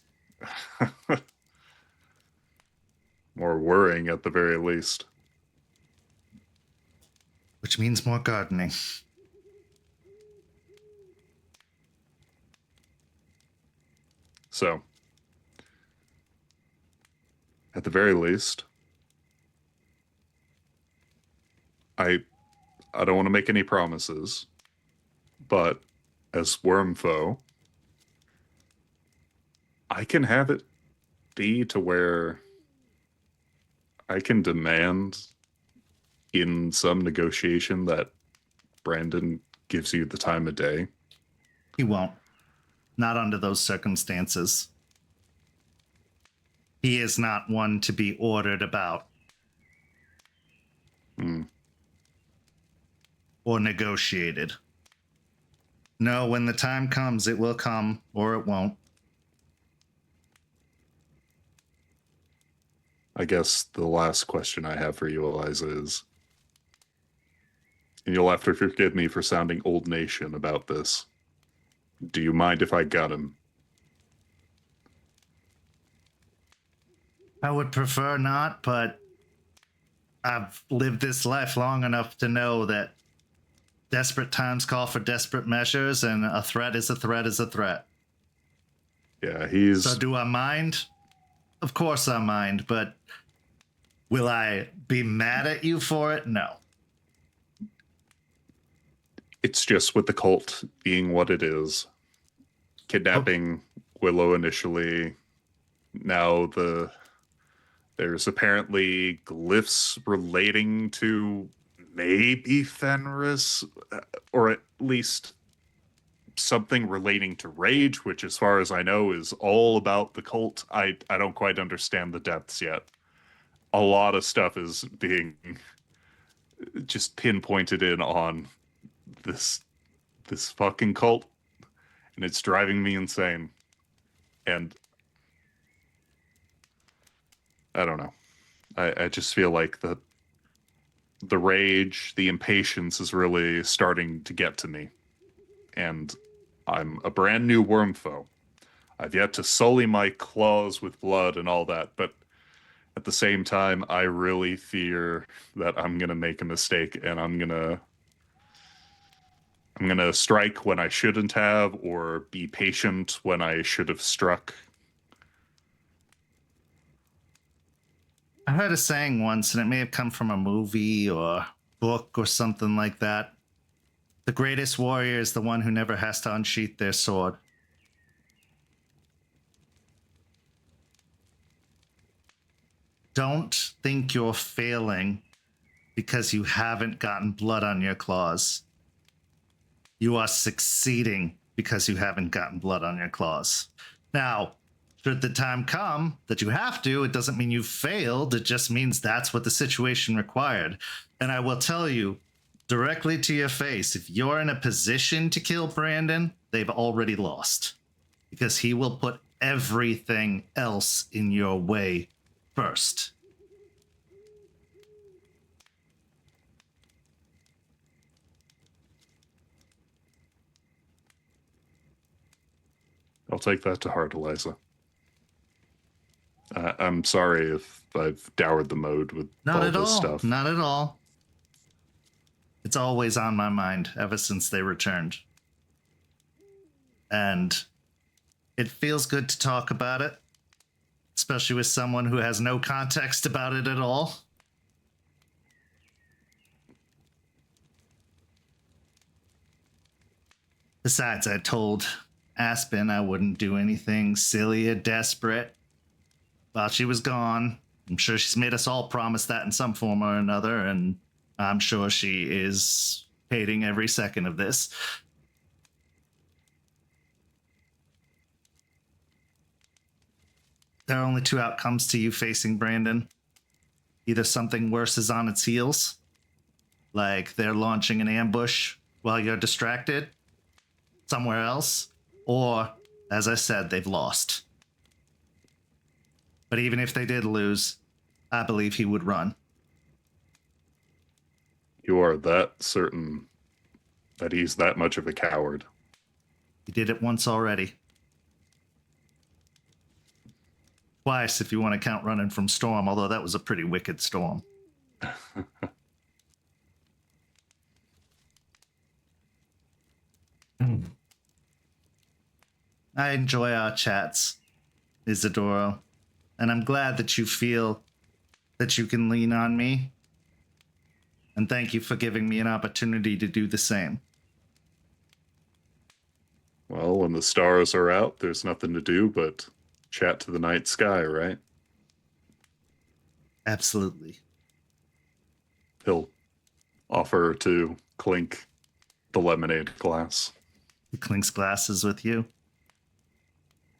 More worrying at the very least. Which means more gardening. So, at the very least, I don't want to make any promises, but as Wormfoe, I can have it be to where I can demand in some negotiation that Brandon gives you the time of day. He won't. Not under those circumstances. He is not one to be ordered about. Or negotiated. No, when the time comes, it will come, or it won't. I guess the last question I have for you, Eliza, is, and you'll have to forgive me for sounding old nation about this, do you mind if I got him? I would prefer not, but I've lived this life long enough to know that desperate times call for desperate measures, and a threat is a threat is a threat. Yeah, he's... So do I mind? Of course I mind, but will I be mad at you for it? No. It's just with the cult being what it is. Kidnapping Willow initially, now the There's apparently glyphs relating to maybe Fenris, or at least something relating to rage, which as far as I know is all about the cult. I don't quite understand the depths yet. A lot of stuff is being just pinpointed in on this fucking cult, and it's driving me insane. And I don't know. I just feel like the rage, the impatience is really starting to get to me. And I'm a brand new worm foe. I've yet to sully my claws with blood and all that, but at the same time, I really fear that I'm gonna make a mistake, and I'm gonna strike when I shouldn't have, or be patient when I should have struck. I heard a saying once, and it may have come from a movie or book or something like that. The greatest warrior is the one who never has to unsheath their sword. Don't think you're failing because you haven't gotten blood on your claws. You are succeeding because you haven't gotten blood on your claws. Now, should the time come that you have to, it doesn't mean you failed. It just means that's what the situation required. And I will tell you directly to your face, if you're in a position to kill Brandon, they've already lost. Because he will put everything else in your way first. I'll take that to heart, Eliza. I'm sorry if I've dowered the mode with all this stuff. Not at all. It's always on my mind ever since they returned. And it feels good to talk about it, especially with someone who has no context about it at all. Besides, I told Aspen I wouldn't do anything silly or desperate while she was gone. I'm sure she's made us all promise that in some form or another, and I'm sure she is hating every second of this. There are only two outcomes to you facing Brandon. Either something worse is on its heels, like they're launching an ambush while you're distracted somewhere else, or, as I said, they've lost. But even if they did lose, I believe he would run. You are that certain that he's that much of a coward? He did it once already. Twice, if you want to count running from Storm, although that was a pretty wicked storm. I enjoy our chats, Isidoro, and I'm glad that you feel that you can lean on me. And thank you for giving me an opportunity to do the same. Well, when the stars are out, there's nothing to do but chat to the night sky, right? Absolutely. He'll offer to clink the lemonade glass. He clinks glasses with you.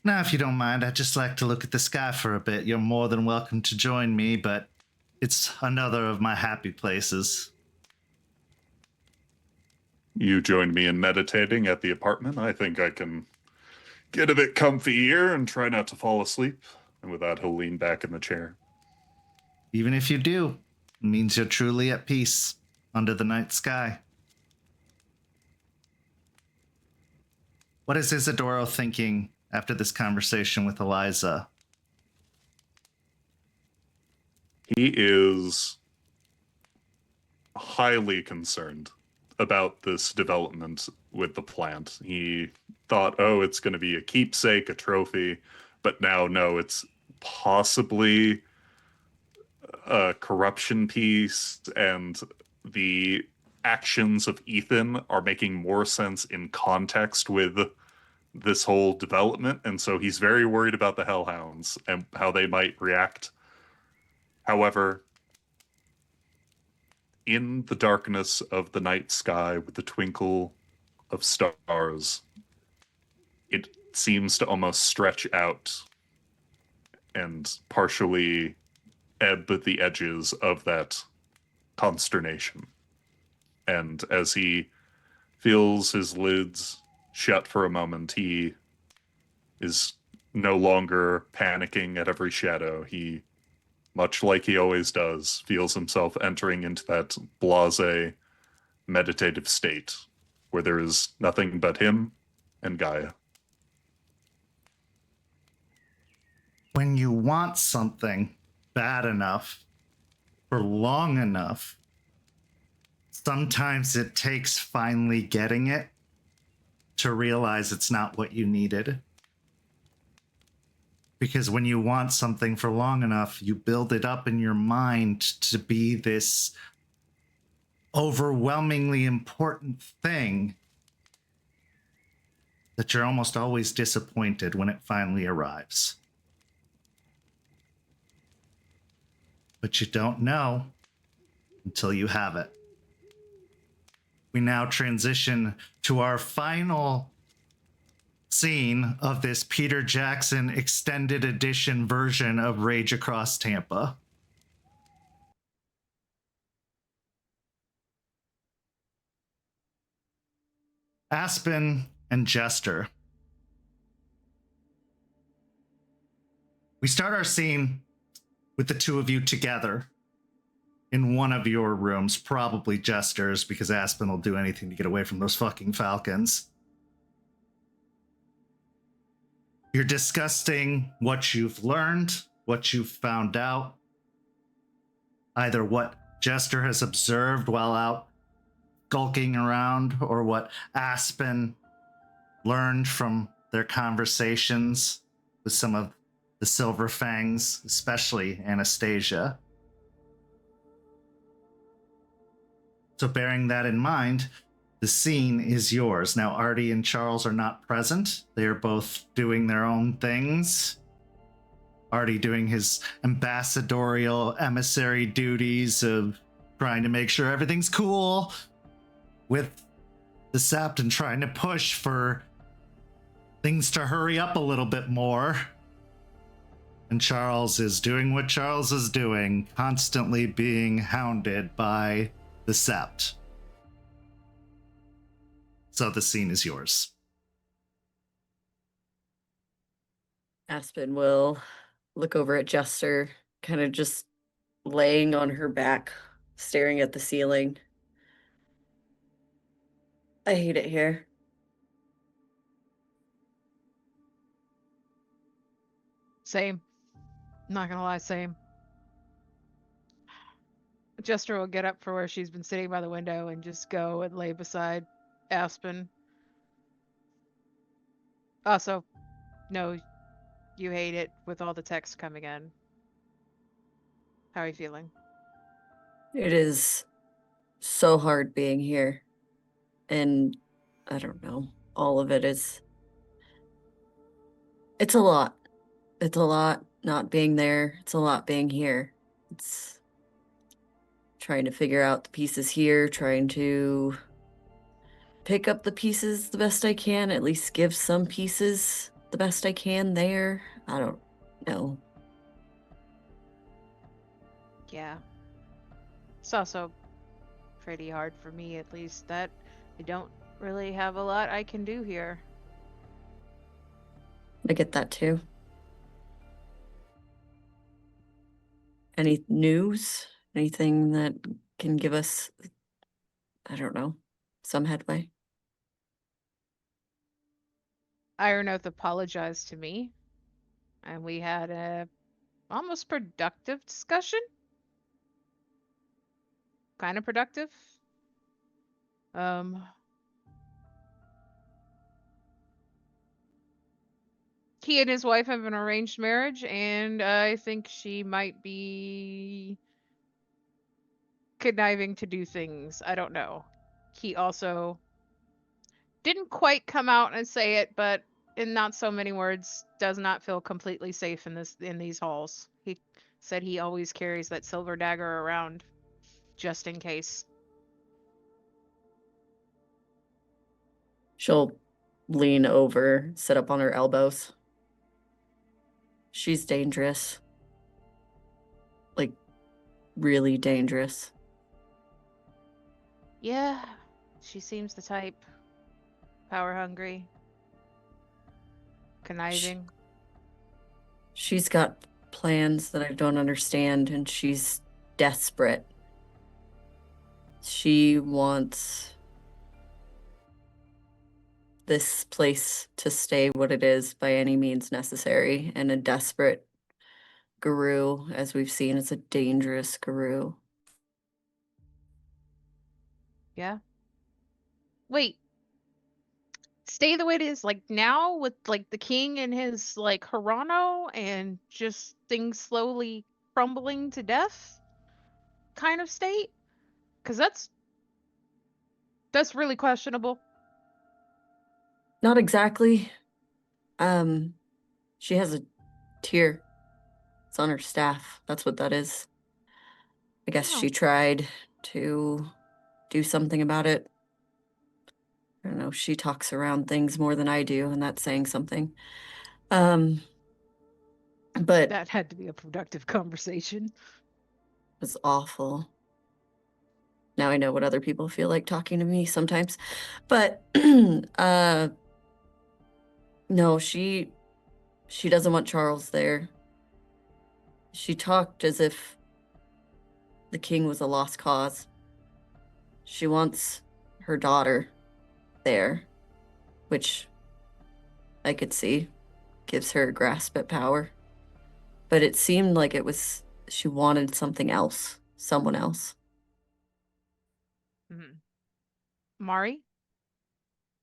Now, if you don't mind, I'd just like to look at the sky for a bit. You're more than welcome to join me, but it's another of my happy places. You joined me in meditating at the apartment. I think I can get a bit comfy here and try not to fall asleep. And with that, he'll lean back in the chair. Even if you do, it means you're truly at peace under the night sky. What is Isidoro thinking after this conversation with Eliza? He is highly concerned about this development with the plant. He thought, oh, it's going to be a keepsake, a trophy, but now, no, it's possibly a corruption piece, and the actions of Ethan are making more sense in context with this whole development, and so he's very worried about the Hellhounds and how they might react However, in the darkness of the night sky with the twinkle of stars, it seems to almost stretch out and partially ebb at the edges of that consternation. And as he feels his lids shut for a moment, he is no longer panicking at every shadow. He, much like he always does, feels himself entering into that blasé, meditative state where there is nothing but him and Gaia. When you want something bad enough for long enough, sometimes it takes finally getting it to realize it's not what you needed. Because when you want something for long enough, you build it up in your mind to be this overwhelmingly important thing that you're almost always disappointed when it finally arrives. But you don't know until you have it. We now transition to our final scene of this Peter Jackson extended edition version of Rage Across Tampa. Aspen and Jester. We start our scene with the two of you together in one of your rooms, probably Jester's, because Aspen will do anything to get away from those fucking falcons. You're discussing what you've learned, what you've found out, either what Jester has observed while out skulking around, or what Aspen learned from their conversations with some of the Silver Fangs, especially Anastasia. So bearing that in mind, the scene is yours. Now, Artie and Charles are not present. They are both doing their own things. Artie doing his ambassadorial emissary duties of trying to make sure everything's cool with the Sept and trying to push for things to hurry up a little bit more. And Charles is doing what Charles is doing, constantly being hounded by the Sept. So the scene is yours. Aspen will look over at Jester, kind of just laying on her back, staring at the ceiling. I hate it here. Same. Not gonna lie, same. Jester will get up from where she's been sitting by the window and just go and lay beside Aspen. Also, no, you hate it with all the text coming in. How are you feeling? It is so hard being here. And I don't know, all of it is. It's a lot. It's a lot not being there. It's a lot being here. It's trying to figure out the pieces here, trying to pick up the pieces the best I can, at least give some pieces the best I can there. I don't know. Yeah. It's also pretty hard for me, at least, that I don't really have a lot I can do here. I get that too. Any news? Anything that can give us, I don't know, some headway? Iron Oath apologized to me, and we had a almost productive discussion. Kind of productive. He and his wife have an arranged marriage, and I think she might be conniving to do things. I don't know. He also didn't quite come out and say it, but in not so many words, does not feel completely safe in these halls. He said he always carries that silver dagger around just in case. She'll lean over, sit up on her elbows. She's dangerous. Like, really dangerous. Yeah, she seems the type. Power hungry. Conniving. She's got plans that I don't understand, and she's desperate. She wants this place to stay what it is by any means necessary, and a desperate guru, as we've seen, is a dangerous guru. Yeah. Wait. Stay the way it is, like now with like the king and his like Hirano and just things slowly crumbling to death kind of state? Because that's really questionable. Not exactly. She has a tear. It's on her staff. That's what that is. I guess Oh. she tried to do something about it. I don't know, she talks around things more than I do, and that's saying something. But That had to be a productive conversation. it was awful. Now I know what other people feel like talking to me sometimes. But no, she doesn't want Charles there. She talked as if the king was a lost cause. She wants her daughter there, which I could see gives her a grasp at power. But it seemed like it was she wanted something else, someone else. Mm-hmm. Mari?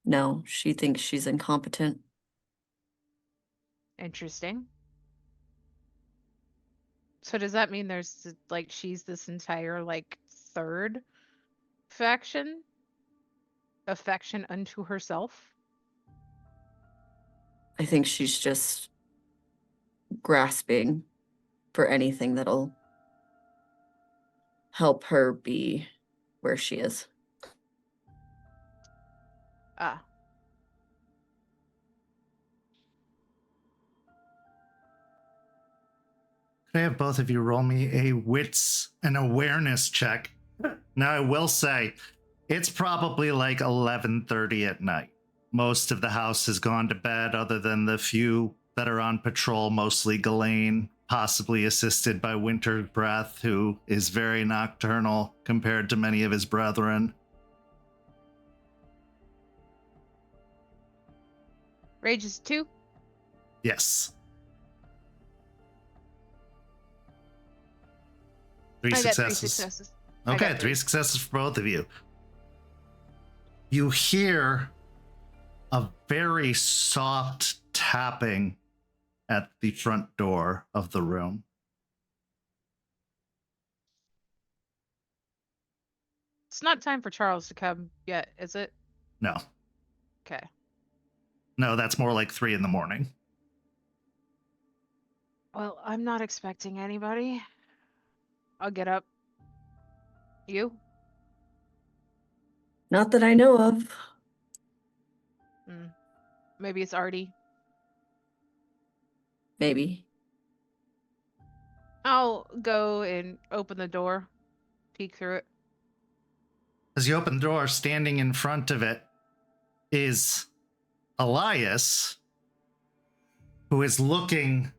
No, she thinks she's incompetent. Interesting. So does that mean there's like she's this entire like third faction? Affection unto herself? I think she's just grasping for anything that'll help her be where she is. Ah. Could I have both of you roll me a wits and awareness check? Now, I will say, it's probably like 11:30 at night. Most of the house has gone to bed, other than the few that are on patrol, mostly Ghislaine, possibly assisted by Winter's Breath, who is very nocturnal compared to many of his brethren. Rage is 2? Yes. 3 I got successes. 3 successes. I Okay, got 3 successes for both of you. You hear a very soft tapping at the front door of the room. It's not time for Charles to come yet, is it? No. Okay. No, that's more like 3 in the morning. Well, I'm not expecting anybody. I'll get up. You? Not that I know of. Maybe it's Artie. Maybe. I'll go and open the door, peek through it. As you open the door, standing in front of it is Elias, who is looking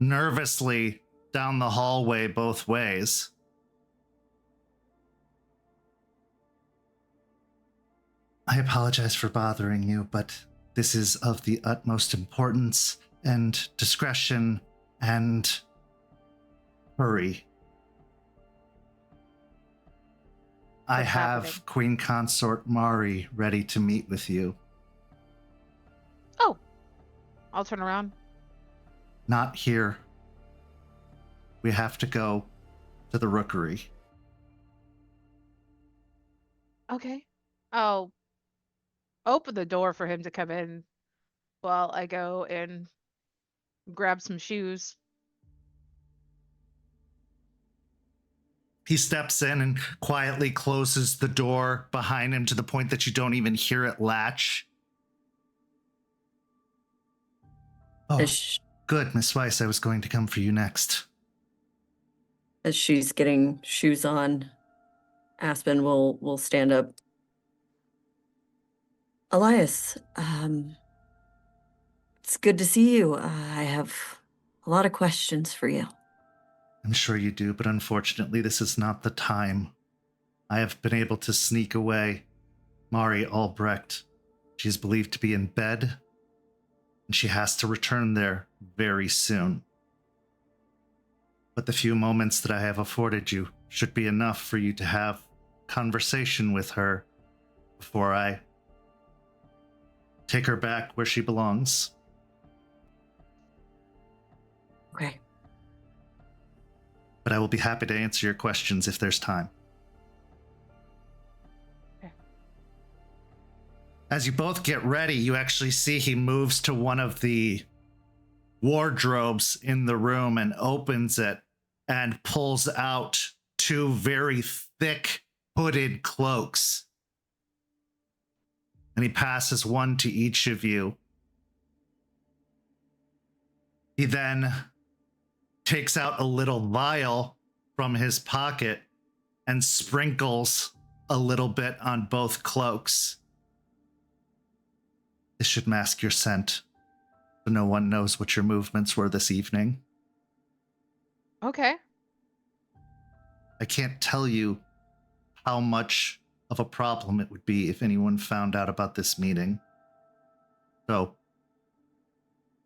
nervously down the hallway both ways. I apologize for bothering you, but this is of the utmost importance and discretion and hurry. I What's have happening? Queen Consort Mari ready to meet with you. Oh, I'll turn around. Not here. We have to go to the rookery. Okay. I'll open the door for him to come in while I go and grab some shoes. He steps in and quietly closes the door behind him to the point that you don't even hear it latch. Oh, good, Miss Weiss. I was going to come for you next. As she's getting shoes on, Aspen will stand up. Elias, it's good to see you. I have a lot of questions for you. I'm sure you do, but unfortunately, this is not the time. I have been able to sneak away Mari Albrecht. She's believed to be in bed, and she has to return there very soon. But the few moments that I have afforded you should be enough for you to have conversation with her before I take her back where she belongs. Okay. But I will be happy to answer your questions if there's time. Okay. As you both get ready, you actually see he moves to one of the wardrobes in the room and opens it and pulls out two very thick hooded cloaks. And he passes one to each of you. He then takes out a little vial from his pocket and sprinkles a little bit on both cloaks. This should mask your scent, so no one knows what your movements were this evening. Okay. I can't tell you how much of a problem it would be if anyone found out about this meeting. So,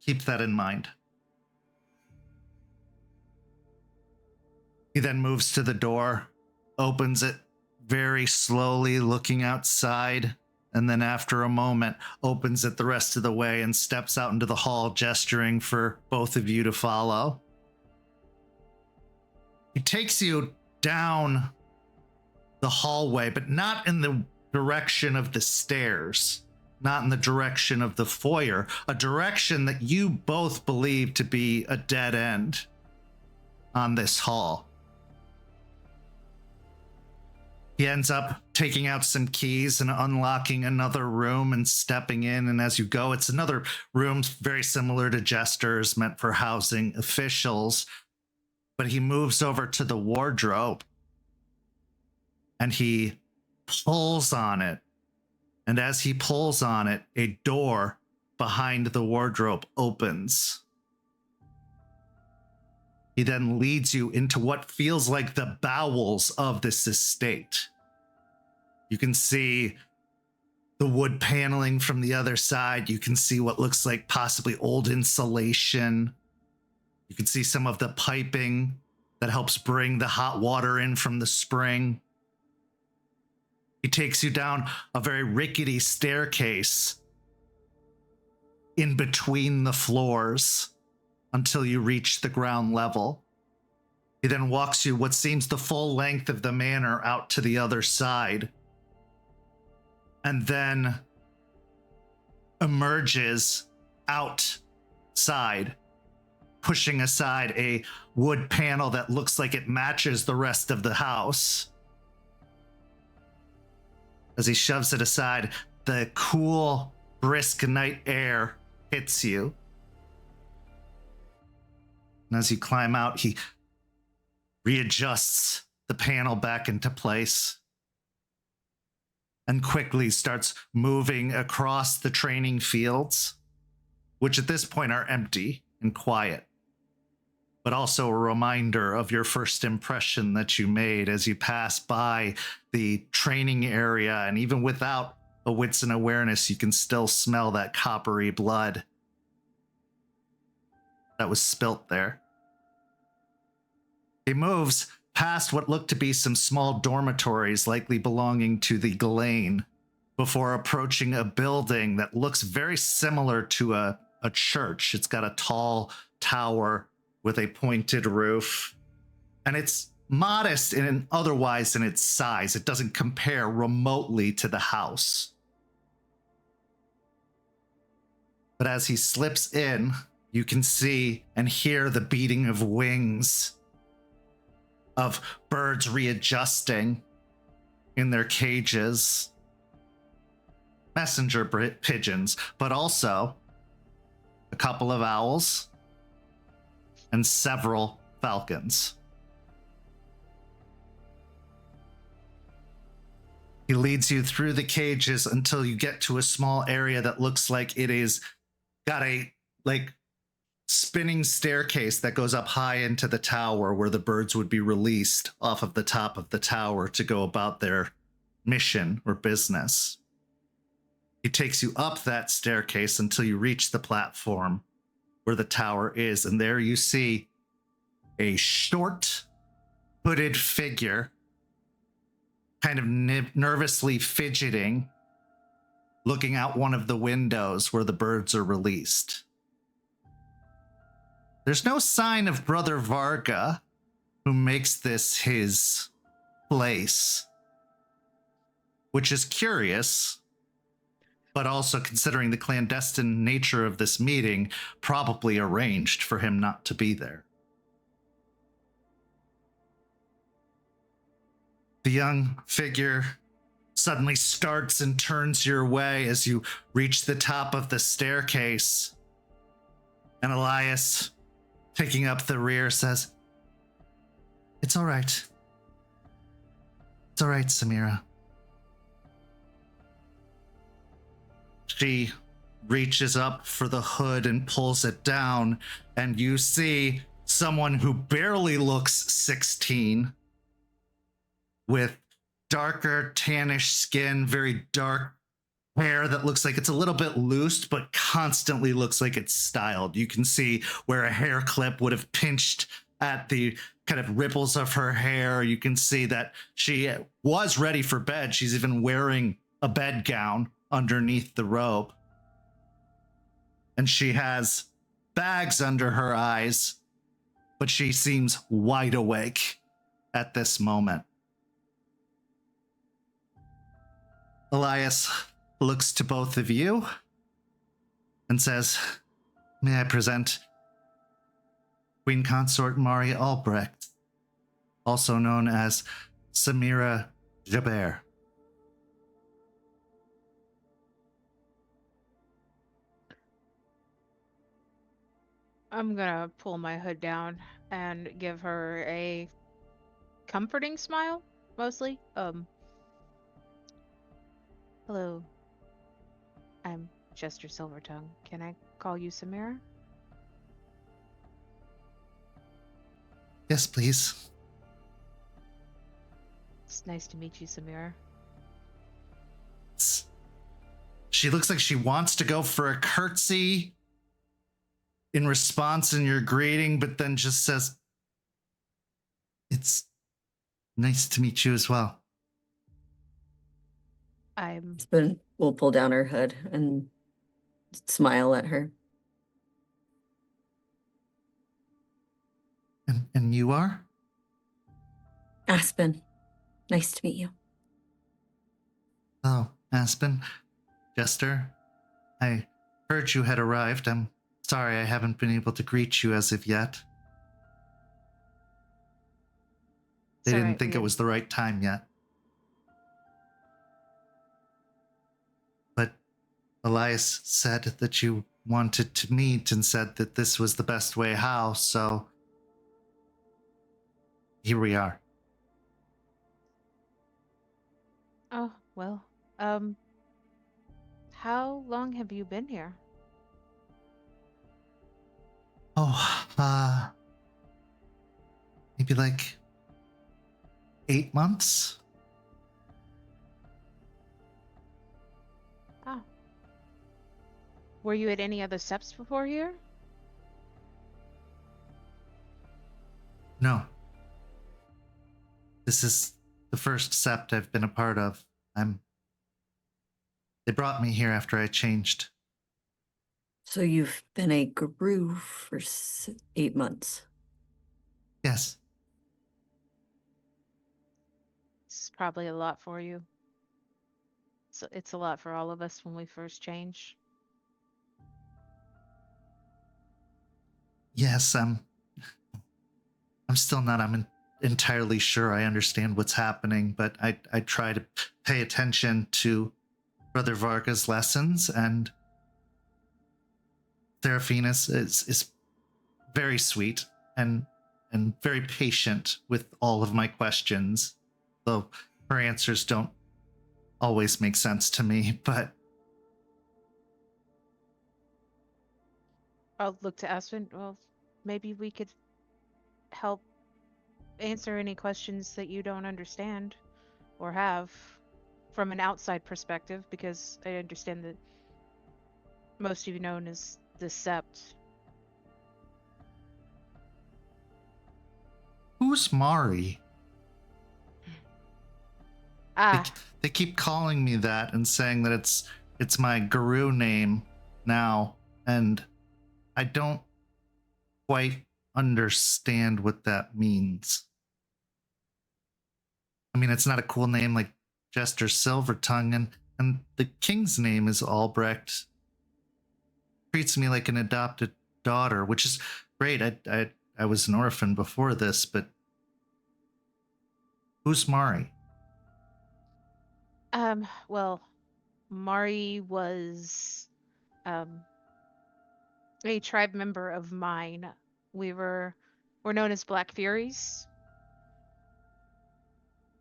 keep that in mind. He then moves to the door, opens it very slowly, looking outside, and then after a moment, opens it the rest of the way and steps out into the hall, gesturing for both of you to follow. He takes you down the hallway, but not in the direction of the stairs, not in the direction of the foyer, a direction that you both believe to be a dead end on this hall. He ends up taking out some keys and unlocking another room and stepping in, and as you go, it's another room very similar to Jester's, meant for housing officials, but he moves over to the wardrobe and he pulls on it. And as he pulls on it, a door behind the wardrobe opens. He then leads you into what feels like the bowels of this estate. You can see the wood paneling from the other side. You can see what looks like possibly old insulation. You can see some of the piping that helps bring the hot water in from the spring. He takes you down a very rickety staircase in between the floors until you reach the ground level. He then walks you what seems the full length of the manor out to the other side, and then emerges outside, pushing aside a wood panel that looks like it matches the rest of the house. As he shoves it aside, the cool, brisk night air hits you. And as you climb out, he readjusts the panel back into place and quickly starts moving across the training fields, which at this point are empty and quiet, but also a reminder of your first impression that you made as you pass by the training area. And even without a wits and awareness, you can still smell that coppery blood that was spilt there. He moves past what looked to be some small dormitories, likely belonging to the Ghislaine, before approaching a building that looks very similar to a church. It's got a tall tower with a pointed roof, and it's modest in otherwise in its size. It doesn't compare remotely to the house. But as he slips in, you can see and hear the beating of wings of birds readjusting in their cages, messenger pigeons, but also a couple of owls and several falcons. He leads you through the cages until you get to a small area that looks like it is got a spinning staircase that goes up high into the tower where the birds would be released off of the top of the tower to go about their mission or business. He takes you up that staircase until you reach the platform where the tower is, and there you see a short, hooded figure kind of nervously fidgeting, looking out one of the windows where the birds are released. There's no sign of Brother Varga, who makes this his place, which is curious, but also, considering the clandestine nature of this meeting, probably arranged for him not to be there. The young figure suddenly starts and turns your way as you reach the top of the staircase. And Elias, taking up the rear, says, "It's all right. It's all right, Samira." She reaches up for the hood and pulls it down, and you see someone who barely looks 16, with darker tannish skin, very dark hair that looks like it's a little bit loose, but constantly looks like it's styled. You can see where a hair clip would have pinched at the kind of ripples of her hair. You can see that she was ready for bed. She's even wearing a bed gown underneath the robe. And she has bags under her eyes, but she seems wide awake at this moment. Elias looks to both of you and says, "May I present Queen Consort Mari Albrecht, also known as Samira Jabert." I'm gonna pull my hood down and give her a comforting smile, mostly. Hello. I'm Jester Silvertongue. Can I call you Samira? Yes, please. It's nice to meet you, Samira. She looks like she wants to go for a curtsy in response in your greeting, but then just says, "It's nice to meet you as well." Aspen will pull down her hood and smile at her. And you are? Aspen, nice to meet you. Oh, Aspen. Jester, I heard you had arrived. I'm sorry I haven't been able to greet you as of yet. They didn't think it was the right time yet. But Elias said that you wanted to meet and said that this was the best way how, so here we are. Oh, well, how long have you been here? Oh, maybe like 8 months? Oh. Were you at any other Septs before here? No. This is the first Sept I've been a part of. They brought me here after I changed. So you've been a guru for 8 months. Yes. It's probably a lot for you. So it's a lot for all of us when we first change. Yes, I'm still not entirely sure I understand what's happening, but I try to pay attention to Brother Varga's lessons, and Seraphina is very sweet and very patient with all of my questions, though her answers don't always make sense to me, but I'll look to Aspen. Well, maybe we could help answer any questions that you don't understand or have from an outside perspective, because I understand that most of you known as the Sept. who's Mari? Ah, They keep calling me that and saying that it's my guru name now, and I don't quite understand what that means. I mean, it's not a cool name like Jester Silvertongue, and the king's name is Albrecht. Treats me like an adopted daughter, which is great. I was an orphan before this, but who's Mari? well, Mari was a tribe member of mine. We're known as Black Furies.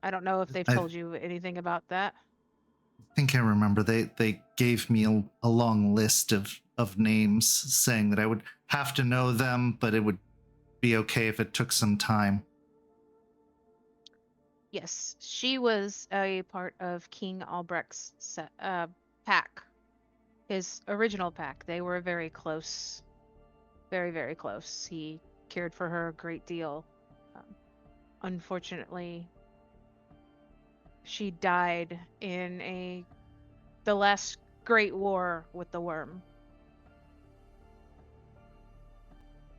I don't know if they've I told you anything about that. think I remember they gave me a long list of names, saying that I would have to know them, but it would be okay if it took some time. Yes, she was a part of King Albrecht's pack, his original pack. They were very close, very, very close. He cared for her a great deal. Unfortunately, she died in the last Great War with the worm.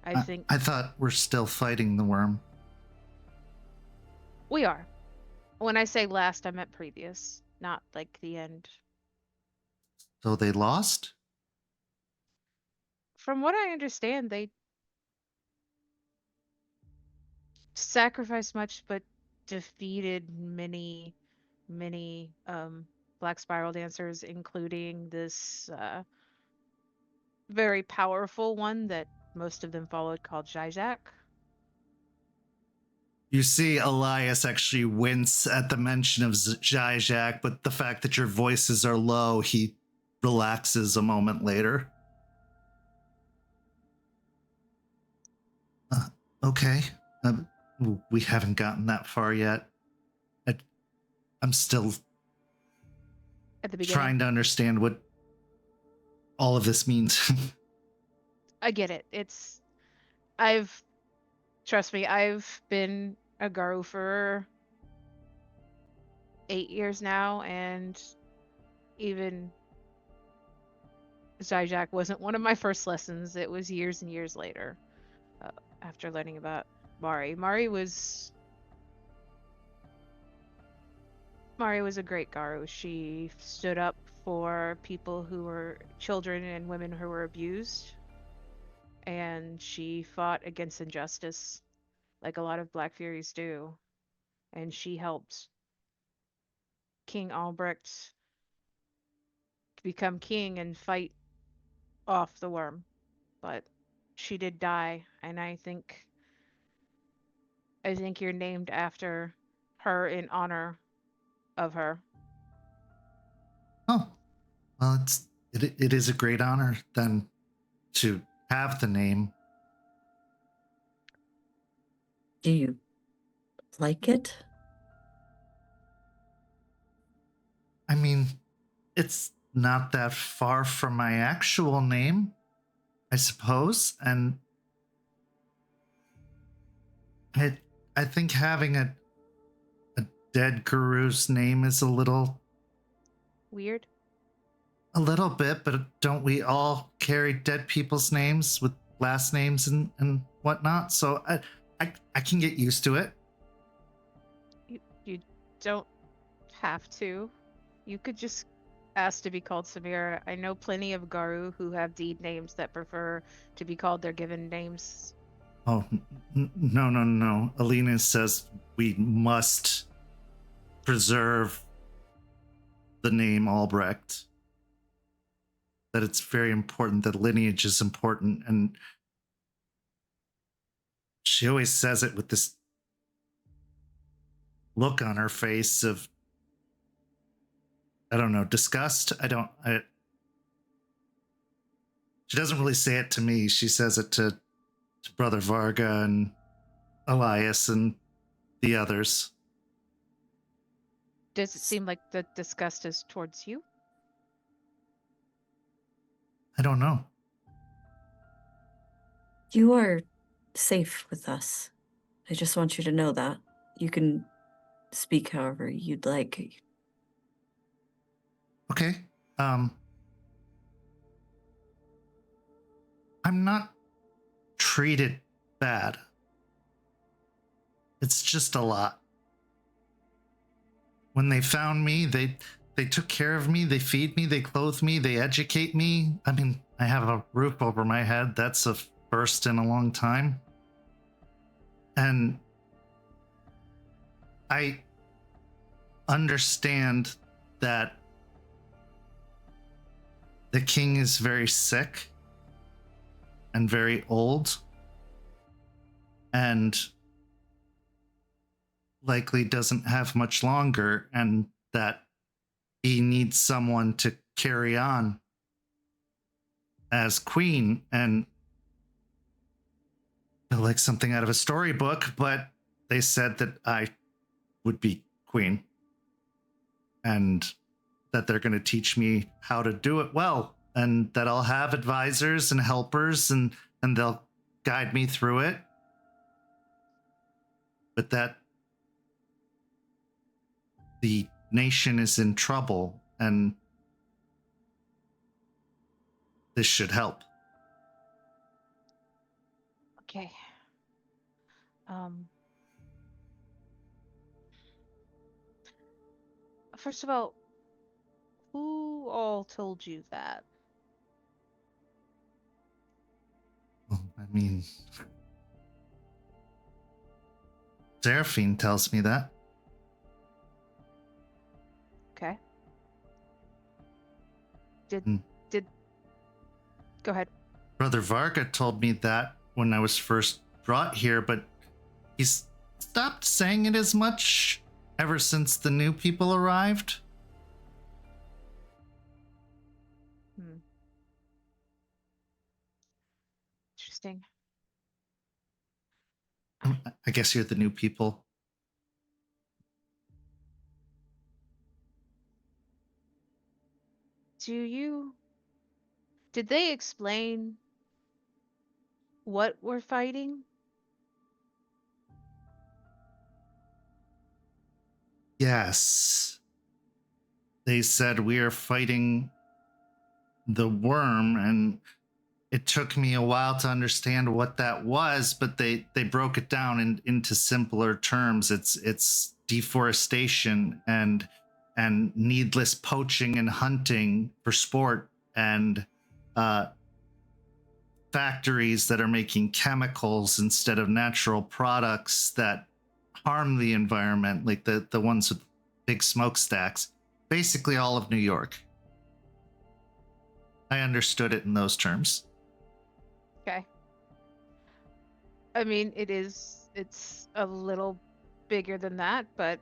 I think I thought we're still fighting the worm. we are. When I say last, I meant previous, not like the end. So they lost? From what I understand, they sacrificed much but defeated many, many Black Spiral dancers, including this very powerful one that most of them followed called Zizak. You see Elias actually wince at the mention of Zizak, but the fact that your voices are low, he relaxes a moment later. Okay. We haven't gotten that far yet. I'm still At the beginning. trying to understand what all of this means. I get it. Trust me, I've been a Garu for 8 years now, and even Zizak wasn't one of my first lessons. It was years and years later, after learning about Mari. Mari was a great Garu. She stood up for people who were children and women who were abused, and she fought against injustice like a lot of Black Furies do, and she helped King Albrecht become king and fight off the worm. But she did die, and I think you're named after her in honor of her. Oh, well, it is a great honor then to have the name. Do you like it? I mean, it's not that far from my actual name, I suppose, and I think having a dead guru's name is a little Weird? bit, but don't we all carry dead people's names with last names and whatnot? So I can get used to it. You don't have to. You could just ask to be called Samira. I know plenty of Garu who have deed names that prefer to be called their given names. Oh, no, no, no. Alina says we must preserve the name Albrecht. That it's very important, that lineage is important. And she always says it with this look on her face of, I don't know, disgust. She doesn't really say it to me. She says it to Brother Varga and Elias and the others. Does it seem like the disgust is towards you? I don't know. You are safe with us. I just want you to know that. You can speak however you'd like. Okay. I'm not treated bad. It's just a lot. When they found me, they took care of me, they feed me, they clothe me, they educate me. I mean, I have a roof over my head. That's a first in a long time. And I understand that the king is very sick and very old and likely doesn't have much longer, and that he needs someone to carry on as queen. And like something out of a storybook, but they said that I would be queen and that they're going to teach me how to do it well, and that I'll have advisors and helpers and they'll guide me through it. But that the nation is in trouble and this should help. Okay. First of all, who all told you that? Well, I mean, Seraphine tells me that. Okay. Did Hmm. Go ahead. Brother Varga told me that when I was first brought here, but he's stopped saying it as much ever since the new people arrived. Interesting. I guess you're the new people. Did they explain what we're fighting? Yes. They said we are fighting the worm, and it took me a while to understand what that was, but they broke it down into simpler terms. It's deforestation and needless poaching and hunting for sport, and factories that are making chemicals instead of natural products that harm the environment, like the ones with big smokestacks. Basically all of New York. I understood it in those terms. Okay. I mean, it's a little bigger than that, but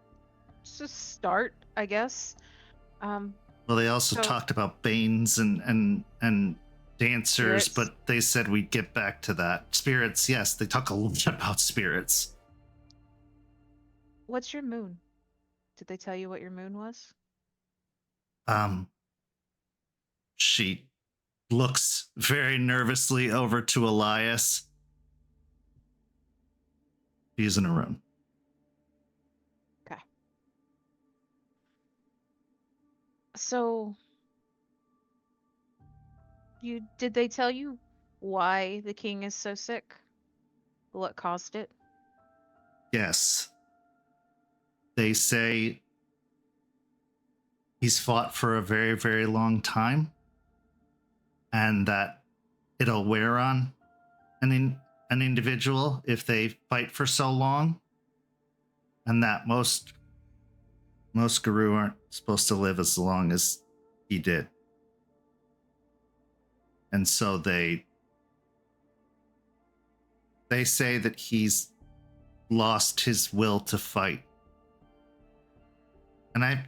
it's a start, I guess. Well, they also So- talked about Banes and dancers, Spirits. but they said we'd get back to that. Spirits, yes, they talk a lot about spirits. What's your moon? Did they tell you what your moon was? She looks very nervously over to Elias. He's in a room. Okay. So did they tell you why the king is so sick? What caused it? Yes. They say he's fought for a very, very long time and that it'll wear on. And an individual if they fight for so long, and that most Guru aren't supposed to live as long as he did. And so they say that he's lost his will to fight. And I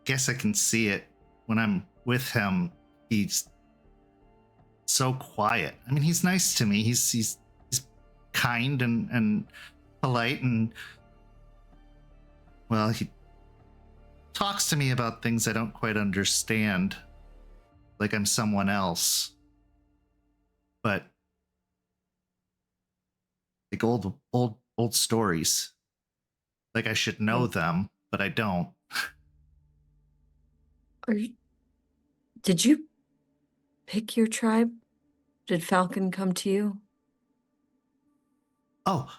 guess I can see it when I'm with him. He's so quiet. I mean, he's nice to me. He's kind and polite, and well, he talks to me about things I don't quite understand, like I'm someone else. But like old stories. Like I should know them, but I don't. Did you pick your tribe? Did Falcon come to you? Oh,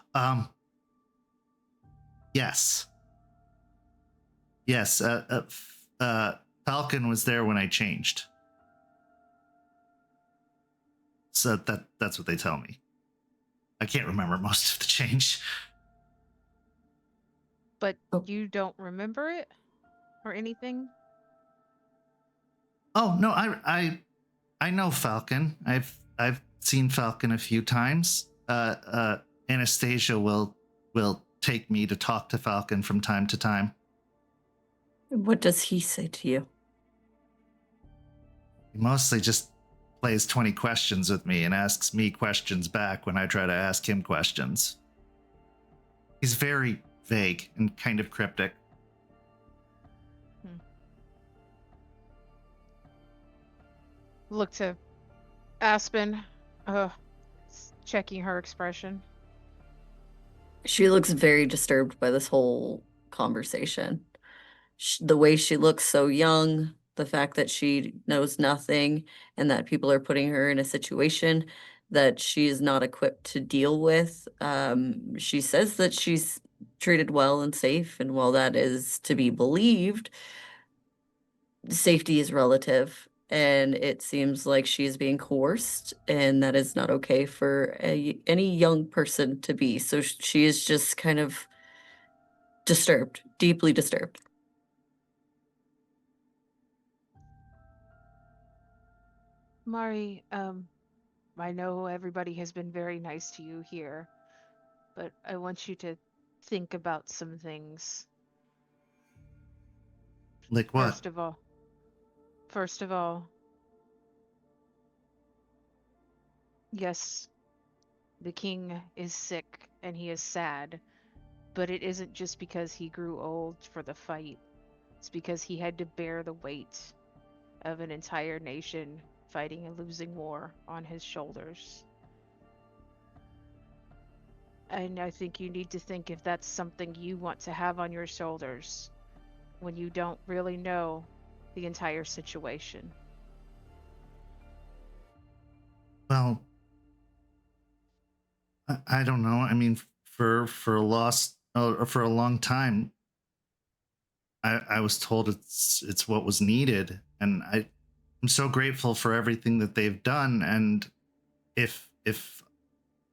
yes. Yes, Falcon was there when I changed. So that's what they tell me. I can't remember most of the change. But you don't remember it or anything? Oh no, I know Falcon. I've seen Falcon a few times. Anastasia will take me to talk to Falcon from time to time. What does he say to you? He mostly just plays 20 questions with me and asks me questions back when I try to ask him questions. He's very vague and kind of cryptic. Look to Aspen, checking her expression. She looks very disturbed by this whole conversation. The way she looks so young, the fact that she knows nothing, and that people are putting her in a situation that she is not equipped to deal with. She says that she's treated well and safe, and while that is to be believed, safety is relative, and it seems like she is being coerced, and that is not okay for any young person to be. So she is just kind of disturbed, deeply disturbed. Mari, I know everybody has been very nice to you here, but I want you to think about some things. Like what? First of all, yes, the king is sick and he is sad, but it isn't just because he grew old for the fight. It's because he had to bear the weight of an entire nation fighting a losing war on his shoulders. And I think you need to think if that's something you want to have on your shoulders when you don't really know the entire situation. Well, I don't know. I mean, for a long time, I was told it's what was needed, and I'm so grateful for everything that they've done. And if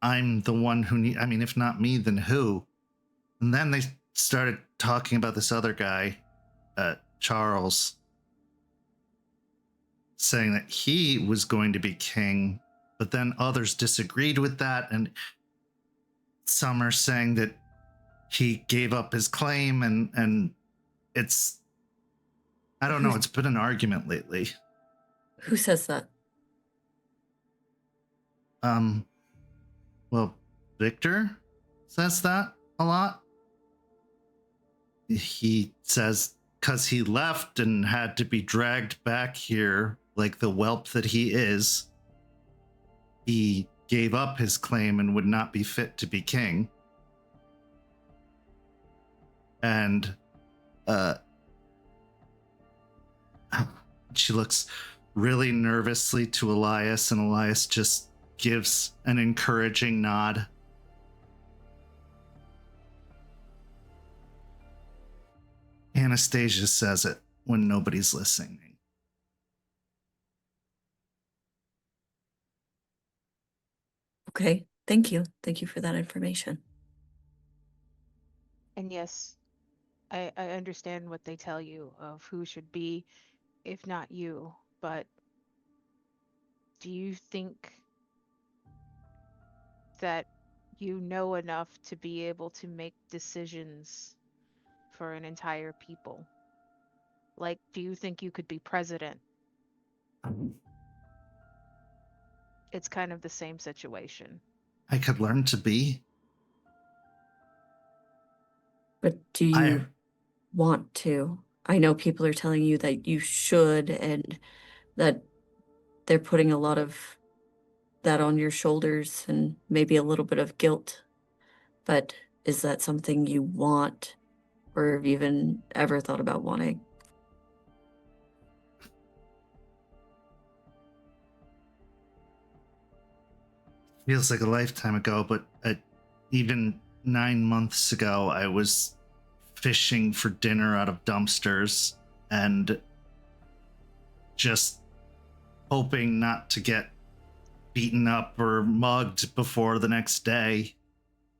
I'm the one who need, I mean, if not me, then who? And then they started talking about this other guy, Charles, saying that he was going to be king, but then others disagreed with that, and some are saying that he gave up his claim, and it's, I don't know, it's been an argument lately. Who says that? Well, Victor says that a lot. He says because he left and had to be dragged back here like the whelp that he is, he gave up his claim and would not be fit to be king. And she looks really nervously to Elias, and Elias just gives an encouraging nod. Anastasia says it when nobody's listening. Okay, thank you. Thank you for that information. And yes, I understand what they tell you of who should be, if not you, but do you think that you know enough to be able to make decisions for an entire people? Like, do you think you could be president? It's kind of the same situation. I could learn to be. But do you want to? I know people are telling you that you should and that they're putting a lot of that on your shoulders and maybe a little bit of guilt. But is that something you want or have even ever thought about wanting? Feels like a lifetime ago, but even 9 months ago, I was fishing for dinner out of dumpsters and just hoping not to get beaten up or mugged before the next day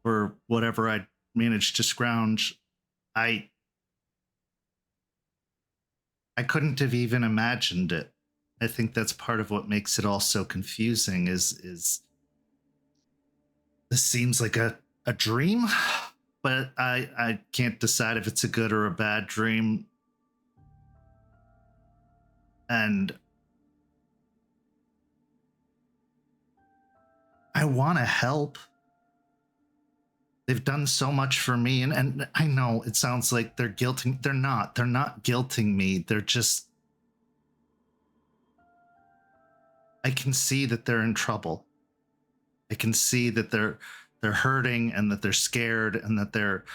or whatever I managed to scrounge. I couldn't have even imagined it. I think that's part of what makes it all so confusing is this seems like a dream, but I can't decide if it's a good or a bad dream. And I want to help. They've done so much for me, and I know it sounds like they're guilting. They're not guilting me. They're just, I can see that they're in trouble. I can see that they're hurting and that they're scared and that they're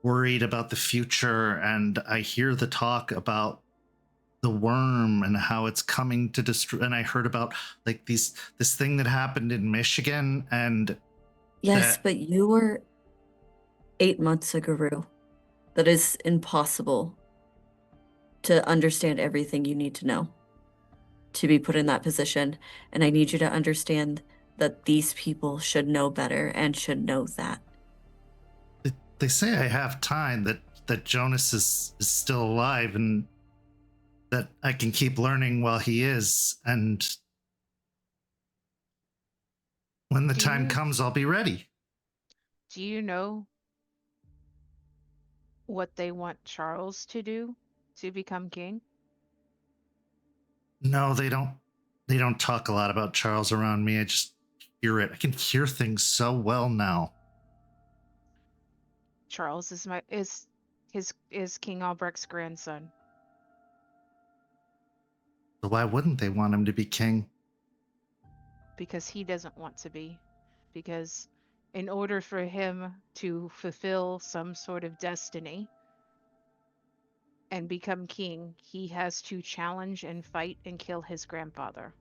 worried about the future. And I hear the talk about the worm and how it's coming to destroy. And I heard about like this thing that happened in Michigan. And Yes, but you were 8 months a guru. That is impossible to understand everything you need to know to be put in that position. And I need you to understand that these people should know better and should know that. they say I have time, that Jonas is still alive and that I can keep learning while he is. And when the time comes, I'll be ready. Do you know what they want Charles to do to become king? No, they don't. They don't talk a lot about Charles around me. I just hear it. I can hear things so well now. Charles is King Albrecht's grandson. So why wouldn't they want him to be king? Because he doesn't want to be. Because in order for him to fulfill some sort of destiny and become king, he has to challenge and fight and kill his grandfather.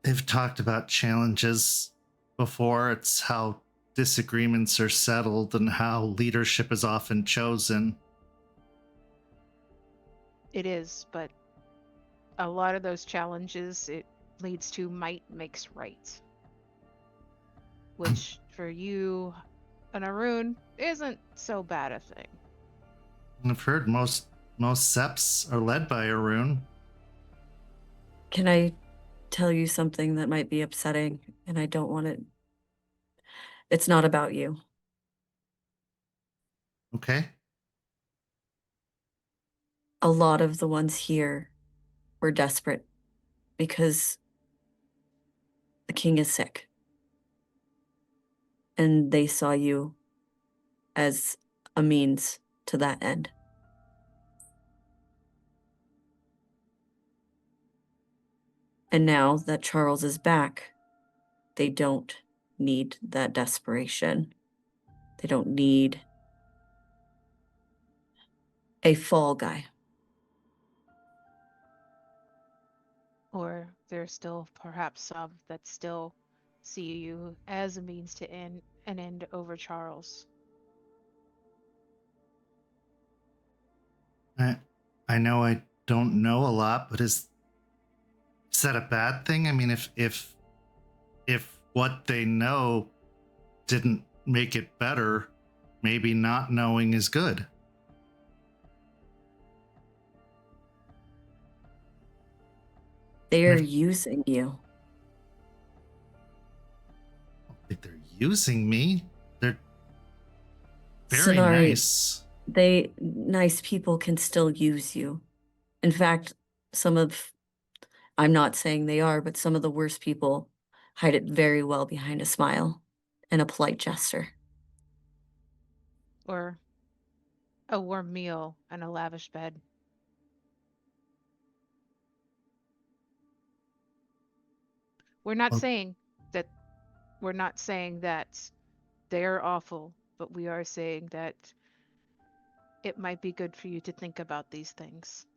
They've talked about challenges before. It's how disagreements are settled and how leadership is often chosen. It is, but a lot of those challenges, it leads to might makes right. Which, for you, an Arun, isn't so bad a thing. I've heard most Septs are led by Arun. Can I tell you something that might be upsetting? And I don't want it. It's not about you. Okay. A lot of the ones here were desperate because the king is sick. And they saw you as a means to that end. And now that Charles is back, they don't need that desperation. They don't need a fall guy. Or there's still perhaps some that still see you as a means to an end over Charles. I know I don't know a lot, but is Is that a bad thing? I mean, if what they know didn't make it better, maybe not knowing is good. They're using you. I don't think they're using me. They're very Sonari, nice. Nice people can still use you. In fact, I'm not saying they are, but some of the worst people hide it very well behind a smile and a polite gesture. Or a warm meal and a lavish bed. We're not Well- saying that we're not saying that they're awful, but we are saying that it might be good for you to think about these things.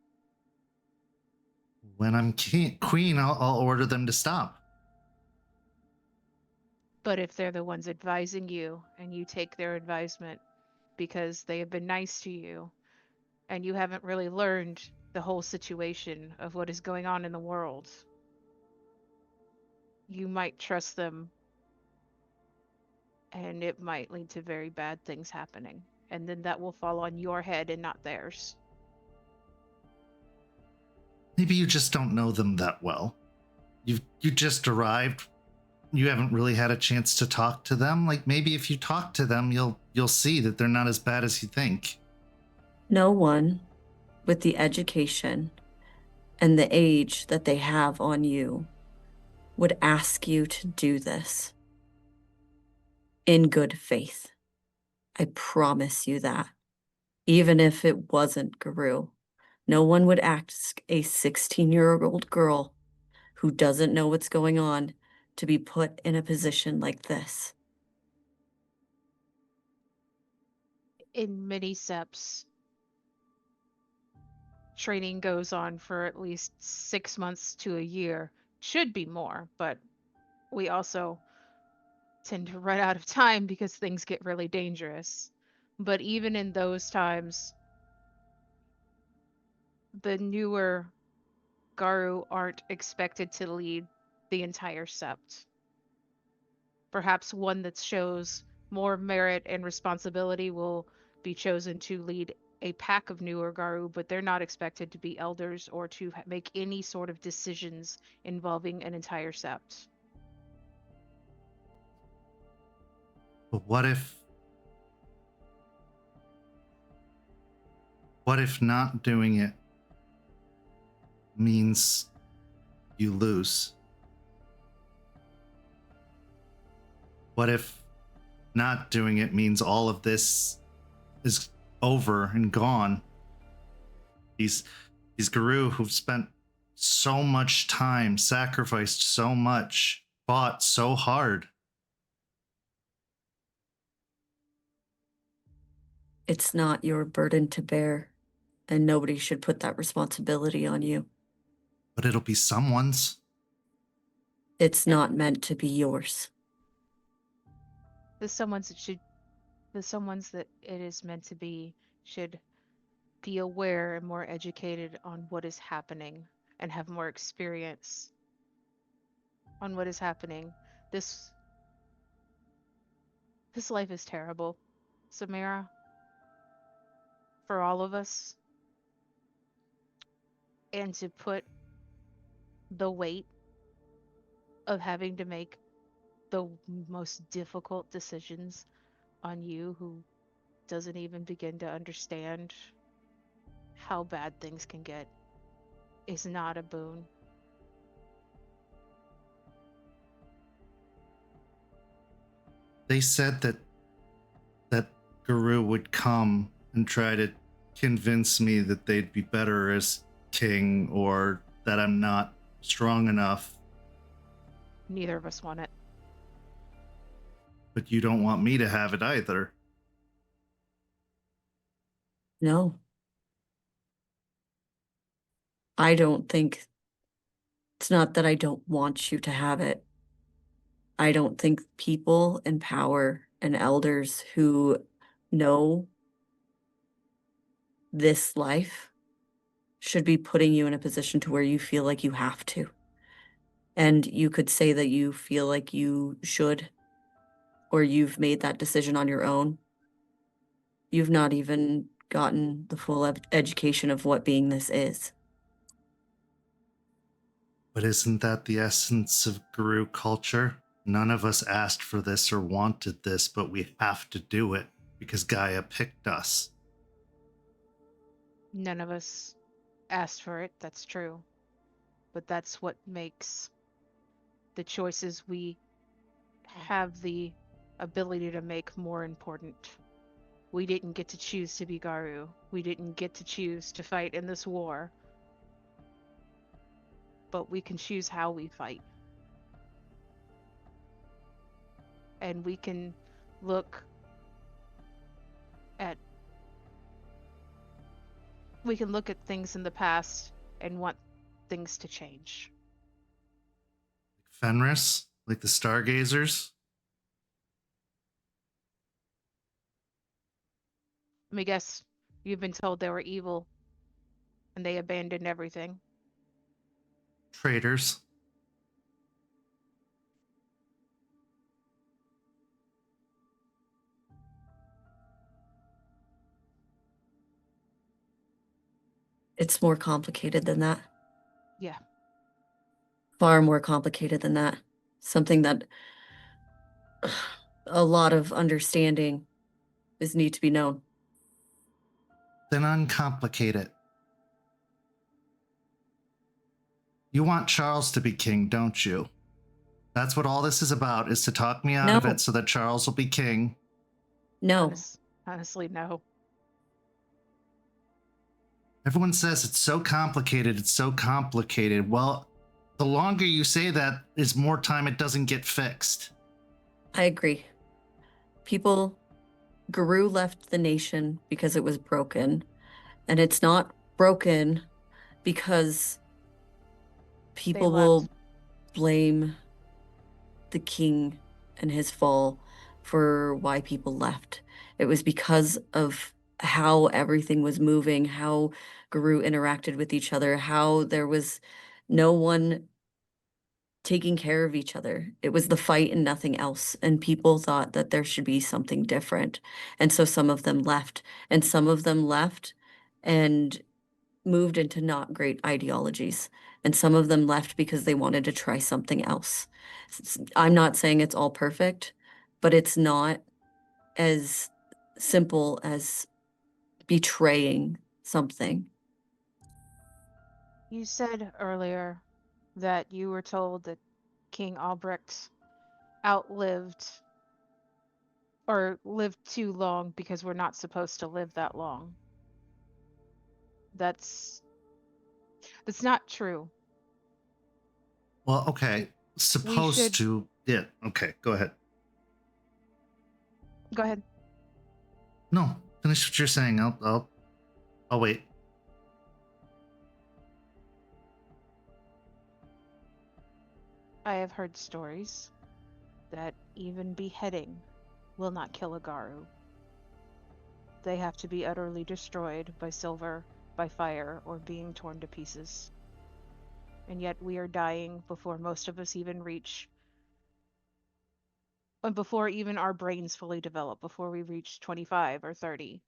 When I'm queen, I'll order them to stop. But if they're the ones advising you and you take their advisement because they have been nice to you and you haven't really learned the whole situation of what is going on in the world, you might trust them and it might lead to very bad things happening. And then that will fall on your head and not theirs. Maybe you just don't know them that well. You just arrived. You haven't really had a chance to talk to them. Like, maybe if you talk to them, you'll see that they're not as bad as you think. No one with the education and the age that they have on you would ask you to do this in good faith. I promise you that. Even if it wasn't Guru, no one would ask a 16-year-old girl who doesn't know what's going on to be put in a position like this. In many Septs, training goes on for at least 6 months to a year. Should be more, but we also tend to run out of time because things get really dangerous. But even in those times, the newer Garu aren't expected to lead the entire Sept. Perhaps one that shows more merit and responsibility will be chosen to lead a pack of newer Garu, but they're not expected to be elders or to make any sort of decisions involving an entire Sept. But what if not doing it means you lose? What if not doing it means all of this is over and gone? These Guru who've spent so much time, sacrificed so much, fought so hard. It's not your burden to bear, and nobody should put that responsibility on you. But it'll be someone's. It's not meant to be yours. The someones that it is meant to be should be aware and more educated on what is happening and have more experience on what is happening. This life is terrible, Samira, for all of us. And to put the weight of having to make the most difficult decisions on you who doesn't even begin to understand how bad things can get is not a boon. They said that Guru would come and try to convince me that they'd be better as king, or that I'm not strong enough. Neither of us want it. But you don't want me to have it either. No. I don't think, it's not that I don't want you to have it. I don't think people in power and elders who know this life should be putting you in a position to where you feel like you have to. And you could say that you feel like you should, or you've made that decision on your own. You've not even gotten the full education of what being this is. But isn't that the essence of Guru culture? None of us asked for this or wanted this, but we have to do it because Gaia picked us. None of us asked for it, that's true. But that's what makes the choices we have the ability to make more important. We didn't get to choose to be Garu. We didn't get to choose to fight in this war. But we can choose how we fight. And we can look at things in the past and want things to change. Fenris? Like the Stargazers? Let me guess, you've been told they were evil and they abandoned everything. Traitors? It's more complicated than that. Yeah. Far more complicated than that. Something that a lot of understanding is need to be known. Then uncomplicate it. You want Charles to be king, don't you? That's what all this is about, is to talk me out of No. it so that Charles will be king. No. Honestly, no. Everyone says it's so complicated, it's so complicated. Well, the longer you say that is more time it doesn't get fixed. I agree. Guru left the nation because it was broken. And it's not broken because people will left. blame the king and his fall for why people left. It was because of how everything was moving, how Guru interacted with each other, how there was no one taking care of each other. It was the fight and nothing else. And people thought that there should be something different. And so some of them left, and some of them left and moved into not great ideologies. And some of them left because they wanted to try something else. I'm not saying it's all perfect, but it's not as simple as betraying something. You said earlier that you were told that King Albrecht outlived or lived too long because we're not supposed to live that long. That's not true. Well, okay. Supposed to. Yeah, okay, go ahead. Go ahead. No, finish what you're saying. I'll wait. I have heard stories that even beheading will not kill a Garu. They have to be utterly destroyed by silver, by fire, or being torn to pieces. And yet we are dying before most of us even reach, and before even our brains fully develop, before we reach 25 or 30.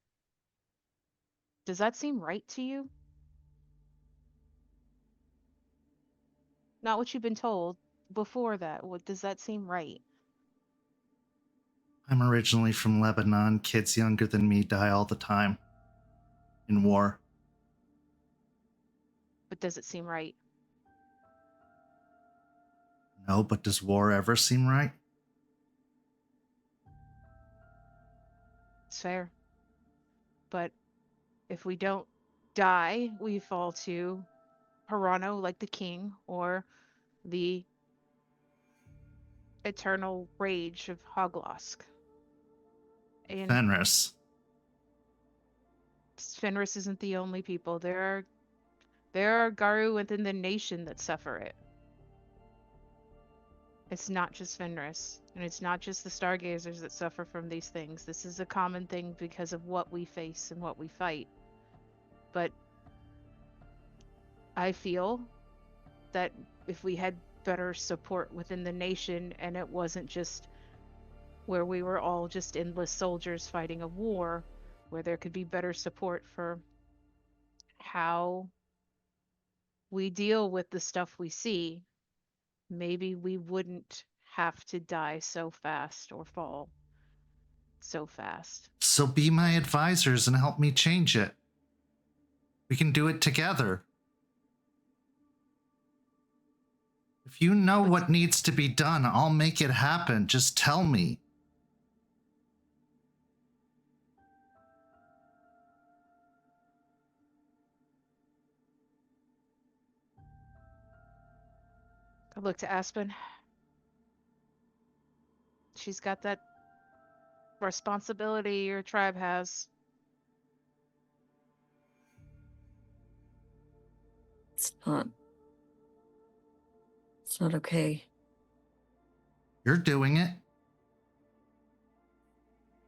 Does that seem right to you? Not what you've been told before that. What does that seem right? I'm originally from Lebanon. Kids younger than me die all the time. In war. But does it seem right? No, but does war ever seem right? It's fair. But if we don't die, we fall to Hirano like the king, or the eternal rage of Hoglosk. And Fenris. Fenris isn't the only people. There are Garu within the nation that suffer it. It's not just Fenris, and it's not just the Stargazers that suffer from these things. This is a common thing because of what we face and what we fight. But I feel that if we had better support within the nation, and it wasn't just where we were all just endless soldiers fighting a war, where there could be better support for how we deal with the stuff we see, maybe we wouldn't have to die so fast or fall so fast. So be my advisors and help me change it. We can do it together. If you know what needs to be done, I'll make it happen. Just tell me. I look to Aspen. She's got that responsibility your tribe has. It's not okay. You're doing it.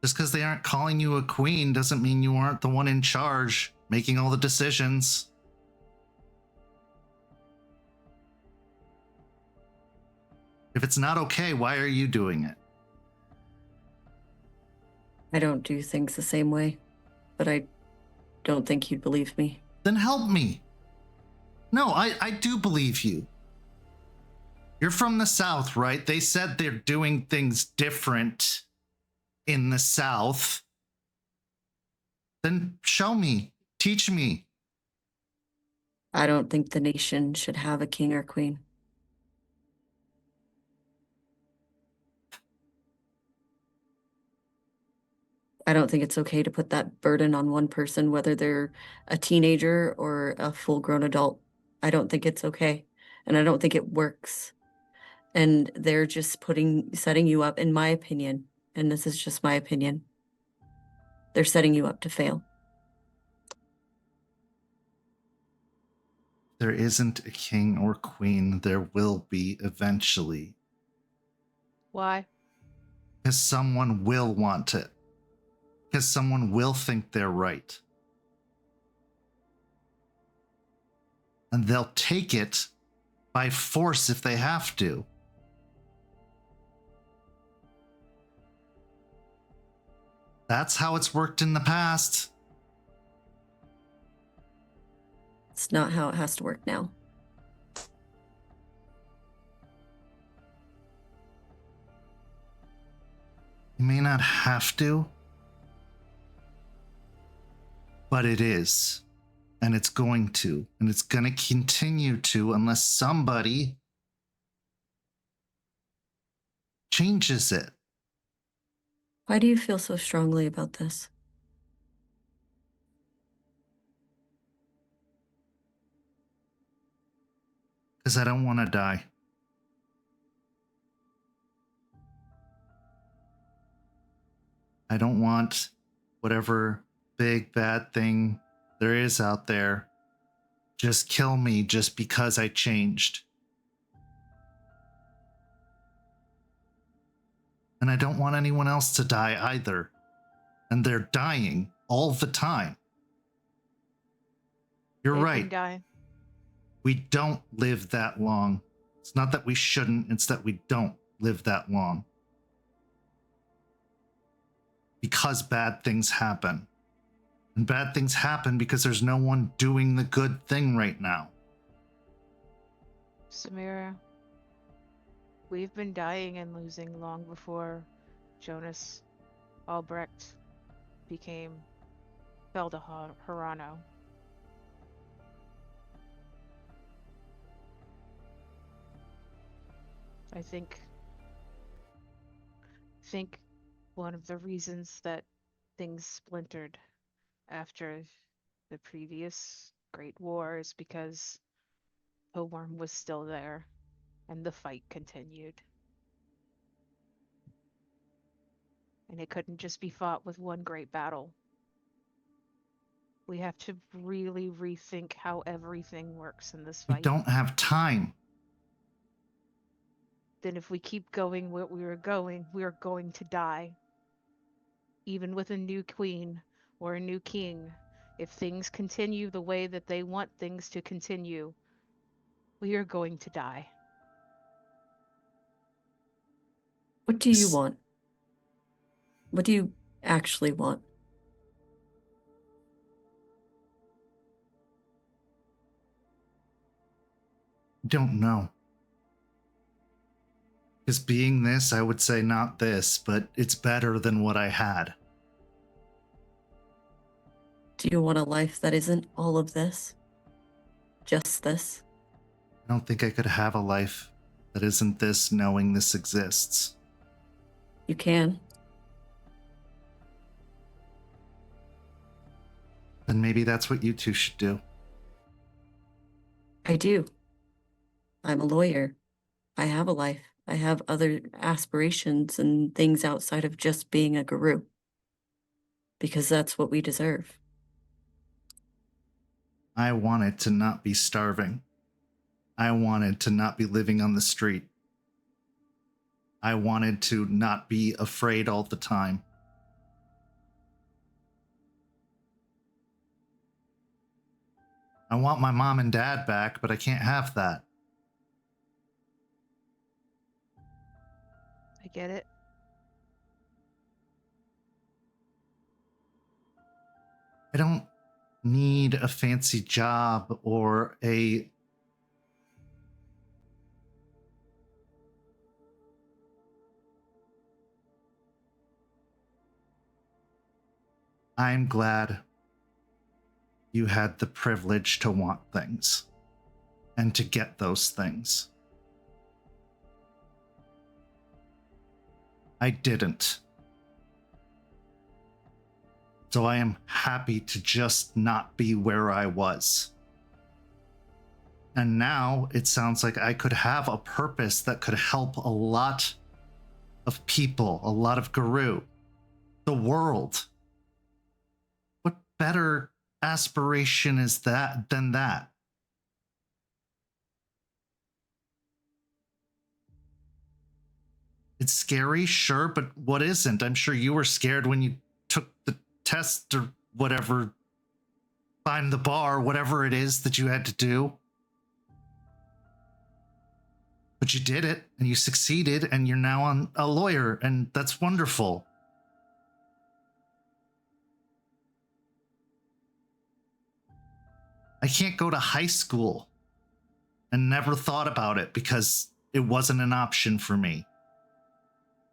Just because they aren't calling you a queen doesn't mean you aren't the one in charge, making all the decisions. If it's not okay, why are you doing it? I don't do things the same way, but I don't think you'd believe me. Then help me. No, I do believe you. You're from the South, right? They said they're doing things different in the South. Then show me. Teach me. I don't think the nation should have a king or queen. I don't think it's okay to put that burden on one person, whether they're a teenager or a full-grown adult. I don't think it's okay, and I don't think it works. And they're just setting you up, in my opinion, and this is just my opinion, they're setting you up to fail. There isn't a king or queen. There will be eventually. Why? Because someone will want it. Because someone will think they're right. And they'll take it by force if they have to. That's how it's worked in the past. It's not how it has to work now. You may not have to, but it is. And it's going to. And it's going to continue to unless somebody changes it. Why do you feel so strongly about this? Because I don't want to die. I don't want whatever big bad thing there is out there just kill me just because I changed. And I don't want anyone else to die either. And they're dying all the time. You're They've right. been dying. We don't live that long. It's not that we shouldn't, it's that we don't live that long. Because bad things happen. And bad things happen because there's no one doing the good thing right now. Samira, we've been dying and losing long before Jonas Albrecht fell to Hirano. I think one of the reasons that things splintered after the previous Great War is because the worm was still there and the fight continued. And it couldn't just be fought with one great battle. We have to really rethink how everything works in this We fight. don't have time. Then if we keep going where we are going to die. Even with a new queen or a new king, if things continue the way that they want things to continue, we are going to die. What do you want? What do you actually want? Don't know. Because being this, I would say not this, but it's better than what I had. Do you want a life that isn't all of this? Just this? I don't think I could have a life that isn't this, knowing this exists. You can. Then maybe that's what you two should do. I do. I'm a lawyer. I have a life. I have other aspirations and things outside of just being a guru. Because that's what we deserve. I wanted to not be starving. I wanted to not be living on the street. I wanted to not be afraid all the time. I want my mom and dad back, but I can't have that. I get it. I don't need a fancy job or a I'm glad you had the privilege to want things and to get those things. I didn't. So I am happy to just not be where I was. And now it sounds like I could have a purpose that could help a lot of people, a lot of Guru, the world. What better aspiration is that than that? It's scary, sure, but what isn't? I'm sure you were scared when you took the test or whatever, climb the bar, whatever it is that you had to do. But you did it, and you succeeded, and you're now a lawyer, and that's wonderful. I can't go to high school and never thought about it because it wasn't an option for me.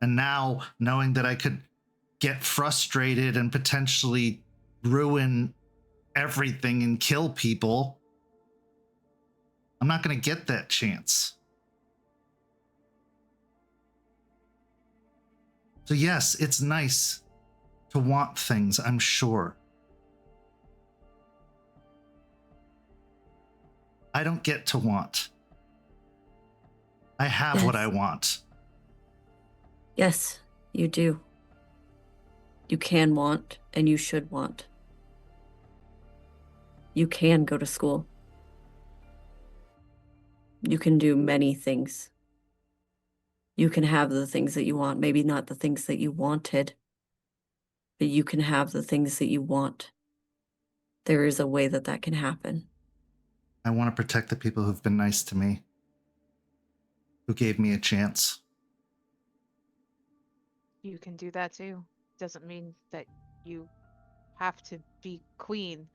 And now, knowing that I could get frustrated and potentially ruin everything and kill people, I'm not going to get that chance. So yes, it's nice to want things, I'm sure. I don't get to want. I have what I want. Yes, you do. You can want, and you should want. You can go to school. You can do many things. You can have the things that you want, maybe not the things that you wanted, but you can have the things that you want. There is a way that that can happen. I want to protect the people who've been nice to me, who gave me a chance. You can do that too. Doesn't mean that you have to be queen.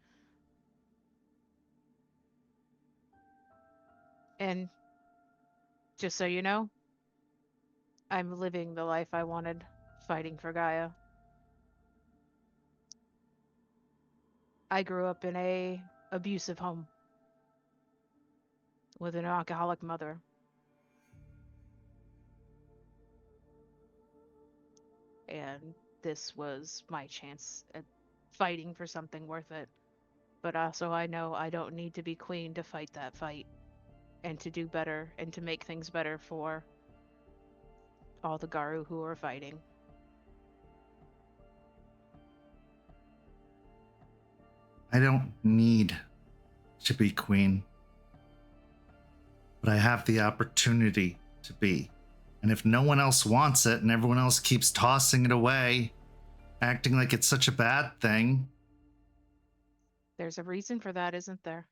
And just so you know, I'm living the life I wanted, fighting for Gaia. I grew up in a abusive home with an alcoholic mother. And this was my chance at fighting for something worth it. But also I know I don't need to be queen to fight that fight and to do better and to make things better for all the Garu who are fighting. I don't need to be queen, but I have the opportunity to be. And if no one else wants it and everyone else keeps tossing it away, acting like it's such a bad thing, There's a reason for that, isn't there?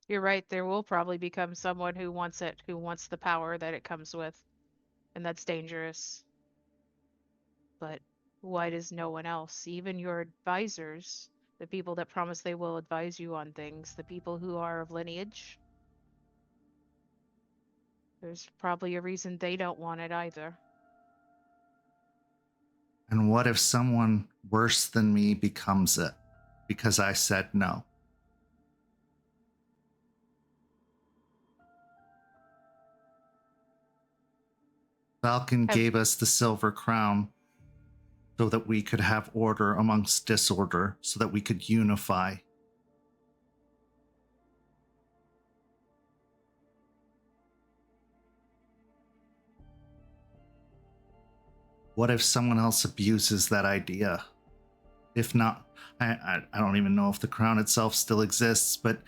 You're right, there will probably become someone who wants it, who wants the power that it comes with. And that's dangerous. But why does no one else, even your advisors, the people that promise they will advise you on things, the people who are of lineage, there's probably a reason they don't want it either. And what if someone worse than me becomes it because I said no? Falcon gave us the silver crown so that we could have order amongst disorder, so that we could unify. What if someone else abuses that idea? If not, I don't even know if the crown itself still exists, but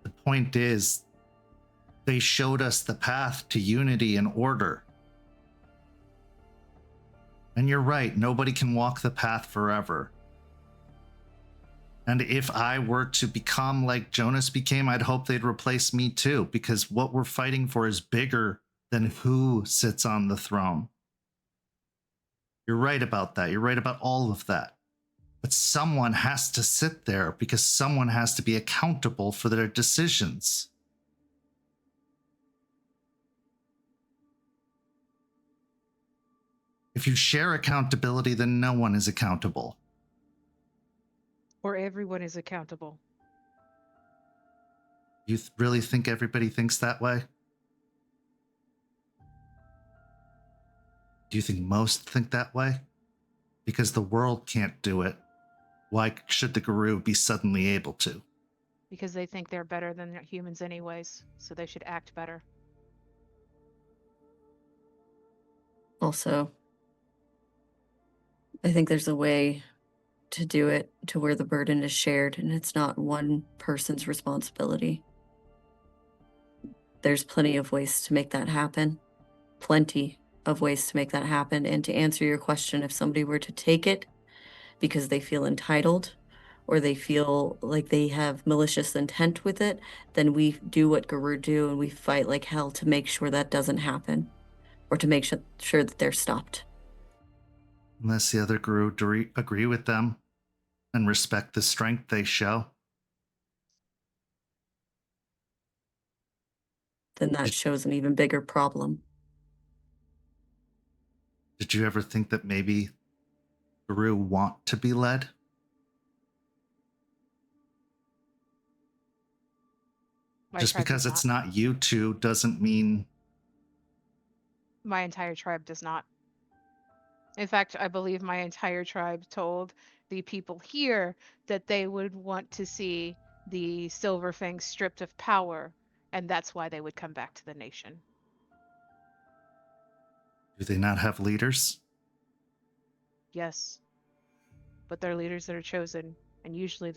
the point is, they showed us the path to unity and order. And you're right, nobody can walk the path forever. And if I were to become like Jonas became, I'd hope they'd replace me too, because what we're fighting for is bigger than who sits on the throne. You're right about that. You're right about all of that. But someone has to sit there because someone has to be accountable for their decisions. If you share accountability, then no one is accountable. Or everyone is accountable. You really think everybody thinks that way? Do you think most think that way? Because the world can't do it. Why should the guru be suddenly able to? Because they think they're better than humans anyways, so they should act better. Also, I think there's a way to do it to where the burden is shared and it's not one person's responsibility. There's plenty of ways to make that happen. Plenty of ways to make that happen. And to answer your question, if somebody were to take it because they feel entitled or they feel like they have malicious intent with it, then we do what Guru do and we fight like hell to make sure that doesn't happen or to make sure that they're stopped. Unless the other guru agree with them and respect the strength they show. Then that shows an even bigger problem. Did you ever think that maybe guru want to be led? Just because it's not you two doesn't mean... My entire tribe does not. In fact, I believe my entire tribe told the people here that they would want to see the Silverfangs stripped of power, and that's why they would come back to the nation. Do they not have leaders? Yes. But they're leaders that are chosen, and usually if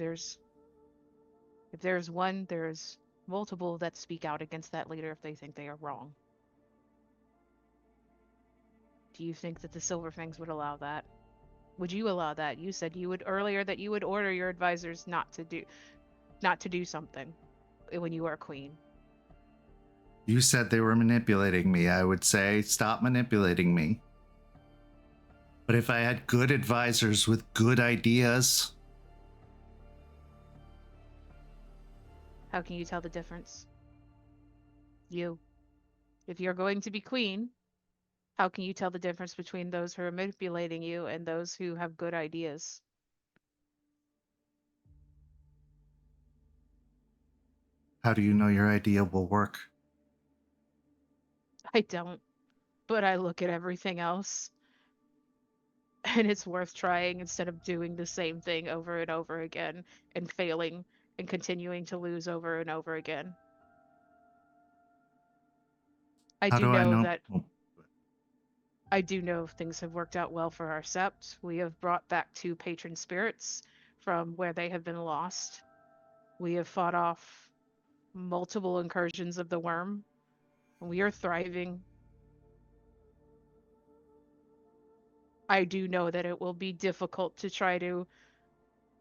there's one, there's multiple that speak out against that leader if they think they are wrong. Do you think that the Silverfangs would allow that? Would you allow that? You said you would earlier that you would order your advisors not to do something when you were a queen. You said they were manipulating me. I would say, stop manipulating me. But if I had good advisors with good ideas... How can you tell the difference? You. If you're going to be queen, how can you tell the difference between those who are manipulating you and those who have good ideas? How do you know your idea will work? I don't, but I look at everything else, and it's worth trying instead of doing the same thing over and over again and failing and continuing to lose over and over again. I do know things have worked out well for our Sept. We have brought back 2 patron spirits from where they have been lost. We have fought off multiple incursions of the worm. We are thriving. I do know that it will be difficult to try to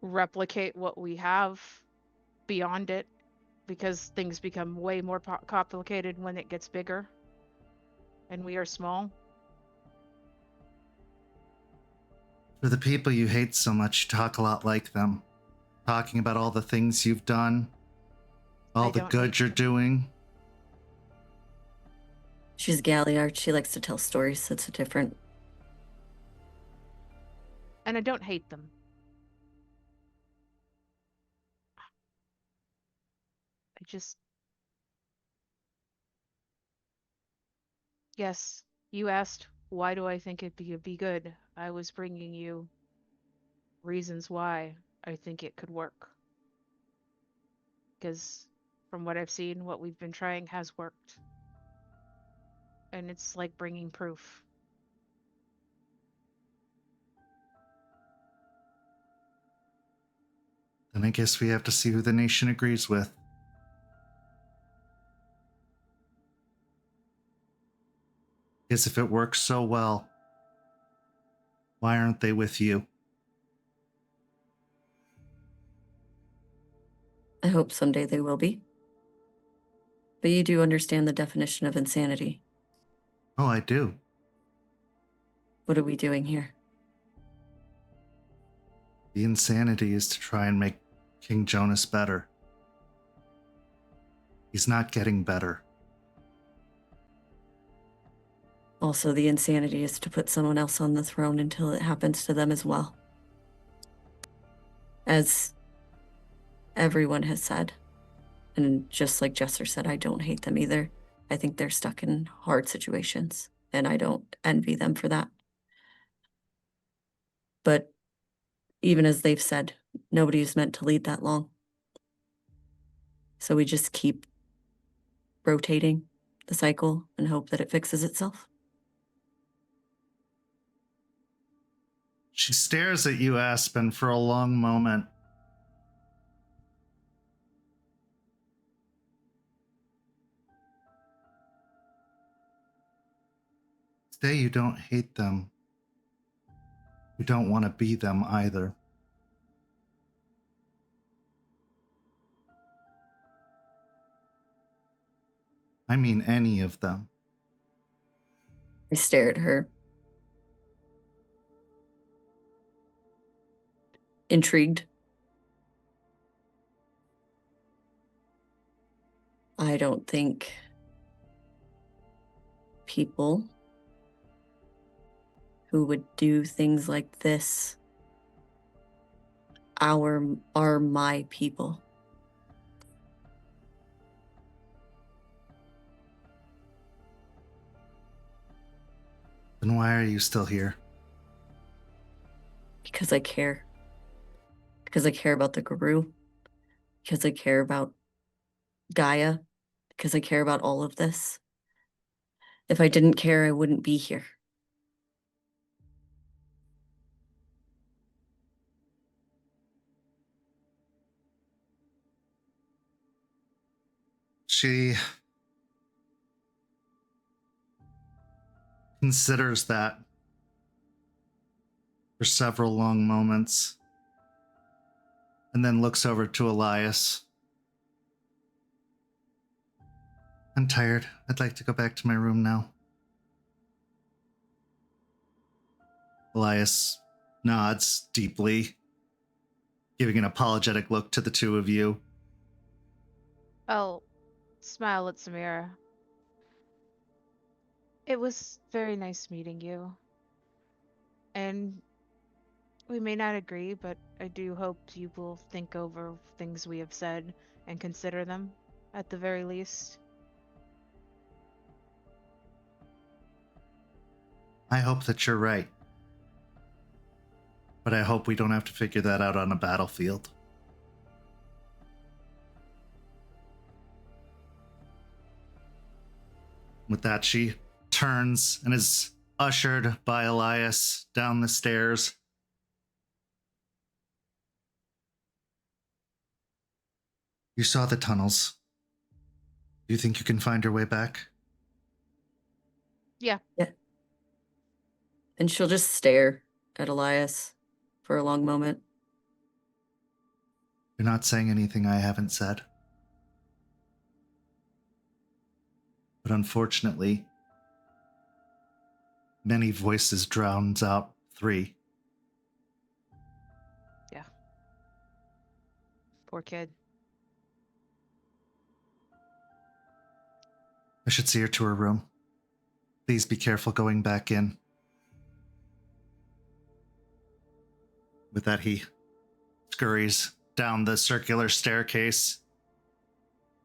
replicate what we have beyond it, because things become way more complicated when it gets bigger and we are small. For the people you hate so much, you talk a lot like them. Talking about all the things you've done, all the don't good hate you're them. doing. She's Galliard. She likes to tell stories. It's different. And I don't hate them. I just... Yes, you asked, why do I think it'd be good? I was bringing you reasons why I think it could work. Because from what I've seen, what we've been trying has worked. And it's like bringing proof. Then I guess we have to see who the nation agrees with. Because if it works so well, why aren't they with you? I hope someday they will be. But you do understand the definition of insanity. Oh, I do. What are we doing here? The insanity is to try and make King Jonas better. He's not getting better. Also, the insanity is to put someone else on the throne until it happens to them as well. As everyone has said, and just like Jester said, I don't hate them either. I think they're stuck in hard situations, and I don't envy them for that. But even as they've said, nobody is meant to lead that long. So we just keep rotating the cycle and hope that it fixes itself. She stares at you, Aspen, for a long moment. Say you don't hate them. You don't want to be them either. I mean any of them. I stare at her. Intrigued. I don't think people who would do things like this are my people. Then why are you still here? Because I care. Because I care about the Guru. Because I care about Gaia. Because I care about all of this. If I didn't care, I wouldn't be here. She considers that for several long moments and then looks over to Elias. I'm tired. I'd like to go back to my room now. Elias nods deeply, giving an apologetic look to the two of you. I'll smile at Samira. It was very nice meeting you. And we may not agree, but I do hope you will think over things we have said and consider them, at the very least. I hope that you're right. But I hope we don't have to figure that out on a battlefield. With that, she turns and is ushered by Elias down the stairs. You saw the tunnels. Do you think you can find your way back? Yeah. And she'll just stare at Elias for a long moment. You're not saying anything I haven't said. But unfortunately, many voices drowns out 3. Yeah. Poor kid. I should see her to her room. Please be careful going back in. With that, he scurries down the circular staircase,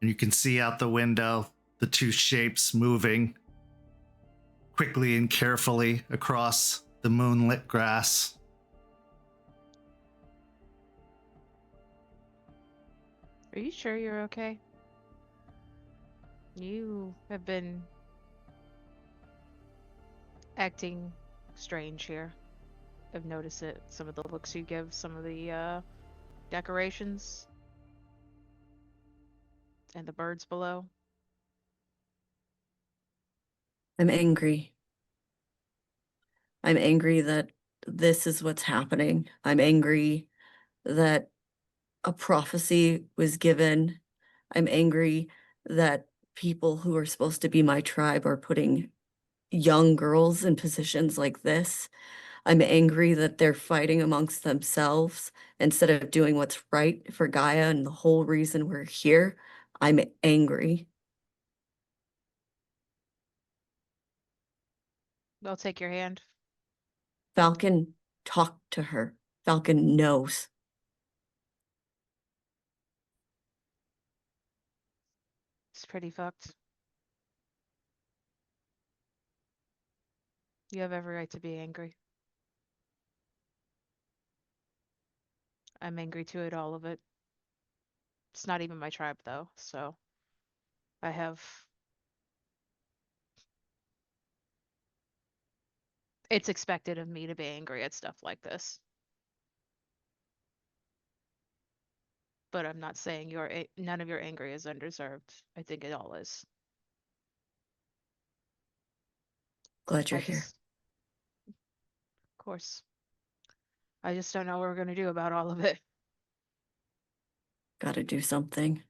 and you can see out the window the 2 shapes moving quickly and carefully across the moonlit grass. Are you sure you're okay? You have been acting strange here. I've noticed it. Some of the looks you give, some of the decorations, and the birds below. I'm angry. I'm angry that this is what's happening. I'm angry that a prophecy was given. I'm angry that people who are supposed to be my tribe are putting young girls in positions like this. I'm angry that they're fighting amongst themselves instead of doing what's right for Gaia and the whole reason we're here. I'm angry. I'll take your hand. Falcon talked to her. Falcon knows. It's pretty fucked. You have every right to be angry. I'm angry too at all of it. It's not even my tribe though, so I have... It's expected of me to be angry at stuff like this. But I'm not saying none of your anger is undeserved. I think it all is. Glad you're I here. just, of course. I just don't know what we're gonna do about all of it. Gotta do something.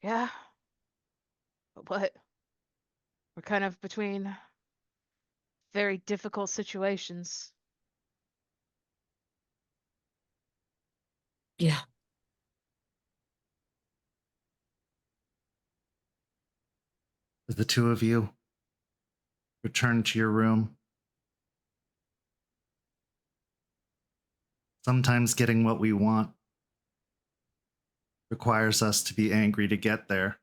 Yeah. But what? We're kind of between very difficult situations. Yeah. As the 2 of you return to your room, sometimes getting what we want requires us to be angry to get there.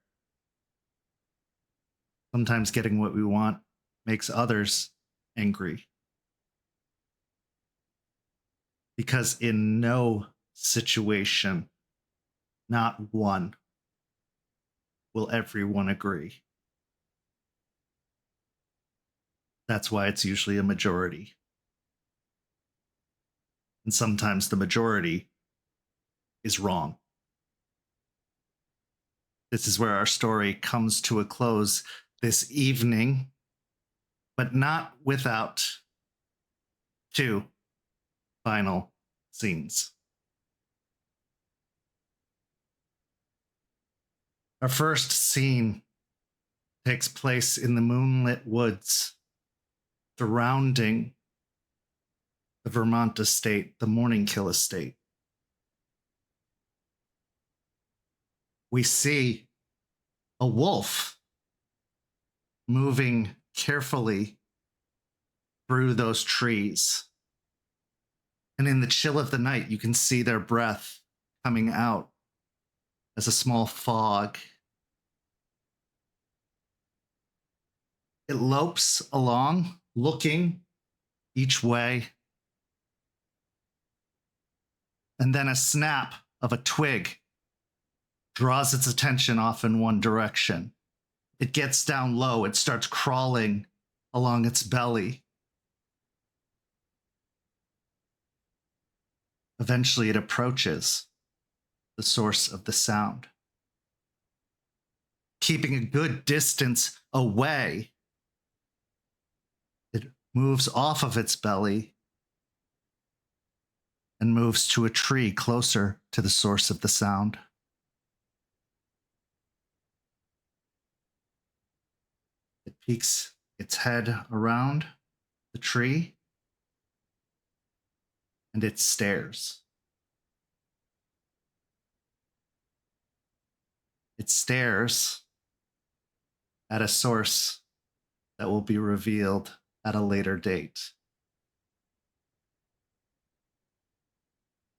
Sometimes getting what we want makes others angry. Because in no situation, not one, will everyone agree. That's why it's usually a majority. And sometimes the majority is wrong. This is where our story comes to a close this evening, but not without 2 final scenes. Our first scene takes place in the moonlit woods surrounding the Vermont estate, the Morning Kill estate. We see a wolf moving carefully through those trees. And in the chill of the night, you can see their breath coming out as a small fog. It lopes along, looking each way. And then a snap of a twig draws its attention off in one direction. It gets down low. It starts crawling along its belly. Eventually, it approaches the source of the sound. Keeping a good distance away, it moves off of its belly and moves to a tree closer to the source of the sound. peeks its head around the tree, and it stares. It stares at a source that will be revealed at a later date.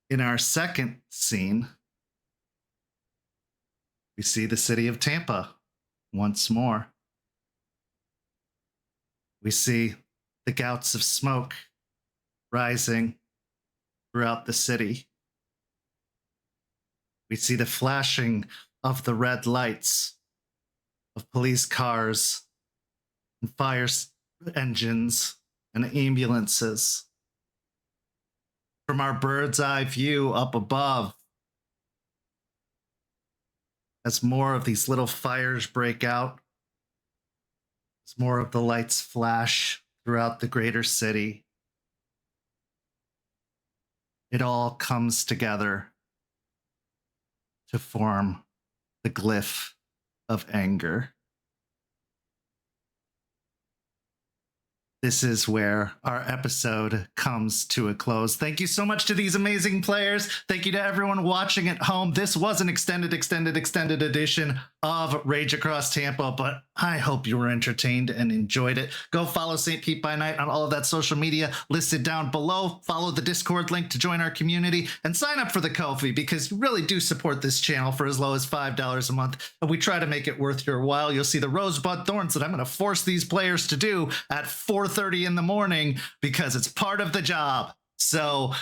In our second scene, we see the city of Tampa once more. We see the gouts of smoke rising throughout the city. We see the flashing of the red lights of police cars and fire engines and ambulances. From our bird's eye view up above, as more of these little fires break out, as more of the lights flash throughout the greater city, it all comes together to form the glyph of anger. This is where our episode comes to a close. Thank you so much to these amazing players. Thank you to everyone watching at home. This was an extended edition of Rage Across Tampa, but I hope you were entertained and enjoyed it. Go follow St. Pete by Night on all of that social media listed down below. Follow the Discord link to join our community and sign up for the Ko-fi, because you really do support this channel for as low as $5 a month. And we try to make it worth your while. You'll see the Rosebud Thorns that I'm going to force these players to do at 4:30 in the morning because it's part of the job. So,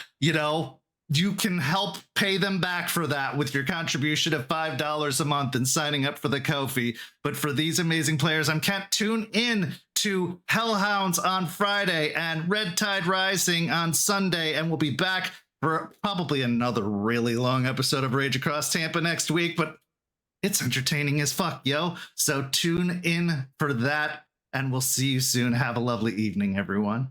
you can help pay them back for that with your contribution of $5 a month and signing up for the Ko-fi. But for these amazing players, I'm Kent. Tune in to Hellhounds on Friday and Red Tide Rising on Sunday, and we'll be back for probably another really long episode of Rage Across Tampa next week, but it's entertaining as fuck, yo. So tune in for that, and we'll see you soon. Have a lovely evening, everyone.